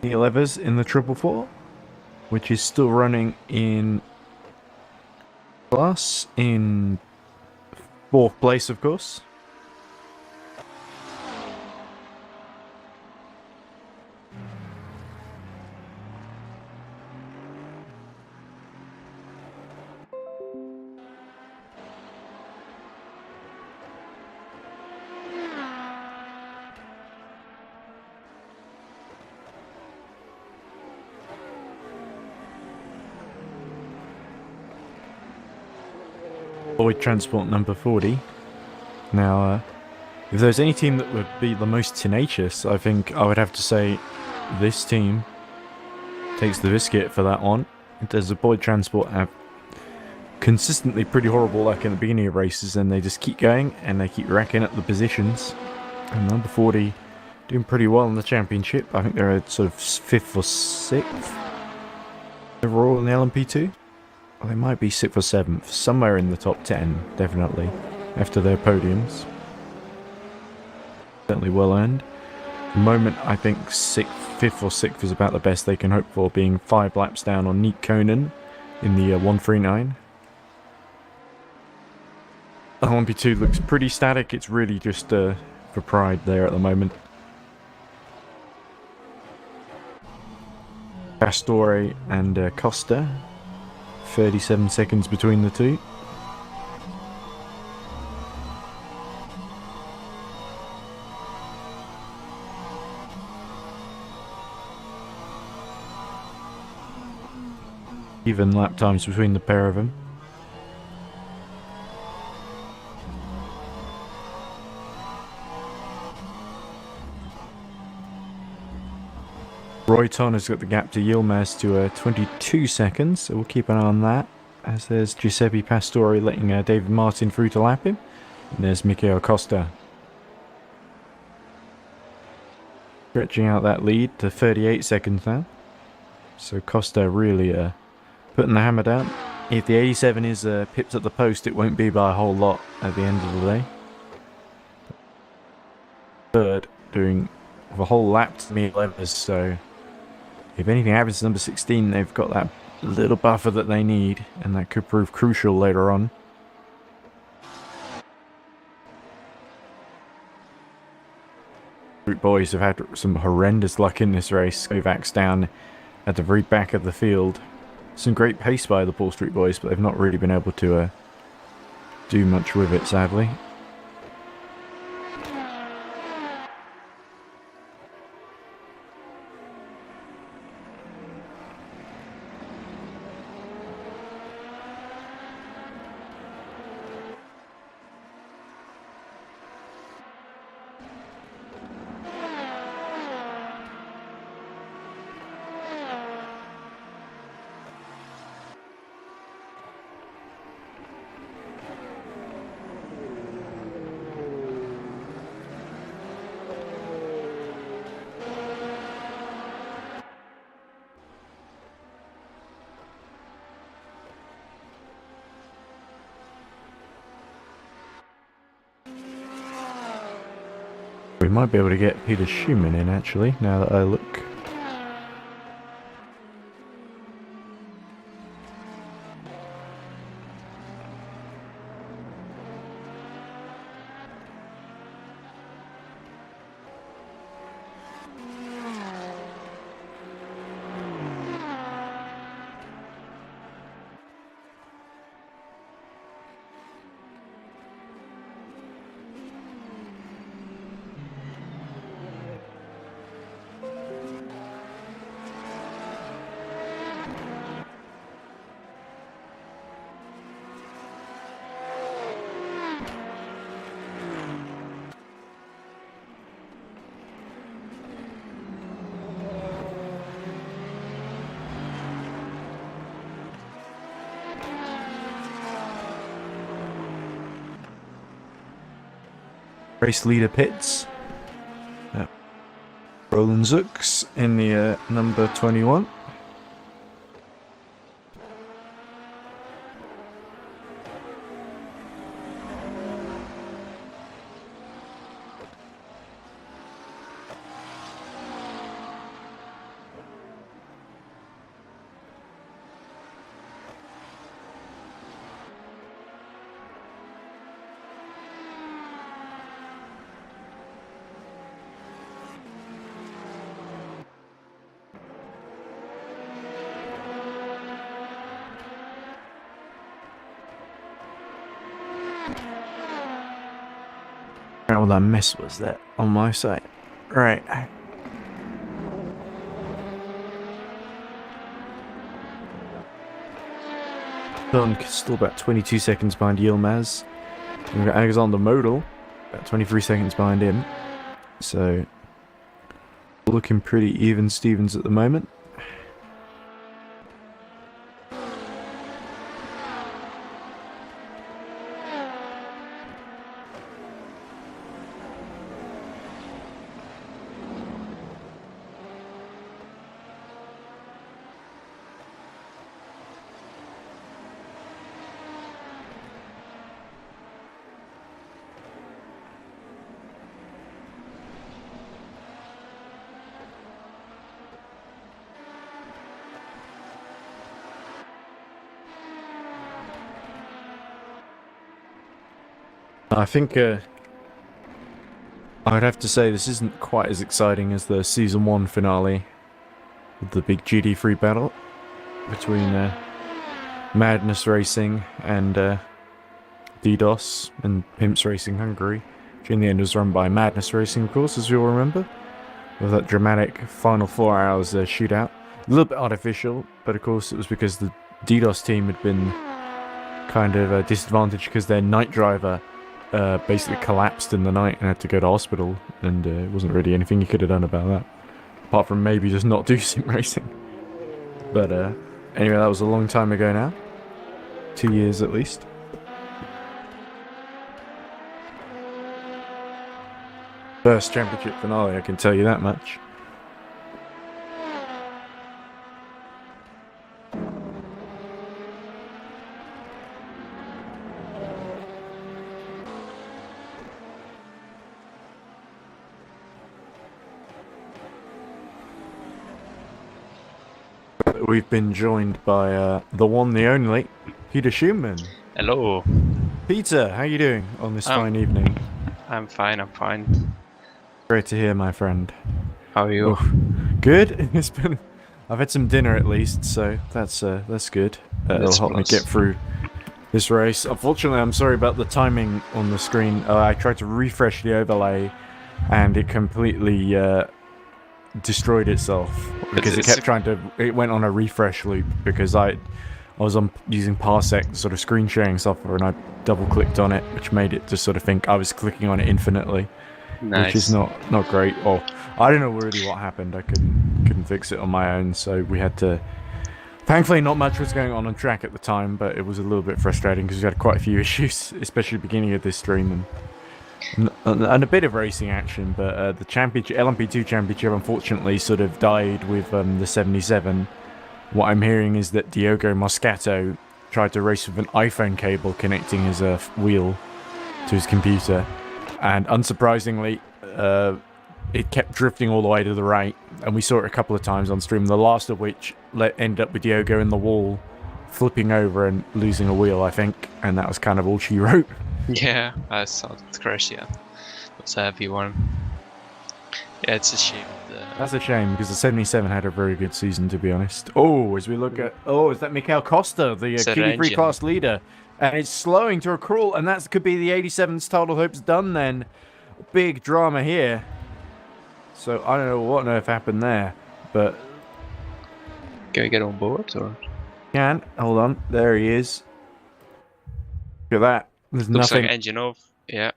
Neil Evers in the 444, which is still running in class in 4th place, of course. Boyd Transport number 40. Now, if there's any team that would be the most tenacious, I think I would have to say this team takes the biscuit for that one. Does the Boyd Transport have consistently pretty horrible luck in the beginning of races, and they just keep going and they keep racking up the positions. And number 40 doing pretty well in the championship. I think they're at sort of 5th or 6th overall in the LMP2. Well, they might be 6th or 7th, somewhere in the top 10, definitely, after their podiums. Certainly well earned. At the moment, I think 5th or 6th is about the best they can hope for, being 5 laps down on Neat Conan in the 139. LMP2 looks pretty static. It's really just for pride there at the moment. Pastore and Costa. 37 seconds between the two. Even lap times between the pair of them. Royton has got the gap to Yilmaz to 22 seconds, so we'll keep an eye on that. As there's Giuseppe Pastore letting David Martin through to lap him. And there's Mikel Costa. Stretching out that lead to 38 seconds now. So Costa really putting the hammer down. If the 87 is pipped at the post, it won't be by a whole lot at the end of the day. Third, doing a whole lap to me levers, so if anything happens to number 16, they've got that little buffer that they need, and that could prove crucial later on. Street Boys have had some horrendous luck in this race. Kovacs down at the very back of the field. Some great pace by the Paul Street Boys, but they've not really been able to do much with it, sadly. We might be able to get Peter Schumann in, actually, now that I look. Race leader pits. Roland Zooks in the number 21. What that mess was that on my side? Right. Dunk still about 22 seconds behind Yilmaz. We've got Alexander Modal about 23 seconds behind him. So looking pretty even Stevens at the moment. I think I'd have to say this isn't quite as exciting as the Season 1 finale with the big GT3 battle between Madness Racing and DDoS and Pimps Racing Hungary, which in the end was run by Madness Racing, of course, as you'll remember, with that dramatic final 4 hours shootout. A little bit artificial, but of course it was because the DDoS team had been kind of disadvantaged because their night driver basically collapsed in the night and had to go to hospital, and it wasn't really anything you could have done about that. apart from maybe just not do sim racing. But anyway, that was a long time ago now. 2 years at least. First championship finale, I can tell you that much. We've been joined by the one, the only, Peter Schumann. Hello. Peter, how you doing on this fine evening? I'm fine. Great to hear, my friend. How are you? Oh, good. I've had some dinner at least, so that's good. It'll help me get through this race. Unfortunately, I'm sorry about the timing on the screen. I tried to refresh the overlay, and it completely destroyed itself because it went on a refresh loop because I was using Parsec, sort of screen sharing software, and I double clicked on it, which made it just sort of think I was clicking on it infinitely. Nice. Which is not great. Or I don't know really what happened. I couldn't fix it on my own, so we had to. Thankfully, not much was going on track at the time, but it was a little bit frustrating because we had quite a few issues, especially at the beginning of this stream, and a bit of racing action. But the championship, LMP2 championship, unfortunately, sort of died with the 77. What I'm hearing is that Diogo Moscato tried to race with an iPhone cable connecting his wheel to his computer. And unsurprisingly, it kept drifting all the way to the right, and we saw it a couple of times on stream, the last of which ended up with Diogo in the wall, flipping over and losing a wheel, I think, and that was kind of all she wrote. Yeah, I saw that crash, yeah. It was a heavy one. Yeah, it's a shame. That's a shame, because the 77 had a very good season, to be honest. Oh, as we look at... Oh, is that Mikel Costa, the QB3 class leader? And it's slowing to a crawl, and that could be the 87's title hopes done then. Big drama here. So I don't know what on earth happened there, but... Can we get on board, or...? Hold on, there he is. Look at that. There's Looks nothing... like engine off, yeah.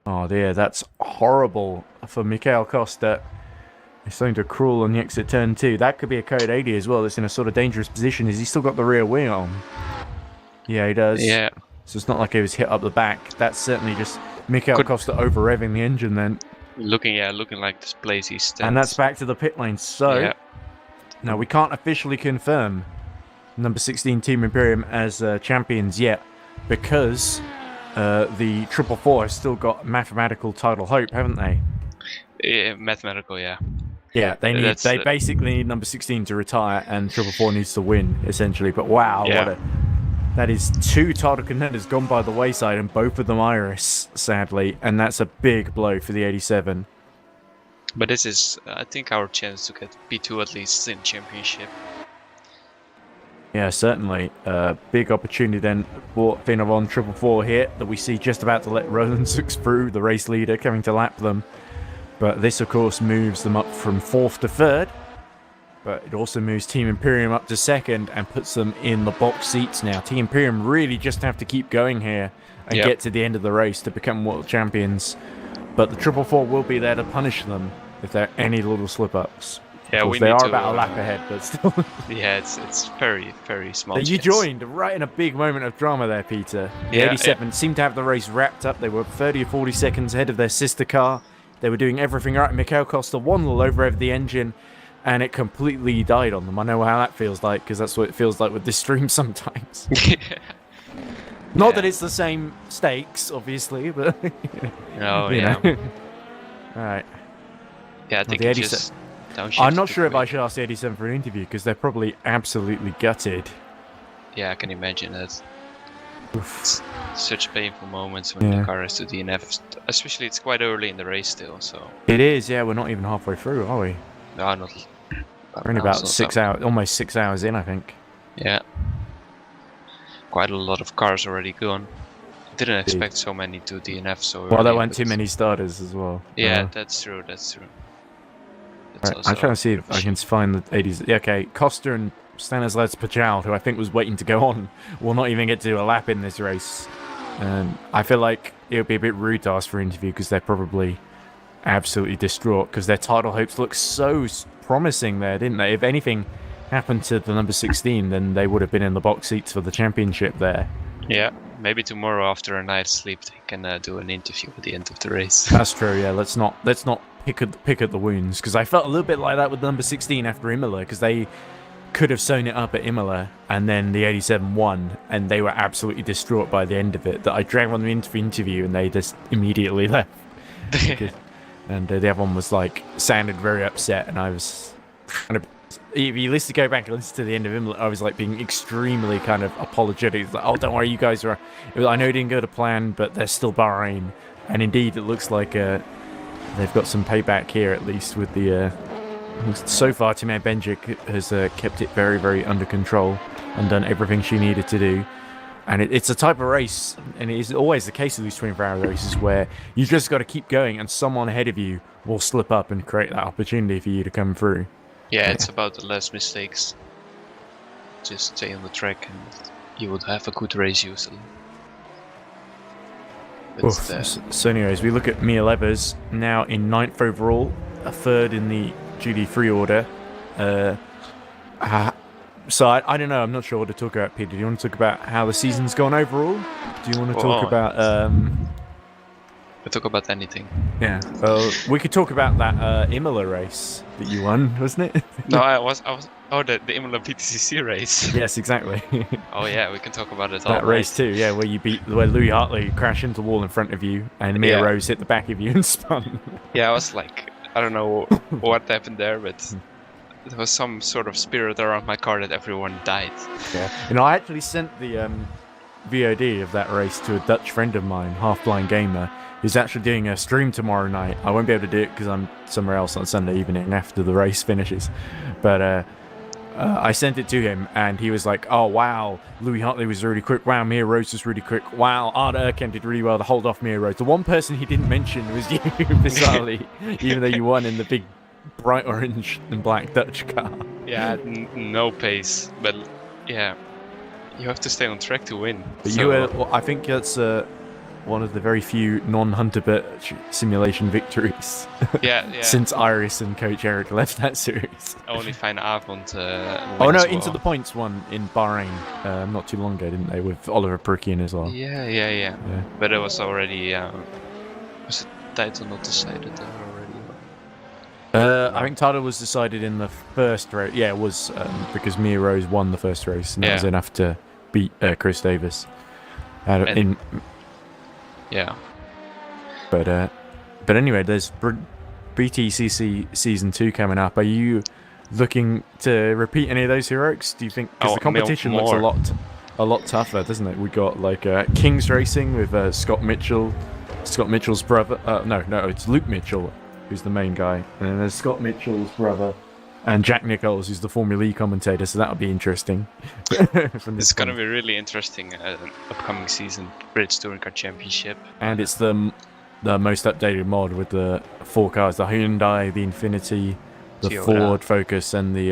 Oh dear, that's horrible for Mikel Costa. He's starting to crawl on the exit turn 2. That could be a code 80 as well. It's in a sort of dangerous position. Has he still got the rear wing on? Yeah, he does. Yeah. So it's not like he was hit up the back. That's certainly just Mikel Costa over-revving the engine then. Looking like this place he stands. And that's back to the pit lane. So, yeah. Now we can't officially confirm number 16 Team Imperium as champions yet because the 444 has still got mathematical title hope, haven't they? Yeah, mathematical, yeah. Yeah, they basically need number 16 to retire, and 444 needs to win, essentially. But wow, yeah. That is 2 title contenders gone by the wayside, and both of them Iris, sadly, and that's a big blow for the 87. But this is, I think, our chance to get P2 at least in championship. Yeah, certainly. Big opportunity then for Finovon 444 here that we see just about to let Roland Sux through, the race leader, coming to lap them. But this, of course, moves them up from 4th to 3rd. But it also moves Team Imperium up to 2nd and puts them in the box seats now. Team Imperium really just have to keep going here and get to the end of the race to become world champions. But the 444 will be there to punish them if there are any little slip-ups. Yeah, they are about a lap ahead, but still. Yeah, it's very, very small. You joined right in a big moment of drama there, Peter. The 87 seemed to have the race wrapped up. They were 30 or 40 seconds ahead of their sister car. They were doing everything right. Mikel Costa one little over the engine, and it completely died on them. I know how that feels like, because that's what it feels like with this stream sometimes. Not that it's the same stakes, obviously, but... No, yeah. Alright. Yeah, I think it just... I'm not sure if I should ask the 87 for an interview, because they're probably absolutely gutted. Yeah, I can imagine that. It's such painful moments when the car has to DNF, especially it's quite early in the race still, so... It is, yeah, we're not even halfway through, are we? No, not... We're only about 6 hours, almost 6 hours in, I think. Yeah. Quite a lot of cars already gone. Didn't expect so many to DNF so early. Well, there weren't too many starters as well. Yeah, that's true, that's true. Right, I'm trying to see if I can find the 80s. Yeah, okay, Costa and Stanislav Pachal, who I think was waiting to go on, will not even get to do a lap in this race. I feel like it would be a bit rude to ask for an interview because they're probably absolutely distraught because their title hopes looked so promising there, didn't they? If anything happened to the number 16, then they would have been in the box seats for the championship there. Yeah, maybe tomorrow after a night's sleep they can do an interview at the end of the race. That's true. Yeah, let's not pick at the wounds, because I felt a little bit like that with number 16 after Imola, because they could have sewn it up at Imola, and then the 87 won, and they were absolutely distraught by the end of it. That I dragged them into the interview, and they just immediately left. And the other one was like sounded very upset, and I was kind of. If you go back and listen to the end of Imola, I was like being extremely kind of apologetic. Like, oh, don't worry, you guys are. I know it didn't go to plan, but they're still Bahrain, and indeed, it looks like they've got some payback here at least with the. So far, Timur Benjic has kept it very, very under control and done everything she needed to do. And it's a type of race, and it is always the case of these 24-hour races, where you just got to keep going, and someone ahead of you will slip up and create that opportunity for you to come through. Yeah, it's about the less mistakes. Just stay on the track, and you would have a good race usually. So anyways, we look at Mia Levers now in 9th overall, a 3rd in the GD3 order. So I don't know, I'm not sure what to talk about, Peter. Do you want to talk about how the season's gone overall? Do you want to talk about... We talk about anything. Yeah, we could talk about that Imola race that you won, wasn't it? No, I was. Oh, the Imola PTCC race. Yes, exactly. Oh yeah, we can talk about it all that race too, yeah, where Louis Hartley crashed into the wall in front of you, and Mia Rose hit the back of you and spun. Yeah, I was like, I don't know what happened there, but there was some sort of spirit around my car that everyone died. Yeah, I actually sent the VOD of that race to a Dutch friend of mine, Half Blind Gamer, who's actually doing a stream tomorrow night. I won't be able to do it because I'm somewhere else on Sunday evening after the race finishes. But I sent it to him, and he was like, oh, wow, Louis Hartley was really quick. Wow, Mia Rose was really quick. Wow, Arda Erken did really well to hold off Mia Rose. The one person he didn't mention was you, bizarrely, even though you won in the big bright orange and black Dutch car. Yeah, no pace. But, yeah, you have to stay on track to win. But you were, well, I think that's... one of the very few non-Hunter Birch simulation victories. Yeah. Since Iris and Coach Eric left that series. Only Fine Avond. Oh no, Into the Points won in Bahrain not too long ago, didn't they? With Oliver Perkian as well. Yeah. But it was already. Was the title not decided there already? I think title was decided in the first race. Yeah, it was because Mia Rose won the first race, and that was enough to beat Chris Davis. Yeah. But anyway, there's BTCC Season 2 coming up. Are you looking to repeat any of those heroics? Do you think... Because the competition looks a lot tougher, doesn't it? We got like Kings Racing with Scott Mitchell. Scott Mitchell's brother... No, it's Luke Mitchell, who's the main guy. And then there's Scott Mitchell's brother. And Jack Nichols, who's the Formula E commentator, so that'll be interesting. It's going to be really interesting upcoming season, British Touring Car Championship. And it's the most updated mod with the 4 cars, the Hyundai, the Infiniti, the Toyota. Ford Focus, and the,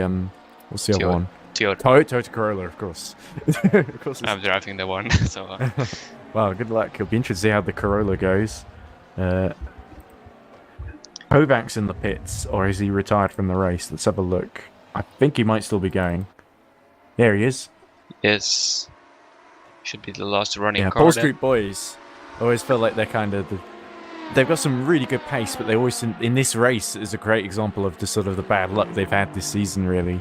what's the other one? Toyota Corolla, of course. Of course I'm driving the one, so... Well, good luck. It'll be interesting to see how the Corolla goes. Kovac's in the pits, or is he retired from the race? Let's have a look. I think he might still be going. There he is. Yes. Should be the last running car. Paul Street Boys. I always feel like they're kind of... They've got some really good pace, but they always... In this race is a great example of the sort of the bad luck they've had this season, really.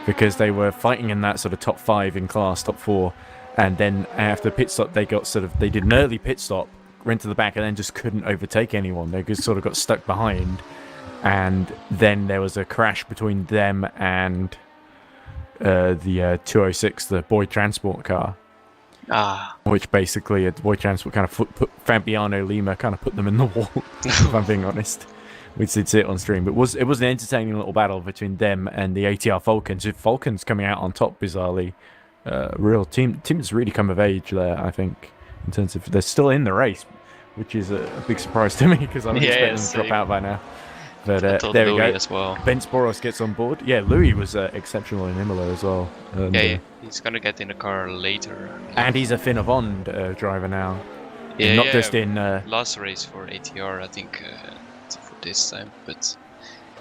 Because they were fighting in that sort of top 5 in class, top 4. And then after the pit stop, they did an early pit stop, went to the back, and then just couldn't overtake anyone. They just sort of got stuck behind, and then there was a crash between them and the 206, the Boyd Transport car. Which basically, Boyd Transport kind of put Fabiano Lima kind of put them in the wall. If I'm being honest, we did see it on stream, but it was an entertaining little battle between them and the ATR Falcons. With Falcons coming out on top, bizarrely, real team's really come of age there, I think. In terms of they're still in the race, which is a big surprise to me because I was expecting them to drop out by now. But there we go. As well. Ben Sporos gets on board. Yeah, Louis was exceptional in Imola as well. He's gonna get in the car later. And he's a Finn Avond driver now. Yeah, not just in last race for ATR, I think this time, but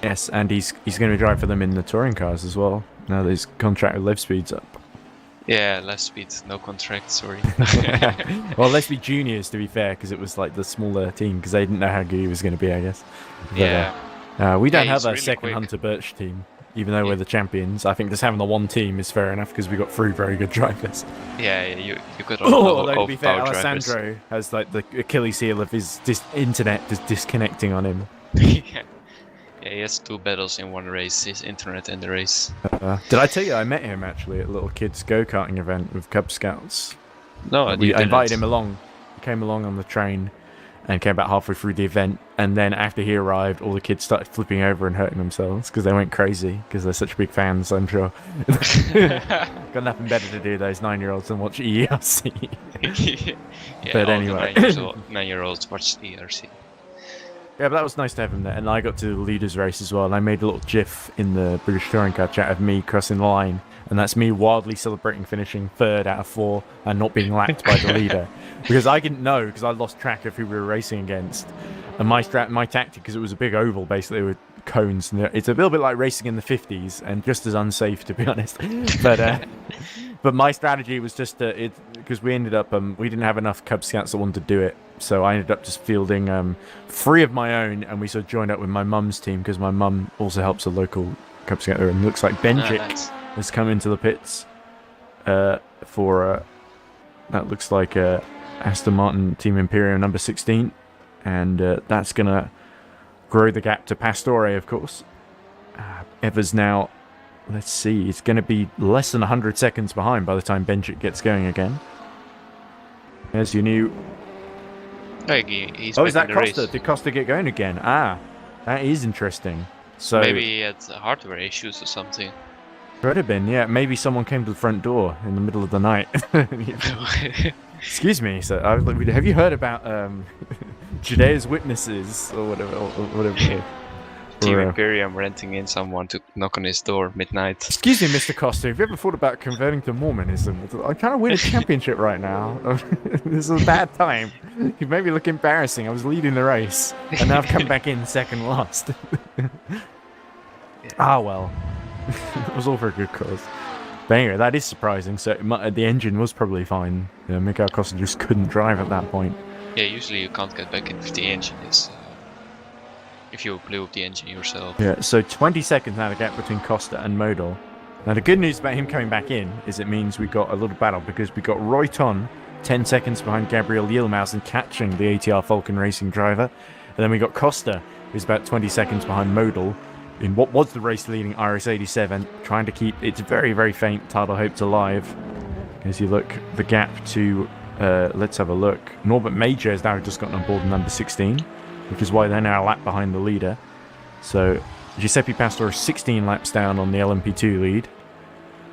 Yes, and he's going to drive for them in the touring cars as well. Now that his contract with Live Speed's up. yeah, less speed, no contract. Sorry. Well, let's be juniors to be fair, because it was like the smaller team, because they didn't know how good he was going to be, I guess. But, Yeah. we don't Yeah, have he's a really second quick. Hunter Birch team, even though Yeah. we're the champions. I think just having the one team is fair enough, because we got 3 very good drivers. Yeah, you could Although to be fair, overpower drivers. Alessandro has like the Achilles heel of his internet just disconnecting on him. Yeah. Yeah, he has 2 battles in one race, his internet and the race. Did I tell you I met him actually at a little kids go-karting event with Cub Scouts? No, I invited him along. He came along on the train and came about halfway through the event. And then after he arrived, all the kids started flipping over and hurting themselves because they went crazy because they're such big fans, I'm sure. Got nothing better to do, those 9-year-olds, than watch EERC. Yeah, But all anyway. the 9-year-olds watch the ERC. Yeah, but that was nice to have him there. And I got to do the leaders race as well. And I made a little gif in the British Touring Car chat of me crossing the line. And that's me wildly celebrating finishing 3rd out of 4 and not being lapped by the leader. Because I didn't know, because I lost track of who we were racing against. And my tactic, because it was a big oval basically with cones, and it's a little bit like racing in the 50s and just as unsafe, to be honest. But my strategy was just because we ended up we didn't have enough Cub Scouts that wanted to do it, so I ended up just fielding 3 of my own, and we sort of joined up with my mum's team because my mum also helps a local Cub Scout, and it looks like Benjik Nice. has come into the pits for that looks like Aston Martin Team Imperium number 16, and that's gonna grow the gap to Pastore, of course. Evers now, let's see, it's going to be less than 100 seconds behind by the time Benjik gets going again. There's your new... Like he's Oh, back is that in the Costa? race. Did Costa get going again? Ah, that is interesting. So Maybe he had hardware issues or something. could have been, yeah. Maybe someone came to the front door in the middle of the night. Excuse me, sir. I was like, have you heard about Judea's Witnesses or whatever? Or whatever. Team Or, Imperium renting in someone to knock on his door midnight. Excuse me, Mr. Costa. Have you ever thought about converting to Mormonism? I'm trying to win a championship right now. This is a bad time. You made me look embarrassing. I was leading the race, and now I've come back in second last. Ah, well. It was all for a good cause. But anyway, that is surprising. So the engine was probably fine. Miguel Costa just couldn't drive at that point. Yeah, usually you can't get back in with the engine. If you blew up the engine yourself. Yeah, so 20 seconds now the gap between Costa and Modal. Now the good news about him coming back in is it means we got a little battle because we got Roy Ton 10 seconds behind Gabriel Yilmaz and catching the ATR Falcon Racing driver. And then we got Costa, who's about 20 seconds behind Modal in what was the race leading Iris 87, trying to keep its very, very faint Tidal Hopes alive. As you look, the gap to, let's have a look. Norbert Major has now just gotten on board number 16, which is why they're now a lap behind the leader. So Giuseppe Pastore is 16 laps down on the LMP2 lead.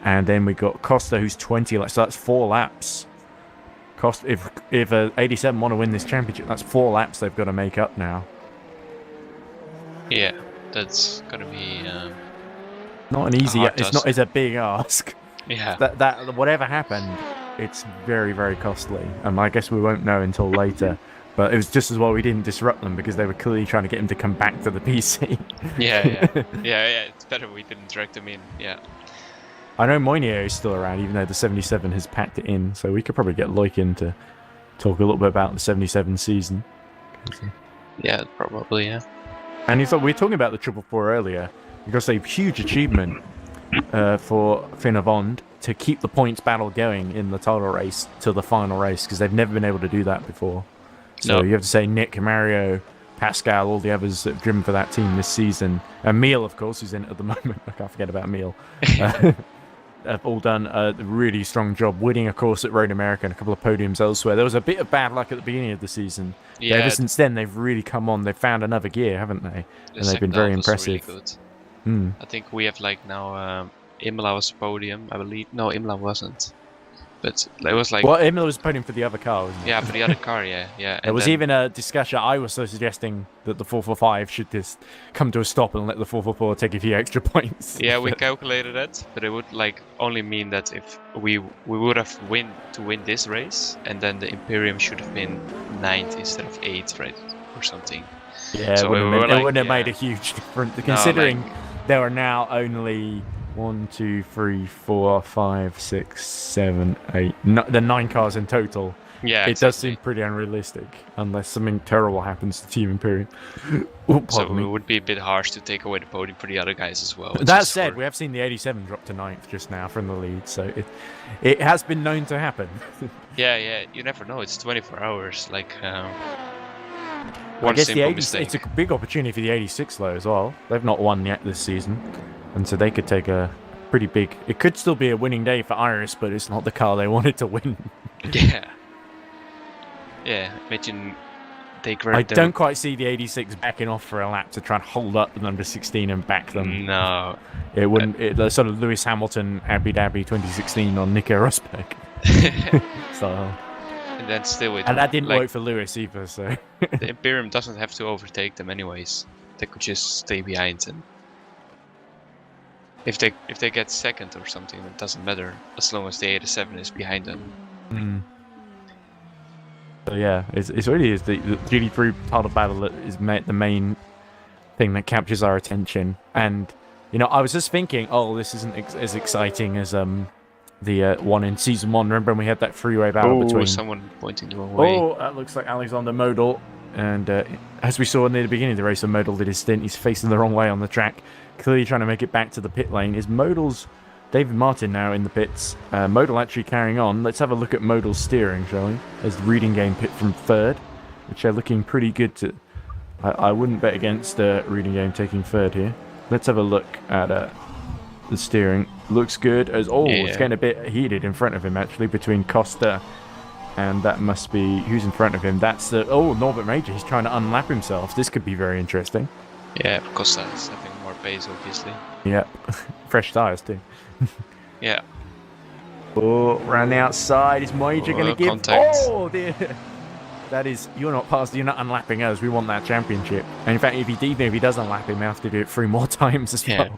And then we got Costa, who's 20 laps, so that's 4 laps. Costa, if 87 want to win this championship, that's 4 laps they've got to make up now. Yeah, that's gonna be. Not an easy, hard it's task. not, it's a big ask. Yeah. That whatever happened, it's very, very costly. And I guess we won't know until later. But it was just as well we didn't disrupt them because they were clearly trying to get him to come back to the PC. Yeah. It's better we didn't drag them in. Yeah. I know Moinier is still around, even though the 77 has packed it in. So we could probably get Loic in to talk a little bit about the 77 season. Yeah, probably. Yeah. And you thought we were talking about the 444 earlier because a huge achievement for Finnavond to keep the points battle going in the title race to the final race because they've never been able to do that before. So No. you have to say Nick, Mario, Pascal, all the others that have driven for that team this season, and Meal, of course, who's in it at the moment. I can't forget about Meal. Have all done a really strong job, winning, of course, at Road America and a couple of podiums elsewhere. There was a bit of bad luck at the beginning of the season. Yeah. Ever since then, they've really come on. They've found another gear, haven't they? The and they've been second very half was really impressive. good. Hmm. I think we have like now Imola was podium, I believe. No, Imola wasn't. But it was like Well, Imola was podium for the other car, wasn't it? yeah, for the other car, yeah. There And was then- even a discussion. I was so suggesting that the 445 should just come to a stop and let the 444 take a few extra points. Yeah, we calculated that, but it would like only mean that if we would have win this race, and then the Imperium should have been 9th instead of 8th, right, or something. Yeah, So we were it like, wouldn't have yeah. made a huge difference, considering there are now only 1, 2, 3, 4, 5, 6, 7, 8, the 9 cars in total. Yeah, It does seem pretty unrealistic, unless something terrible happens to Team Imperium. Oh, So pardon it me. would be a bit harsh to take away the podium for the other guys as well. That said, we have seen the 87 drop to 9th just now from the lead, so it has been known to happen. Yeah, you never know. It's 24 hours. Like, I one guess the simple 80, mistake. it's a big opportunity for the 86 though as well. They've not won yet this season, and so they could take a pretty big. It could still be a winning day for Iris, but it's not the car they wanted to win. Yeah, imagine they I grabbed don't quite see the 86 backing off for a lap to try and hold up the number 16 and back them. No. It wouldn't. The sort of Lewis Hamilton Abu Dhabi 2016 on Nico Rosberg style. And then still it. And that didn't like, work for Lewis either. So the Imperium doesn't have to overtake them anyways. They could just stay behind, and if they get second or something, it doesn't matter as long as the 87 is behind them. So yeah, it's really is the GT3 title battle that is the main thing that captures our attention. And you know, I was just thinking, oh, this isn't as exciting as the one in season 1. Remember when we had that freeway battle between? Someone pointing the wrong way. Oh, that looks like Alexander Modal. And as we saw near the beginning of the race, when Modal did his stint, he's facing the wrong way on the track, clearly trying to make it back to the pit lane. Is Modal's David Martin now in the pits? Modal actually carrying on. Let's have a look at Modal's steering, shall we? As the Reading Game pit from 3rd, which are looking pretty good. I wouldn't bet against Reading Game taking 3rd here. Let's have a look at the steering. Looks good. It's getting a bit heated in front of him, actually, between Costa and that must be... Who's in front of him? That's Norbert Major. He's trying to unlap himself. This could be very interesting. Yeah, Costa is having more pace, obviously. Yeah. Fresh tyres, too. Yeah. Oh, around the outside. Is Major going to give... Contact. Oh, dear. That is... You're not unlapping us. We want that championship. And in fact, if he does unlap him, we have to do it 3 more times as well. Yeah.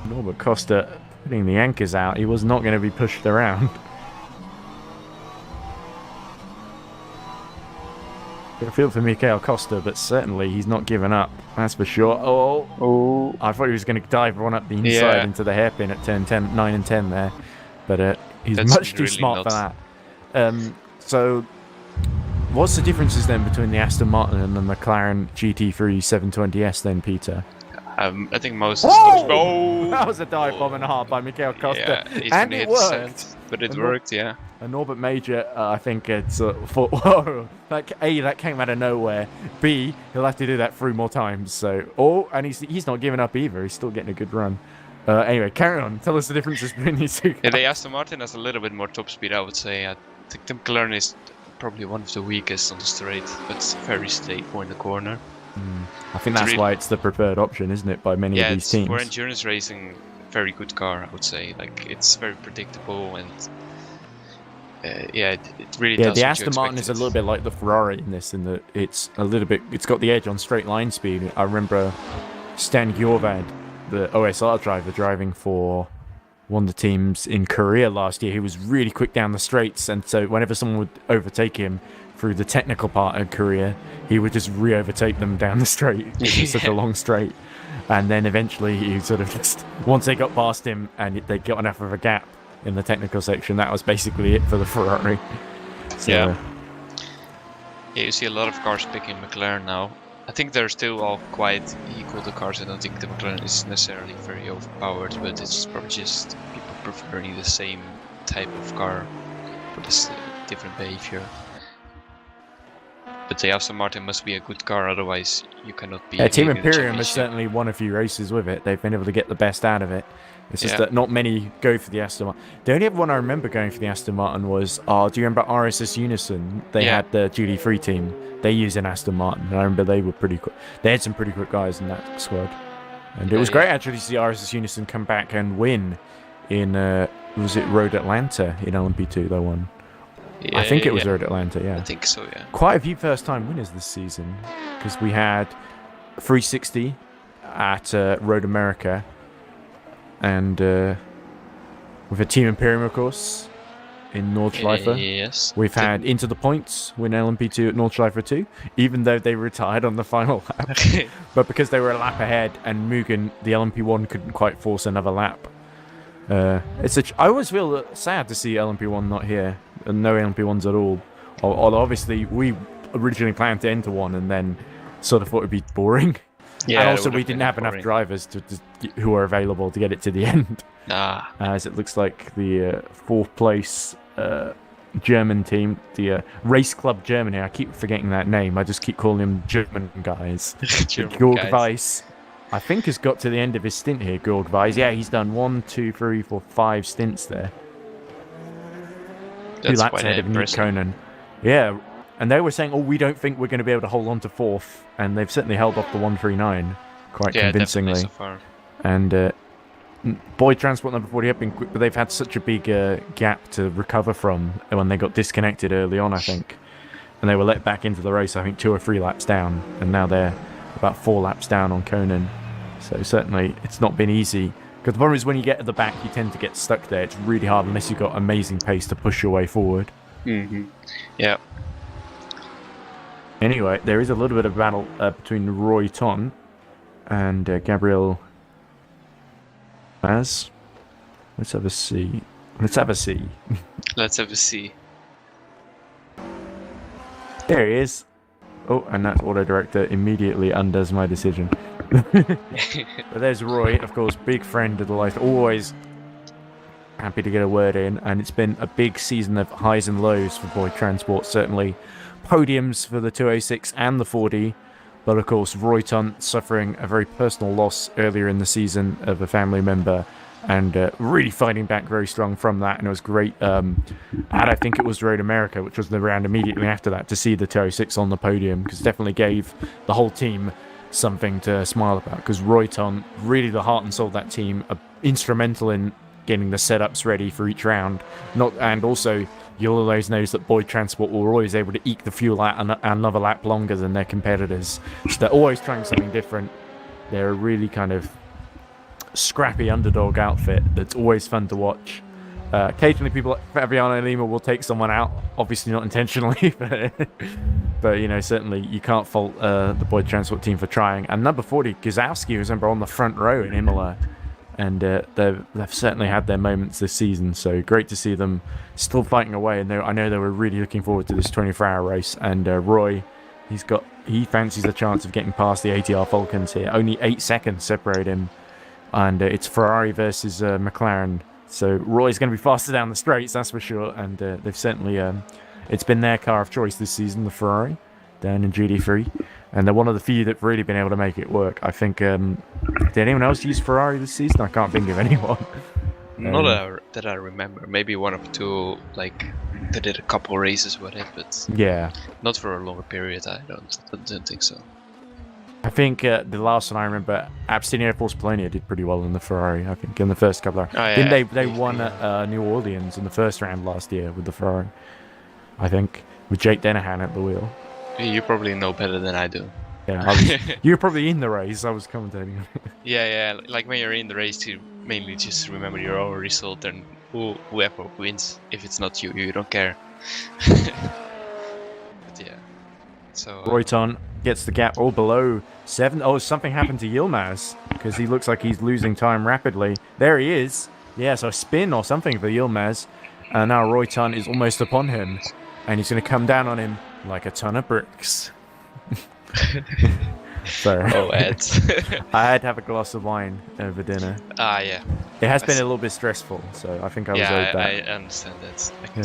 Norbert Costa putting the anchors out. He was not going to be pushed around. I feel for Mikel Costa, but certainly he's not given up. That's for sure. Oh! I thought he was going to dive one up the inside into the hairpin at turn 9 and 10 there. But he's That's much too really smart for that. So, what's the differences then between the Aston Martin and the McLaren GT3 720S then, Peter? I think most... That was a dive bomb and a half by Mikel Costa. Yeah, and it worked. But it worked, yeah. And Norbert Major, I think it's thought, whoa, that came out of nowhere. B, he'll have to do that 3 more times. So, and he's not giving up either. He's still getting a good run. Anyway, carry on. Tell us the differences between these two. Yeah, the Aston Martin has a little bit more top speed, I would say. I think the McLaren is probably one of the weakest on the straight, but it's very stable in the corner. I think that's why it's the preferred option, isn't it, by many of these teams? For endurance racing, very good car, I would say. Like, it's very predictable and it really does. Yeah, the Aston Martin is a little bit like the Ferrari in this, in that it's got the edge on straight line speed. I remember Stan Gjorvad, the OSR driver, driving for one of the teams in Korea last year. He was really quick down the straights, and so whenever someone would overtake him through the technical part of Korea, he would just re-overtake them down the straight. It was such a long straight. And then eventually he sort of just, once they got past him and they got enough of a gap in the technical section, that was basically it for the Ferrari. So, yeah, you see a lot of cars picking McLaren now. I think they're still all quite equal, the cars. I don't think the McLaren is necessarily very overpowered, but it's probably just people preferring the same type of car for this different behavior. But the Aston Martin must be a good car, otherwise you cannot be... Yeah, Team in the Imperium has championship. certainly won a few races with it. They've been able to get the best out of it. It's just that not many go for the Aston Martin. The only other one I remember going for the Aston Martin was, do you remember RSS Unison? They had the GT3 team. They used an Aston Martin, and I remember they were pretty quick. They had some pretty quick guys in that squad. And it was great actually to see RSS Unison come back and win in, was it Road Atlanta in LMP2 they won? Yeah, I think it was Road Atlanta, yeah. I think so, yeah. Quite a few first-time winners this season, because we had 360 at Road America, and with a Team Imperium, of course, in Nordschleife. Yes. We've had Into the Points win LMP2 at Nordschleife 2, even though they retired on the final lap. But because they were a lap ahead and Mugen, the LMP1, couldn't quite force another lap. I always feel sad to see LMP1 not here, and no LMP1s at all. Although obviously we originally planned to enter one and then sort of thought it'd be boring. Yeah, and also we didn't have enough drivers who are available to get it to the end. As it looks like the fourth place German team, the Race Club Germany. I keep forgetting that name. I just keep calling them German guys. Georg Weiss, I think, has got to the end of his stint here. Georg Weiss, yeah, he's done 1, 2, 3, 4, 5 stints there. That's 2 laps quite ahead of Nick impressive. Konen. Yeah, and they were saying, "Oh, we don't think we're going to be able to hold on to 4th," and they've certainly held off the 139 quite convincingly. So far. And Boyd Transport number 40 have been quick, but they've had such a big gap to recover from when they got disconnected early on, I think. And they were let back into the race, I think, 2 or 3 laps down, and now they're about 4 laps down on Konen. So certainly it's not been easy. Because the problem is when you get at the back, you tend to get stuck there. It's really hard unless you've got amazing pace to push your way forward. Yeah. Anyway, there is a little bit of battle between Roy Ton and Gabriel Maz. Let's have a see. Let's have a see. There he is. Oh, and that auto director immediately undoes my decision. But there's Roy, of course, big friend of the life, always happy to get a word in, and it's been a big season of highs and lows for Boyd Transport, certainly. Podiums for the 206 and the 40, but of course Roy Tunt suffering a very personal loss earlier in the season of a family member, and really fighting back very strong from that. And it was great I think it was Road America, which was the round immediately after that, to see the 206 on the podium, because it definitely gave the whole team something to smile about, because Roy Tunt, really the heart and soul of that team, instrumental in getting the setups ready for each round. And also you'll always notice that Boyd Transport were always able to eke the fuel out another lap longer than their competitors. So they're always trying something different. They're a really kind of scrappy underdog outfit that's always fun to watch. Occasionally people like Fabiano Lima will take someone out, obviously not intentionally, but you know, certainly you can't fault the Boyd Transport team for trying. And number 40, Gazowski, was on the front row in Imola, and they've certainly had their moments this season, so great to see them still fighting away. And I know they were really looking forward to this 24-hour race. And Roy, he fancies a chance of getting past the ATR Falcons here. Only 8 seconds separate him, and it's Ferrari versus McLaren. So Roy's going to be faster down the straights, that's for sure. And they've certainly it's been their car of choice this season, the Ferrari, down in GD3. And they're one of the few that've really been able to make it work. I think, did anyone else use Ferrari this season? I can't think of anyone. Not that I remember. Maybe 1 or 2, like, they did a couple races with it, but yeah, not for a longer period. I don't think so. I think the last one I remember, Abstinio Force Polonia did pretty well in the Ferrari, I think, in the first couple of... Didn't they won at New Orleans in the first round last year with the Ferrari, I think, with Jake Dennehan at the wheel. You probably know better than I do. Yeah, you were probably in the race. I was commentating. Yeah. Like when you're in the race, you mainly just remember your own result, and whoever wins. If it's not you, you don't care. But yeah. So Roy Ton gets the gap all below 7. Oh, something happened to Yilmaz, because he looks like he's losing time rapidly. There he is. Yeah, so a spin or something for Yilmaz. And now Roy Ton is almost upon him, and he's going to come down on him like a ton of bricks. So, Ed. I had to have a glass of wine over dinner. Yeah. It has been a little bit stressful, so I think I was owed that. I understand that. I can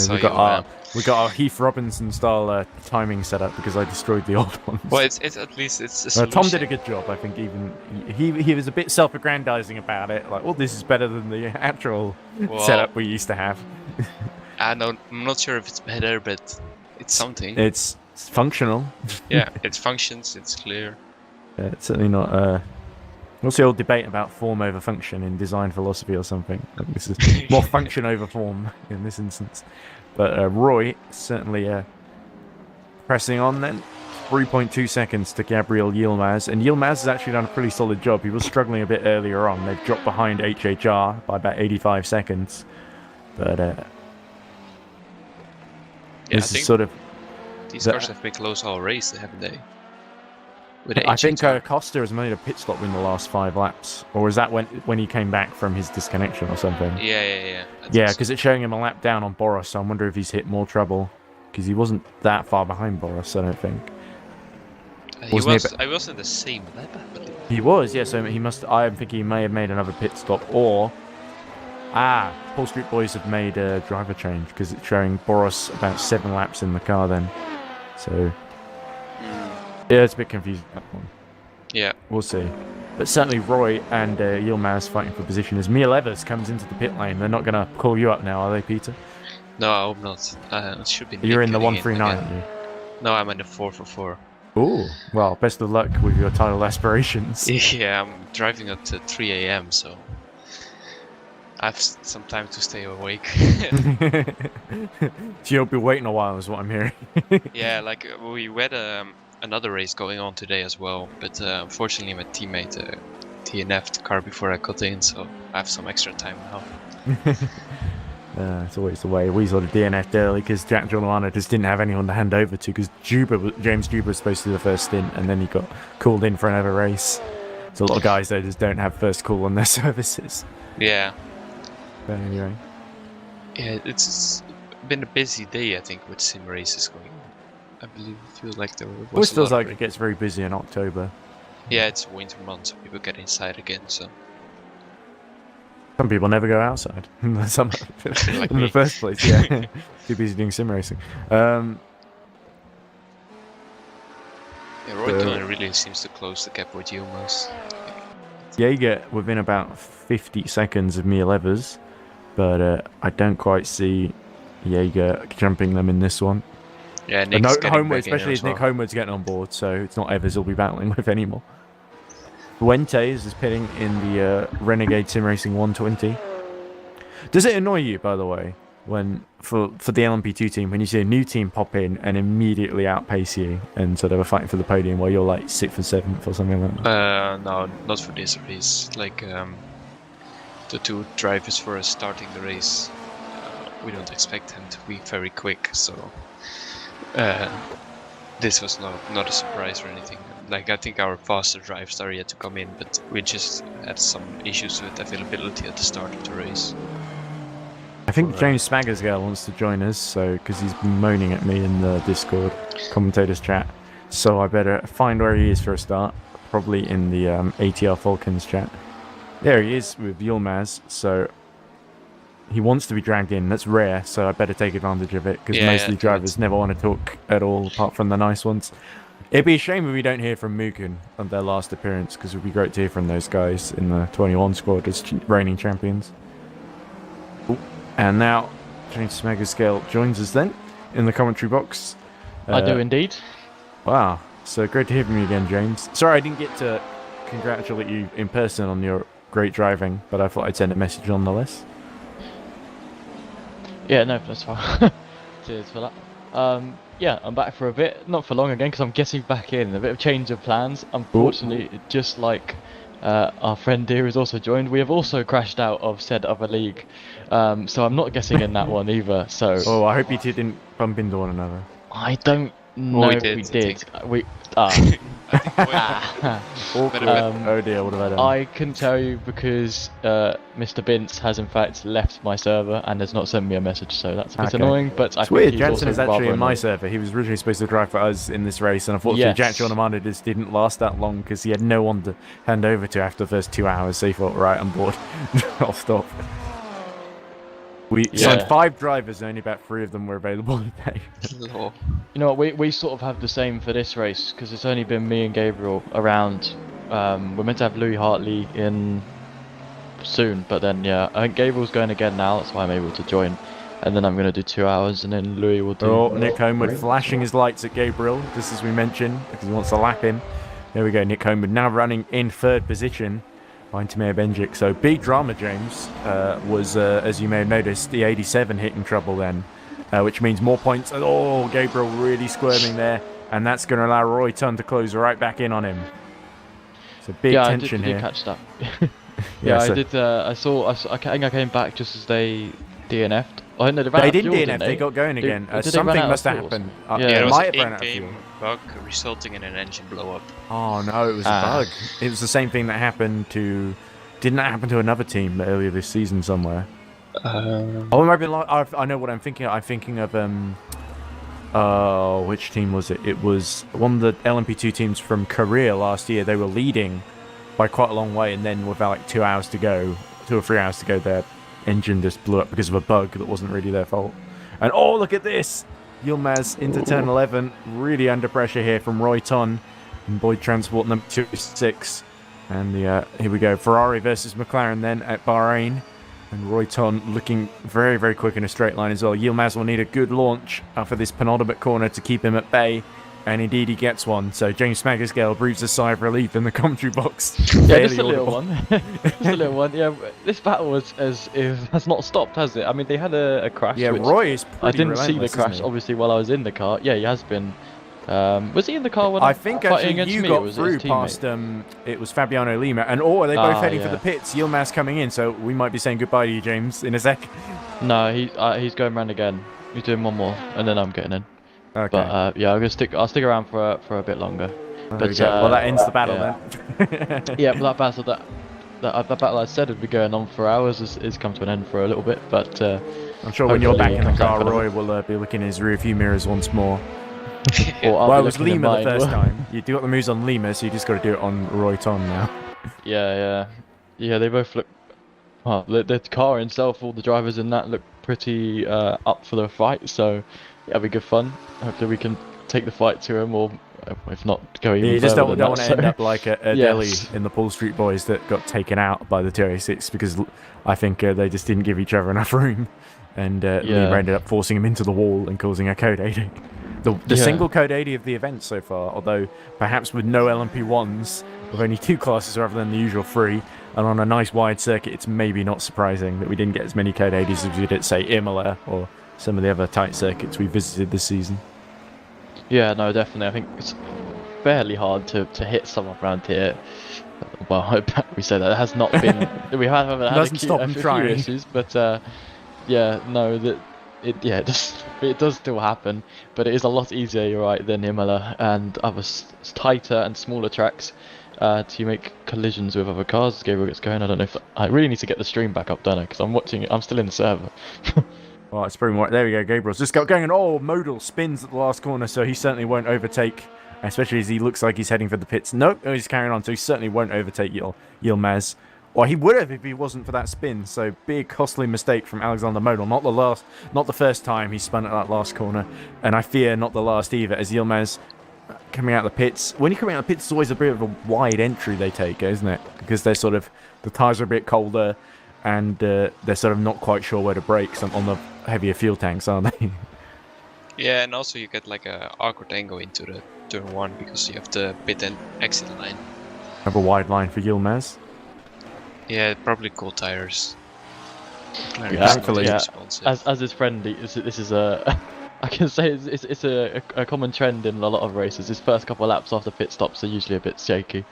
We got our Heath Robinson style timing set up because I destroyed the old ones. Well, it's at least it's a solution. Tom did a good job, I think. Even he was a bit self-aggrandizing about it, like, "Oh, this is better than the actual setup we used to have." I'm not sure if it's better, but it's something. It's functional. Yeah, it functions. It's clear. It's certainly not. What's the old debate about form over function in design philosophy or something? This is more function over form in this instance. But Roy certainly pressing on then. 3.2 seconds to Gabriel Yilmaz. And Yilmaz has actually done a pretty solid job. He was struggling a bit earlier on. They've dropped behind HHR by about 85 seconds. But Yeah, I this is think sort of. these the- cars have been close all race, haven't they? With the I think HHR. Costa has made a pit stop in the last 5 laps, or is that when he came back from his disconnection or something? Yeah. I think Yeah, so. because it's showing him a lap down on Boris, so I wonder if he's hit more trouble. Because he wasn't that far behind Boris, I don't think. He wasn't was. he I was in the same lap, I believe. He was, yeah, so he must. I think he may have made another pit stop, or. Paul Street Boys have made a driver change, because it's showing Boris about 7 laps in the car then. So. Yeah, it's a bit confusing, that one. Yeah. We'll see. But certainly Roy and Yilmaz fighting for position as Mia Leathers comes into the pit lane. They're not going to call you up now, are they, Peter? No, I hope not. It should be. You're in the Nick getting 139, again. aren't No, I'm in the 444. you? Ooh. Well, best of luck with your title aspirations. Yeah, I'm driving up to 3 a.m. so I have some time to stay awake. So you'll be waiting a while, is what I'm hearing. Yeah, like we had another race going on today as well, but unfortunately my teammate DNF'd the car before I got in, so I have some extra time now. It's always the way. We sort of DNF'd early because Jack Giuliano just didn't have anyone to hand over to, because James Juba was supposed to do the first stint, and then he got called in for another race. So a lot of guys, though, just don't have first call on their services. Yeah. But anyway. Yeah, it's been a busy day, I think, with sim races going on. I believe it feels like there was Always a feels lot like of it gets very busy in October. Yeah, it's winter month, so people get inside again, so... Some people never go outside. Some, Like in me. the first place, yeah. Too busy doing sim racing. Yeah, Roy The- Dillon really seems to close the gap with Yilmaz. Jaeger within about 50 seconds of Mia Levers, but I don't quite see Jaeger jumping them in this one. Yeah, But Nick's getting Homeward, back in especially as as Nick well. Homeward's getting on board, so it's not Evers he'll be battling with anymore. Fuentes is pitting in the Renegade Sim Racing 120. Does it annoy you, by the way, when for the LMP2 team, when you see a new team pop in and immediately outpace you and sort of are fighting for the podium while you're like 6th or 7th or something like that? No, not for this race. Like, the two drivers for us starting the race, we don't expect them to be very quick, so this was not a surprise or anything. Like, I think our faster drivers are yet to come in, but we just had some issues with availability at the start of the race. I think James Spaggersgale wants to join us, so because he's been moaning at me in the Discord commentators chat. So I better find where he is for a start. Probably in the ATR Falcons chat. There he is with Yilmaz. So he wants to be dragged in. That's rare, so I better take advantage of it, because Yeah, mostly do drivers it. never want to talk at all, apart from the nice ones. It'd be a shame if we don't hear from Mugen on their last appearance, because it would be great to hear from those guys in the 21 squad as reigning champions. Ooh. And now James Smegascale joins us then in the commentary box. I do indeed. Wow, so great to hear from you again, James. Sorry I didn't get to congratulate you in person on your great driving, but I thought I'd send a message nonetheless. Yeah, no, that's fine. Cheers for that. Yeah, I'm back for a bit, not for long again, because I'm getting back in. A bit of change of plans. Unfortunately, just like our friend here has also joined, we have also crashed out of said other league. So I'm not getting in that one either. So Oh, I hope you two didn't bump into one another. I don't know we if did, we I did. think. We Awkward. Better- Oh dear, what have I done? I can tell you because Mr. Bintz has in fact left my server and has not sent me a message, so that's a bit Okay. annoying. But I It's think weird, he's Jansen also is actually rather in my annoying. server. He was originally supposed to drive for us in this race, and unfortunately Yes. Jack John Amanda just didn't last that long because he had no one to hand over to after the first 2 hours, so he thought, right, I'm bored. I'll stop. We signed Yeah. 5 drivers, and only about 3 of them were available today. Lol. You know what, we sort of have the same for this race, because it's only been me and Gabriel around. We're meant to have Louis Hartley in soon, but then yeah, I think Gabriel's going again now, that's why I'm able to join. And then I'm going to do 2 hours, and then Louis will do... Oh, Nick Homewood flashing his lights at Gabriel, just as we mentioned, because he wants to lap him. There we go, Nick Homewood now running in 3rd position behind Tamir Benjic. So big drama, James, was, as you may have noticed, the 87 hitting trouble then, which means more points. Oh, Gabriel really squirming there, and that's going to allow Roy Tunn to close right back in on him. So big yeah, tension I here. did catch that. Yeah, so- I did. I think I came back just as they DNF'd Oh no, they ran out They of didn't fuel, DNF. didn't They got going again. did they run Something out of must have fuels? happened. Yeah. Yeah, It it was might an have run out of fuel. in-game bug resulting in an engine blow up. Oh no, it was a Ah. bug. It was the same thing that happened to. Didn't that happen to another team earlier this season somewhere? Oh, it might be like I know what I'm thinking. I'm thinking of which team was it? It was one of the LMP2 teams from Korea last year. They were leading by quite a long way, and then with like 2 hours to go, 2 or 3 hours to go, their engine just blew up because of a bug that wasn't really their fault. And oh, look at this! Yilmaz into turn 11, really under pressure here from Roy Ton and Boyd Transport number 206. And here we go, Ferrari versus McLaren then at Bahrain. And Roy Ton looking very, very quick in a straight line as well. Yilmaz will need a good launch for this penultimate corner to keep him at bay. And indeed he gets one. So James Smagerscale breathes a sigh of relief in the commentary box. Yeah, just a Fairly little audible. one. Just a little one. Yeah, this battle has not stopped, has it? I mean, they had a crash. Yeah, which Roy is pretty I didn't see the relentless, crash, isn't he? obviously, while I was in the car. Yeah, he has been. Was he in the car when I think fighting actually against you me, or got was it his through teammate? past it was Fabiano Lima, and are they both heading for yeah. the pits? Yilmaz coming in, so we might be saying goodbye to you, James, in a sec. No, he's going round again. He's doing one more, and then I'm getting in. Okay. But yeah, I'll stick around for a bit longer. There but, we go. Well, that ends the battle yeah. then. Yeah, but that battle I said would be going on for hours has come to an end for a little bit. But I'm sure when you're back hopefully in the it comes car, down for Roy will be looking in his rearview mirrors once more. or I'll Well, be it was looking in Lima the mine. first time. You got the moves on Lima, so you just got to do it on Roy Ton now. Yeah. They both look. Well, the car itself, all the drivers in that look pretty up for the fight. So yeah, it'll be good fun. Hopefully we can take the fight to him, or if not, go even You just further don't than want to that, end so- up like a Yes. Delhi in the Paul Street Boys that got taken out by the 286 because I think they just didn't give each other enough room, and Lima ended up forcing him into the wall and causing a code 80. The Yeah. single code 80 of the event so far, although perhaps with no LMP1s, with only 2 classes rather than the usual 3, and on a nice wide circuit, it's maybe not surprising that we didn't get as many code 80s as we did at, say, Imola or some of the other tight circuits we visited this season. Yeah, no, definitely. I think it's fairly hard to hit someone around here. Well, I bet we say that it has not been. We haven't had Doesn't stop a him few trying. issues, but yeah, no, it does still happen, but it is a lot easier, you're right, than Imola and other tighter and smaller tracks to make collisions with other cars. Gabriel gets going. I don't know if I really need to get the stream back up, don't I? Because I'm watching it. I'm still in the server. Well, it's pretty more. There we go. Gabriel's just got going, and Modal spins at the last corner, so he certainly won't overtake, especially as he looks like he's heading for the pits. Nope, he's carrying on, so he certainly won't overtake Yilmaz. Or he would have if he wasn't for that spin. So big costly mistake from Alexander Modal. Not the first time he spun at that last corner, and I fear not the last either. As Yilmaz coming out of the pits, when you're coming out of the pits, it's always a bit of a wide entry they take, isn't it? Because they're sort of the tires are a bit colder, and they're sort of not quite sure where to brake on the heavier fuel tanks, aren't they? Yeah, and also you get like a awkward angle into the turn 1 because you have the pit and exit line. Have a wide line for Yilmaz. Yeah, probably cool tires. McLaren Yeah, is not hopefully. Yeah, responsive. as his friend, this is a. I can say it's a common trend in a lot of races. His first couple of laps after pit stops are usually a bit shaky.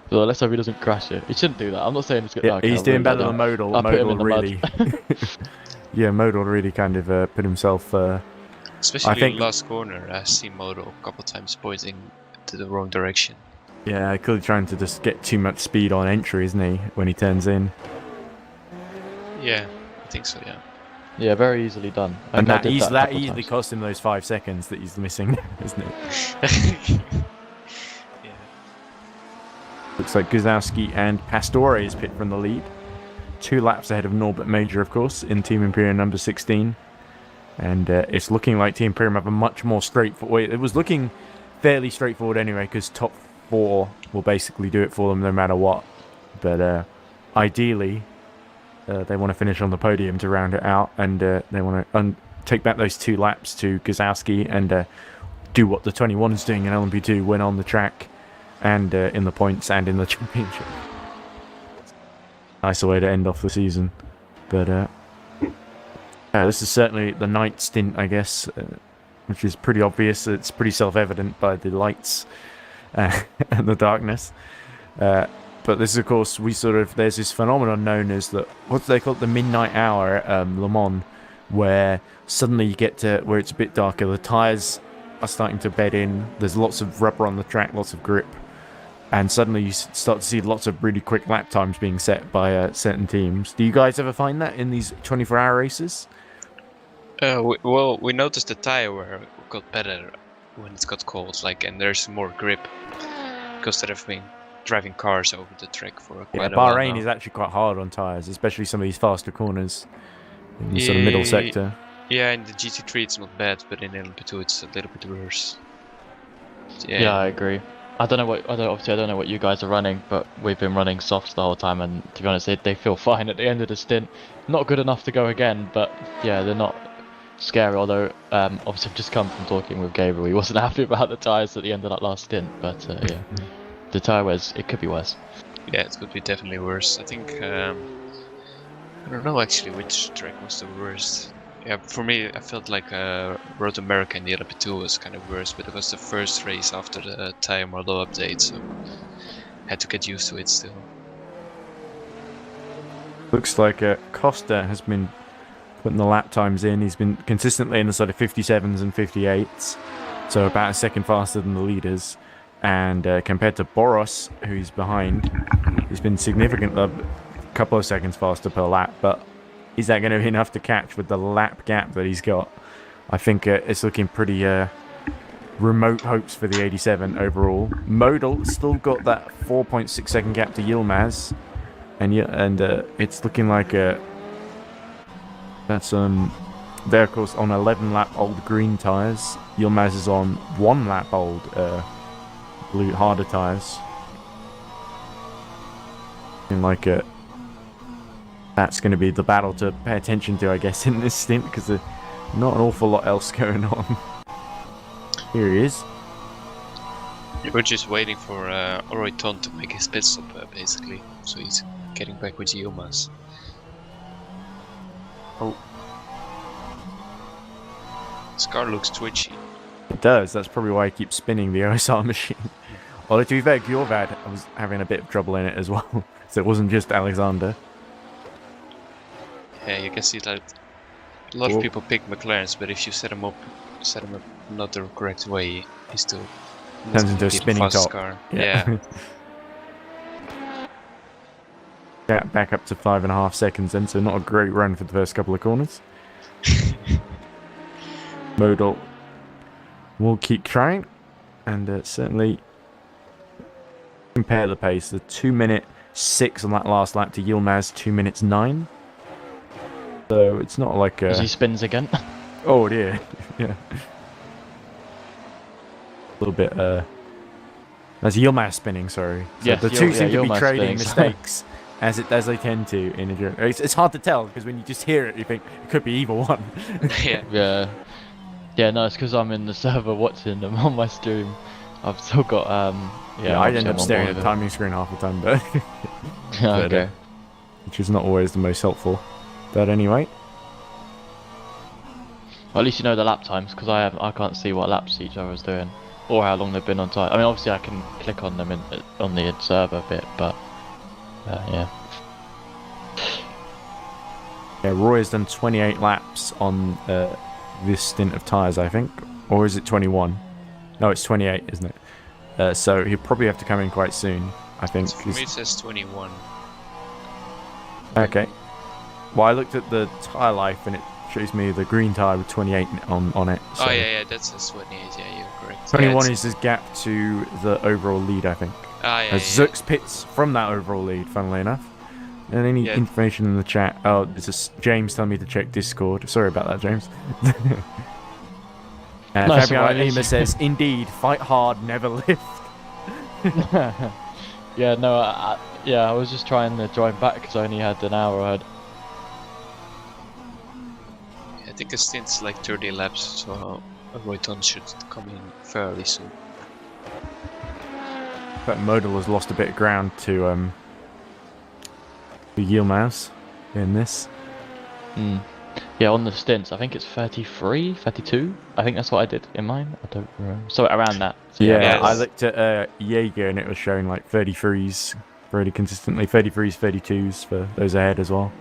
So let's hope he doesn't crash it. He shouldn't do that. I'm not saying it's good. Yeah, he's doing better than Modal. I'll put him Modal in the really. Yeah, Modal really kind of put himself. Especially I think- in the last corner, I see Moto a couple times pointing to the wrong direction. Yeah, clearly trying to just get too much speed on entry, isn't he? When he turns in, Yeah, I think so, yeah. Yeah, very easily done. I and think I did a that couple easily times. cost him those 5 seconds that he's missing, isn't it? Yeah. Looks like Guzowski and Pastore is pit from the lead. 2 laps ahead of Norbert Major, of course, in Team Imperium number 16. And it's looking like Team Imperium have a much more straightforward... It was looking fairly straightforward anyway, because top 4 will basically do it for them no matter what. But ideally, they want to finish on the podium to round it out, and they want to take back those 2 laps to Guzowski and do what the 21 is doing in LMP2, win on the track and in the points and in the championship. Nice way to end off the season. But this is certainly the night stint, I guess, which is pretty obvious. It's pretty self-evident by the lights and the darkness. But this is, of course, there's this phenomenon known as what do they call it, the midnight hour at Le Mans, where suddenly you get to where it's a bit darker. The tyres are starting to bed in. There's lots of rubber on the track, lots of grip. And suddenly you start to see lots of really quick lap times being set by certain teams. Do you guys ever find that in these 24-hour races? We noticed the tire wear got better when it got cold, and there's more grip because there have been driving cars over the track for quite a while Bahrain now. is actually quite hard on tyres, especially some of these faster corners in the sort of middle sector. Yeah, in the GT3 it's not bad, but in LMP2 it's a little bit worse. Yeah, I agree. Obviously I don't know what you guys are running, but we've been running softs the whole time, and to be honest, they feel fine at the end of the stint. Not good enough to go again, but yeah, they're not scary. Although obviously I've just come from talking with Gabriel. He wasn't happy about the tyres at the end of that last stint, but yeah, the tyre wears, it could be worse. Yeah, it could be definitely worse. I think I don't know actually which track was the worst. Yeah, for me, I felt like Road America in the LP2 was kind of worse, but it was the first race after the tire model update, so I had to get used to it still. Looks like Costa has been putting the lap times in. He's been consistently in the sort of 57s and 58s, so about a second faster than the leaders. And compared to Boros, who's behind, he's been significantly a couple of seconds faster per lap, but is that going to be enough to catch with the lap gap that he's got? I think it's looking pretty remote hopes for the 87 overall. Modal still got that 4.6 second gap to Yilmaz, and it's looking like that's they're of course on 11 lap old green tyres. Yilmaz is on 1 lap old blue harder tyres. And that's going to be the battle to pay attention to, I guess, in this stint, because there's not an awful lot else going on. Here he is. We're just waiting for Royton to make his pit stop, basically. So he's getting back with Yilmaz. Oh. This car looks twitchy. It does. That's probably why I keep spinning the OSR machine. Although, to be fair, Gjorvad was having a bit of trouble in it as well. So it wasn't just Alexander. Yeah, you can see that a lot of people pick McLarens, but if you set him up not the correct way, he still turns into a spinning top. Car. Yeah. Yeah, back up to 5.5 seconds then, so not a great run for the first couple of corners. Modal will keep trying, and certainly compare the pace. The 2:06 on that last lap to Yilmaz 2:09. So it's not like As he spins again. Oh dear, yeah. A little bit. That's Yilmaz spinning. Sorry. So Yes, the two seem to be Yilmaz trading spinning. mistakes as they tend to in a journey. It's hard to tell because when you just hear it, you think it could be either one. Yeah. Yeah, no, it's because I'm in the server watching them on my stream. I've still got Yeah, I end up staring at the timing screen half the time, but okay. which is not always the most helpful. But anyway, Well, at least you know the lap times, because I can't see what laps each other is doing or how long they've been on time. I mean, obviously I can click on them on the server bit, but yeah. yeah, Roy has done 28 laps on this stint of tyres, I think, or is it 21? No, it's 28, isn't it? So he'll probably have to come in quite soon, I think. For me it says 21. Okay. Well, I looked at the tyre life and it shows me the green tyre with 28 on it. So Oh yeah, that says 28. Yeah, you're correct. 21 is his gap to the overall lead, I think. As Zux pits from that overall lead, funnily enough. And any information in the chat? Oh, this is James telling me to check Discord. Sorry about that, James. Fabiano Lima says, "Indeed, fight hard, never lift." Yeah, no, I was just trying to drive back because I only had an hour ahead. I think the stint's like 30 laps, so Royton should come in fairly soon. But Modal has lost a bit of ground to Yilmaz in this. Yeah, on the stints, I think it's 33, 32. I think that's what I did in mine. I don't remember. So around that. So Yeah, I looked at Jaeger and it was showing like 33s fairly consistently. 33s, 32s for those ahead as well.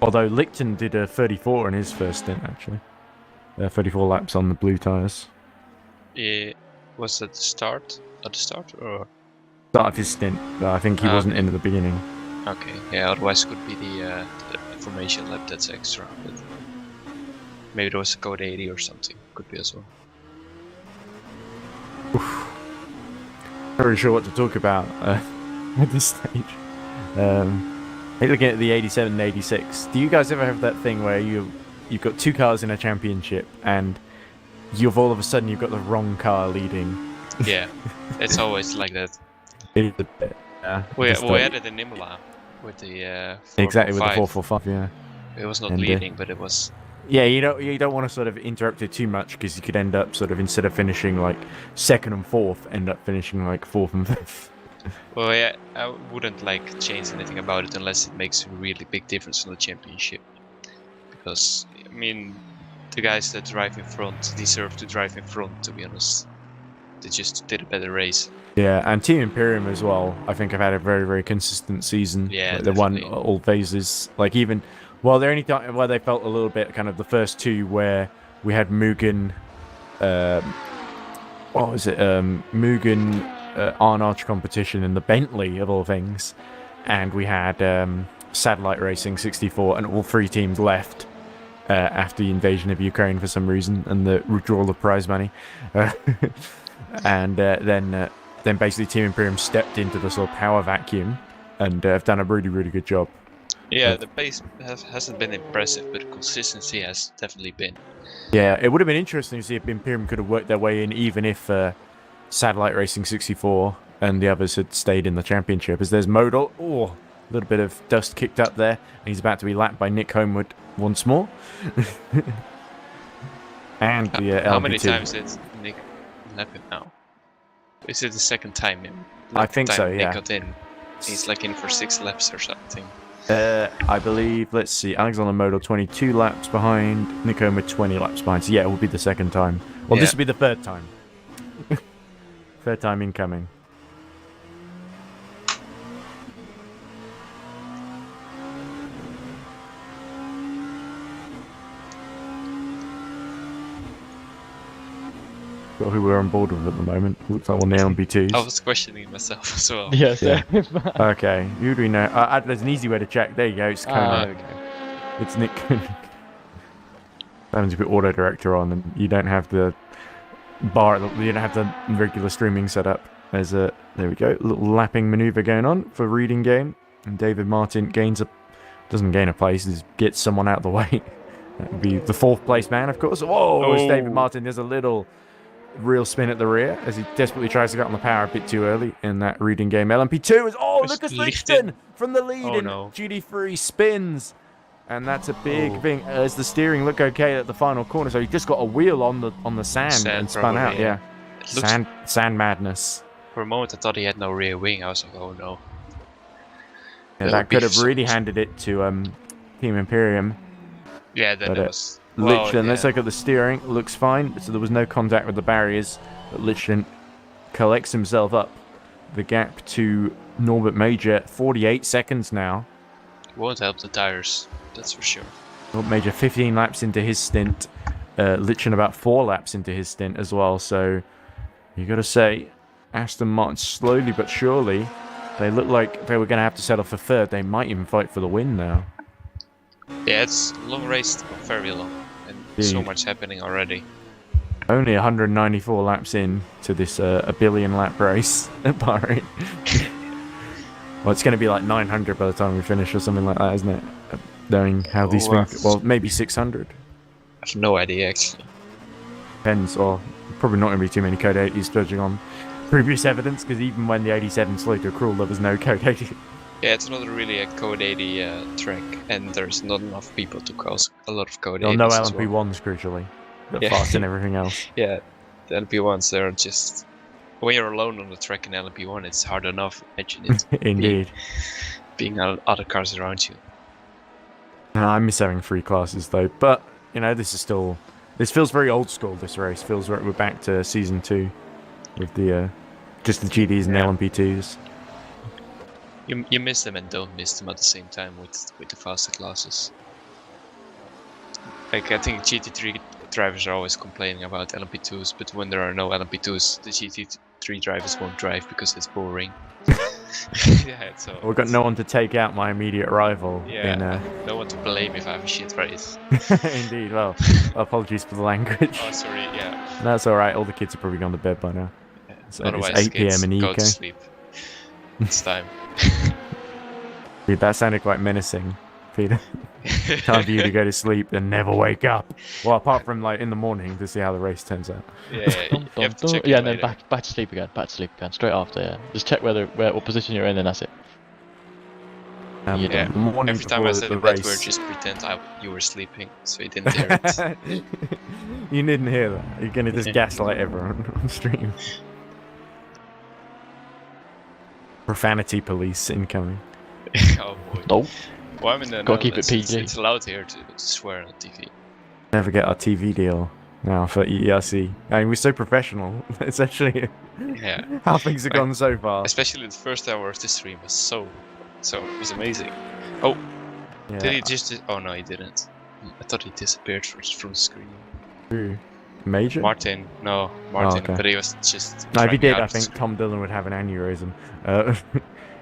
Although Lichten did a 34 in his first stint, actually. 34 laps on the blue tyres. Was that the start? At the start, or Start of his stint, but I think he wasn't okay. in at the beginning. Okay, yeah. Otherwise, it could be the formation lap that's extra. But maybe there was a code 80 or something. Could be as well. Not really sure what to talk about at this stage. Looking at the 87 and 86, do you guys ever have that thing where you've got two cars in a championship and all of a sudden you've got the wrong car leading? Yeah, it's always like that. It is a bit. We had it in Imola with the 445. Exactly, with the 445, yeah. It was not And, leading, but it was. Yeah, you don't want to sort of interrupt it too much because you could end up sort of, instead of finishing like second and fourth, end up finishing like fourth and fifth. Well, yeah, I wouldn't like change anything about it unless it makes a really big difference in the championship. Because I mean, the guys that drive in front deserve to drive in front. To be honest, they just did a better race. Yeah, and Team Imperium as well. I think I've had a very, very consistent season. Yeah, like, they won definitely. all phases. Like even, well, the only time where they felt a little bit kind of the first two where we had Mugen, what was it? Mugen Arn Arch competition in the Bentley of all things, and we had Satellite Racing 64, and all three teams left after the invasion of Ukraine for some reason and the withdrawal of prize money, and then basically Team Imperium stepped into the sort of power vacuum and have done a really, really good job. Yeah, the pace hasn't been impressive, but consistency has definitely been. Yeah, it would have been interesting to see if Imperium could have worked their way in, even if Satellite Racing 64 and the others had stayed in the championship. As there's Modal, a little bit of dust kicked up there, and he's about to be lapped by Nick Homewood once more. And the How many LP2. times did Nick lap him now? Is it the second time? I think so, Nick yeah. got in. He's like in for 6 laps or something. I believe, let's see, Alexander Modal 22 laps behind, Nick Homewood 20 laps behind. So yeah, it will be the second time. Well, this Yeah. will be the third time. Third time incoming. Got who we're on board with at the moment. Looks like one of the LMP2s. I was questioning myself as well. Yes. Yeah. Okay, who do we know? There's an easy way to check. There you go. It's Koenig. Okay. It's Nick Koenig. Having to put auto director on, and you don't have the bar. You don't have the regular streaming set up. There's a there we go. Little lapping maneuver going on for reading game, and David Martin doesn't gain a place. Just gets someone out of the way. That would be the fourth place man, of course. Whoa! It's David Martin. There's a little real spin at the rear as he desperately tries to get on the power a bit too early in that reading game. LMP2 is Lucas Lichten from the lead in GD3 spins, and that's a big thing. As the steering looked okay at the final corner, so he just got a wheel on the sand and spun probably, out. Yeah, It sand madness. For a moment, I thought he had no rear wing. I was like, oh no. Yeah, that could have really handed it to Team Imperium. Yeah, that But, was. Lichten, let's look at the steering. Looks fine. So there was no contact with the barriers. But Lichten collects himself up. The gap to Norbert Major, 48 seconds now. Won't help the tires, that's for sure. Norbert Major 15 laps into his stint. Lichten about 4 laps into his stint as well. So you got to say, Aston Martin slowly but surely, they look like they were going to have to settle for third. They might even fight for the win now. Yeah, it's a long race, very long, and so much happening already. Only 194 laps in to this a billion lap race at Bahrain. Well, it's going to be like 900 by the time we finish or something like that, isn't it? Knowing how these things... Well, maybe 600. I have no idea, actually. Depends, or probably not going to be too many Code 80s judging on previous evidence, because even when the 87 slowed to a crawl, there was no Code 80. Yeah, it's not really a Code 80 track, and there's not enough people to cause a lot of Code 80s. No as well. LMP1s, crucially. That Yeah. fast and everything else. Yeah, the LMP1s, they're just... When you're alone on the track in LMP1, it's hard enough. Imagine it Indeed. being other cars around you. No, I miss having 3 classes, though. But, you know, this feels very old school, this race. Feels like we're back to Season 2 with the just the GDs and the LMP2s. You miss them and don't miss them at the same time with the faster classes. Like, I think GT3 drivers are always complaining about LMP2s, but when there are no LMP2s, the GT3 drivers won't drive because it's boring. Yeah, so We've got no one to take out my immediate rival. yeah, no one to blame if I have a shit race. Indeed. Well, apologies for the language. Oh, sorry, yeah. That's all right. All the kids are probably gone to bed by now. So Otherwise, it's 8 kids, p.m. in go UK. to sleep. It's time. Dude, that sounded quite menacing, Peter. Time for you to go to sleep and never wake up. Well, apart from like in the morning to see how the race turns out. Yeah, you have to check it Yeah, and then later. back to sleep again. Back to sleep again. Straight after. Yeah. Just check what position you're in, and that's it. Yeah, the morning every time I before said the a bad race- word, just pretend you were sleeping, so you didn't hear it. You didn't hear that. You're gonna just gaslight everyone on stream. Profanity police incoming. Oh boy. Nope. Well, I'm in the Gotta keep it Netherlands, PG. It's allowed here to swear on TV. Never get our TV deal now for EERC. I mean, we're so professional. It's actually Yeah. how things have gone so far. Especially the first hour of the stream was it was amazing. Oh, Yeah. did he just? Oh no, he didn't. I thought he disappeared from the screen. Who? Major? Martin, Oh, Martin, okay. but he was just. No, if he dragging did, out I of the think screen. Tom Dillon would have an aneurysm.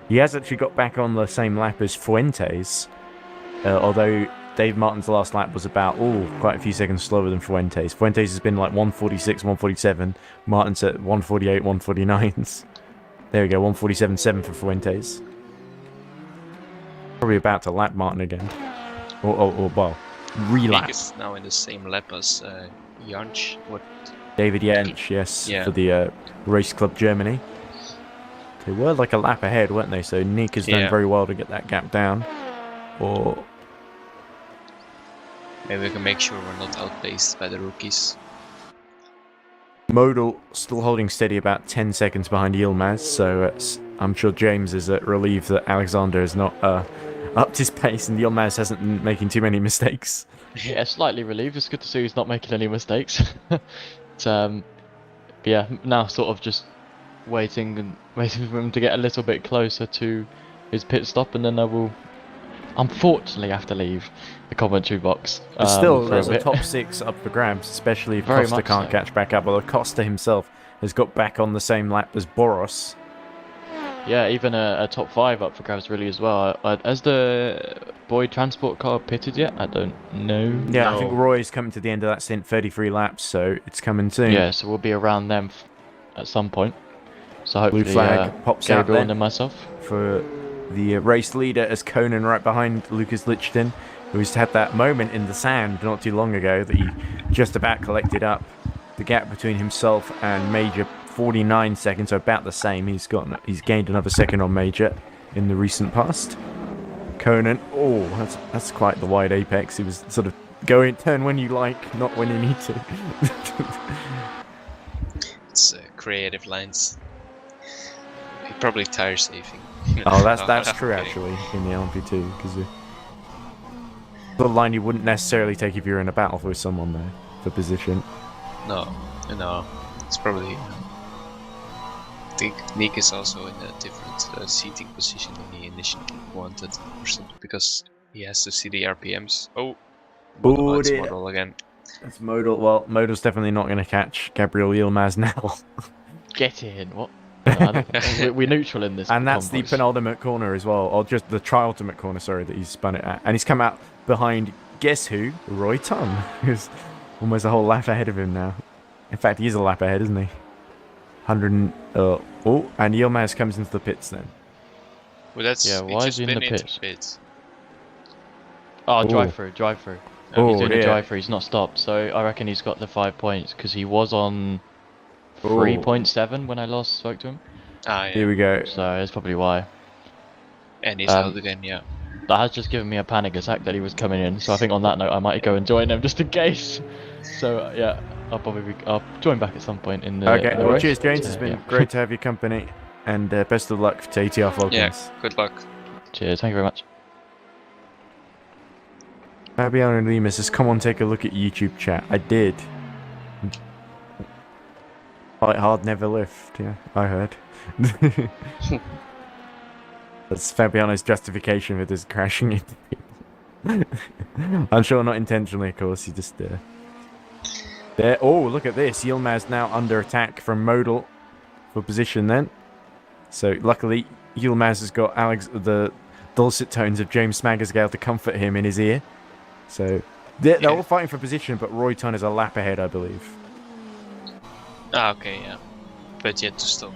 He has actually got back on the same lap as Fuentes, although Dave Martin's last lap was about, quite a few seconds slower than Fuentes. Fuentes has been like 146, 147. Martin's at 148, 149s. There we go, 147.7 for Fuentes. Probably about to lap Martin again. Well, relap. Nick is now in the same lap as Jansch. What? David Jensch, yes, Yeah. for the Race Club Germany. They were like a lap ahead, weren't they? So Nick has done Yeah. very well to get that gap down. Or Maybe we can make sure we're not outpaced by the rookies. Modal still holding steady about 10 seconds behind Yilmaz, so I'm sure James is relieved that Alexander is not upped his pace and Yilmaz hasn't been making too many mistakes. Yeah, slightly relieved. It's good to see he's not making any mistakes. But, yeah, now sort of just waiting for him to get a little bit closer to his pit stop, and then I will unfortunately have to leave the commentary box. But still, for there's a bit. top 6 up for grabs, especially if Very Costa much can't so. catch back up. Although Costa himself has got back on the same lap as Boros. Yeah, even a top 5 up for grabs really as well. Has the Boyd transport car pitted yet? I don't know. Yeah, I No. think Roy's coming to the end of that stint, 33 laps, so it's coming soon. Yeah, so we'll be around them at some point. So hopefully, Blue flag pops out Gabriel then and myself. for the race leader as Conan right behind Lucas Lichtenstein, who's had that moment in the sand not too long ago that he just about collected up. The gap between himself and Major, 49 seconds, so about the same. He's gained another second on Major in the recent past. Conan, that's quite the wide apex. He was sort of turn when you like, not when you need to. It's creative lines. He probably tire saving. Oh, that's No, that's I'm true kidding. actually in the LMP2 because the line you wouldn't necessarily take if you're in a battle with someone there for position. No, it's probably. I think Nick is also in a different seating position than he initially wanted, or something, because he has to see the RPMs. Oh, it's dear. model again. That's Modal. Well, Modal's definitely not going to catch Gabriel Yilmaz now, Get in, what? No, I don't- we're neutral in this. and that's the convoys. penultimate corner as well, or just the tri-ultimate corner. Sorry, that he's spun it at, and he's come out behind. Guess who? Roy Ton, who's almost a whole lap ahead of him now. In fact, he's a lap ahead, isn't he? 100. And Yilmaz comes into the pits then. Well, that's Yeah, he why is just he in been the into pits? pits. Oh, Ooh. drive through. Oh, He's doing a dear. drive through. He's not stopped, so I reckon he's got the 5 points because he was on 3.7 when I last spoke to him. Ah, yeah. Here we go. So that's probably why. And he's Um, out again, yeah. That has just given me a panic attack that he was coming in. So I think on that note, I might go and join him just in case. So yeah, I'll join back at some point in the. Okay. in the Well, race. cheers, James. It's been Yeah. great to have your company, and best of luck to ATR Falcons. Yeah, good luck. Cheers. Thank you very much. Fabiano Lima says, "Come on, take a look at YouTube chat." I did. Fight hard, never lift. Yeah, I heard. That's Fabiano's justification for this crashing into people. I'm sure not intentionally, of course. He just there. Oh, look at this. Yilmaz now under attack from Modal for position then. So luckily, Yilmaz has got the dulcet tones of James Smagersgale to comfort him in his ear. So they're all fighting for position, but Royton is a lap ahead, I believe. Ah, okay, yeah. But yet to stop.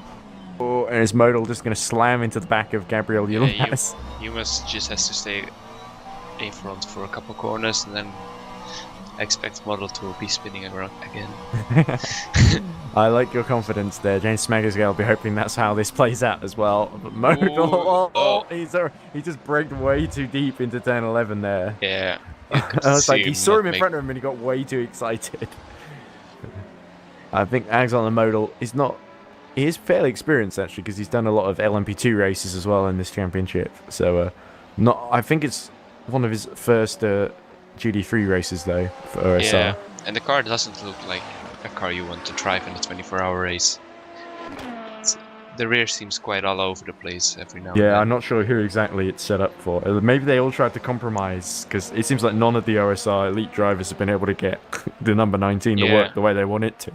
Oh, and is Modal just going to slam into the back of Gabriel Yilmaz? You must just has to stay in front for a couple corners, and then I expect Model to be spinning around again. I like your confidence there. James Smagersgale will be hoping that's how this plays out as well. But Modal, he just braked way too deep into turn 11 there. Yeah. I was like, he saw him in front of him and he got way too excited. I think Axel and Modal is not... He is fairly experienced, actually, because he's done a lot of LMP2 races as well in this championship. So, I think it's one of his first GD3 races, though, for OSR. Yeah, and the car doesn't look like a car you want to drive in a 24-hour race. The rear seems quite all over the place every now and then. I'm not sure who exactly it's set up for. Maybe they all tried to compromise, because it seems like none of the OSR elite drivers have been able to get the number 19 to work the way they want it to.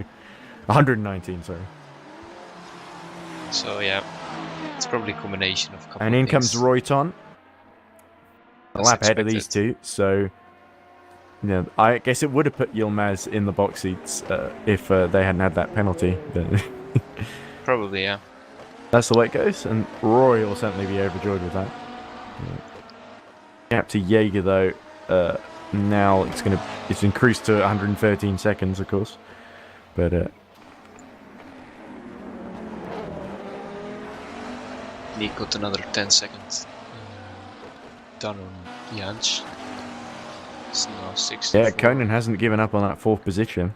119, sorry. So, yeah, it's probably a combination of a couple And in of comes things. Royton. A lap ahead of these two, so... Yeah, I guess it would have put Yilmaz in the box seats if they hadn't had that penalty. Probably, yeah. That's the way it goes, and Roy will certainly be overjoyed with that. Gap to Jaeger, though, now it's increased to 113 seconds, of course. But Nick got another 10 seconds. Done on Jansch. It's now 64. yeah, Conan hasn't given up on that fourth position.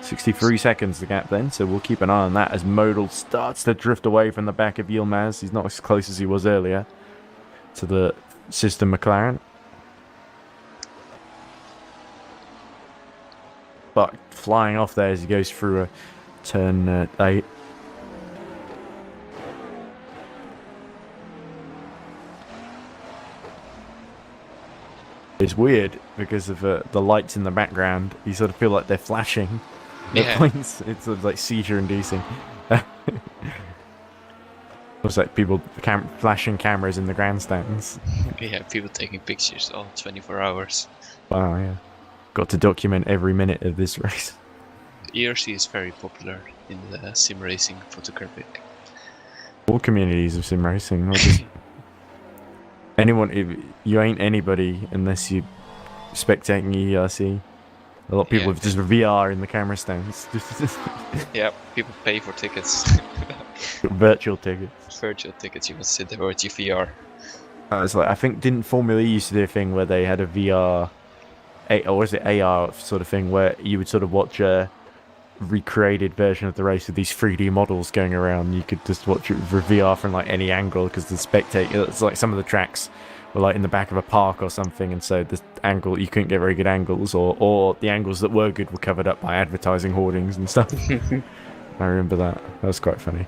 63 seconds the gap then, so we'll keep an eye on that as Modal starts to drift away from the back of Yilmaz. He's not as close as he was earlier to the sister McLaren. But flying off there as he goes through a turn 8. It's weird because of the lights in the background. You sort of feel like they're flashing. At points. It's sort of like seizure-inducing. Looks like people flashing cameras in the grandstands. Yeah, people taking pictures all 24 hours. Wow, yeah. Got to document every minute of this race. EERC is very popular in the sim racing photographic. All communities of sim racing, not just... You ain't anybody unless you spectating EERC. A lot of people have just VR in the camera stands. Yeah, people pay for tickets. Virtual tickets. Virtual tickets, you must sit there with your VR. I think didn't Formula E used to do a thing where they had a VR, or was it AR sort of thing where you would sort of watch a recreated version of the race with these 3D models going around. You could just watch it for VR from like any angle because the spectator, it's like some of the tracks were like in the back of a park or something, and so the angle, you couldn't get very good angles, or the angles that were good were covered up by advertising hoardings and stuff. I remember that. That was quite funny.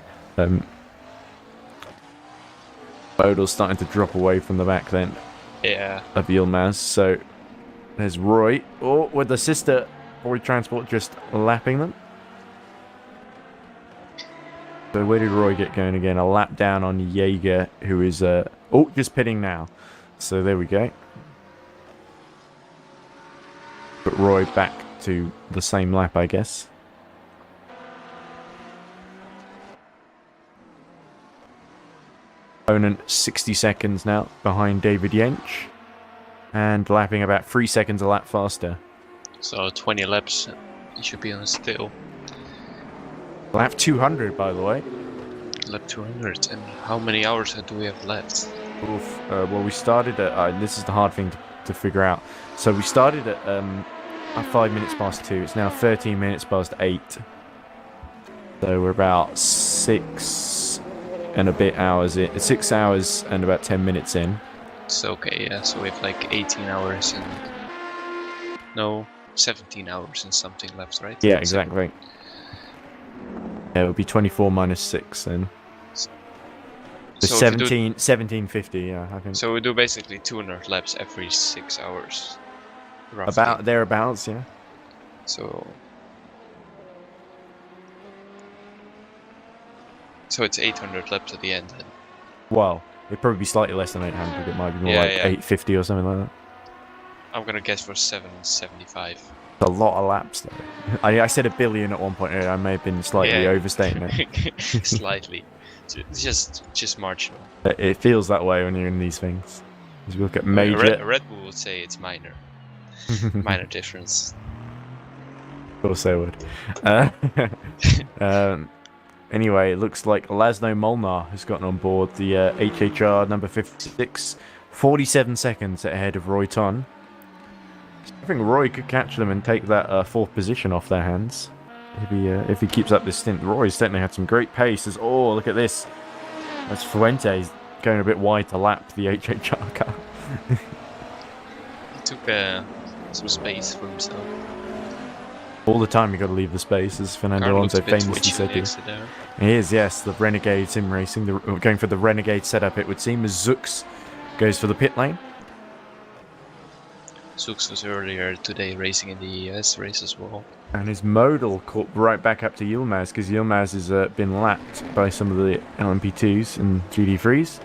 Bodle's starting to drop away from the back then. Yeah. Of Yilmaz. So there's Roy. Oh, with the sister Roy Transport just lapping them. So where did Roy get going again? A lap down on Jaeger, who is just pitting now. So there we go. But Roy back to the same lap, I guess. Opponent 60 seconds now behind David Yench. And lapping about 3 seconds a lap faster. So 20 laps, you should be on a still. Lap 200, by the way. Lap 200, and how many hours do we have left? Oof. Well, we started at... this is the hard thing to figure out. So we started at 5 minutes past 2. It's now 13 minutes past 8. So we're about 6 and a bit hours in. 6 hours and about 10 minutes in. It's okay, yeah. So we have like 18 hours and... No, 17 hours and something left, right? Yeah, exactly. Yeah, it would be 24 minus 6 then. The So if you do- 1750, yeah, I think. So we do basically 200 laps every 6 hours. Roughly. About thereabouts, yeah. So it's 800 laps at the end then. Well, it'd probably be slightly less than 800. It might be more Yeah, like yeah. 850 or something like that. I'm gonna guess for 775. A lot of laps, though. I said 1 billion at one point. I may have been slightly overstating it. Slightly. Just marginal. It feels that way when you're in these things. As we look at I mean, major. Red Bull would say it's minor. Minor difference. Of course they would. Anyway, it looks like Laszlo Molnar has gotten on board the HHR number 56. 47 seconds ahead of Roy Ton. I think Roy could catch them and take that fourth position off their hands. If he keeps up this stint. Roy's certainly had some great pace. Oh, look at this. That's Fuentes going a bit wide to lap the HHR car. He took some space for himself. All the time you got to leave the space, as Fernando Car looked Alonso a bit famously twitchy said. next to there. He is, yes, the Renegade Sim Racing. Going for the Renegade setup, it would seem, as Zux goes for the pit lane. Zux was earlier today racing in the ES race as well. And his modal caught right back up to Yilmaz, because Yilmaz has been lapped by some of the LMP2s and GD3s.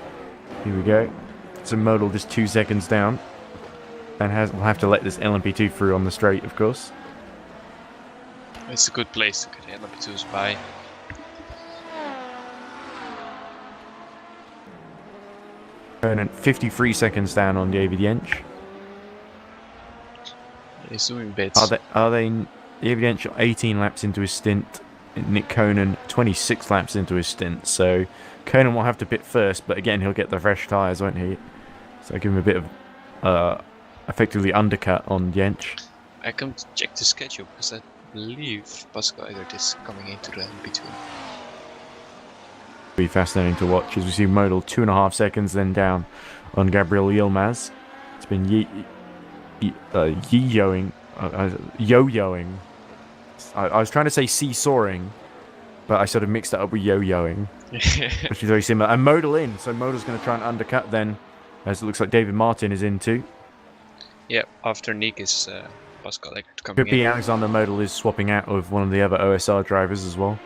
Here we go. So modal just 2 seconds down. And will have to let this LMP2 through on the straight, of course. It's a good place to get LMP2s by. And 53 seconds down on David Yench. He's doing bits. Are they David Yench 18 laps into his stint, Nick Conan 26 laps into his stint, so Conan will have to pit first, but again he'll get the fresh tyres, won't he? So give him a bit of effectively undercut on Yench. I can check the schedule because I believe Pascal Eggert is coming into the LMP2. Be fascinating to watch as we see Modal 2.5 seconds then down on Gabriel Yilmaz. It's been yo-yoing. I was trying to say seesawing, but I sort of mixed it up with yo-yoing, which is very similar. And Modal in, so Modal's going to try and undercut then, as it looks like David Martin is in too. Yeah, after Nick is Pascal Eggert coming Could be in. Alexander Modal is swapping out with one of the other OSR drivers as well.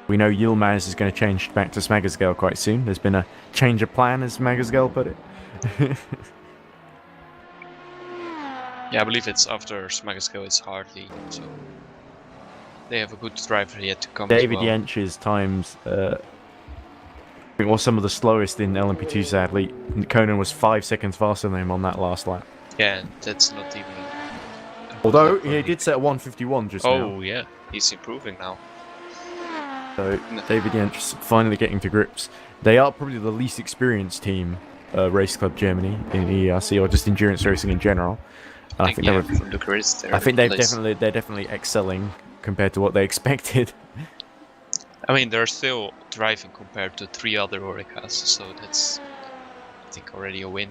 We know Yilmaz is going to change back to Smagersgale quite soon. There's been a change of plan, as Smagersgale put it. Yeah, I believe it's after Smagersgale it's Hartley, so they have a good driver yet to come. David as well. Yench's times I think was some of the slowest in LMP2, sadly. Conan was 5 seconds faster than him on that last lap. Yeah, that's not even. Although he did set a 151 just now. Oh yeah, he's improving now. So David Yench finally getting to grips. They are probably the least experienced team, Race Club Germany in EERC, or just endurance racing in general. I think yeah, from the credits there. I think they're definitely excelling compared to what they expected. I mean, they're still driving compared to 3 other Oricas, so that's, I think, already a win.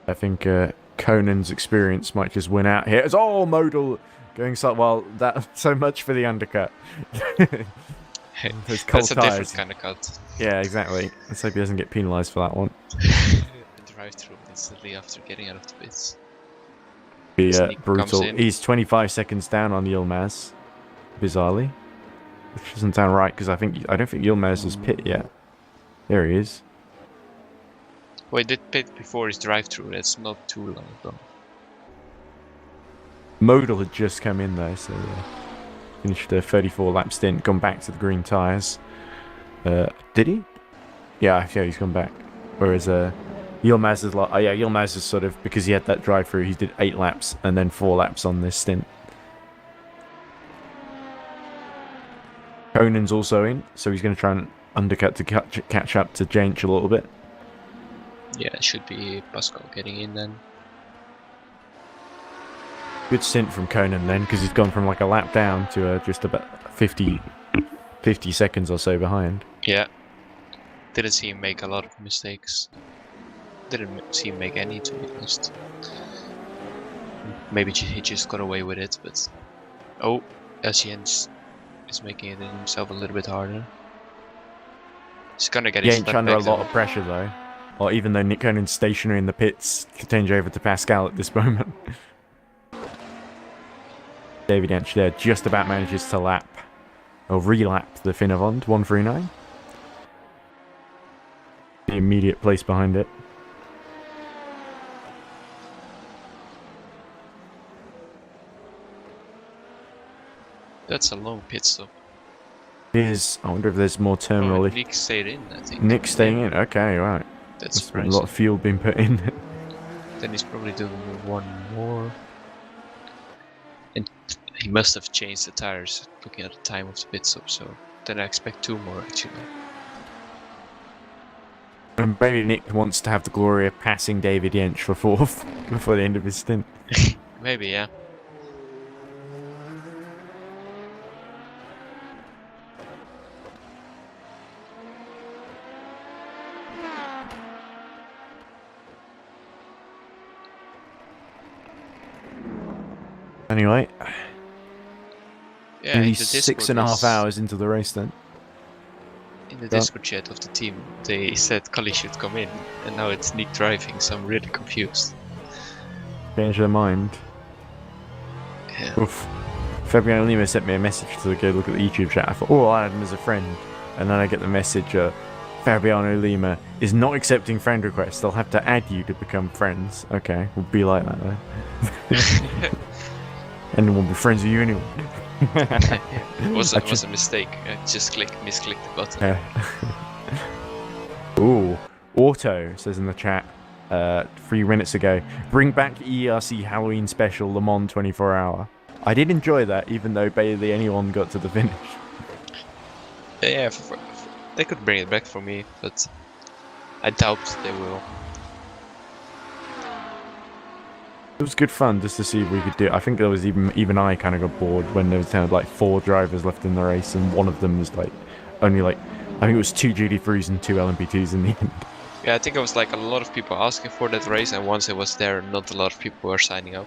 I think Conan's experience might just win out here. It's all Modal going so much for the undercut. Those cold That's a tires. different kind of cut. Yeah, exactly. Let's hope he doesn't get penalised for that one. Drive through instantly after getting out of the pits. Be Sneak comes brutal. in. He's 25 seconds down on Yilmaz, bizarrely, which doesn't sound right because I don't think Yilmaz has pit yet. There he is. Well, he did pit before his drive-through. That's not too long ago. Modal had just come in though, so finished a 34 lap stint, gone back to the green tyres. Did he? Yeah, he's gone back. Whereas Yilmaz is Yilmaz is sort of, because he had that drive through, he did 8 laps and then 4 laps on this stint. Conan's also in, so he's going to try and undercut to catch up to Jench a little bit. Yeah, it should be Pascal getting in then. Good stint from Conan then, because he's gone from like a lap down to just about 50 seconds or so behind. Yeah. Didn't see him make a lot of mistakes. Didn't see him make any, to be honest. Maybe he just got away with it, but... Oh, Jens is making it himself a little bit harder. He's gonna get his Yates lap under a back, lot though. of pressure though. Or even though Nick Conan's stationary in the pits, to change over to Pascal at this moment. David Yench there just about manages to lap, or relap the Finnevond, 139. The immediate place behind it. That's a long pit stop. Is I wonder if there's more terminal. Oh, Nick stayed in, I think. Nick staying in? Okay, right. That's There's a surprising. lot of fuel being put in. Then he's probably doing one more. And he must have changed the tires looking at the time of the pit stop, so then I expect 2 more actually. And maybe Nick wants to have the glory of passing David Yench for 4th before the end of his stint. Maybe, yeah. Anyway, Yeah, in nearly the 6.5 Discord hours into the race then. In the Discord chat of the team, they said Cully should come in, and now it's Nick driving, so I'm really confused. Change their mind. Yeah. Oof. Fabiano Lima sent me a message to go look at the YouTube chat. I thought, oh, I'll add him as a friend. And then I get the message, Fabiano Lima is not accepting friend requests. They'll have to add you to become friends. Okay, we'll be like that though. And we'll be friends with you anyway. It was a mistake. I just misclicked the button. Ooh, Auto says in the chat 3 minutes ago, bring back EERC Halloween special Le Mans 24 hour. I did enjoy that, even though barely anyone got to the finish. Yeah, they could bring it back for me, but I doubt they will. It was good fun just to see if we could do it. I think there was even I kind of got bored when there was like 4 drivers left in the race, and one of them was like only like, I think it was 2 GT3s and 2 LMP2s in the end. Yeah, I think it was like a lot of people asking for that race, and once it was there, not a lot of people were signing up.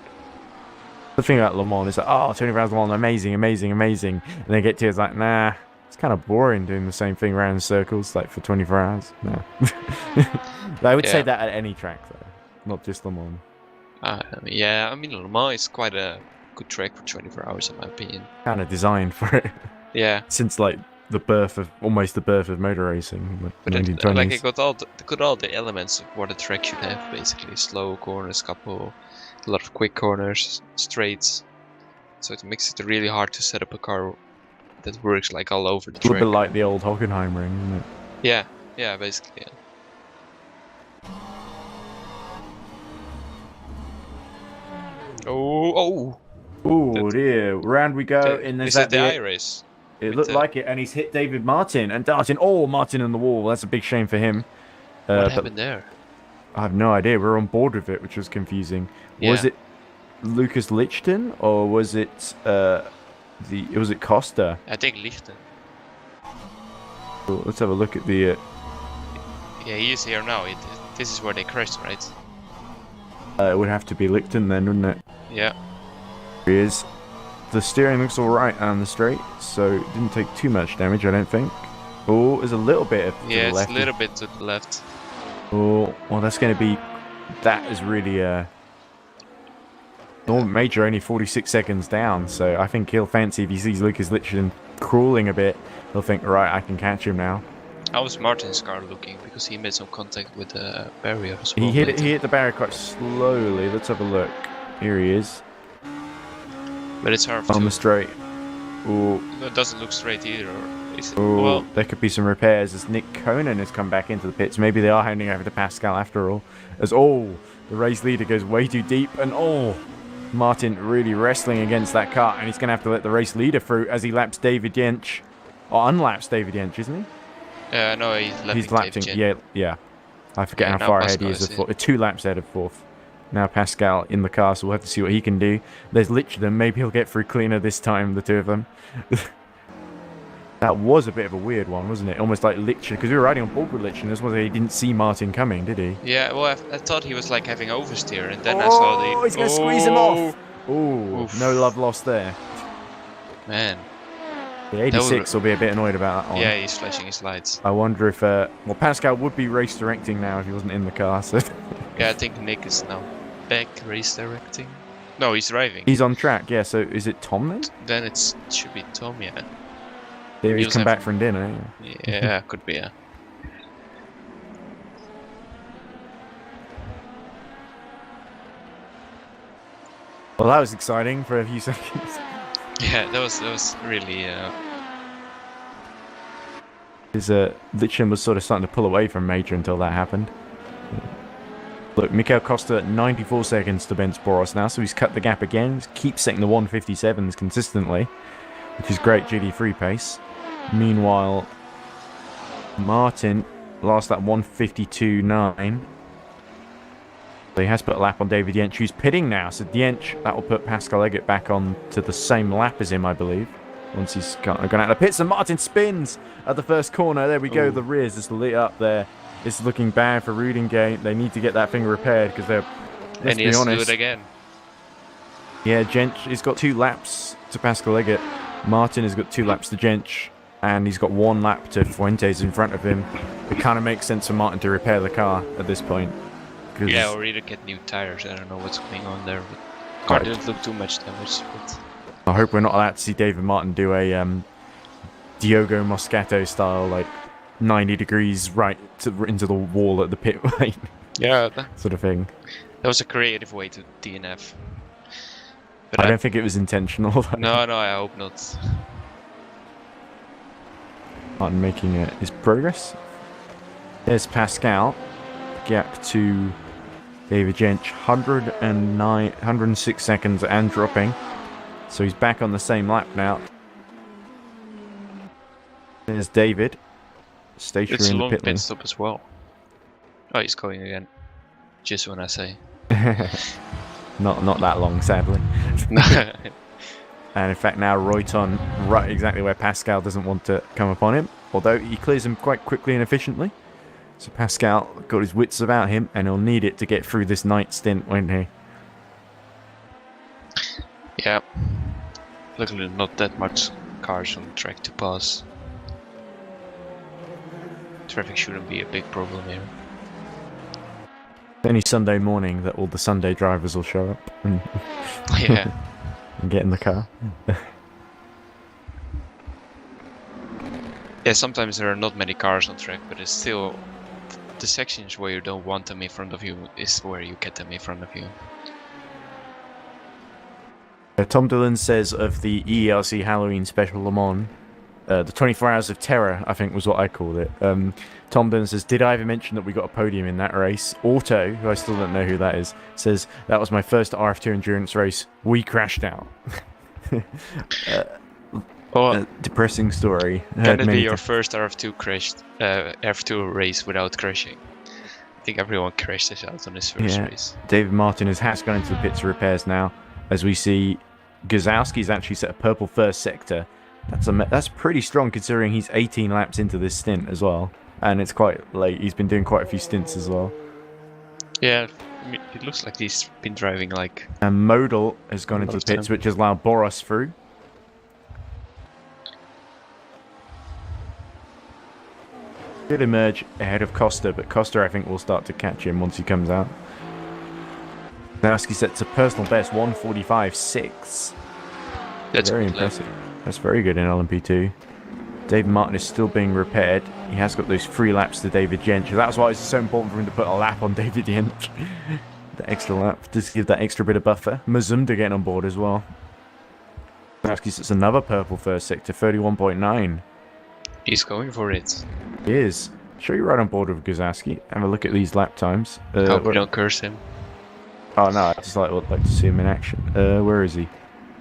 The thing about Le Mans is like, oh, 24 hours Le Mans, amazing, amazing, amazing. And they get to it, it's like, nah, it's kind of boring doing the same thing around in circles like for 24 hours. No. I would say that at any track though, not just Le Mans. Yeah, I mean, Le Mans is quite a good track for 24 hours in my opinion. Kind of designed for it. Yeah. Since like almost the birth of motor racing. But the it 1920s. got all the elements of what a track should have, basically. Slow corners, couple, a lot of quick corners, straights. So it makes it really hard to set up a car that works like all over the A little track. bit like the old Hockenheim ring, isn't it? Yeah, basically, yeah. Oh! Oh dear, round we go. Is that the I-Race? It looked like it, and he's hit David Martin. And Martin on the wall. That's a big shame for him. What happened there? I have no idea. We're on board with it, which was confusing. Yeah. Was it Lucas Lichten, or was it was it Costa? I think Lichten. Well, let's have a look at the. Yeah, he is here now. This is where they crashed, right? It would have to be Lichten then, wouldn't it? Yeah. Here he is. The steering looks alright on the straight, so it didn't take too much damage, I don't think. Oh, there's a little bit to the left. It's a little bit to the left. Oh, well, that's going to be... That is really... Norman Major only 46 seconds down, so I think he'll fancy if he sees Lucas Lichten crawling a bit, he'll think, right, I can catch him now. How was Martin's car looking? Because he made some contact with the barrier as well. He hit the barrier quite slowly. Let's have a look. Here he is. But it's hard on the straight. Ooh. It doesn't look straight either. Or is it? Ooh, Well, there could be some repairs as Nick Conan has come back into the pits. Maybe they are handing over to Pascal after all. As the race leader goes way too deep, and Martin really wrestling against that car, and he's going to have to let the race leader through as he laps David Yench. Or unlaps David Yench, isn't he? no, he's lapping David Yench. Yeah. I forget how far ahead he is. 2 laps ahead of 4th. Now Pascal in the car, so we'll have to see what he can do. There's Lichten. Maybe he'll get through cleaner this time, the two of them. That was a bit of a weird one, wasn't it? Almost like Lichten, because we were riding on board with Lichten. This was he didn't see Martin coming, did he? Yeah, well, I thought he was like having oversteer, and then I saw the... he's going to squeeze him off! Oh, no love lost there. Man. The 86 will be a bit annoyed about that one. Yeah, he's flashing his lights. I wonder if well, Pascal would be race directing now if he wasn't in the car. So Yeah, I think Nick is now back race directing. No, he's driving. he's on track. Yeah. So is it Tom then? Then it should be Tom, yeah. He's was come back having- from dinner. Yeah. Yeah, could be, yeah. Well, that was exciting for a few seconds. Yeah, that was really. His Litchin was sort of starting to pull away from Major until that happened. Look, Mikel Costa 94 seconds to Benz Boros now, so he's cut the gap again. Keeps setting the 157s consistently, which is great GD3 pace. Meanwhile, Martin lost that 152.9. So he has put a lap on David Yench, who's pitting now. So Yench, that will put Pascal Eggert back on to the same lap as him, I believe. Once he's gone out of the pits, and Martin spins at the first corner. There we go, the rears just lit up there. It's looking bad for Rudingate. They need to get that thing repaired because they're, let's And he be has honest. to do it again. Yeah, Jench, he's got 2 laps to Pascal Eggert. Martin has got 2 laps to Jench, and he's got 1 lap to Fuentes in front of him. It kind of makes sense for Martin to repair the car at this point. Yeah, or either get new tires. I don't know what's going on there. But car didn't look too much damage. But I hope we're not allowed to see David Martin do a Diogo Moscato style, like 90 degrees right into the wall at the pit lane yeah, sort of thing. that was a creative way to DNF. But I don't think it was intentional. No, I hope not. Martin making his progress. There's Pascal. Gap to David Jench, 106 seconds and dropping. So he's back on the same lap now. There's David. Stationary It's a in the long pit lane. pit stop as well. Oh, he's going again. Just when I say. Not that long, sadly. And in fact now Royton right exactly where Pascal doesn't want to come upon him. Although he clears him quite quickly and efficiently. So Pascal got his wits about him and he'll need it to get through this night stint, won't he? Yeah. Luckily not that much cars on the track to pass. Traffic shouldn't be a big problem here. It's only Sunday morning that all the Sunday drivers will show up and, Yeah. and get in the car. Yeah, sometimes there are not many cars on track, but it's still the sections where you don't want them in front of you is where you get them in front of you. Tom Dillon says of the EERC Halloween Special Le Mans, the 24 Hours of Terror, I think was what I called it. Tom Dillon says, did I ever mention that we got a podium in that race? Auto, who I still don't know who that is, says, that was my first RF2 endurance race. We crashed out. Depressing story. Can it be your first RF2 race without crashing? I think everyone crashes out on his first race. David Martin has gone into the pits for repairs now. As we see, Gazowski's actually set a purple first sector. That's pretty strong considering he's 18 laps into this stint as well. And it's quite late. He's been doing quite a few stints as well. Yeah, I mean, it looks like he's been driving like... And Modal has gone into the pits, which has allowed Boros through. Did emerge ahead of Costa, but Costa I think will start to catch him once he comes out. Gazowski sets a personal best 1:45.6. That's very impressive. That's very good in LMP2. David Martin is still being repaired. He has got those 3 laps to David Jench. That's why it's so important for him to put a lap on David Jench. The extra lap, just to give that extra bit of buffer. Mazumda getting on board as well. Gazowski sets another purple first sector, 31.9. He's going for it. He is. Sure you're right on board with Gazowski. Have a look at these lap times. Hope we don't curse him. Oh no, I just would like to see him in action. Where is he?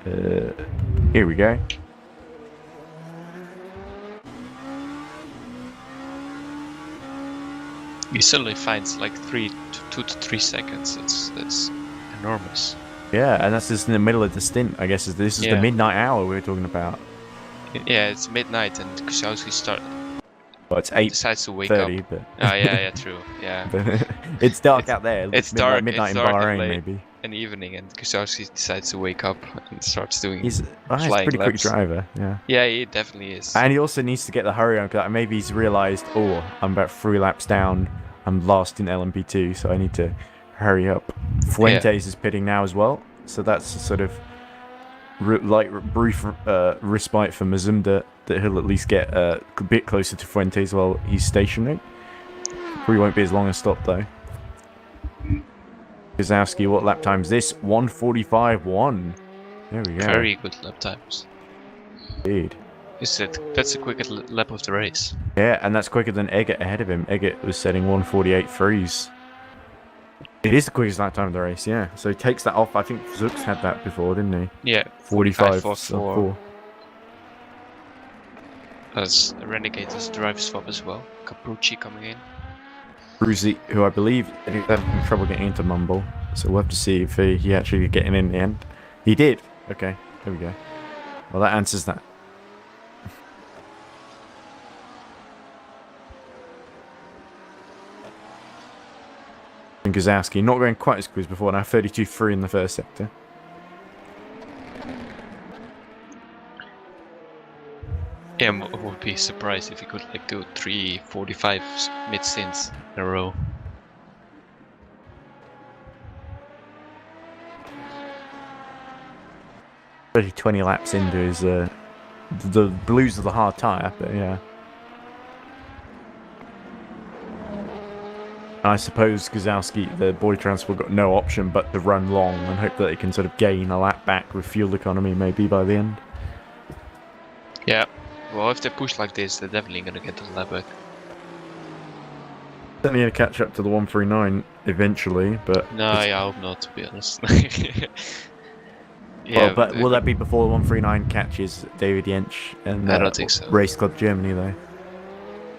Here we go. He suddenly finds like 2 to 3 seconds. That's enormous. Yeah, and that's just in the middle of the stint. I guess this is the midnight hour we were talking about. Yeah, it's midnight and Gazowski Well, it's 8:30, decides to wake up. but Oh yeah, true. Yeah. it's dark out there. It's midnight, dark. Midnight it's in dark and Bahrain, late. maybe. an evening, and Kusowski decides to wake up and starts doing He's a flying pretty quick laps. driver, yeah. Yeah, he definitely is. And he also needs to get the hurry on, because maybe he's realised, oh, I'm about 3 laps down, I'm last in LMP2, so I need to hurry up. Fuentes is pitting now as well, so that's a sort of brief respite for Mazumda, that he'll at least get a bit closer to Fuentes while he's stationary. Probably won't be as long a stop though. Kozowski, what lap time is this? 1:45.1. There we go. Very good lap times. Indeed. That's the quickest lap of the race. Yeah, and that's quicker than Eggert ahead of him. Eggert was setting 1:48.3s. It is the quickest lap time of the race, yeah. So he takes that off. I think Zooks had that before, didn't he? Yeah, 45.4. As Renegade as drive swap as well. Caprucci coming in. Bruzy, who I believe he's having trouble getting into Mumble, so we'll have to see if he actually getting in the end. He did. Okay, there we go. Well, that answers that. And Gazowski not going quite as quick as before now, 32.3 in the first sector. Yeah, I would be surprised if he could like do 3:45 mid-stints in a row. Only 20 laps into his the blues of the hard tyre, but yeah. I suppose Gazowski, the boy transport, got no option but to run long and hope that it can sort of gain a lap back with fuel economy maybe by the end. Yeah, well, if they push like this, they're definitely gonna get the lap back. Certainly going to catch up to the 139 eventually, but... No, I hope not, to be honest. Well, but will that be before the 139 catches David Jensch and I don't think so. Race Club Germany though?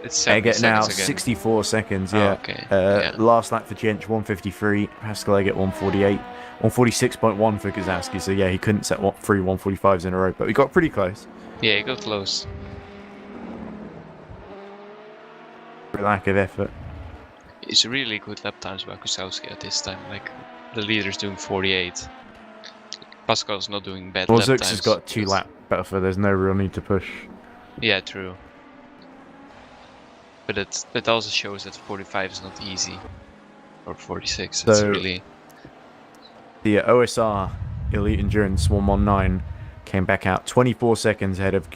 It's 7 Eggert now seconds again. 64 seconds, yeah. Oh, okay. Yeah. Last lap for Jensch 153, Pascal Eggert 148, 146.1 for Gazowski, so yeah, he couldn't set 3 145s in a row, but we got pretty close. Yeah, he got close. For lack of effort. It's really good lap times by Kusowski at this time. Like, the leader's doing 48. Pascal's not doing bad Well, lap Zooks times. has got 2 lap buffer, there's no real need to push. Yeah, true. But it also shows that 45 is not easy. Or 46, it's So- really... The OSR Elite Endurance 119 came back out 24 seconds ahead of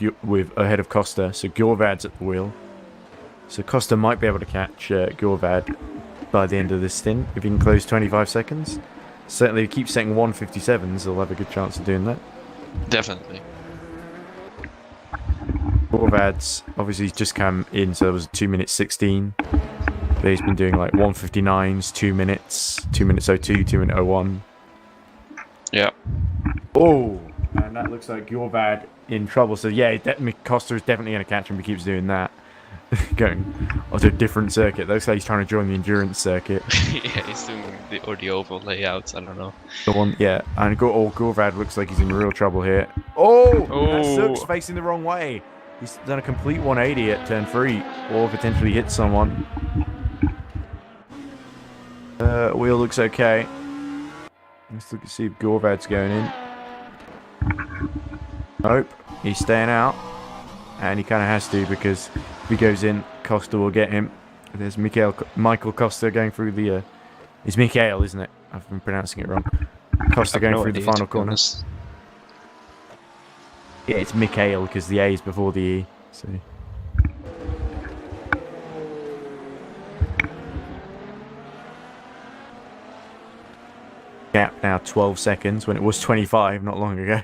Costa, so Gjorvad's at the wheel. So Costa might be able to catch Gjorvad by the end of this stint if he can close 25 seconds. Certainly, if he keeps setting 157s, they'll have a good chance of doing that. Definitely. Gjorvad's obviously just come in, so there was 2 minutes 16. But he's been doing like 159s, 2 minutes 02, 2 minute 01. Yeah. Oh, and that looks like Gjorvad in trouble. So yeah, Costa is definitely going to catch him if he keeps doing that. Going onto a different circuit. Looks like he's trying to join the endurance circuit. Yeah, he's doing the oval layouts, I don't know. The one, yeah. And Gjorvad looks like he's in real trouble here. Oh! That Zook's facing the wrong way. He's done a complete 180 at turn 3, or potentially hit someone. Wheel looks okay. Let's look and see if Gjorvad's going in. Nope, he's staying out. And he kind of has to, because if he goes in, Costa will get him. There's Michael Costa going through the... it's Mikhail, isn't it? I've been pronouncing it wrong. Costa going through the final corner. Yeah, it's Mikhail, because the A is before the E. So. Gap now 12 seconds, when it was 25 not long ago.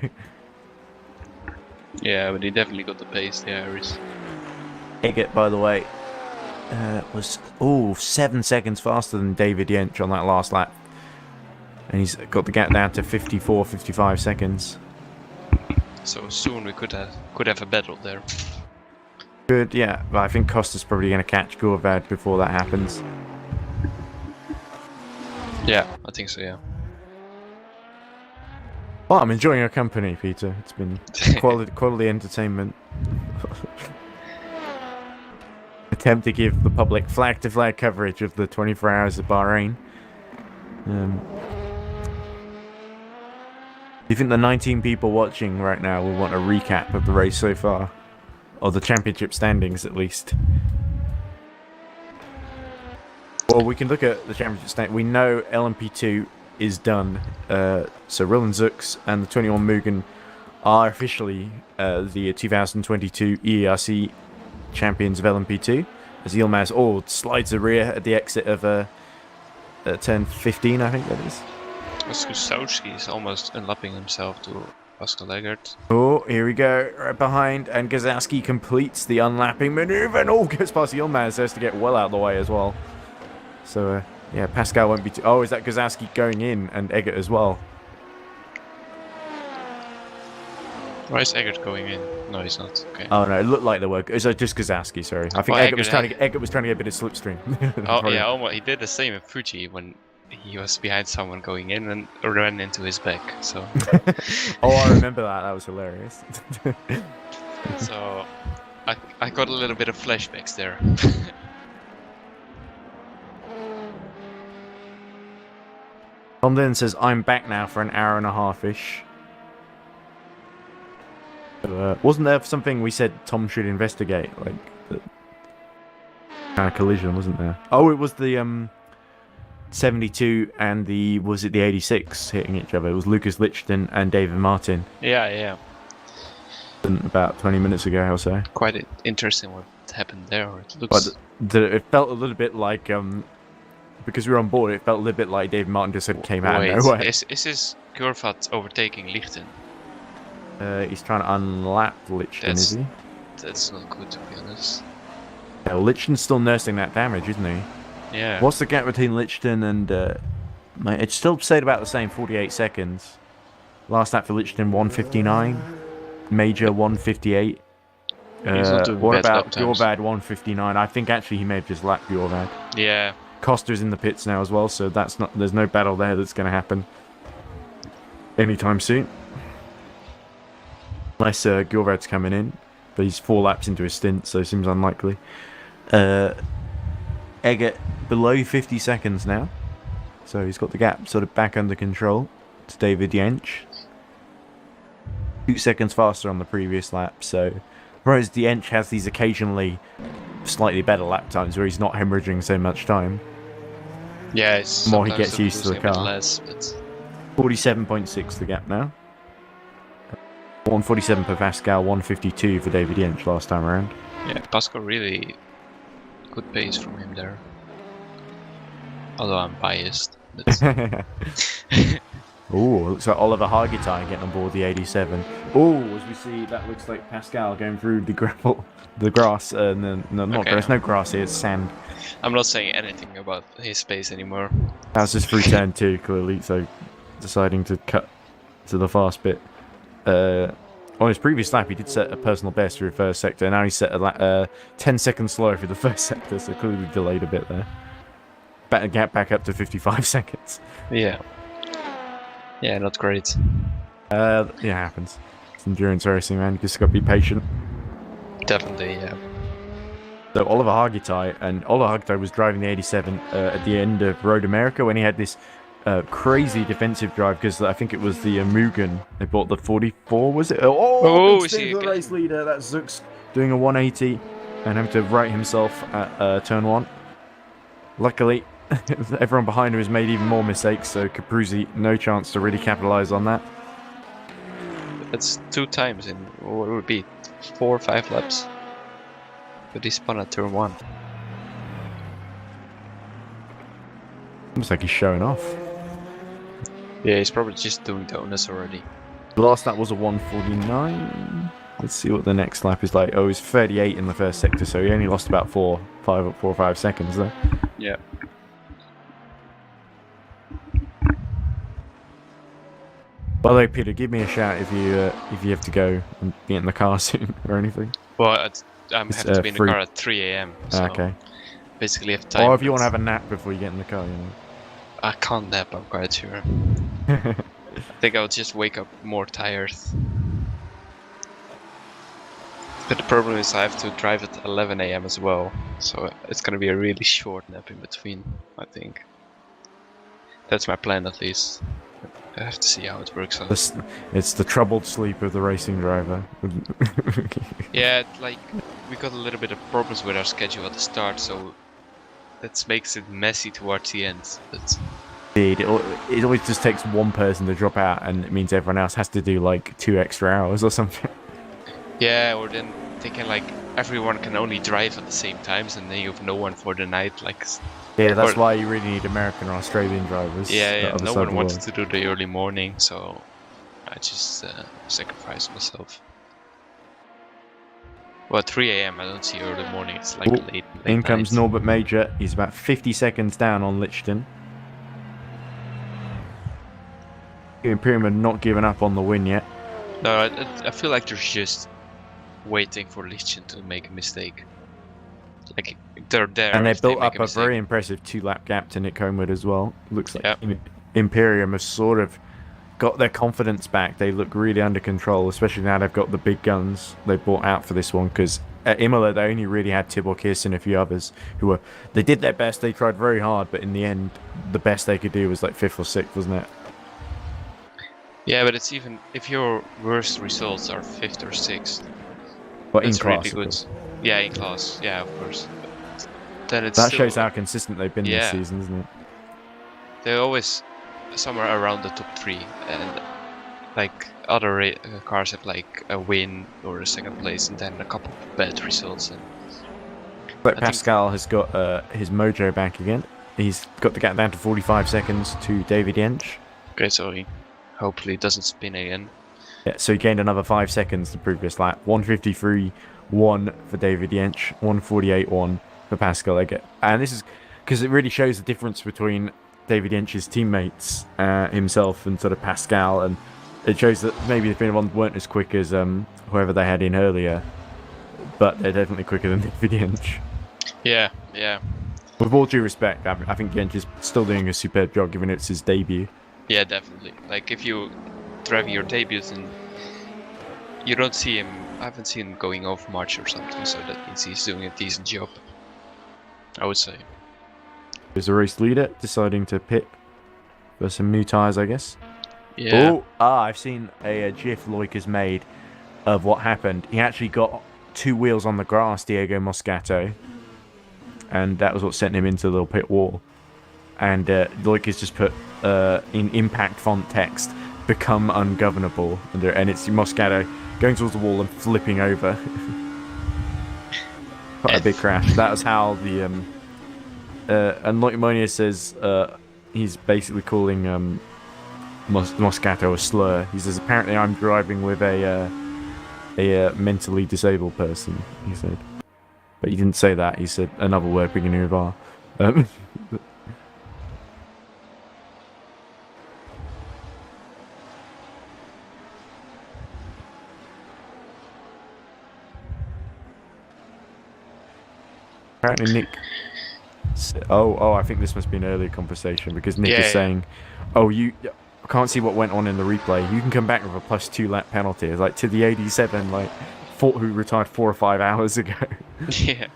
Yeah, but he definitely got the pace, the Irish. Eggert, by the way, was 7 seconds faster than David Jensch on that last lap. And he's got the gap down to 54, 55 seconds. So soon we could have a battle there. Good, yeah, but I think Costa's probably going to catch Gjorvad before that happens. Yeah, I think so, yeah. Well, I'm enjoying your company, Peter. It's been quality entertainment. Attempt to give the public flag-to-flag coverage of the 24 hours of Bahrain. you think the 19 people watching right now will want a recap of the race so far? Or the championship standings, at least? Well, we can look at the championship standing. We know LMP2 is done. So Roland Zux and the 21 Mugen are officially the 2022 EERC champions of LMP2. As Yilmaz slides a rear at the exit of turn 15, I think that is. Gustowski is almost unlapping himself to Pascal Eggert. Oh, here we go, right behind, and Gazowski completes the unlapping maneuver, and gets past Yilmaz, has to get well out of the way as well. So, yeah, Pascal won't be too... Oh, is that Gazowski going in, and Eggert as well? Why is Eggert going in? No, he's not. Okay. Oh, no, it looked like there were... It's just Gazowski, sorry. I think Eggert was trying to get a bit of slipstream. Oh, yeah, almost. He did the same in Fuji when he was behind someone going in and ran into his back, so... Oh, I remember that. That was hilarious. So, I got a little bit of flashbacks there. Tom then says, I'm back now for an hour and a half-ish. So, wasn't there something we said Tom should investigate? Like, the kind of collision, wasn't there? Oh, it was the 72 and the 86 hitting each other. It was Lucas Lichten and David Martin. Yeah. About 20 minutes ago or so. Quite interesting what happened there. It looks... But it felt a little bit like, because we were on board, it felt a little bit like David Martin just came out of nowhere. Is this Gurvat overtaking Lichten? He's trying to unlap Lichten, is he? That's not good, to be honest. Yeah, well, Lichten's still nursing that damage, isn't he? Yeah. What's the gap between Lichten and... it's still stayed about the same, 48 seconds. Last lap for Lichten, 1:59. Major, 1:58. What about Bjorvad, 1:59? I think actually he may have just lapped Bjorvad. Yeah. Costa's in the pits now as well, so there's no battle there that's going to happen anytime soon. Unless Gilvard's coming in, but he's 4 laps into his stint, so it seems unlikely. Eggert below 50 seconds now, so he's got the gap sort of back under control to David Jensch. 2 seconds faster on the previous lap, so whereas Jensch has these occasionally slightly better lap times where he's not hemorrhaging so much time. Yeah, it's the more he gets used to the car. Less, but... 47.6 the gap now. 147 per Pascal, 152 for David Jensch last time around. Yeah, Pascal really good pace from him there. Although I'm biased. But... Oh, looks like Oliver Hargitay getting on board the 87. Oh, as we see, that looks like Pascal going through the grass. There's no grass here, it's sand. I'm not saying anything about his pace anymore. That's just through turn 2, clearly, so deciding to cut to the fast bit. On his previous lap, he did set a personal best through the first sector, and now he's set a 10 seconds slower for the first sector, so clearly delayed a bit there. Better gap back up to 55 seconds. Yeah. Yeah, not great. Yeah, it happens. It's endurance racing, man. You just got to be patient. Definitely, yeah. So Oliver Hargitay was driving the 87 at the end of Road America when he had this crazy defensive drive, because I think it was the Mugen. They bought the 44, was it? Is he the race leader. That's Zux doing a 180 and having to right himself at turn 1. Luckily, everyone behind him has made even more mistakes, so Capruzzi, no chance to really capitalise on that. That's 2 times in, what would it be, 4 or 5 laps. But he spun at turn 1. Looks like he's showing off. Yeah, he's probably just doing donuts already. The last lap was a 1:49. Let's see what the next lap is like. Oh, he's 38 in the first sector, so he only lost about 4 or 5 seconds there. Yeah. By the way, Peter, give me a shout if you have to go and be in the car soon or anything. Well, I have to be in the car at 3 AM. So okay. Basically, have time. Or if you want to have a nap before you get in the car, you know. I can't nap, I'm quite sure. I think I'll just wake up more tired. But the problem is I have to drive at 11 AM as well, so it's gonna be a really short nap in between, I think. That's my plan at least. I have to see how it works out. It's the troubled sleep of the racing driver. Yeah, like we got a little bit of problems with our schedule at the start, so that makes it messy towards the end. But Indeed, it always just takes one person to drop out, and it means everyone else has to do like 2 extra hours or something. yeah, or then they can like everyone can only drive at the same times, and then you have no one for the night. Like Yeah, that's or- why you really need American or Australian drivers. yeah, the other no side of one the wanted world. to do the early morning, so I just sacrificed myself. Well, 3 a.m. I don't see early morning. It's like Oh, late In comes night. Norbert Major. He's about 50 seconds down on Lichten. Imperium are not giving up on the win yet. No, I feel like they're just waiting for Lichten to make a mistake. Like they're there. And they if they built make up a mistake. very impressive 2-lap gap to Nick Homewood as well. Looks like Yep. Imperium has sort of got their confidence back. They look really under control, especially now they've got the big guns they brought out for this one. Because at Imola, they only really had Tibor Kiss and a few others who they did their best. They tried very hard, but in the end, the best they could do was like 5th or 6th, wasn't it? Yeah, but it's even if your worst results are 5th or 6th. But in That's class, really of good. course. Yeah, in class. Yeah, of course. But then it's That still, shows how consistent they've been this Yeah. season, isn't it? they're always somewhere around the top 3, and like other cars have like a win or a 2nd place, and then a couple of bad results. And But I think- Pascal has got his mojo back again. He's got the gap down to 45 seconds to David Jensch. okay, so he hopefully doesn't spin again. Yeah, so he gained another 5 seconds the previous lap. 153.1 for David Jensch, 148.1 for Pascal Eggert. And this is because it really shows the difference between David Jensch's teammates, himself, and sort of Pascal. And it shows that maybe the Finland weren't as quick as whoever they had in earlier, but they're definitely quicker than David Jensch. Yeah, yeah, With all due respect, I think Jensch is still doing a superb job given it's his debut. yeah, definitely. Like if you driving your debut, and you don't see him. I haven't seen him going off much or something, so that means he's doing a decent job, I would say. There's a race leader deciding to pit for some new tyres, I guess. Yeah. I've seen a GIF Loic has made of what happened. He actually got 2 wheels on the grass, Diego Moscato, and that was what sent him into the little pit wall. And Loic has just put in impact font text, "Become ungovernable," and it's Moscato going towards the wall and flipping over. Quite a big crash. That was how the and Loic Monia says he's basically calling Moscato a slur. He says, apparently I'm driving with a mentally disabled person, he said. But he didn't say that. He said another word beginning with R. Apparently Nick... Oh, I think this must be an earlier conversation because Nick is saying, oh, I can't see what went on in the replay. You can come back with a +2 lap penalty. It's like to the 87, like, who retired 4 or 5 hours ago. Yeah.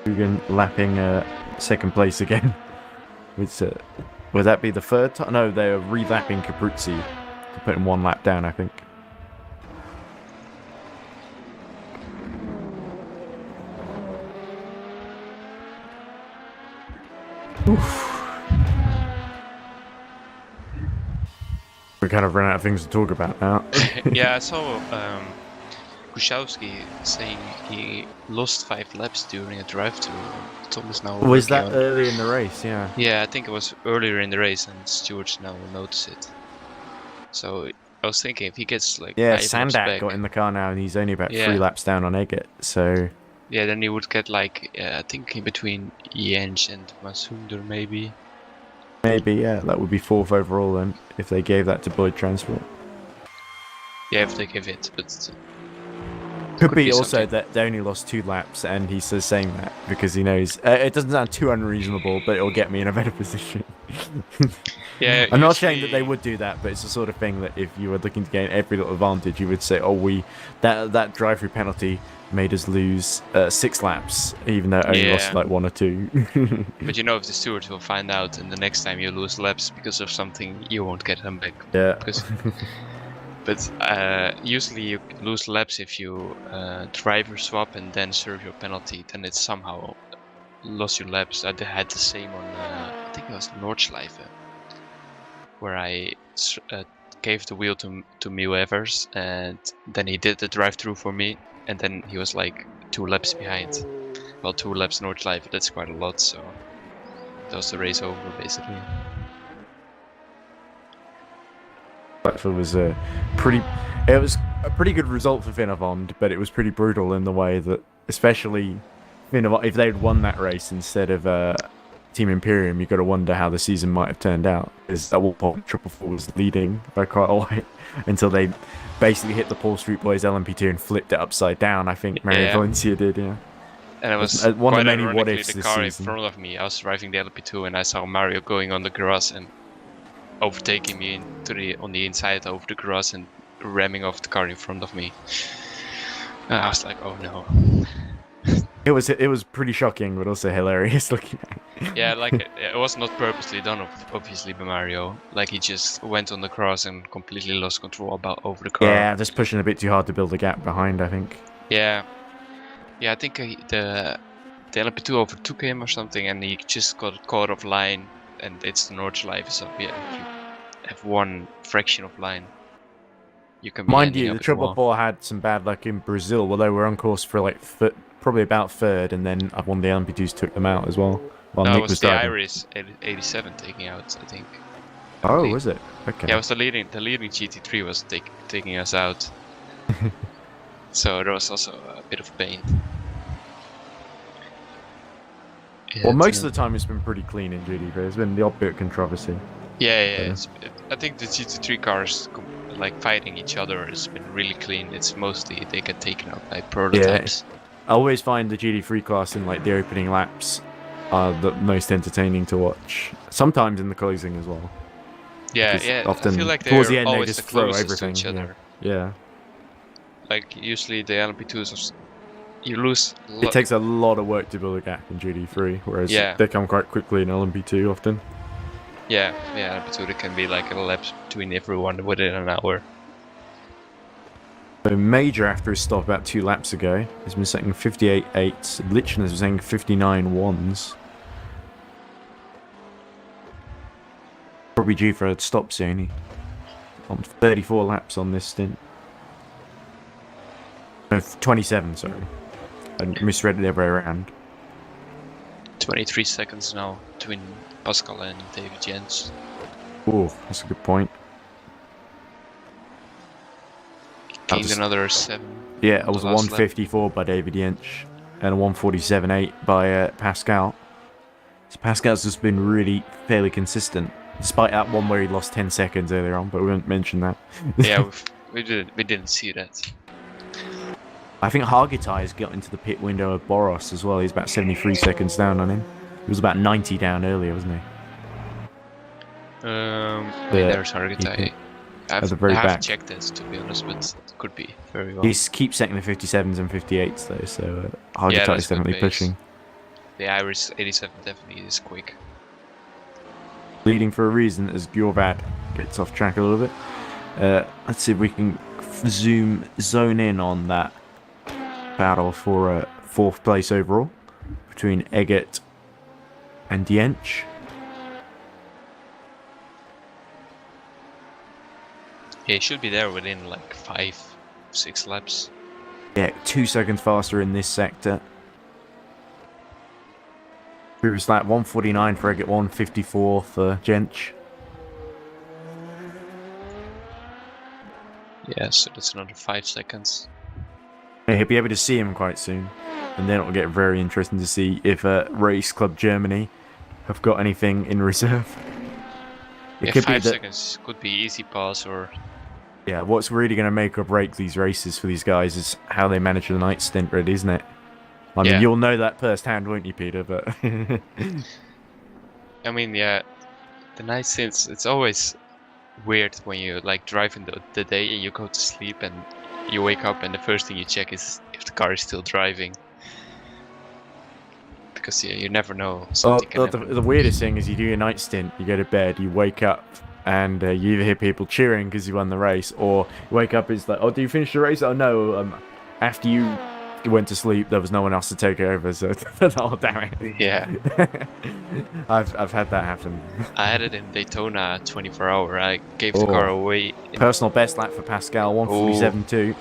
Dugan lapping 2nd place again. Which, would that be the 3rd time? No, they're re-lapping Capruzzi to put him 1 lap down, I think. We kind of run out of things to talk about now. Yeah, I saw Kuszowski saying he lost 5 laps during a drive-through. Thomas now. Was working that on- early in the race? Yeah. Yeah, I think it was earlier in the race, and Stewart's now noticed it. So I was thinking if he gets like Yeah, 5 laps Sandak back, got in the car now and he's only about 3 Yeah. laps down on Eggert. So, yeah, then he would get like I think in between Jens and Masunder maybe. maybe, yeah, that would be 4th overall then if they gave that to Boyd Transport. Yeah, if they give it, but Could be be also something. that they only lost 2 laps and he's saying that because he knows it doesn't sound too unreasonable, but it'll get me in a better position. Yeah, I'm not saying that usually- they would do that, but it's the sort of thing that if you were looking to gain every little advantage, you would say, "Oh, that drive-through penalty made us lose 6 laps, even though it only lost Yeah. like 1 or 2." But you know, if the stewards will find out, and the next time you lose laps because of something, you won't get them back. Yeah. Because, but usually you lose laps if you driver swap and then serve your penalty. Then it's somehow lost your laps. I had the same on I think it was Nordschleife, where I gave the wheel to Mio Evers, and then he did the drive-through for me, and then he was like 2 laps behind. Well, 2 laps Nordschleife, that's quite a lot, so that was the race over basically. It was a pretty good result for Finnavond, but it was pretty brutal in the way that, especially Finnavond, if they'd won that race instead of Team Imperium, you've got to wonder how the season might have turned out. Is at one point Triple Four was leading by quite a lot until they basically hit the Paul Street Boys LMP2 and flipped it upside down. I think Mario Yeah. Valencia did, yeah. And it was One of quite the many ironically what-ifs the this car season. in front of me. I was driving the LP2 and I saw Mario going on the grass and overtaking me on the inside over the grass and ramming off the car in front of me. And I was like, oh no. It was pretty shocking, but also hilarious looking at. Yeah, like it was not purposely done, obviously, by Mario. Like he just went on the grass and completely lost control over the car. Yeah, just pushing a bit too hard to build a gap behind, I think. Yeah, I think the LP2 overtook him or something, and he just got caught off line. And it's the Nordschleife, so yeah, if you have one fraction of line, you can. Mind you, the Triple Four had some bad luck in Brazil, where they were on course for like probably about 3rd, and then one of the LMP2s took them out as well. While No, Nick it was was the driving. Iris 87 taking out, I think. Oh, believe. was it? Okay. Yeah, it was the leading GT3 was taking us out. So there was also a bit of pain. Well, most of the time it's been pretty clean in GT3. There's been the odd bit of controversy. Yeah. I think the GT3 cars like fighting each other has been really clean. It's mostly they get taken out by prototypes. I always find the GT3 class in like the opening laps are the most entertaining to watch. Sometimes in the closing as well. Yeah. Often I feel like towards the they're end they always just the throw closest everything to each other. Yeah. Like usually the LMP2s, you lose. It takes a lot of work to build a gap in GT3, whereas they come quite quickly in LMP2 often. Yeah, LMP2 there can be like a lap between everyone within an hour. So Major, after his stop about 2 laps ago, has been setting 58.8s. Lichten has been setting 59.1s. Probably due for a stop soon. He on 34 laps on this stint. No, 27, sorry. I misread it the other way around. 23 seconds now between Pascal and David Jens. Oh, that's a good point. Gained another 7. Yeah, it was the last 154 by David Jensch and a 147.8 by Pascal. So Pascal's just been really fairly consistent, despite that one where he lost 10 seconds earlier on, but we won't mention that. Yeah, we didn't see that. I think Hargitay has got into the pit window of Boros as well. He's about 73 seconds down on him. He was about 90 down earlier, wasn't he? There's Hargitay. I at the very back. haven't checked this, to be honest, but it could be very well. He keeps setting the 57s and 58s though, so Hargitay that's is good definitely pace. pushing. The Iris 87 definitely is quick. Leading for a reason as Gjorvad gets off track a little bit. Let's see if we can zone in on that battle for 4th place overall between Eggert and Diench. Yeah, he should be there within like 5-6 laps. Yeah, 2 seconds faster in this sector. Previous lap 149 for Eggert, 154 for Jench. Yeah, so that's another 5 seconds. Yeah, he'll be able to see him quite soon. And then it'll get very interesting to see if Race Club Germany have got anything in reserve. Yeah, 5 seconds could be easy pass or... Yeah, what's really going to make or break these races for these guys is how they manage the night stint, really, isn't it? I mean, you'll know that firsthand, won't you, Peter? But I mean, yeah, The night stints, it's always weird when you like drive in the day and you go to sleep and you wake up and the first thing you check is if the car is still driving. Because you never know. Something can happen. The weirdest thing is you do your night stint, you go to bed, you wake up, and you either hear people cheering because you won the race, or you wake up, it's like, oh, do you finish the race? Oh, no, after you went to sleep, there was no one else to take it over, so, oh, damn it. Yeah. I've had that happen. I had it in Daytona 24-hour. I gave the car away. Personal best lap for Pascal, 1:47.2.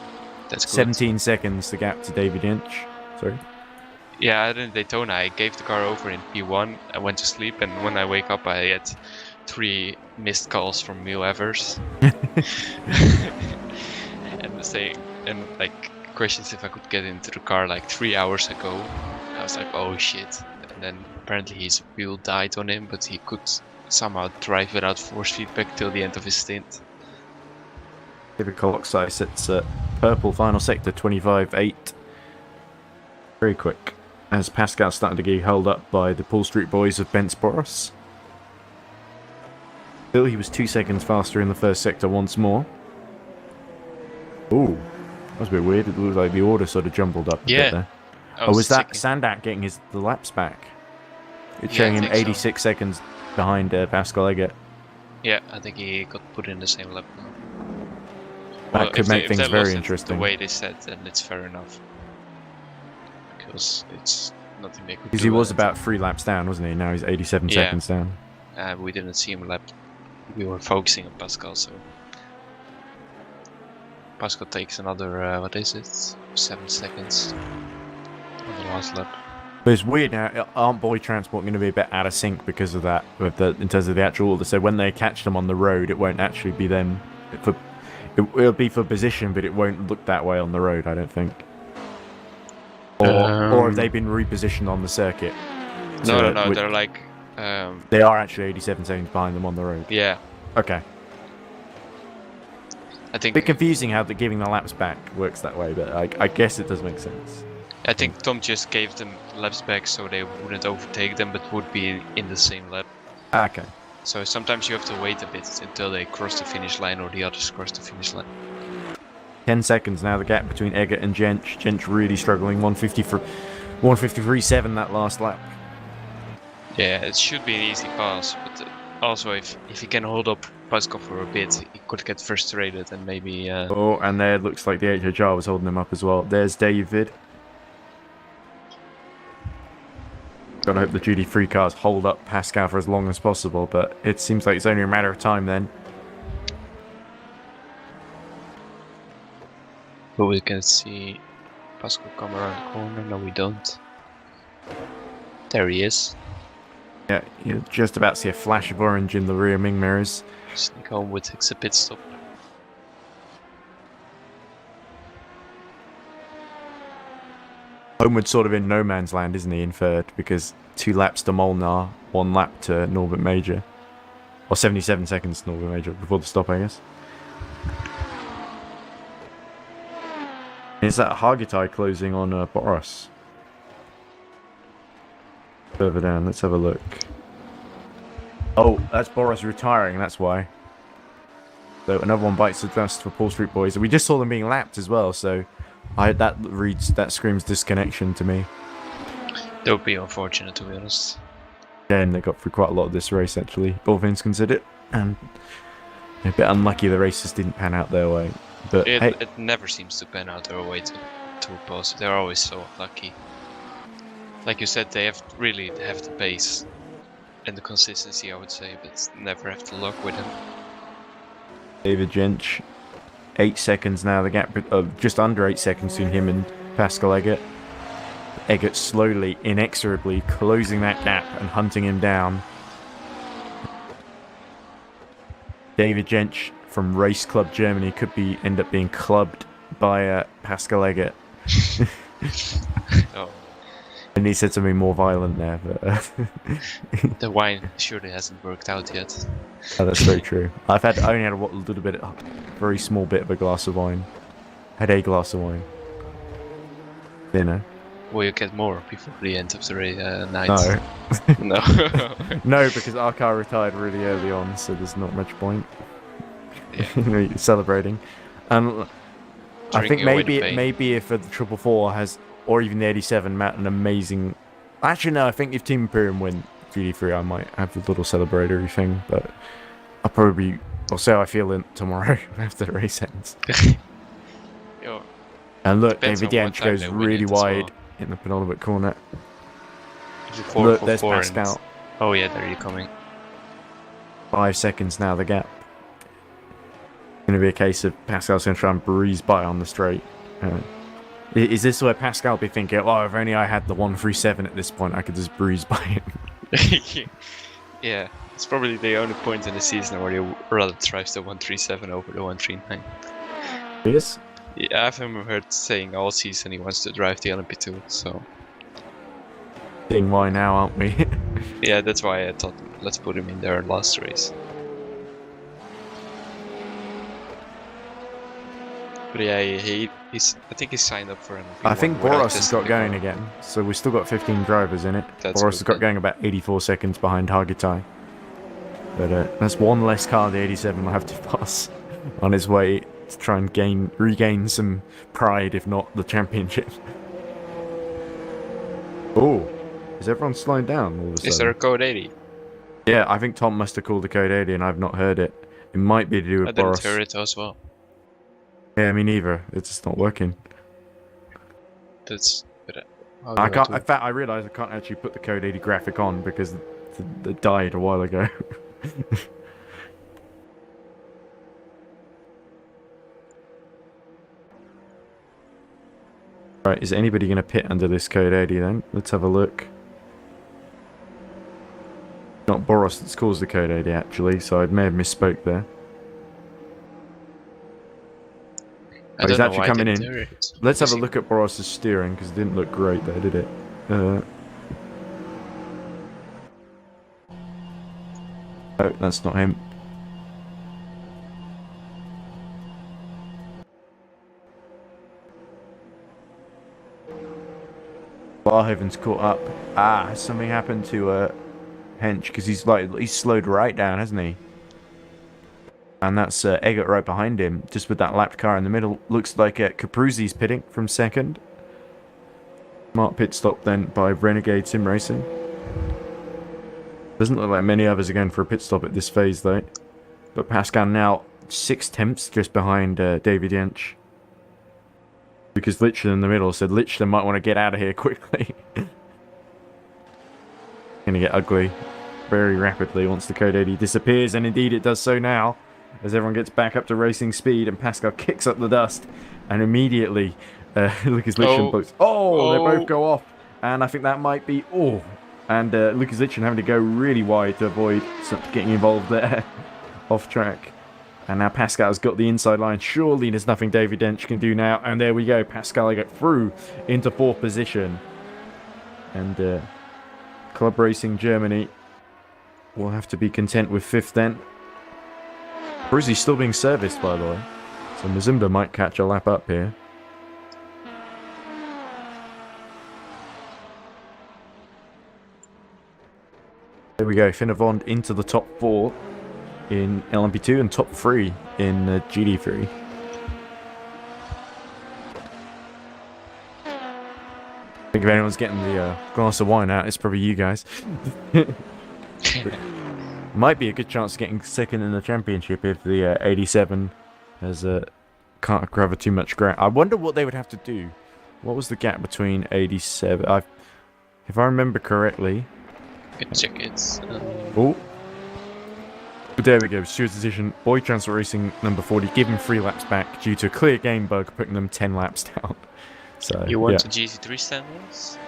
That's good. 17 seconds the gap to David Inch. Sorry. Yeah, I had it in Daytona. I gave the car over in P1. I went to sleep, and when I wake up, I had 3 missed calls from Mil Evers. And saying, and like questions if I could get into the car like 3 hours ago. I was like, oh shit. And then apparently his wheel died on him, but he could somehow drive without force feedback till the end of his stint. David Coloxai sits at purple final sector 25.8. Very quick. As Pascal started to get held up by the Paul Street boys of Bence Boros. Still, he was 2 seconds faster in the first sector once more. Ooh, that was a bit weird. It looked like the order sort of jumbled up a bit there. Was that Sandak getting the laps back? It's showing him 86 seconds behind Pascal Eggert. Yeah, I think he got put in the same lap now. That could make things very interesting. The way they said, then it's fair enough. Because it's nothing they could do. Because he was about 3 laps down, wasn't he? Now he's 87 seconds down. We didn't see him lap. We were focusing on Pascal, so Pascal takes another, what is it? 7 seconds on the last lap. But it's weird now, aren't Boy Transport going to be a bit out of sync because of that, in terms of the actual order? So when they catch them on the road, it won't actually be them. It'll be for position, but it won't look that way on the road, I don't think. Or have they been repositioned on the circuit? No, they're like... they are actually 87 seconds behind them on the road. Yeah. Okay. I think... A bit confusing how giving the laps back works that way, but I guess it does make sense. I think Tom just gave them laps back so they wouldn't overtake them, but would be in the same lap. Okay. So sometimes you have to wait a bit until they cross the finish line or the others cross the finish line. 10 seconds now, the gap between Eggert and Jench. Jench really struggling, 153.7 that last lap. Yeah, it should be an easy pass, but also if he can hold up Pascal for a bit, he could get frustrated and maybe... Oh, and there looks like the HHR was holding him up as well. There's David. Gotta hope the duty-free cars hold up Pascal for as long as possible, but it seems like it's only a matter of time then. But we can see Pascal come around the corner. No, we don't. There he is. Yeah, you just about see a flash of orange in the rear wing mirrors. Sneak home with a pit stop. Homewood sort of in no man's land, isn't he, in third? Because 2 laps to Molnar, 1 lap to Norbert Major. Or 77 seconds to Norbert Major before the stop, I guess. Is that Hargitay closing on Boros? Further down, let's have a look. Oh, that's Boros retiring, that's why. So another one bites the dust for Paul Street Boys. We just saw them being lapped as well, so that screams disconnection to me. That would be unfortunate, to be honest. Again, they got through quite a lot of this race, actually, all things considered. And a bit unlucky the races didn't pan out their way. But it never seems to pan out their way to a pass. They're always so lucky. Like you said, they really have the pace and the consistency, I would say, but never have the luck with them. David Jench, 8 seconds now, the gap of just under 8 seconds between him and Pascal Eggert. Eggert slowly, inexorably closing that gap and hunting him down. David Jench from Race Club Germany could end up being clubbed by Pascal Eggert. Oh. And he said something more violent there, but the wine surely hasn't worked out yet. Oh, that's very true. I only had a little bit, a very small bit of a glass of wine. Had a glass of wine. Dinner. Will you get more before the end of the night? No. No. No, because our car retired really early on, so there's not much point Yeah. celebrating. And I think Drinking away the pain. maybe if the 444 has, or even the 87, Matt, an amazing. Actually, no. I think if Team Imperium win GD3, I might have a little celebratory thing, but I'll say how I feel tomorrow after the race ends. Yo, And look, Depends David on what Yanch time goes they win really it as well. wide in the penultimate corner. is it Look, 4 there's 4 Pascal. Oh yeah, there you coming. 5 seconds now, the gap. Going to be a case of Pascal's going to try and breeze by on the straight. Is this where Pascal will be thinking, oh, if only I had the 137 at this point, I could just breeze by him? Yeah, it's probably the only point in the season where you rather drives the 137 over the 139. Yes? Yeah, I've heard saying all season he wants to drive the LMP2, so Seeing why now, aren't we? yeah, that's why I thought let's put him in there last race. But yeah, he's I think he's signed up for an. I think Boros has got going again, so we've still got 15 drivers in it. That's Boros has good got then. going about 84 seconds behind Hargitai. But that's one less car the 87 will have to pass on his way to try and regain some pride, if not the championship. Oh, is everyone slowing down all of a sudden? Is there a code 80? Yeah, I think Tom must have called the code 80 and I've not heard it. It might be to do I with didn't Boros. hear it as well. Yeah, me neither. It's just not working. That's. But, how I do can't. do In fact, I realised I can't actually put the code 80 graphic on because it died a while ago. Right, is anybody going to pit under this code 80 then? Let's have a look. Not Boros that's caused the code 80 actually, so I may have misspoke there. I he's don't know actually why I coming didn't in. hear it. Let's have Is a he- look at Boros' steering because it didn't look great there, did it? Oh, that's not him. Barhoven's caught up. Has something happened to Hench? Because he's slowed right down, hasn't he? And that's Eggert right behind him, just with that lapped car in the middle. Looks like Capruzzi's pitting from second. Smart pit stop then by Renegade Sim Racing. Doesn't look like many others are going for a pit stop at this phase though. But Pascal now 6 tenths just behind David Yench. Because Litchton in the middle said Litchton might want to get out of here quickly. Gonna get ugly very rapidly once the code 80 disappears, and indeed it does so now. As everyone gets back up to racing speed and Pascal kicks up the dust, and immediately Lucas Litchton books. Oh, they both go off, and I think that might be and Lucas Litchton having to go really wide to avoid getting involved there off track. And now Pascal's got the inside line. Surely there's nothing David Dench can do now, and there we go. Pascal got through into 4th position, and Club Racing Germany will have to be content with 5th then. Or is he still being serviced, by the way? So Mazumba might catch a lap up here. There we go. Finnevond into the top 4 in LMP2 and top 3 in GD3. I think if anyone's getting the glass of wine out, it's probably you guys. Might be a good chance of getting second in the championship if the 87 has can't cover too much ground. I wonder what they would have to do. What was the gap between 87? If I remember correctly. Can check it. Oh. There we go. Stewards' decision. Boyd Transfer Racing number 40 give him 3 laps back due to a clear game bug, putting them 10 laps down. So You want the GC3 standings?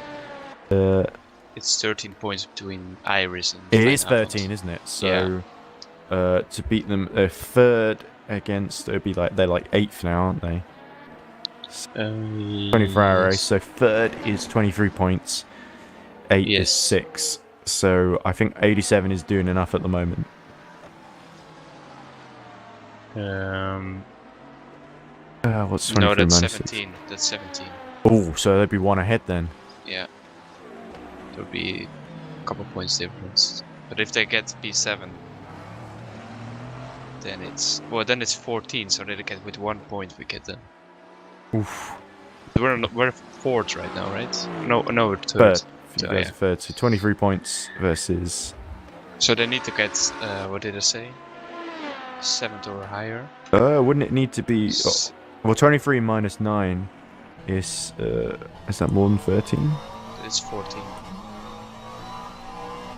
It's 13 points between Iris and. It is Fine 13, isn't it? So to beat them, they're 3rd against. It'd be like they're like 8th now, aren't they? 24-hour race. So 3rd is 23 points. 8 is Yes. 6. So I think 87 is doing enough at the moment. No, What's 23 that's minus 17. That's 17. Oh, so they'd be 1 ahead then. Yeah. There would be a couple points difference. But if they get P7, then it's 14, so they get with 1 point we get them. Oof. We're fourth right now, right? No, we're Third. third. You So, guys yeah. are third. So 23 points versus. So they need to get what did I say? 7th or higher. Wouldn't it need to be? Oh, well, 23 minus 9 is that more than 13? It's 14.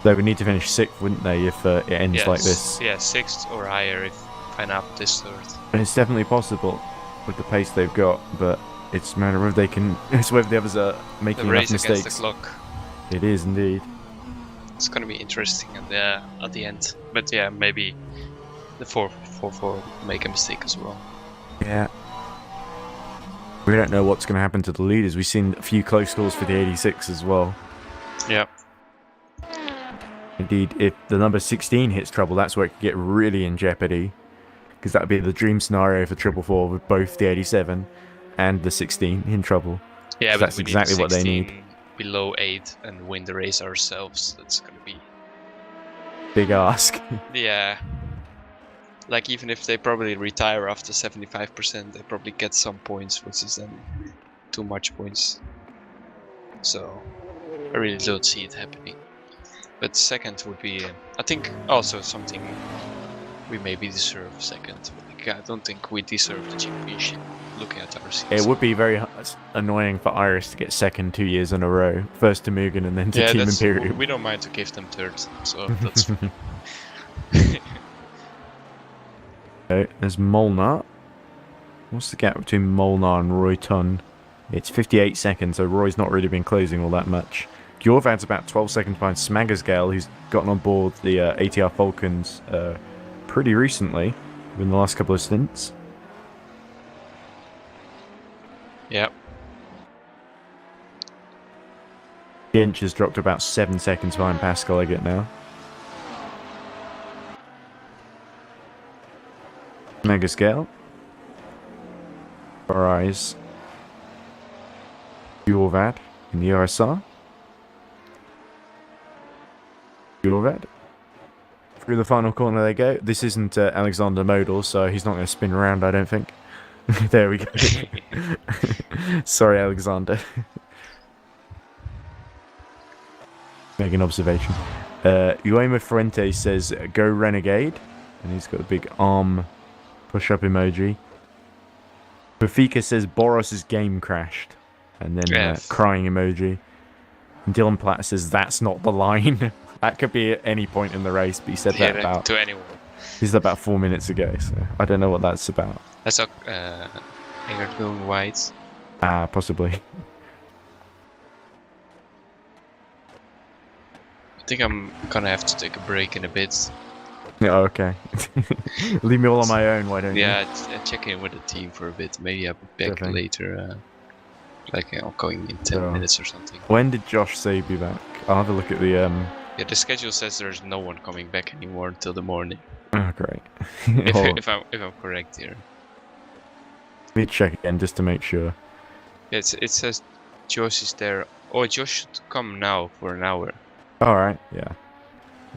They would need to finish 6th, wouldn't they, if it ends like this? Yeah, 6th or higher if Pineapple is third. And it's definitely possible with the pace they've got, but it's a matter of whether they can. It's whether the others are making The enough race against mistakes. the clock. It is indeed. It's gonna be interesting at the end. But yeah, maybe the 4-4 make a mistake as well. Yeah. We don't know what's going to happen to the leaders. We've seen a few close calls for the 86 as well. Yeah. Indeed, if the number 16 hits trouble, that's where it could get really in jeopardy. Because that would be the dream scenario for 4-4 with both the 87 and the 16 in trouble. Yeah, So but that's we exactly need what they need. 16 below 8 and win the race ourselves. That's gonna be Big ask. yeah. Like even if they probably retire after 75%, they probably get some points, which is then too much points. So I really don't see it happening. But second would be, I think, also something we maybe deserve second. Like, I don't think we deserve the championship. Looking at our season. It would be very annoying for Iris to get second 2 years in a row. First to Mugen and then to Team Imperium. We don't mind to give them third, so that's fine. Okay, there's Molnar. What's the gap between Molnar and Roy Tun? It's 58 seconds, so Roy's not really been closing all that much. Gjorvad's about 12 seconds behind Smaggersgale, who's gotten on board the ATR Falcons pretty recently, in the last couple of stints. Yeah. Ginch has dropped about 7 seconds behind Pascal Eggert now. Megascale. Farais. Gjorvad in the RSR. Gjorvad. Through the final corner they go. This isn't Alexander Modal, so he's not going to spin around, I don't think. There we go. Sorry, Alexander. Make an observation. Uema Fuente says, go Renegade. And he's got a big arm push-up emoji. Rafika says, Boros' game crashed. And then crying emoji. And Dylan Platt says, that's not the line. That could be at any point in the race, but he said that about... to anyone. He said about 4 minutes ago, so I don't know what that's about. That's Eggert going wide. Ah, possibly. I think I'm gonna have to take a break in a bit. Yeah, okay. Leave me all on my own, why don't you? Yeah, check in with the team for a bit. Maybe I'll be back later. Going in 10 minutes or something. When did Josh say be back? I'll have a look at the Yeah, the schedule says there's no one coming back anymore until the morning. Oh, great. if I'm correct here. Let me check again just to make sure. It says Josh is there. Oh, Josh should come now for an hour. Alright, yeah.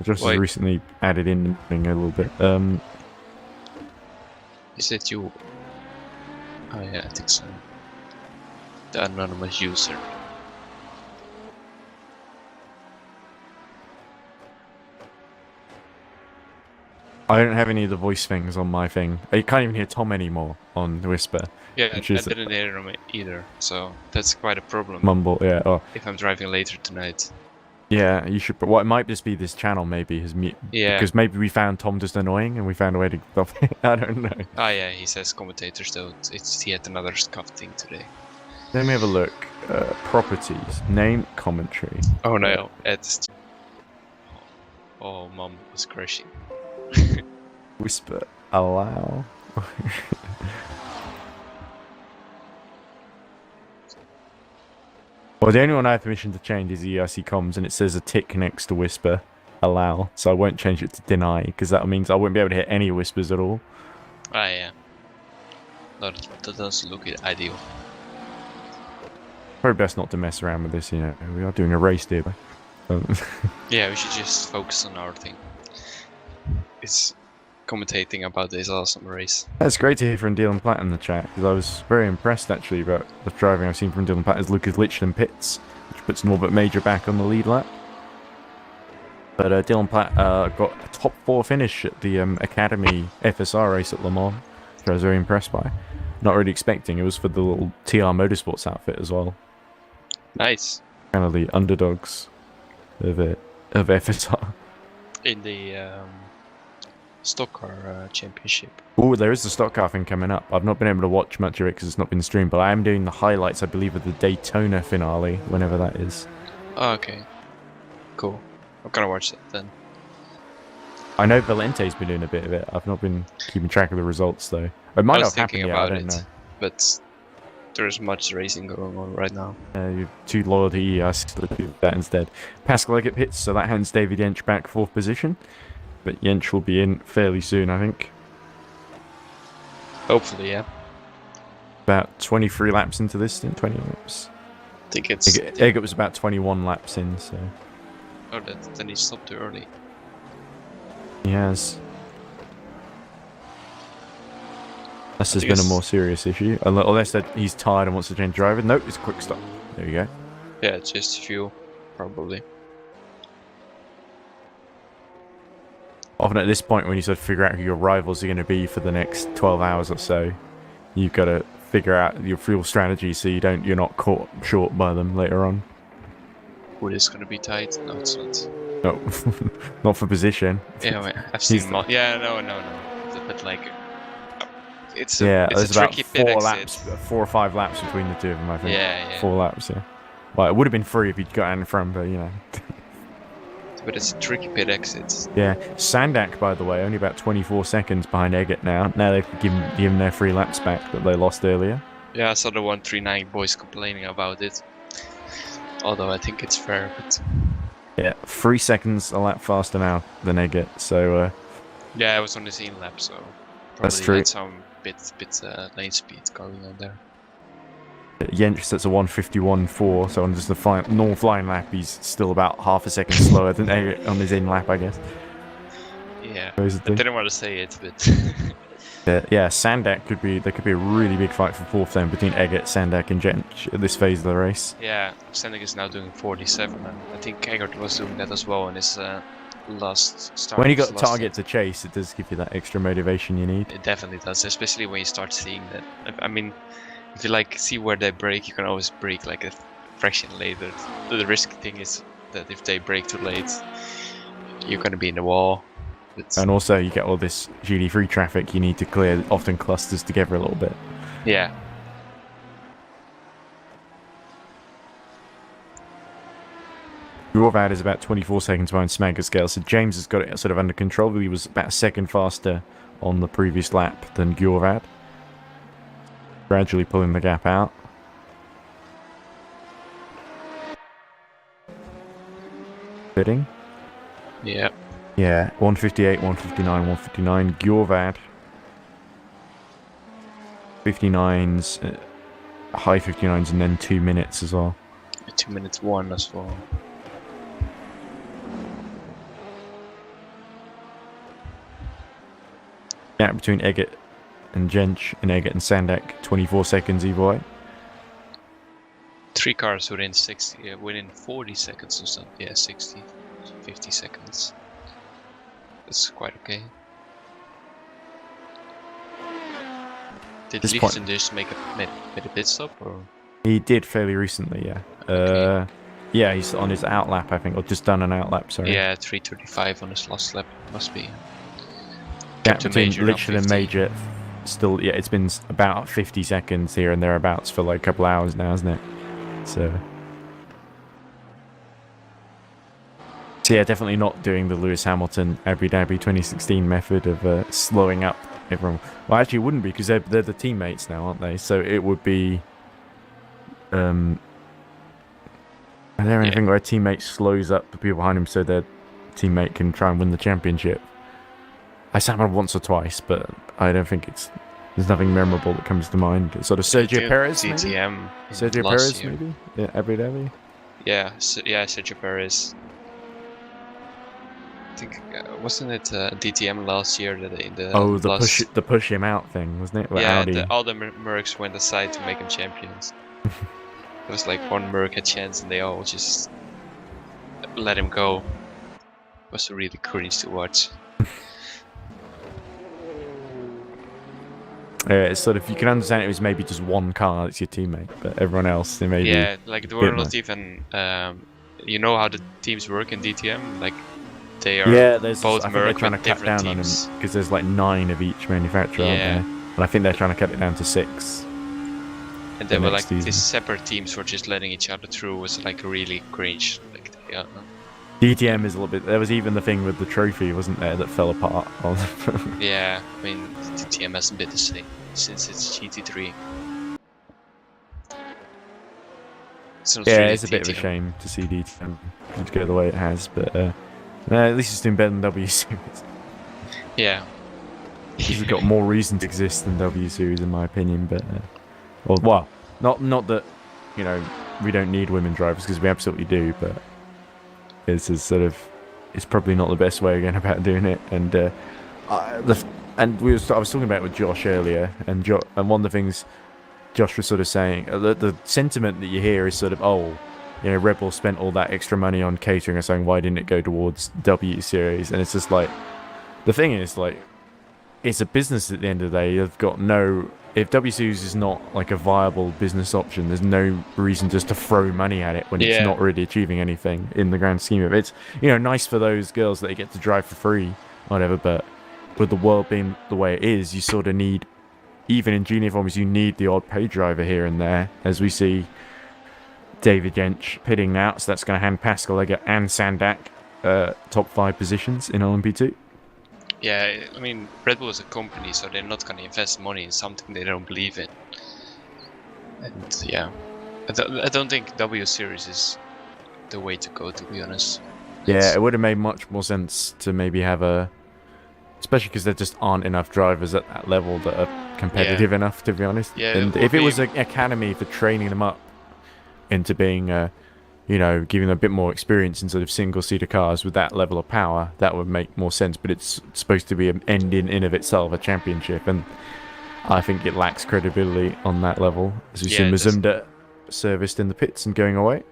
Josh has recently added in a little bit. Is it you? Oh yeah, I think so. The anonymous user. I don't have any of the voice things on my thing. You can't even hear Tom anymore on Whisper. Yeah, I didn't hear him either, so that's quite a problem. Mumble, yeah. Oh. If I'm driving later tonight. Yeah, you should. Well, it might just be this channel, maybe his mute. Yeah. Because maybe we found Tom just annoying, and we found a way to stop it. I don't know. Oh yeah, he says commentators though. He had another scuff thing today. Let me have a look. Properties, name, commentary. Oh no, it's. Oh, mom was crashing. Whisper, allow. Well, the only one I have permission to change is EERC comms, and it says a tick next to whisper, allow. So I won't change it to deny, because that means I won't be able to hear any whispers at all. Ah, yeah. No, that doesn't look ideal. Probably best not to mess around with this, you know. We are doing a race here. Yeah, we should just focus on our thing. It's commentating about this awesome race. That's great to hear from Dylan Platt in the chat, because I was very impressed actually about the driving I've seen from Dylan Platt as Lucas Lichtenpitz pits, which puts Norbert Major back on the lead lap. But Dylan Platt got a top 4 finish at the Academy FSR race at Le Mans, which I was very impressed by. Not really expecting. It was for the little TR Motorsports outfit as well. Nice. Kind of the underdogs of FSR. In the stock car championship. Oh, there is the stock car thing coming up. I've not been able to watch much of it because it's not been streamed, but I am doing the highlights, I believe, of the Daytona finale, whenever that is. Oh, okay. Cool. I'm gonna watch that then. I know Valente's been doing a bit of it. I've not been keeping track of the results, though. It might I not was have happened thinking yet, I about don't know. it, but there's much racing going on right now. You're too loyal to EERC to do that instead. Pascal Eggert pits, so that hands David Jench back 4th position. But Jench will be in fairly soon, I think. Hopefully, yeah. About 23 laps into this stint, 20 laps. I think it's... Eggert was about 21 laps in, so... Oh, then he stopped too early. He has. Unless there's been a more serious issue. Unless that he's tired and wants to change driver. Nope, it's a quick stop. There you go. Yeah, it's just fuel, probably. Often at this point, when you sort of figure out who your rivals are going to be for the next 12 hours or so, you've got to figure out your fuel strategy so you're not caught short by them later on. Wood is gonna be tight. No, it's not. No, not for position. Yeah, wait, I've seen. Yeah, no. But like, it's a, yeah, it's there's a about tricky pit 4 exit. laps, 4 or 5 laps between the two of them, I think. Yeah. 4 laps, yeah. Well, it would have been 3 if he'd got out in front, but you know. But it's a tricky pit exit. Yeah, Sandak, by the way, only about 24 seconds behind Eggert now. Now they've given their 3 laps back that they lost earlier. Yeah, I saw the 139 boys complaining about it. Although I think it's fair, but... Yeah, 3 seconds a lap faster now than Eggert, so... Yeah, I was on the same lap, so... That's Probably true. had some bit lane speed going on there. Jench sets a 1:51.4, so on just the normal flying lap, he's still about half a second slower than Eggert on his in lap, I guess. Yeah, I Supposedly. didn't want to say it, but... Yeah, Sandak there could be a really big fight for 4th then between Eggert, Sandak and Jench at this phase of the race. Yeah, Sendik is now doing 47, and I think Eggert was doing that as well in his last start. When you got a target to chase, it does give you that extra motivation you need. It definitely does, especially when you start seeing that. I mean, if you like see where they break, you can always break like a fraction later. The risky thing is that if they break too late, you're gonna be in the wall. And also you get all this GD3 traffic you need to clear, often clusters together a little bit. Yeah. Jorvad is about 24 seconds behind Smagascale, so James has got it sort of under control. He was about a second faster on the previous lap than Jorvad. Gradually pulling the gap out. Fitting. Yeah. Yeah, 158, 159, 159. Gjorvad. 59s, high 59s, and then 2 minutes as well. 2 minutes 1 as well. Gap between Eggert and Jench and Eggert and Sandak, 24 seconds either way. 3 cars within 40 seconds or something. Yeah, 60, 50 seconds. That's quite okay. Did Lichten just made a pit stop, or? He did fairly recently, yeah. Okay. Yeah, he's on his outlap, I think, or just done an outlap, sorry. Yeah, 3:35 on his last lap, must be. Gap to between Major, not Lichten and 50. Major, still, yeah, it's been about 50 seconds here and thereabouts for like a couple hours now, isn't it? So yeah, definitely not doing the Lewis Hamilton Abu Dhabi 2016 method of slowing up everyone. Well, actually, it wouldn't be because they're the teammates now, aren't they? So it would be. Are there anything where a teammate slows up the people behind him so their teammate can try and win the championship? I said it once or twice, but I don't think it's There's nothing memorable that comes to mind. It's sort of Sergio Perez, maybe? DTM. Sergio last Perez, year. maybe? Yeah, Abu Dhabi. Yeah, Sergio Perez. I think wasn't it DTM last year that in the the push him out thing, wasn't it? With yeah, Audi. all the Mercs went aside to make him champions. It was like one Merc had chance and they all just let him go. It was really cringe to watch. Yeah, it's sort of, you can understand it was maybe just one car that's your teammate, but everyone else, they maybe... Yeah, like there were not even... you know how the teams work in DTM? Like, they are both I think they're Merc trying to with cut different down teams. on them, because there's like 9 of each manufacturer, aren't there? And I think they're trying to cut it down to 6. And they were like, season. these separate teams were just letting each other through was like really cringe. Like, yeah. DTM is a little bit... There was even the thing with the trophy, wasn't there, that fell apart. Yeah, I mean, DTM hasn't been the same since it's GT3. It's not really It's a bit of a DTM. shame to see DTM go the way it has, but at least it's doing better than W Series. Yeah. It's got more reason to exist than W Series, in my opinion. But well, not that we don't need women drivers, because we absolutely do. But it's probably not the best way of going about doing it. And I was talking about it with Josh earlier, and one of the things Josh was sort of saying, the sentiment that you hear is sort of, Red Bull spent all that extra money on catering, and saying, why didn't it go towards W Series? And it's just like, the thing is, like, it's a business at the end of the day. You've got if W Series is not like a viable business option, there's no reason just to throw money at it when it's not really achieving anything in the grand scheme of it. It's, nice for those girls that they get to drive for free, whatever, but with the world being the way it is, you sort of need, even in junior forms, you need the odd pay driver here and there, as we see David Jench pitting now, so that's going to hand Pascal Egger and Sandak top 5 positions in LMP2. Yeah, I mean, Red Bull is a company, so they're not going to invest money in something they don't believe in. And yeah, I don't think W Series is the way to go, to be honest. Yeah, it would have made much more sense to maybe have especially because there just aren't enough drivers at that level that are competitive enough, to be honest. Yeah, and if it was an academy for training them up into being, giving them a bit more experience in sort of single-seater cars with that level of power, that would make more sense. But it's supposed to be an end in of itself, a championship, and I think it lacks credibility on that level. As we see Mazumda serviced in the pits and going away.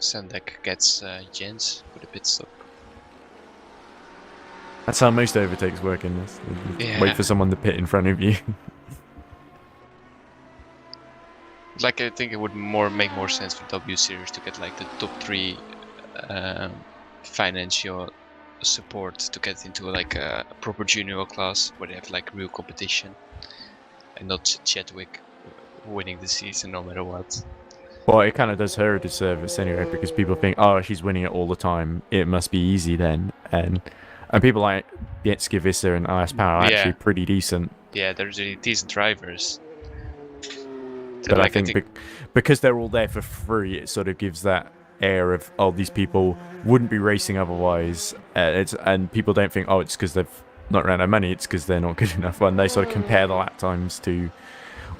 Sandak gets Jens with a pit stop. That's how most overtakes work in this. Wait for someone to pit in front of you. Like, I think it would make more sense for W Series to get like the top 3 financial support to get into like a proper junior class where they have like real competition, and not Chadwick winning the season no matter what. Well, it kind of does her a disservice anyway, because people think, she's winning it all the time, it must be easy then, and people like Bietski Visser and IS Power are actually pretty decent. Yeah, they're really decent drivers. But I think because they're all there for free, it sort of gives that air of, these people wouldn't be racing otherwise. And people don't think, it's because they've not run out of money, it's because they're not good enough. And they sort of compare the lap times to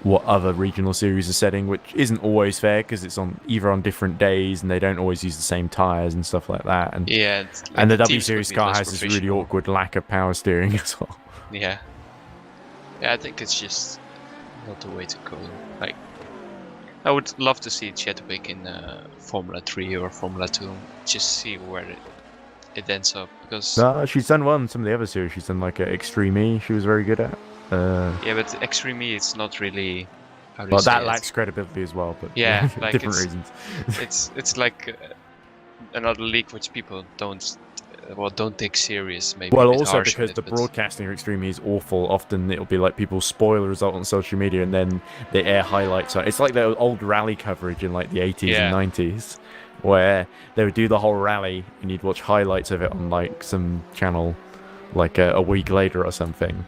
what other regional series are setting, which isn't always fair, because it's either on different days and they don't always use the same tyres and stuff like that. And and the W Series car has this really awkward lack of power steering as well. Yeah, I think it's just not the way to go. Like, I would love to see Chadwick in Formula 3 or Formula 2, just see where it ends up, because... No, she's done well in some of the other series. She's done like Extreme E, she was very good at. Yeah, but Extreme E, it's not really... that lacks credibility as well, but yeah, for like different reasons. it's like another league which people don't take serious. Maybe well, also because the broadcasting of Extreme E is awful. Often it'll be like people spoil the result on social media and then they air highlights. It's like the old rally coverage in like the 80s and 90s, where they would do the whole rally and you'd watch highlights of it on like some channel like a week later or something.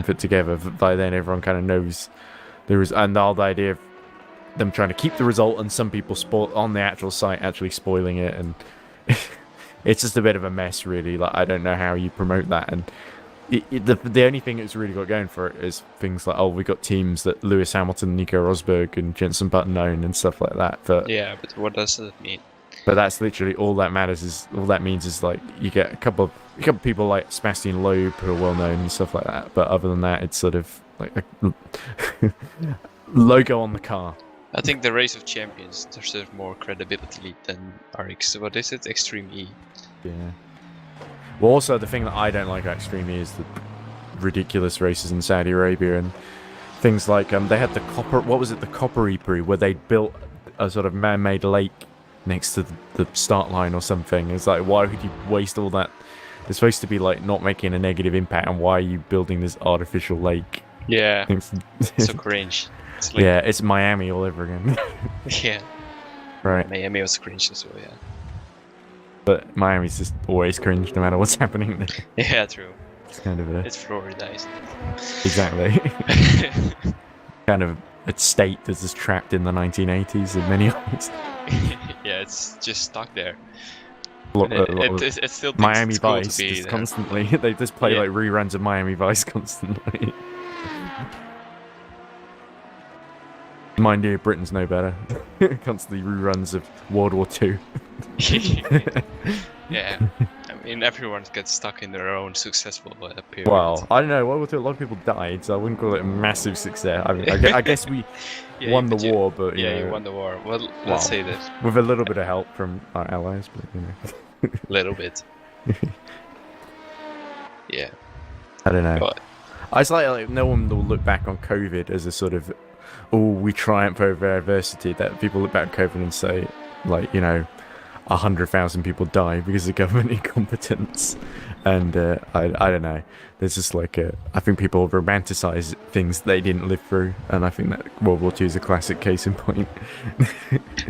Put together. By then everyone kind of knows there is, and the whole idea of them trying to keep the result, and some people on the actual site actually spoiling it, and it's just a bit of a mess, really. Like, I don't know how you promote that, and the only thing it's really got going for it is things like, we got teams that Lewis Hamilton, Nico Rosberg, and Jenson Button own and stuff like that. But Yeah, but what does that mean? But that's literally all that matters. All that means is like you get a couple of people like Sebastian Loeb who are well known and stuff like that. But other than that, it's sort of like a logo on the car. I think the Race of Champions deserve more credibility than RX. What is it? Extreme E. Yeah. Well, also the thing that I don't like about Extreme E is the ridiculous races in Saudi Arabia and things like they had the Copper Reapery, where they built a sort of man-made lake next to the start line or something. It's like, why would you waste all that? It's supposed to be like not making a negative impact, and why are you building this artificial lake? Yeah, it's so cringe. It's like, yeah, it's Miami all over again. yeah, right. Miami was cringe as well. Yeah, but Miami's just always cringe no matter what's happening there. yeah, true. It's kind of It's Florida, isn't it? Exactly. Kind of a state that's just trapped in the 1980s in many ways. Yeah, it's just stuck there. It still thinks Miami it's cool Vice to be just there. constantly. They just play Yeah. like reruns of Miami Vice constantly. Mind you, Britain's no better. Constantly reruns of World War II. Yeah, I mean everyone gets stuck in their own successful period. Well, I don't know. World War II, a lot of people died, so I wouldn't call it a massive success. I mean, I guess we Yeah, won the but you- war, but Yeah, you you won the war. Well, Well. let's say that with a little bit of help from our allies, but you know. a little bit. Yeah, I don't know. but I just like no one will look back on COVID as a sort of, we triumph over adversity. That people look back at COVID and say, like, 100,000 people die because of government incompetence, and I don't know. There's just like I think people romanticize things they didn't live through, and I think that World War II is a classic case in point.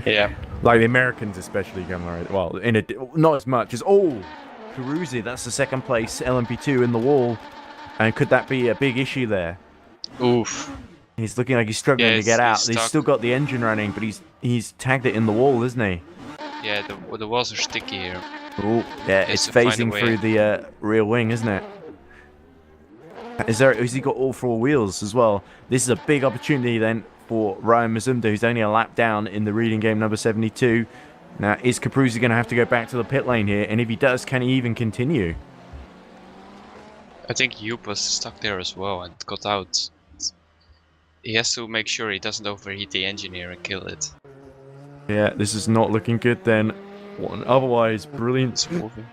yeah, Like the Americans especially come right. Well, not as much as Carusi. That's the second place LMP2 in the wall, and could that be a big issue there? oof. He's looking like he's struggling to get out. He's still got the engine running, but he's tagged it in the wall, isn't he? Yeah, the walls are sticky here. Oh, yeah, Has it's to find a phasing way. through the rear wing, isn't it? Has he got all four wheels as well? This is a big opportunity then for Ryan Mazumda, who's only a lap down in the reading game number 72. Now, is Capruzzi going to have to go back to the pit lane here? And if he does, can he even continue? I think Joop was stuck there as well and got out. He has to make sure he doesn't overheat the engine here and kill it. Yeah, this is not looking good then. An otherwise brilliant It's moving.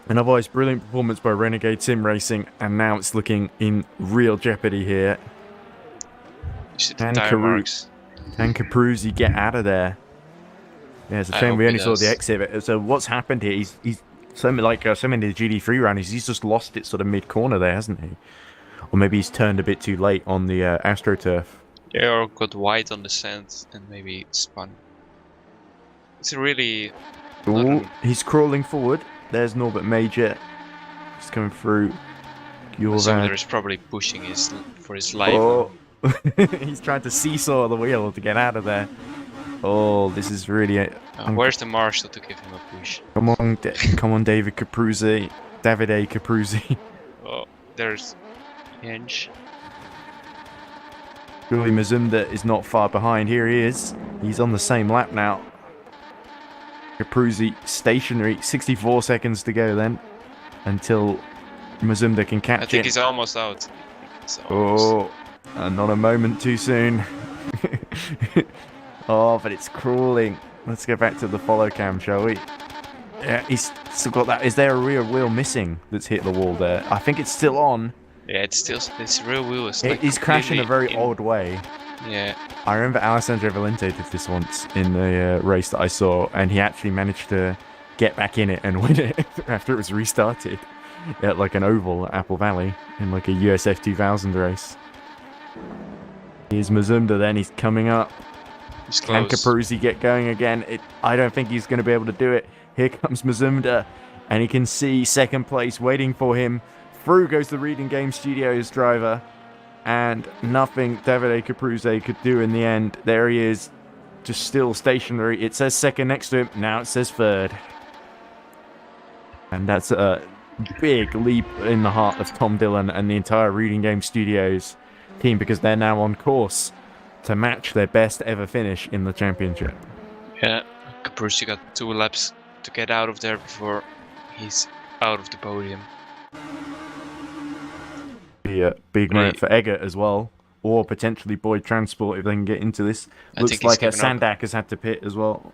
performance by Renegade Sim Racing, and now it's looking in real jeopardy here. You see the And tire marks. Can Capruzzi get out of there? Yeah, it's a I shame hope we he only saw the does. exit. So what's happened here? He's so many of the GD3 runners. He's just lost it sort of mid corner there, hasn't he? Or maybe he's turned a bit too late on the AstroTurf. Yeah, or got white on the sand and maybe spun. It's a really Ooh, he's crawling forward. There's Norbert Major. He's coming through. Mazumda is probably pushing for his life. Oh, he's trying to seesaw the wheel to get out of there. Oh, this is really. Where's the marshal to give him a push? Come on, David Capruzzi. Davide Capruzzi. Oh, there's Hinge. Surely Mazumda is not far behind. Here he is. He's on the same lap now. Capruzzi stationary. 64 seconds to go then, until Mazumda can catch I think it. he's almost out. He's almost. Not a moment too soon. Oh, but it's crawling. Let's go back to the follow cam, shall we? Yeah, he's still got that. Is there a rear wheel missing that's hit the wall there? I think it's still on. Yeah, it's real wheel. Is like He's crashing a very completely odd way. Yeah, I remember Alessandro Valente did this once in the race that I saw, and he actually managed to get back in it and win it after it was restarted at like an oval at Apple Valley in like a USF 2000 race. Here's Mazumda then, he's coming up. he's Can close. Capruzzi get going again? I don't think he's going to be able to do it. Here comes Mazumda, and he can see second place waiting for him. Through goes the Reading Game Studios driver, and nothing Davide Capruzzi could do in the end. There he is, just still stationary. It says second next to him, now it says third. And that's big leap in the heart of Tom Dillon and the entire Reading Game Studios team, because they're now on course to match their best ever finish in the championship. Yeah, Caprucci got 2 laps to get out of there before he's out of the podium. Be a big moment for Eggert as well, or potentially Boyd Transport if they can get into this. Looks like Sandak has had to pit as well.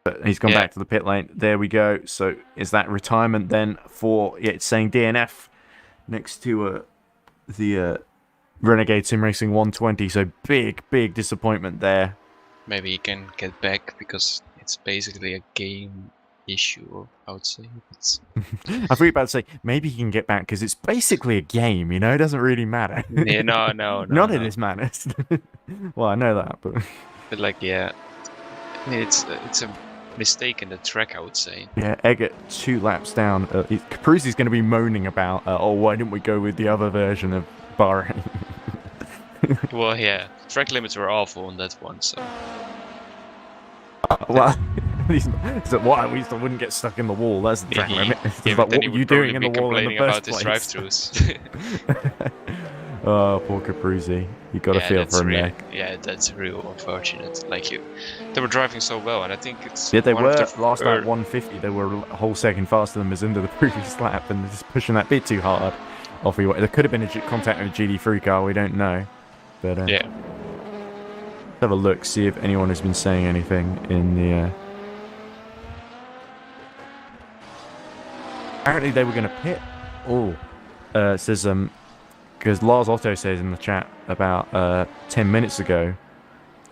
But he's gone back to the pit lane. There we go. So is that retirement then for, it's saying DNF next to the Renegade Sim Racing 120. So big disappointment there. Maybe he can get back because it's basically a game issue, I would say. I thought you were about to say maybe he can get back because it's basically a game, you know, it doesn't really matter. Yeah, no. Not in this manner. Well, I know that, but like, yeah, I mean, it's a mistake in the track, I would say. Yeah, Eggert 2 laps down. Caprucci's going to be moaning about, oh, why didn't we go with the other version of Bahrain? Well, yeah, track limits were awful on that one, so. Well, so why we still wouldn't get stuck in the wall? That's the track limit. Yeah, like, what were you doing in the wall in the first place? place? Oh, poor Caprucci. You got to feel for him there. Yeah, that's real unfortunate. Like, they were driving so well, and I think it's. Yeah, they were last lap 150. They were a whole second faster than Mazinda the previous lap, and just pushing that bit too hard off your way. There could have been a contact with a GD3 car. We don't know, but yeah. Let's have a look, see if anyone has been saying anything in the. Apparently, they were going to pit. Oh, it says because Lars Otto says in the chat about 10 minutes ago,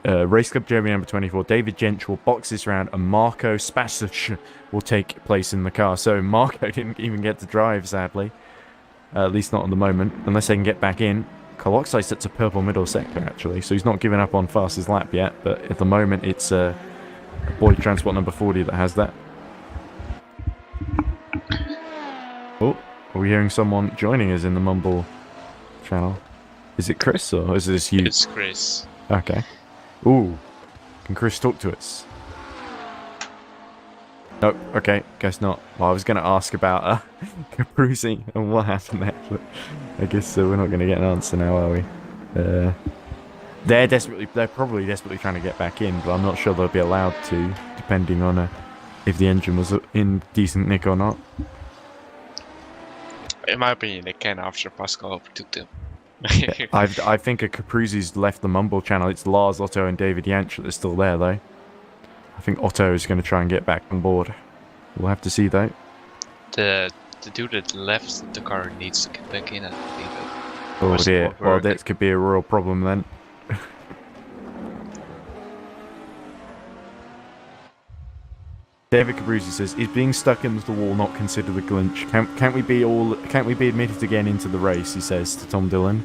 Race Club Germany number 24, David Jench will box this round and Marco Spasic will take place in the car. So Marco didn't even get to drive, sadly. At least not at the moment, unless they can get back in. Coloxai sets a purple middle sector, actually, so he's not giving up on fastest lap yet, but at the moment it's Boyd Transport number 40 that has that. Oh, are we hearing someone joining us in the Mumble channel? Is it Chris or is this you? It's Chris. Okay. Ooh. Can Chris talk to us? Nope. Okay. Guess not. Well, I was going to ask about Caprucci and what happened there, but I guess we're not going to get an answer now, are we? They're probably desperately trying to get back in, but I'm not sure they'll be allowed to, depending on if the engine was in decent nick or not. In my opinion, they can after Pascal overtook them. I think Caprucci's left the Mumble channel. It's Lars, Otto, and David Yanch that are still there, though. I think Otto is going to try and get back on board. We'll have to see, though. The dude that left the car needs to get back in, I think. Oh dear. Well, that could be a real problem then. David Caprucci says, "Is being stuck into the wall not considered a glitch? Can't we be admitted again into the race?" He says to Tom Dillon.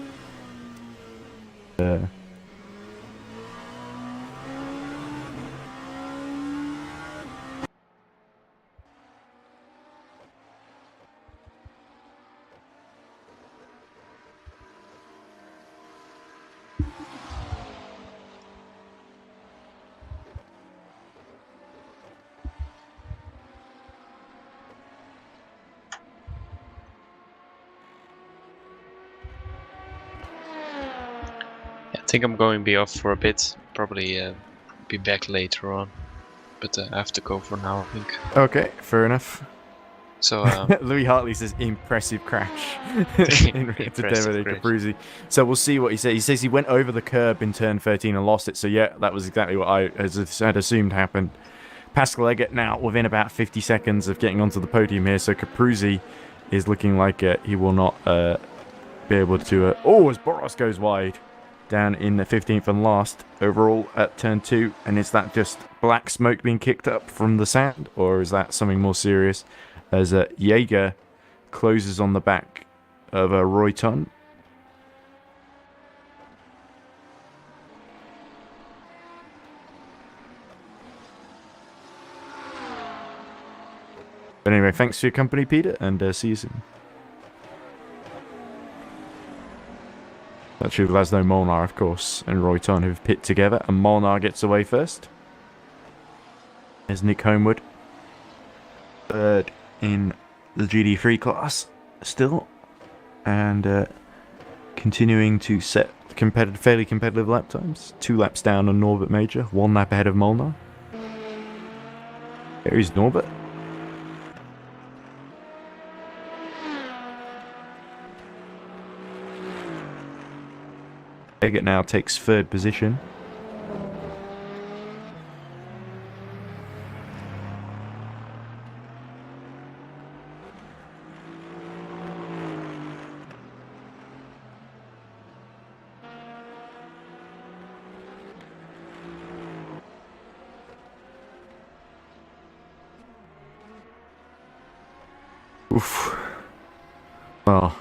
I think I'm going to be off for a bit. Probably be back later on. But I have to go for now, I think. Okay, fair enough. So Louis Hartley says impressive crash in Caprucci. So we'll see what he says. He says he went over the curb in turn 13 and lost it. So yeah, that was exactly what I had assumed happened. Pascal Eggert now within about 50 seconds of getting onto the podium here. So Caprucci is looking like he will not be able to. As Boros goes wide. Down in the 15th and last overall at turn 2, and is that just black smoke being kicked up from the sand, or is that something more serious? As Jaeger closes on the back of Roy Ton. But anyway, thanks for your company, Peter, and see you soon. Actually, Laszlo Molnar, of course, and Roy Ton who've pit together, and Molnar gets away first. There's Nick Homewood. third in the GD3 class still, and continuing to set fairly competitive lap times. 2 laps down on Norbert Major, 1 lap ahead of Molnar. There is Norbert. Eggert now takes 3rd position. Oof. Well,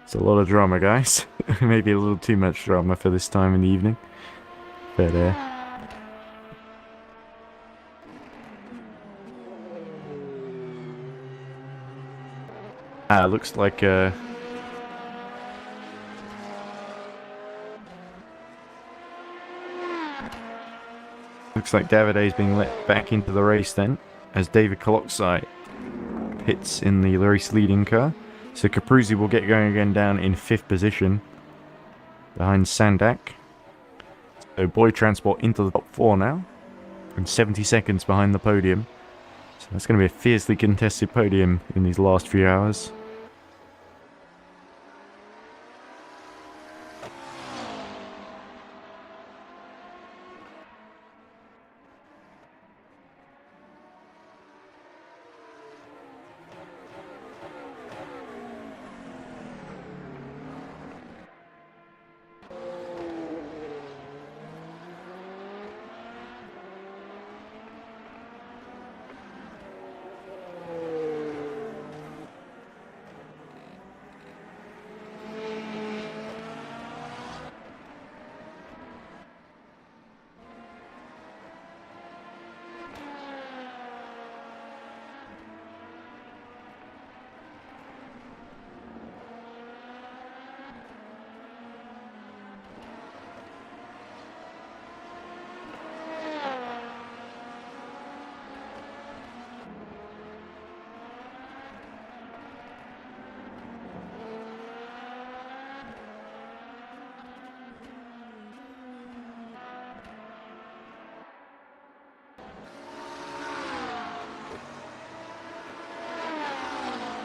it's a lot of drama, guys. Maybe a little too much drama for this time in the evening. But, looks like, Davide's being let back into the race then, as David Coloxai hits in the race leading car. So Capruzzi will get going again down in 5th position behind Sandak. So Boy Transport into the top 4 now, and 70 seconds behind the podium. So that's going to be a fiercely contested podium in these last few hours.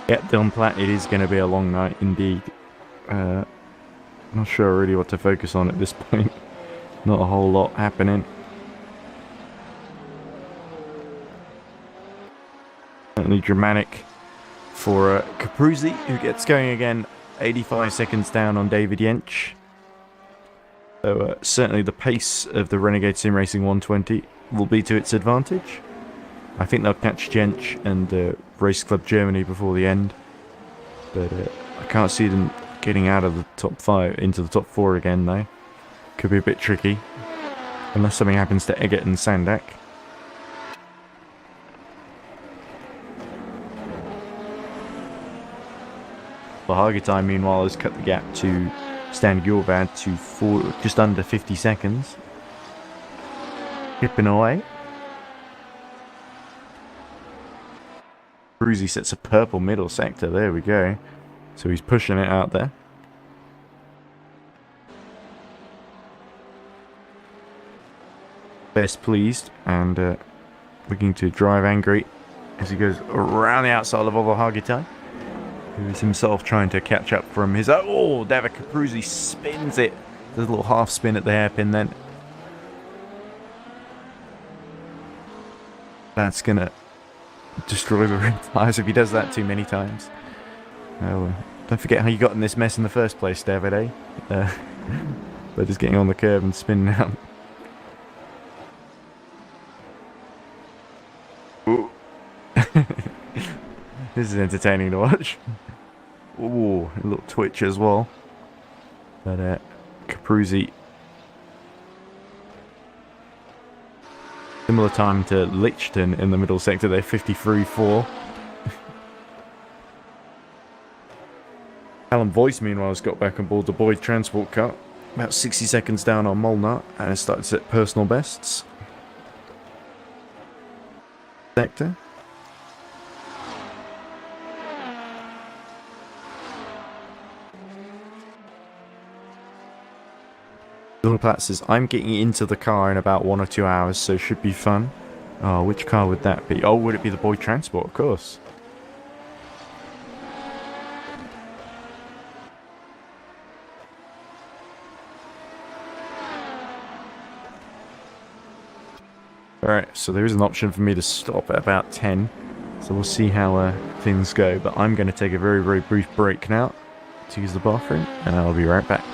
Yep, Dylan Platt, it is going to be a long night indeed. Not sure really what to focus on at this point. Not a whole lot happening. Certainly dramatic for Capruzzi, who gets going again, 85 seconds down on David Jench. So certainly the pace of the Renegade Sim Racing 120 will be to its advantage. I think they'll catch Jench and Race Club Germany before the end, but I can't see them getting out of the top 5 into the top 4 again though. Could be a bit tricky, unless something happens to Eggert and Sandak. Bahrain, meanwhile, has cut the gap to Stan Gilvad to just under 50 seconds. Chipping away. Bruzy sets a purple middle sector. There we go. So he's pushing it out there. Best pleased and looking to drive angry as he goes around the outside of Ovo Hagitai, who is himself trying to catch up from his... Oh, David Capruzzi spins it. Does a little half spin at the hairpin then. That's going to destroy the rim tires if he does that too many times. Oh, don't forget how you got in this mess in the first place, David, eh? But just getting on the curb and spinning out. This is entertaining to watch. Ooh, a little twitch as well. But Capruzzi, similar time to Lichten in the middle sector there, 53.4. Alan Voice, meanwhile, has got back on board the Boyd transport car, about 60 seconds down on Molnar, and has started to set personal bests. Sector. Platt says, I'm getting into the car in about 1 or 2 hours, so should be fun. Oh, which car would that be? Oh, would it be the Boy Transport? Of course. Alright, so there is an option for me to stop at about 10. So we'll see how things go. But I'm going to take a very, very brief break now to use the bathroom, and I'll be right back.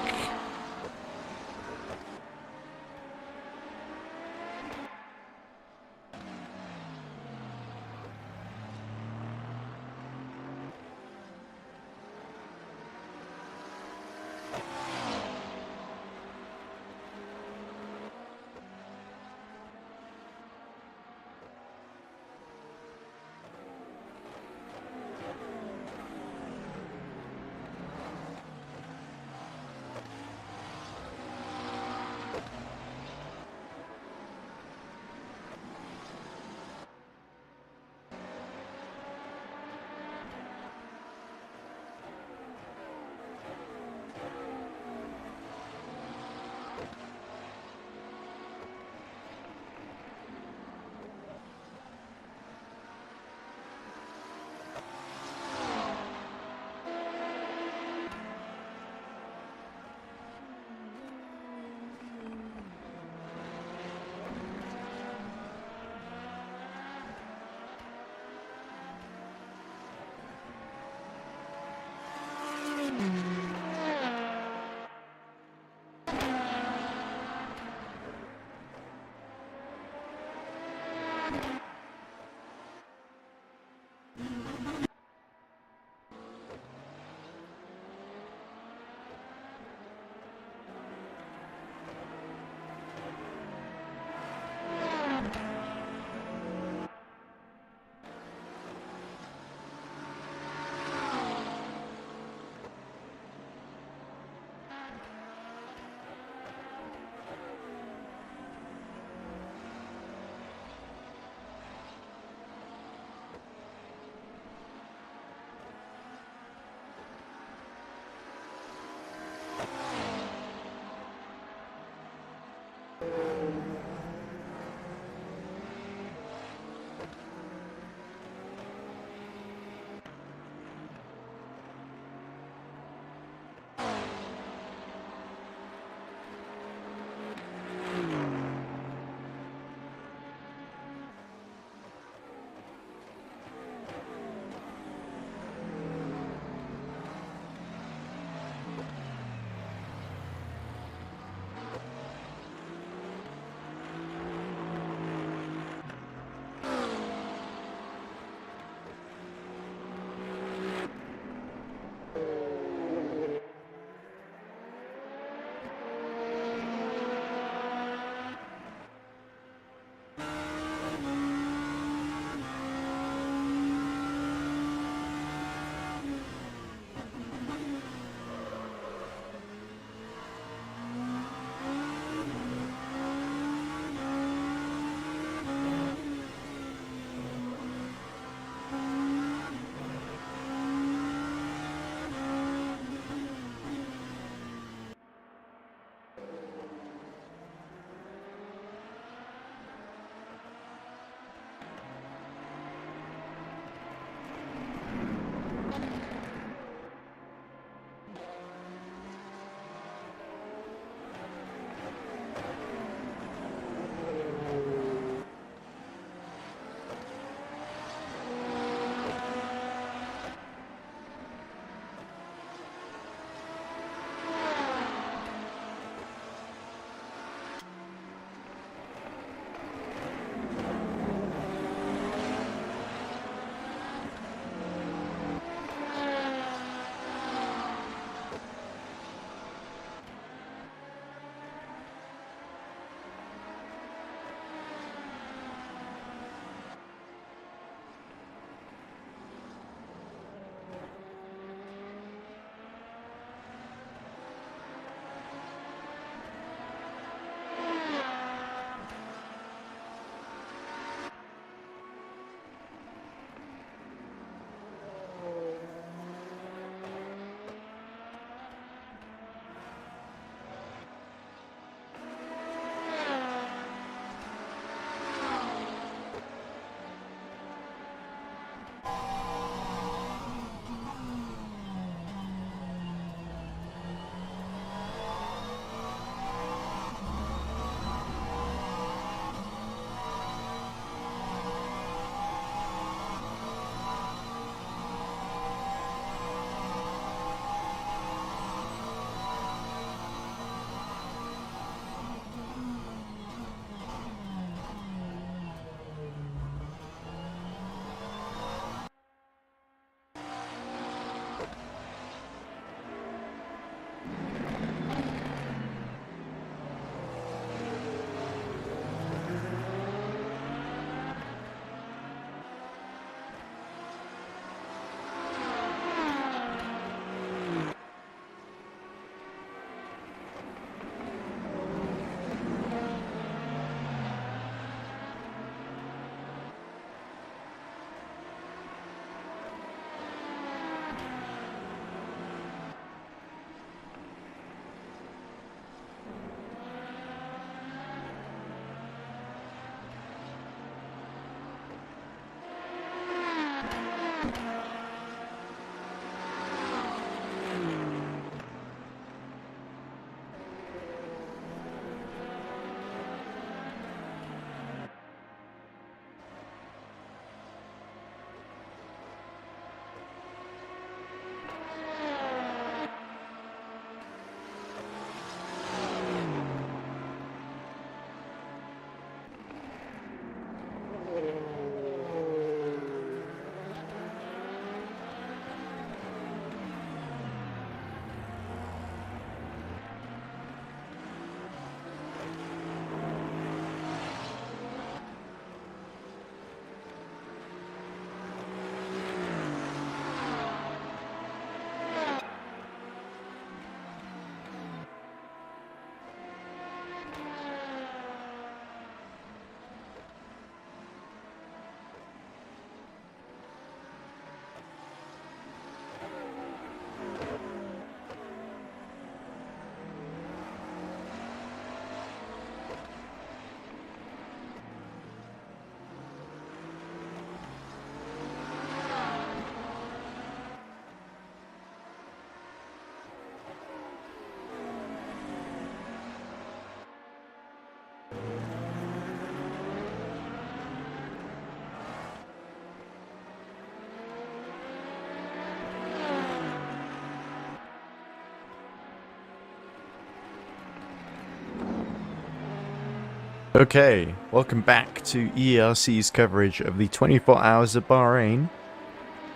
Okay, welcome back to EERC's coverage of the 24 Hours of Bahrain.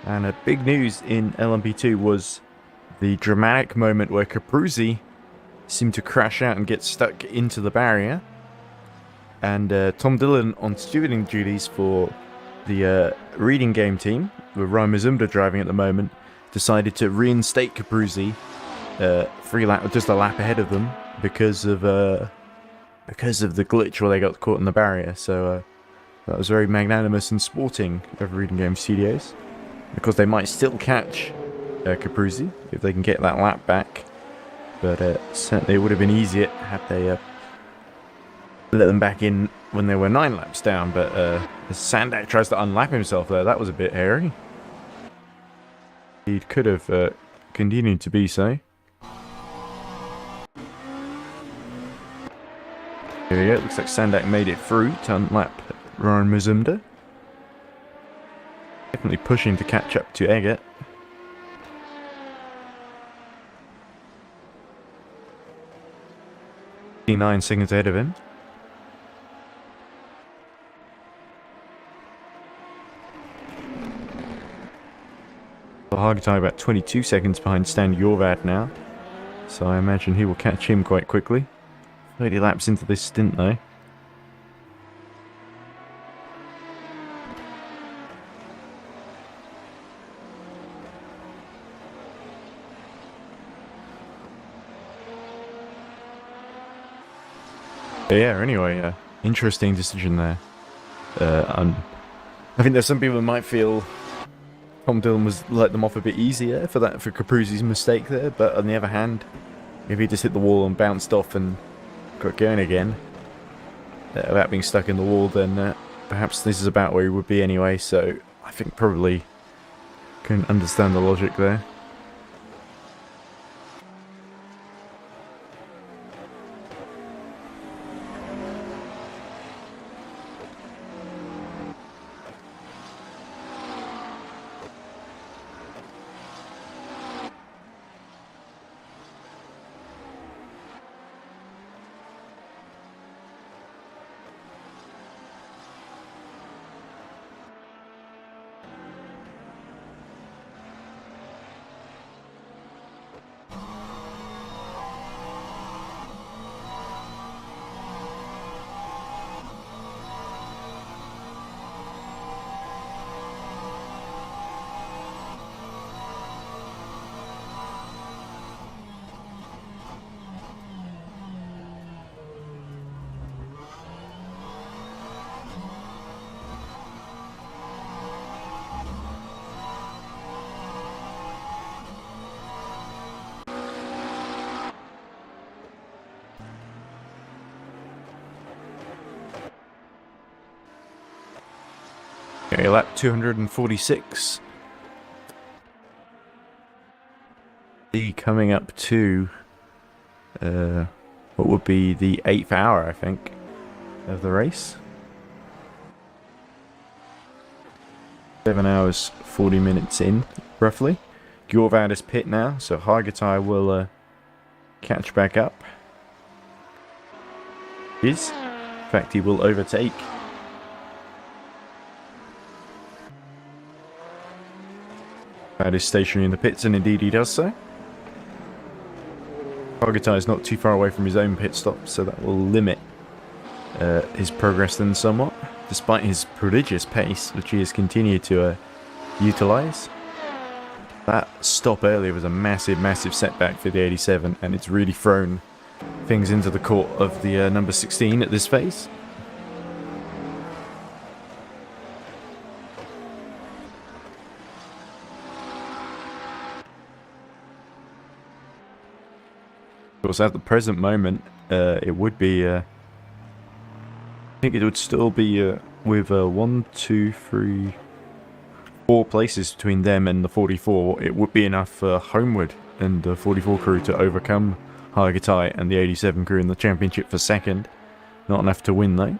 And a big news in LMP2 was the dramatic moment where Capuzzi seemed to crash out and get stuck into the barrier. And Tom Dillon on stewarding duties for the reading game team, with Ryan Mazumda driving at the moment, decided to reinstate Capuzzi just a lap ahead of them because of the glitch where they got caught in the barrier. So that was very magnanimous and sporting of Reading Game Studios, because they might still catch Capuzzi if they can get that lap back, but certainly it would have been easier had they let them back in when they were 9 laps down. But as Sandak tries to unlap himself there, that was a bit hairy. He could have continued to be so. There we go, looks like Sandak made it through to unlap Ryan Mazumda. Definitely pushing to catch up to Eggert. 9 seconds ahead of him. Hargitai about 22 seconds behind Stan Jorvad now, so I imagine he will catch him quite quickly. 30 laps into this stint though. But yeah, anyway, interesting decision there. I think there's some people who might feel Tom Dillon was let them off a bit easier for Capuzzi's mistake there, but on the other hand, if he just hit the wall and bounced off and got going again without being stuck in the wall, then perhaps this is about where he would be anyway. So I think probably can understand the logic there. Okay, lap 246. Coming up to what would be the 8th hour, I think, of the race. 7 hours 40 minutes in, roughly. Jorvad is pit now, so Hargitai will catch back up. In fact, he will overtake. Jorvad is stationary in the pits, and indeed he does so. Hargitai is not too far away from his own pit stop, so that will limit his progress then somewhat, despite his prodigious pace, which he has continued to utilise. That stop earlier was a massive setback for the 87, and it's really thrown things into the court of the number 16 at this phase. Of course, at the present moment, it would be, I think it would still be with 1, 2, 3, 4 places between them and the 44. It would be enough for Homewood and the 44 crew to overcome Hargitai and the 87 crew in the championship for second. Not enough to win though.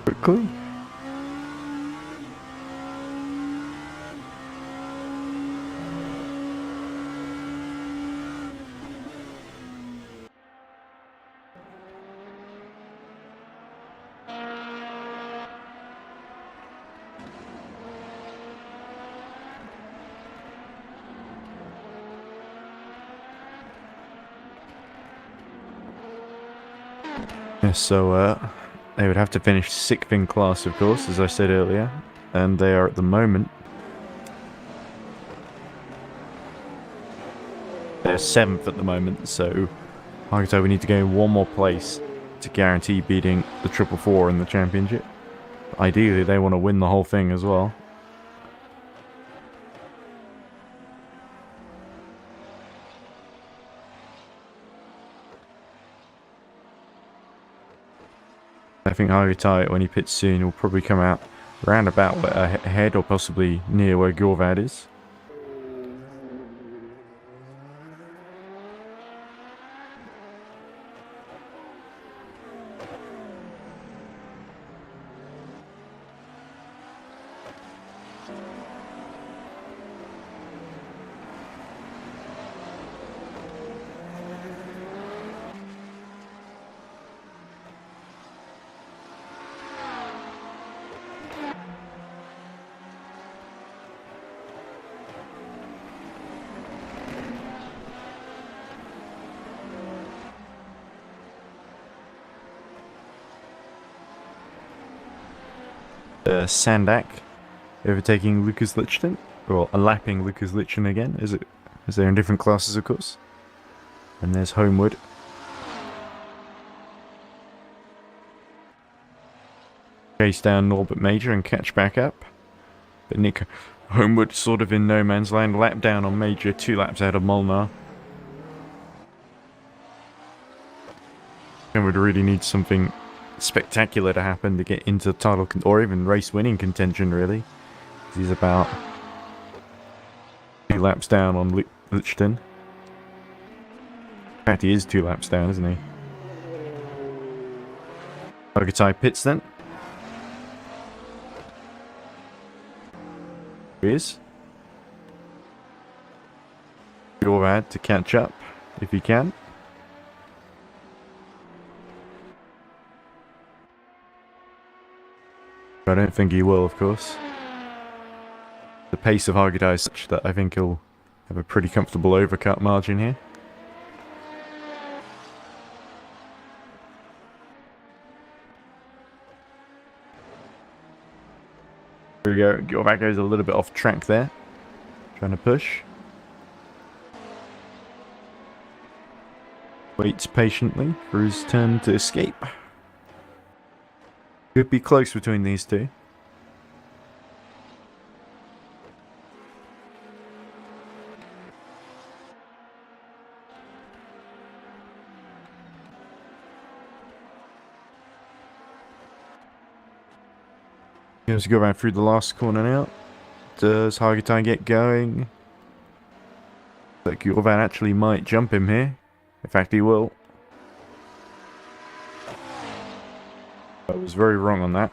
quickly. Yeah, so they would have to finish 6th in class, of course, as I said earlier, and they are at the moment. They're 7th at the moment, so like I said, we need to gain one more place to guarantee beating the 444 in the championship. Ideally, they want to win the whole thing as well. I think Harutai, when he pits soon, will probably come out round about ahead or possibly near where Gorvad is. Sandak overtaking Lucas Lichten, or lapping Lucas Lichten again, as they're in different classes, of course. And there's Homewood. Chase down Norbert Major and catch back up. But Nick Homewood sort of in no man's land, lap down on Major, 2 laps ahead of Molnar. And would really need something spectacular to happen to get into title or even race winning contention, really. He's about 2 laps down on Lichten. In fact, he is 2 laps down, isn't he? Ogatai pits then. Here he is. Gorvad to catch up if he can. I don't think he will, of course. The pace of Hargadai is such that I think he'll have a pretty comfortable overcut margin here. Here we go. Gorvat goes a little bit off track there. Trying to push. Waits patiently for his turn to escape. Could be close between these two. Let's go around through the last corner now. Does Hargatai get going? Like Gorvat actually might jump him here. In fact, he will. I was very wrong on that.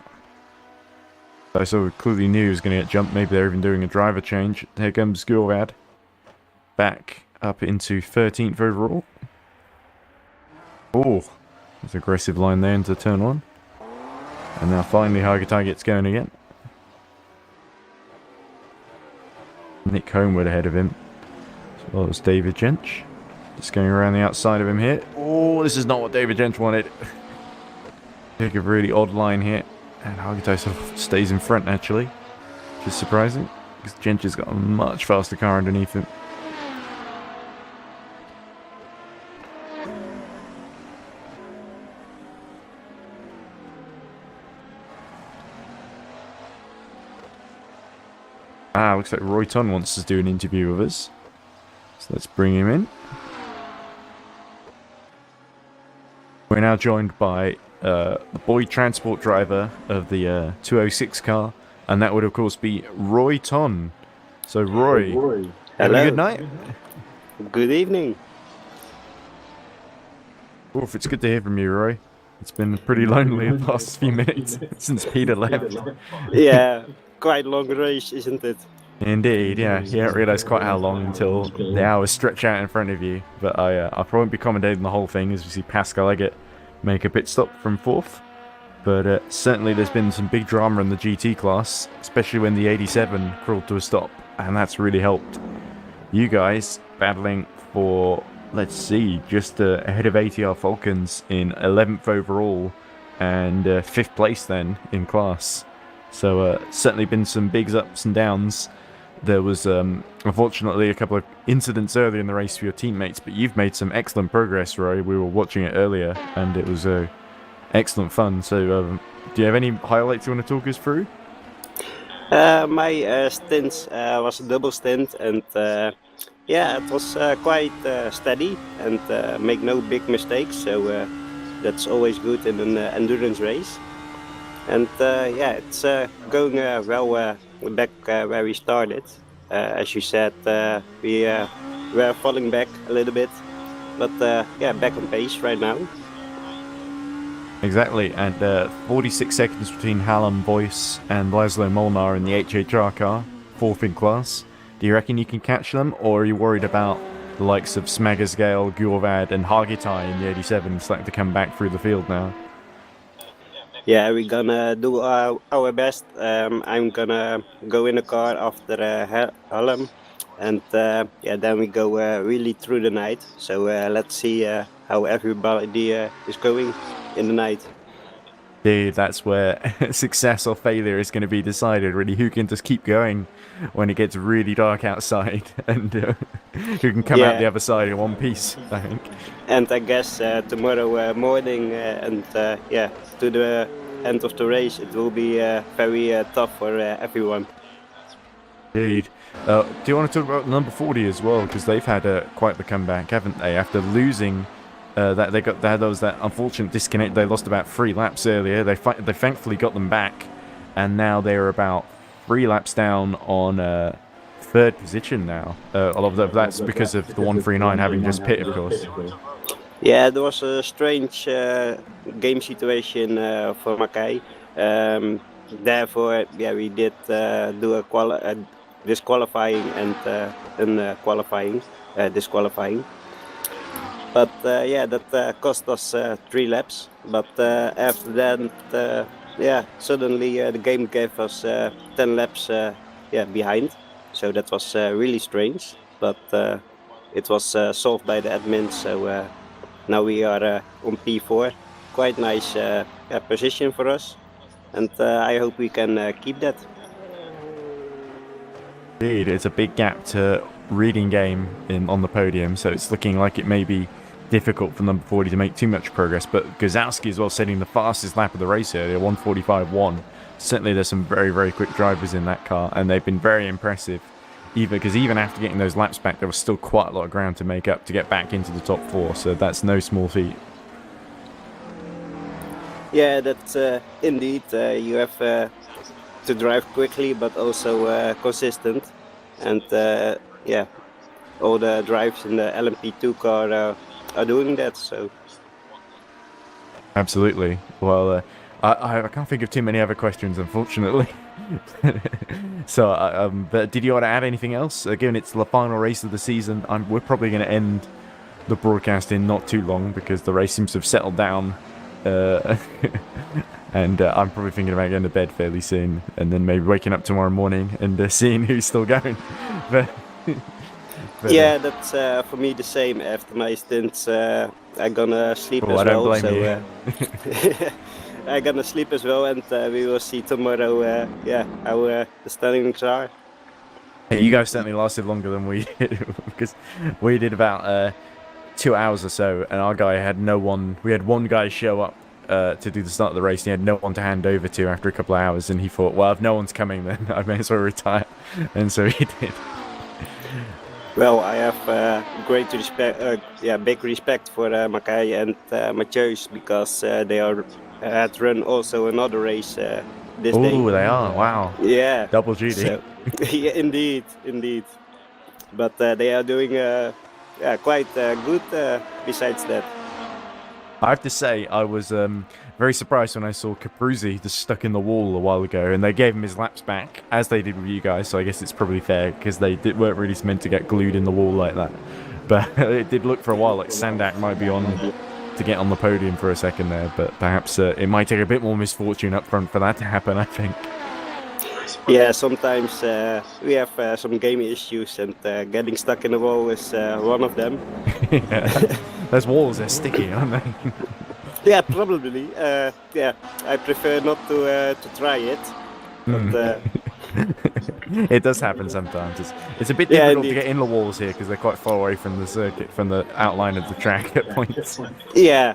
I so clearly knew he was going to get jumped. Maybe they're even doing a driver change. Here comes Gorvad. Back up into 13th overall. Oh, there's an aggressive line there into turn 1. And now finally Hargatai gets going again. Nick Homewood ahead of him. As well as David Jench. Just going around the outside of him here. Oh, this is not what David Jench wanted. Take a really odd line here. And Hargatai sort of stays in front, actually. Which is surprising. Because Jench has got a much faster car underneath him. Ah, looks like Roy Ton wants to do an interview with us. So let's bring him in. We're now joined by the boy transport driver of the 206 car, and that would of course be Roy Ton. So Roy, have a good night. Good evening. Oof, it's good to hear from you, Roy. It's been pretty lonely the past few minutes since Peter left. Yeah, quite long race, isn't it? Indeed, yeah. You don't realise quite how long until the hours stretch out in front of you. But I probably won't be commentating the whole thing as we see Pascal Eggert make a pit stop from 4th. But certainly there's been some big drama in the GT class, especially when the 87 crawled to a stop, and that's really helped. You guys battling for, let's see, just ahead of ATR Falcons in 11th overall and 5th place then in class. So certainly been some big ups and downs. There was unfortunately a couple of incidents earlier in the race for your teammates, but you've made some excellent progress, Roy. We were watching it earlier and it was excellent fun. So do you have any highlights you want to talk us through? My stints was a double stint, and yeah, it was quite steady and make no big mistakes, so that's always good in an endurance race. And yeah, it's going well back where we started. As you said, we were falling back a little bit, but yeah, back on pace right now. Exactly, and 46 seconds between Hallam Boyce and Laszlo Molnar in the HHR car, 4th in class. Do you reckon you can catch them, or are you worried about the likes of Smaggersgale, Gurvad and Hargitai in the 87 starting to come back through the field now? Yeah, we're gonna do our best. I'm gonna go in the car after Hallam, and yeah, then we go really through the night. So let's see how everybody is going in the night. Dude, that's where success or failure is going to be decided, really. Who can just keep going when it gets really dark outside, and who can come out the other side in one piece, I think. And I guess tomorrow morning and yeah, to the end of the race, it will be very tough for everyone. Indeed. Do you want to talk about number 40 as well? Because they've had quite the comeback, haven't they? After losing that there was that unfortunate disconnect. They lost about 3 laps earlier. They thankfully got them back, and now they're about 3 laps down on 3rd position now. A lot of that's because of the 139 having just pit, of course. Yeah, there was a strange game situation for Mackay. Therefore, yeah, we did do a disqualifying and disqualifying. But yeah, that cost us 3 laps. But after that, yeah, suddenly the game gave us 10 laps yeah, behind. So that was really strange. But it was solved by the admin. So now we are on P4. Quite nice position for us. And I hope we can keep that. Indeed, it's a big gap to reading game on the podium. So it's looking like it may be difficult for number 40 to make too much progress, but Gazowski as well setting the fastest lap of the race earlier, 1:45.1. Certainly there's some very, very quick drivers in that car, and they've been very impressive. Because even after getting those laps back, there was still quite a lot of ground to make up to get back into the top 4, so that's no small feat. Yeah, that's indeed. You have to drive quickly, but also consistent. And yeah, all the drives in the LMP2 car are doing that. So absolutely. Well, I can't think of too many other questions, unfortunately. So, but did you want to add anything else? Given it's the final race of the season, we're probably going to end the broadcast in not too long because the race seems to have settled down. And I'm probably thinking about going to bed fairly soon, and then maybe waking up tomorrow morning and seeing who's still going. But yeah, that's for me the same. After my stints, I'm gonna sleep as well. I don't blame you. I'm gonna sleep as well, and we will see tomorrow. Yeah, how the standings are. Hey, you guys certainly lasted longer than we did because we did about 2 hours or so, and our guy had no one. We had one guy show up to do the start of the race, and he had no one to hand over to after a couple of hours, and he thought, well, if no one's coming, then I may as well retire, and so he did. Well, I have great respect, yeah, big respect for Mackay and Mathieu's because they had run also another race this day. Oh, they are! Wow. Yeah. Double duty. So, yeah, indeed. But they are doing yeah, quite good besides that. I have to say, I was very surprised when I saw Capruzzi just stuck in the wall a while ago, and they gave him his laps back, as they did with you guys, so I guess it's probably fair, because weren't really meant to get glued in the wall like that. But it did look for a while like Sandak might be on to get on the podium for a second there, but perhaps it might take a bit more misfortune up front for that to happen, I think. Yeah, sometimes we have some game issues, and getting stuck in the wall is one of them. Yeah, those walls are sticky, aren't they? Yeah, probably. Yeah, I prefer not to try it. But, it does happen sometimes. It's a bit Yeah, difficult to indeed. get in the walls here because they're quite far away from the circuit, from the outline of the track at points. Yeah,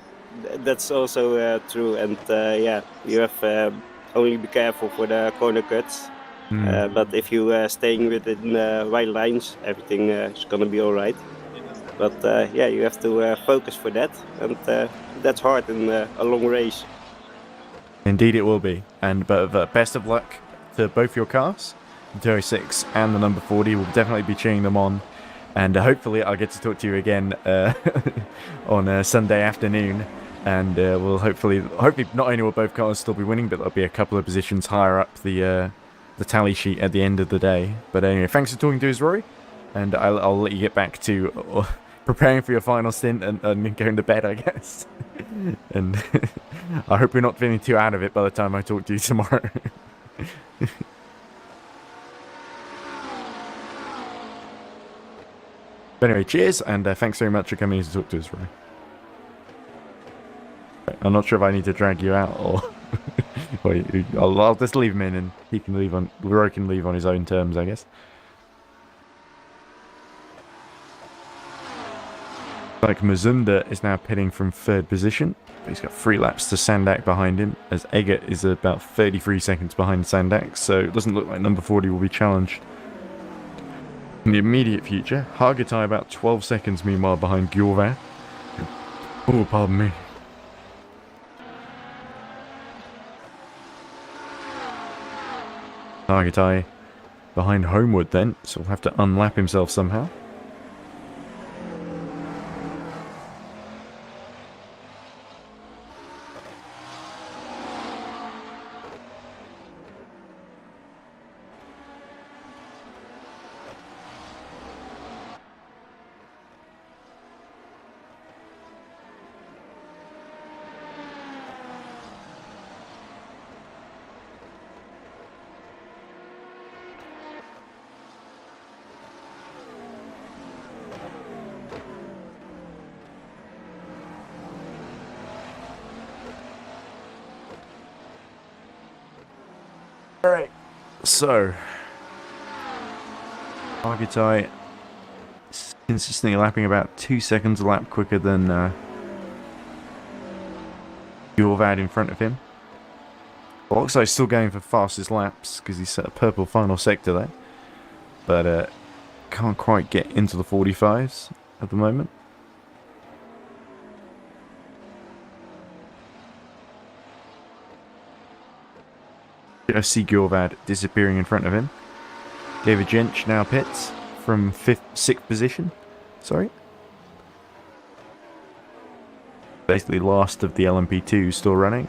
that's also true. And yeah, you have only be careful for the corner cuts. But if you staying within white lines, everything is gonna be all right. But yeah, you have to focus for that, and that's hard in a long race. Indeed, it will be. But best of luck to both your cars, the 06 and the number 40. We'll definitely be cheering them on, and hopefully I'll get to talk to you again on Sunday afternoon. And we'll hopefully not only will both cars still be winning, but there'll be a couple of positions higher up the tally sheet at the end of the day. But anyway, thanks for talking to us, Rory, and I'll let you get back to preparing for your final stint and going to bed, I guess. And I hope you're not feeling too out of it by the time I talk to you tomorrow. But anyway, cheers, and thanks very much for coming in to talk to us, Rory. I'm not sure if I need to drag you out or... I'll just leave him in, and he can leave on... Rory can leave on his own terms, I guess. Like Mazunda is now pitting from 3rd position. He's got 3 laps to Sandak behind him, as Eggert is about 33 seconds behind Sandak, so it doesn't look like number 40 will be challenged in the immediate future. Hargatai about 12 seconds meanwhile behind Gjorvad. Oh, pardon me. Hargatai behind Homewood then, so he'll have to unlap himself somehow. Alright, so Argitai consistently lapping about 2 seconds a lap quicker than Gjorvad in front of him. Oxai's still going for fastest laps because he's set a purple final sector there, but can't quite get into the 45s at the moment. I see Gjorvad disappearing in front of him. David Jench now pits from 6th position. Sorry. Basically last of the LMP2 still running.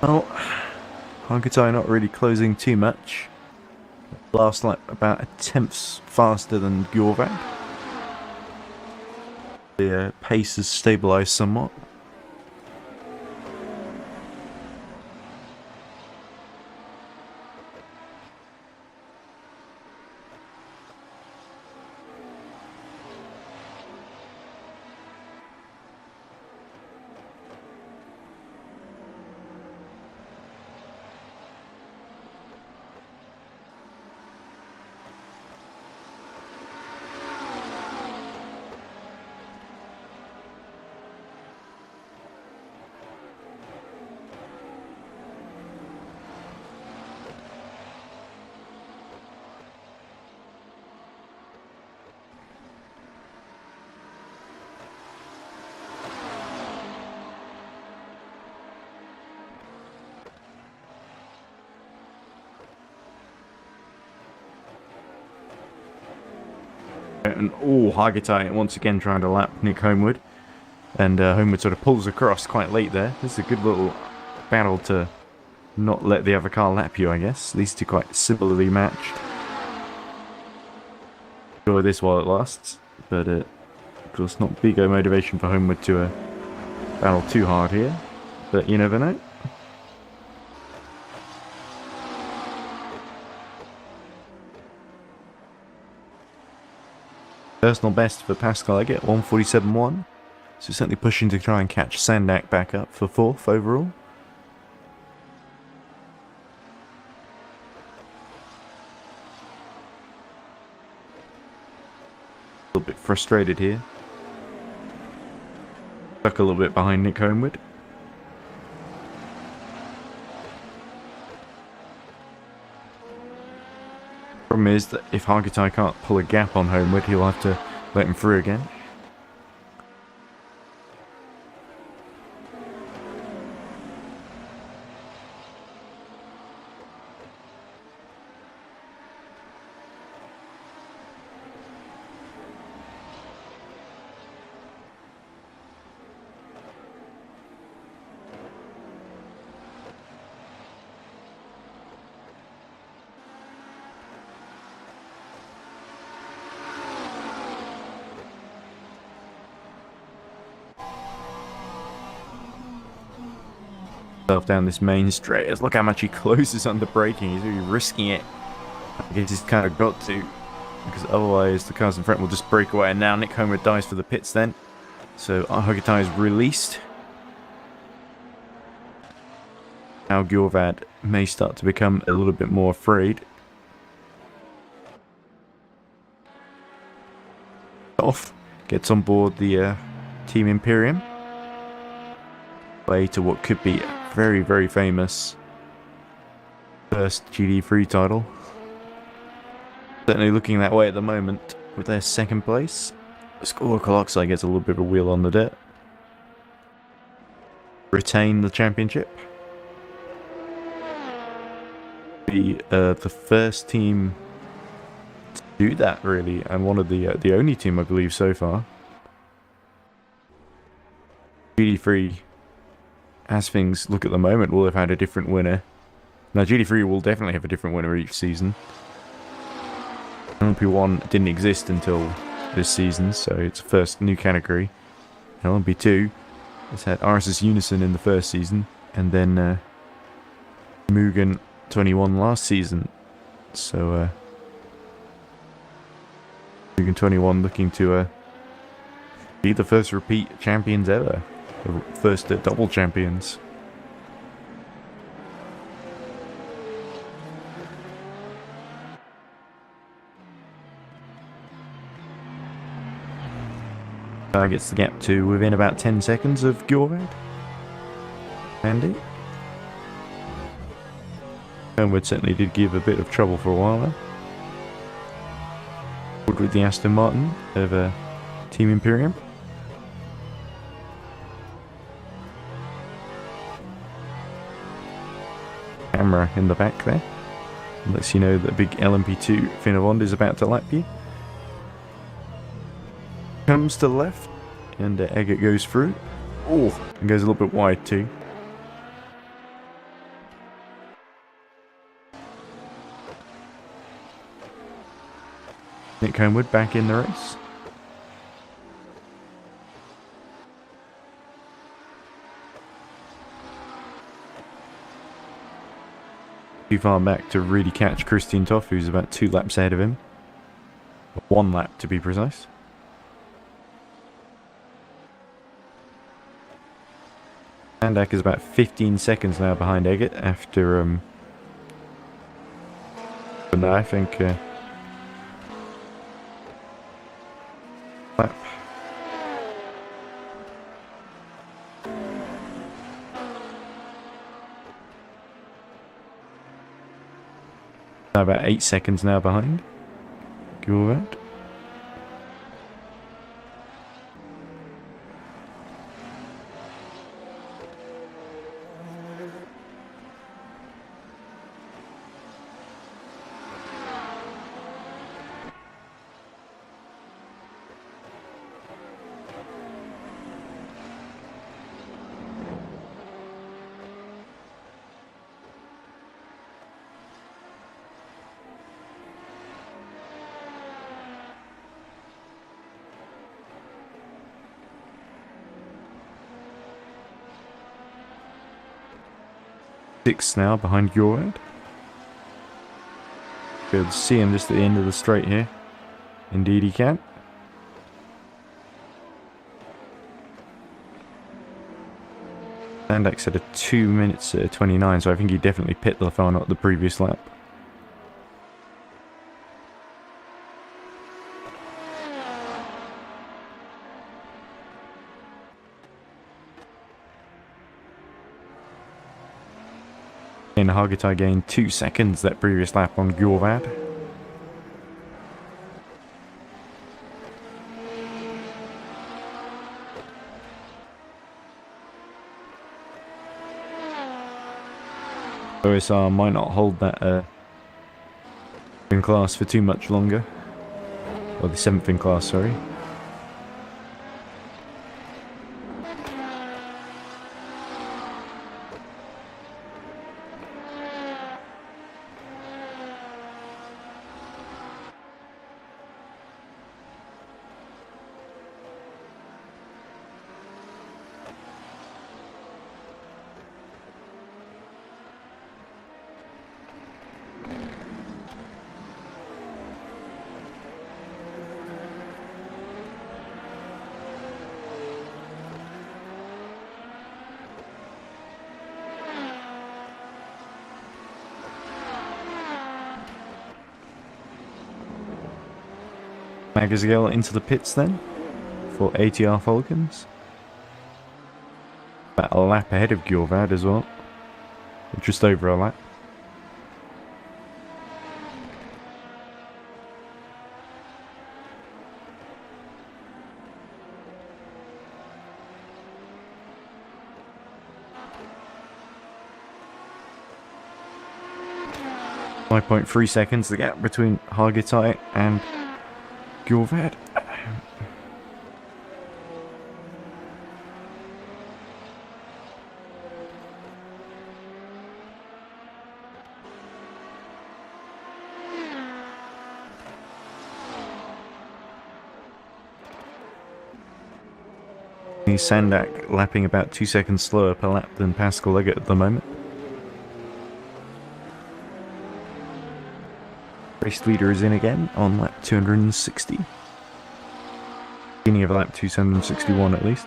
Well, Hargitai not really closing too much. Last lap about a tenth faster than Gjorvad. The pace has stabilised somewhat. And Hargitai once again trying to lap Nick Homewood. And Homewood sort of pulls across quite late there. This is a good little battle to not let the other car lap you, I guess. These two quite similarly matched. Enjoy this while it lasts. But of course not big motivation for Homewood to battle too hard here. But you never know. Personal best for Pascal Eggert, 147.1. So certainly pushing to try and catch Sandak back up for 4th overall. A little bit frustrated here. Stuck a little bit behind Nick Homewood. Problem is that if Hargitai can't pull a gap on Homewood, he'll have to let him through again. Down this main straight. Look how much he closes under braking. He's really risking it. I guess he's kind of got to, because otherwise the cars in front will just break away. And now Nick Homewood dies for the pits then. So Hargitai is released. Now Gjorvad may start to become a little bit more afraid. Off. Gets on board the Team Imperium. Way to what could be very, very famous first GD3 title. Certainly looking that way at the moment with their 2nd place. Score Coloxai gets a little bit of a wheel on the dirt. Retain the championship. Be the first team to do that, really, and one of the only team, I believe, so far. GD3, as things look at the moment, will have had a different winner. Now, GD3 will definitely have a different winner each season. LMP1 didn't exist until this season, so it's the first new category. LMP2 has had RSS Unison in the first season, and then Mugen 21 last season. So, Mugen 21 looking to be the first repeat champions ever. The first double champions. Gets the gap to within about 10 seconds of Gjorvad. Andy. Homewood certainly did give a bit of trouble for a while there. With the Aston Martin of Team Imperium. Camera in the back there. Lets you know that big LMP2 Finnevond is about to lap you. Comes to the left, and Eggert goes through. Oh, and goes a little bit wide too. Nick Homewood back in the race. Too far back to really catch Christian Toff, who's about 2 laps ahead of him. 1 lap to be precise. Sandak is about 15 seconds now behind Eggert after but no, I think lap. About 8 seconds now behind. Good. Six now behind Jorad. Be able to see him just at the end of the straight here. Indeed he can. Sandak at a 2 minutes 29, so I think he definitely pit the final at the previous lap. And Hargitai gained 2 seconds that previous lap on Gjorvad. OSR might not hold that in class for too much longer. Or the 7th in class, sorry. Magaziel into the pits then for ATR Falcons. About a lap ahead of Gjorvad as well. Just over a lap. .3 seconds the gap between Hargitai and Gjorvad. Sandak lapping about 2 seconds slower per lap than Pascal Leggett at the moment. Race leader is in again on lap 260. Beginning of lap 261 at least.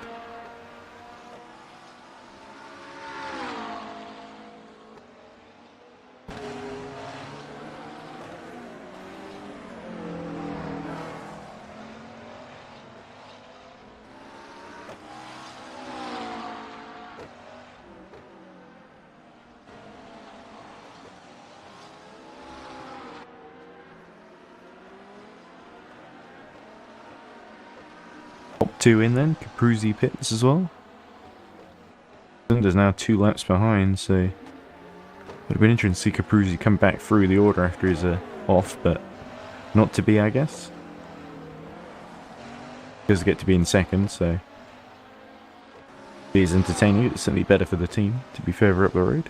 Top 2 in then, Capruzzi pits as well. Sunder's now 2 laps behind, so it would have been interesting to see Capruzzi come back through the order after he's off, but not to be, I guess. He does get to be in second, so it is entertaining. It's certainly better for the team to be further up the road.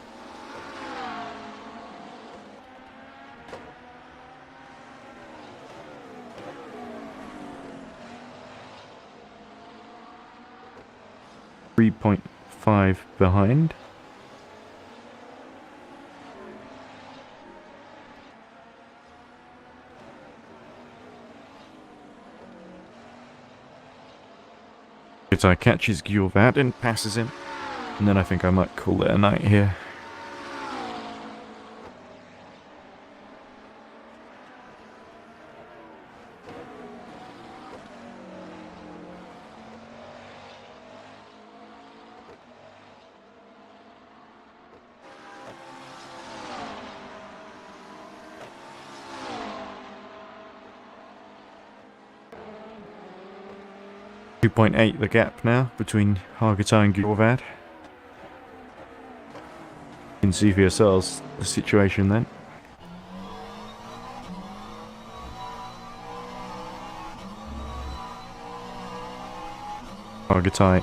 3.5 behind. Guitar catches Gjorvad and passes him. And then I think I might call it a night here. .8 the gap now between Hargitai and Gjorvad. You can see for yourselves the situation then. Hargitai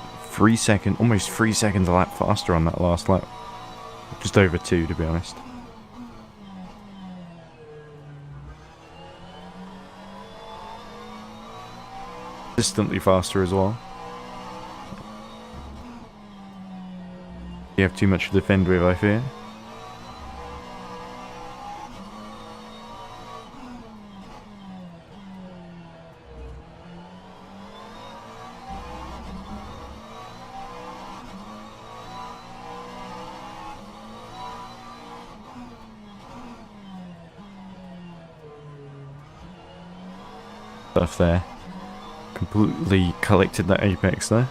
almost 3 seconds a lap faster on that last lap. Just over 2 to be honest. Consistently faster as well. You have too much to defend with, I fear. Stuff there. Completely collected that apex there.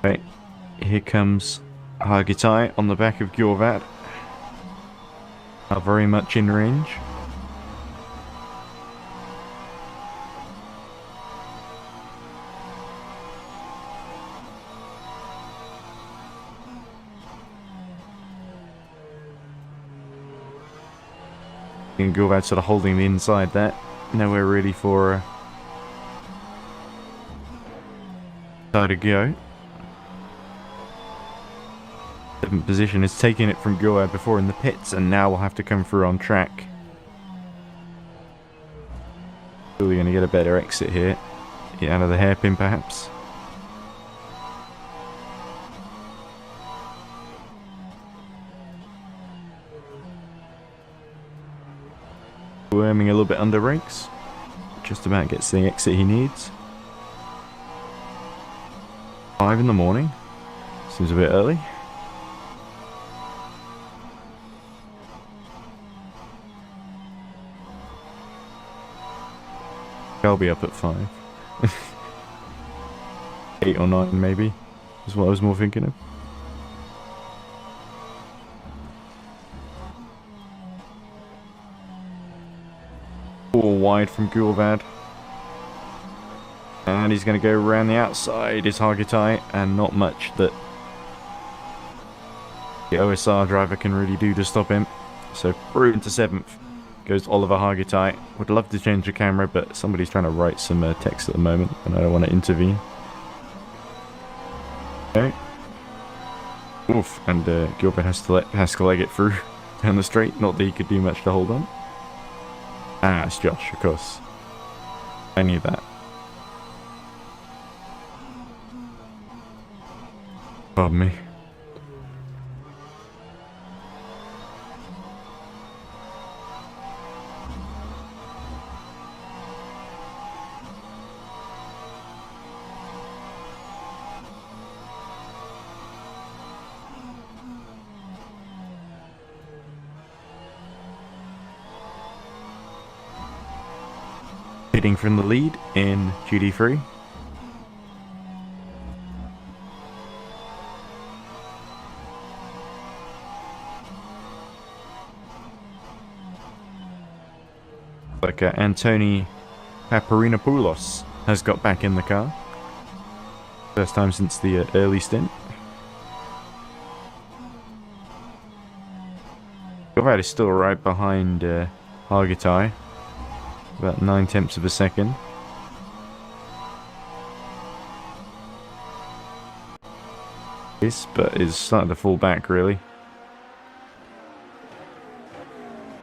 Right, here comes Hargitai on the back of Gjorvad. Not very much in range. And Gjorvad sort of holding the inside there. Nowhere really for to go. 7th position is taking it from Gjorvad before in the pits, and now will have to come through on track. Still going to get a better exit here. Get out of the hairpin perhaps. Worming a little bit under brakes. Just about gets the exit he needs. 5 in the morning. Seems a bit early. I'll be up at 5. 8 or 9 maybe, is what I was more thinking of. All wide from Gjorvad. And he's going to go around the outside, is Hargitai, and not much that the OSR driver can really do to stop him. So through into 7th goes Oliver Hargitai. Would love to change the camera, but somebody's trying to write some text at the moment, and I don't want to intervene. Okay. Oof, and Gjorvad has to leg it through down the straight. Not that he could do much to hold on. Ah, it's Josh, of course. I knew that. Pardon me. leading from the lead in GD3. Like Antoni Paparinopoulos has got back in the car. First time since the early stint. Gorvat is still right behind Hargitay, about 9/10 of a second. But is starting to fall back really.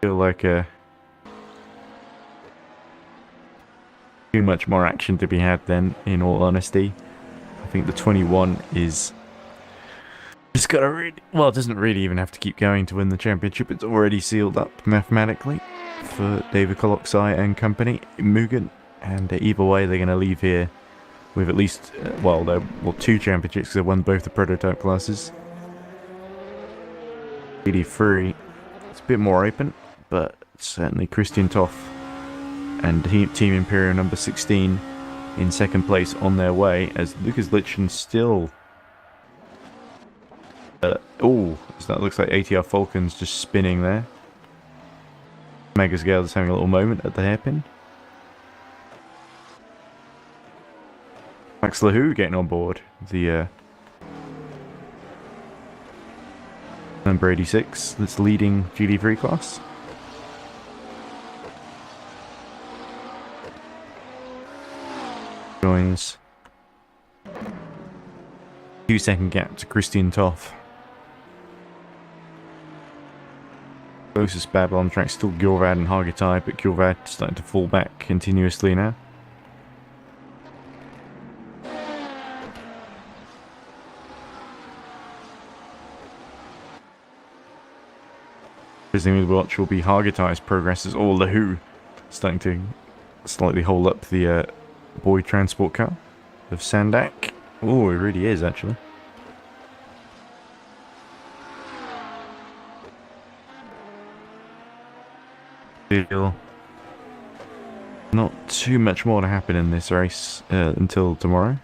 Feel like too much more action to be had then, in all honesty. I think the 21 is just got to really, well, it doesn't really even have to keep going to win the championship. It's already sealed up mathematically for David Koloksai and company in Mugen, and either way they're going to leave here with at least, two championships because they won both the prototype classes. GD3, it's a bit more open, but certainly Christian Toff and Team Imperial number 16 in second place on their way, as Lucas Lichten still... so that looks like ATR Falcon's just spinning there. Megas Gale is having a little moment at the hairpin. Max Lahoo getting on board the number 86 that's leading GD3 class. Joins 2-second gap to Christian Toff. Closest battle on track still Gorvat and Hargitay, but Gorvat starting to fall back continuously now. Interesting to watch will be Hargitay's progress as all the Who starting to slightly hold up the boy transport car of Sandak. Oh, it really is actually. Feel not too much more to happen in this race until tomorrow.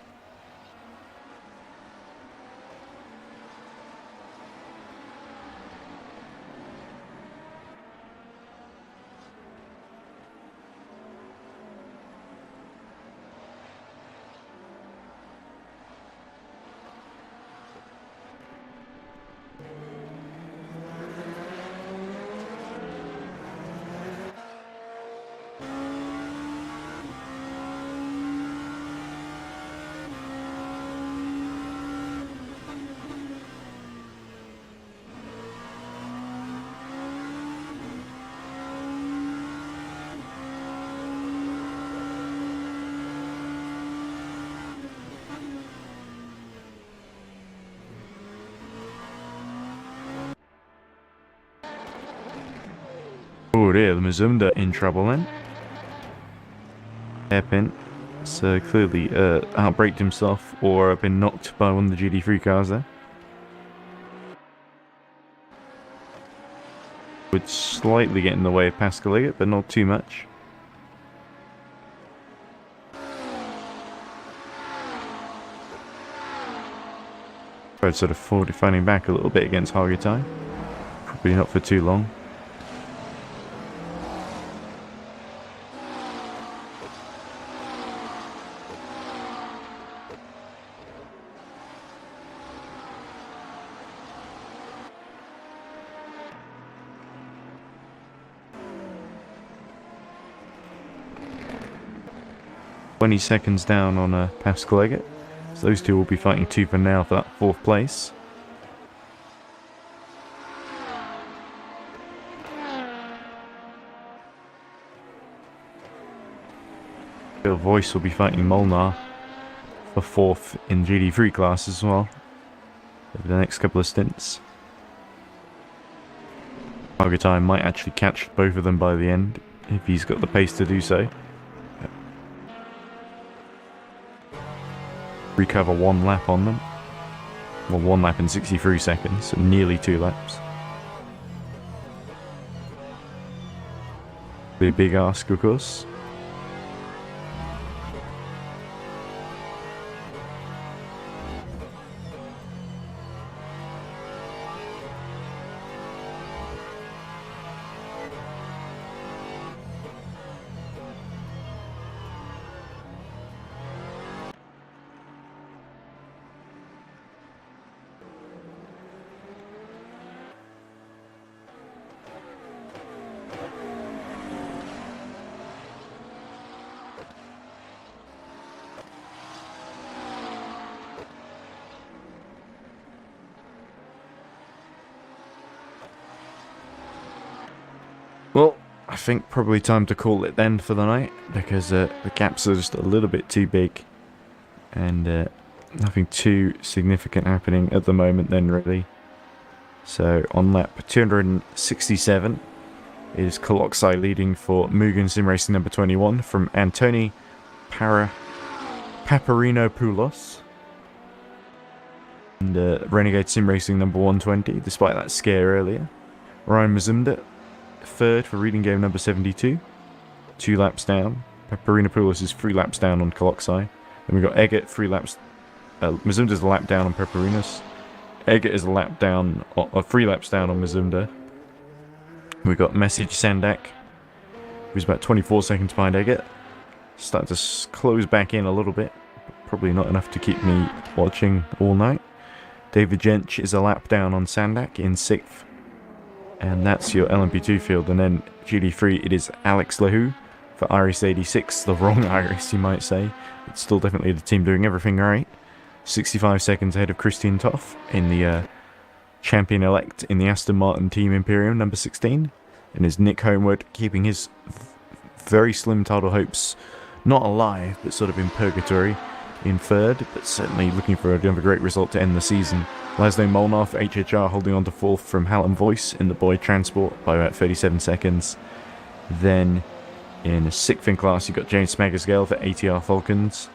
Oh dear, the Mazumda in trouble then. Hairpin. So clearly outbraked himself or been knocked by one of the GD3 cars there. Would slightly get in the way of Pascal Liggett, but not too much. Tried sort of finding back a little bit against Hargitay. Probably not for too long. ...20 seconds down on Pascal Liggett. So those two will be fighting tooth and nail for that 4th place. Bill Voice will be fighting Molnar for 4th in GD3 class as well over the next couple of stints. Hargitay might actually catch both of them by the end if he's got the pace to do so. Recover 1 lap on them. Well, 1 lap in 63 seconds, so nearly 2 laps. A big ask, of course. think probably time to call it then for the night, because the gaps are just a little bit too big, and nothing too significant happening at the moment then, really. So on lap 267, it is Coloxai leading for Mugen Sim Racing number 21 from Antoni Paparinopoulos. And Renegade Sim Racing number 120, despite that scare earlier. Ryan Mazumda, third for Reading Game number 72, 2 laps down. Paparinopoulos is 3 laps down on Coloxai. Then we've got Eggert, 3 laps. Mazumda's a lap down on Paparinos. Eggert is a lap down, 3 laps down on Mazumda. We've got Message Sandak, who's about 24 seconds behind Eggert. Starting to close back in a little bit, but probably not enough to keep me watching all night. David Jench is a lap down on Sandak in 6th. And that's your LMP2 field. And then GD3, it is Alex Lahu for Iris 86. The wrong Iris, you might say. But still definitely the team doing everything right. 65 seconds ahead of Christian Toff in the champion-elect in the Aston Martin Team Imperium, number 16. And is Nick Homewood keeping his very slim title hopes not alive, but sort of in purgatory in 3rd, but certainly looking for another great result to end the season. Laszlo Molnar for HHR holding on to 4th from Hallam Voice in the Boy Transport by about 37 seconds. Then in 6th in class, you've got James Smagasgale for ATR Falcons.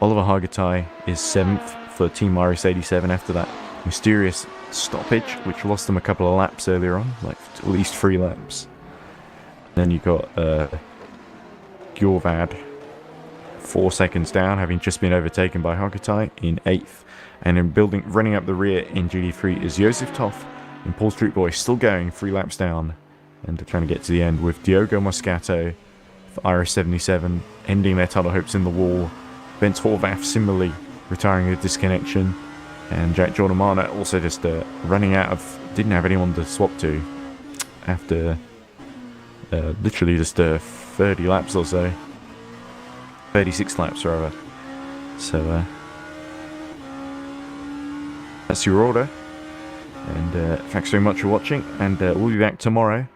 Oliver Hargitay is 7th for Team Iris 87 after that mysterious stoppage, which lost them a couple of laps earlier on, like at least 3 laps. Then you've got Gjorvad 4 seconds down, having just been overtaken by Hargitay in 8th. And in running up the rear in GD3 is Josef Toff and Paul Street Boy still going 3 laps down and trying to get to the end, with Diogo Moscato for Iris 77 ending their title hopes in the wall. Bent Horvath similarly retiring a disconnection, and Jack Giordamana also just running out of, didn't have anyone to swap to after literally just 30 laps or so, 36 laps rather. So that's your order, and thanks very much for watching, and we'll be back tomorrow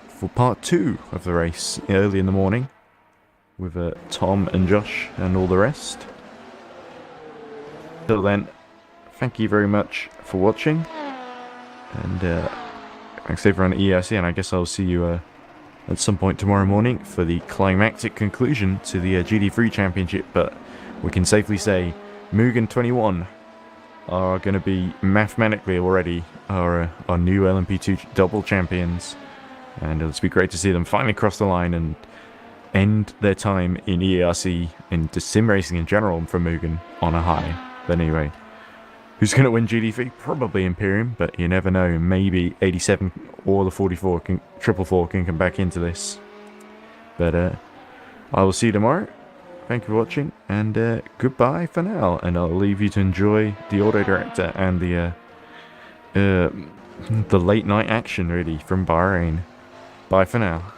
for part 2 of the race early in the morning with Tom and Josh and all the rest. Till then, thank you very much for watching, and thanks everyone at EERC, and I guess I'll see you at some point tomorrow morning for the climactic conclusion to the GD3 Championship. But we can safely say Mugen 21 are going to be mathematically already our new LMP2 double champions, and it'll be great to see them finally cross the line and end their time in EERC and just sim racing in general for Mugen on a high. But anyway, who's going to win GD3? Probably Imperium, but you never know. Maybe 87 or the 44 triple four can come back into this. But I will see you tomorrow. Thank you for watching, and goodbye for now. And I'll leave you to enjoy the auto director and the late night action really from Bahrain. Bye for now.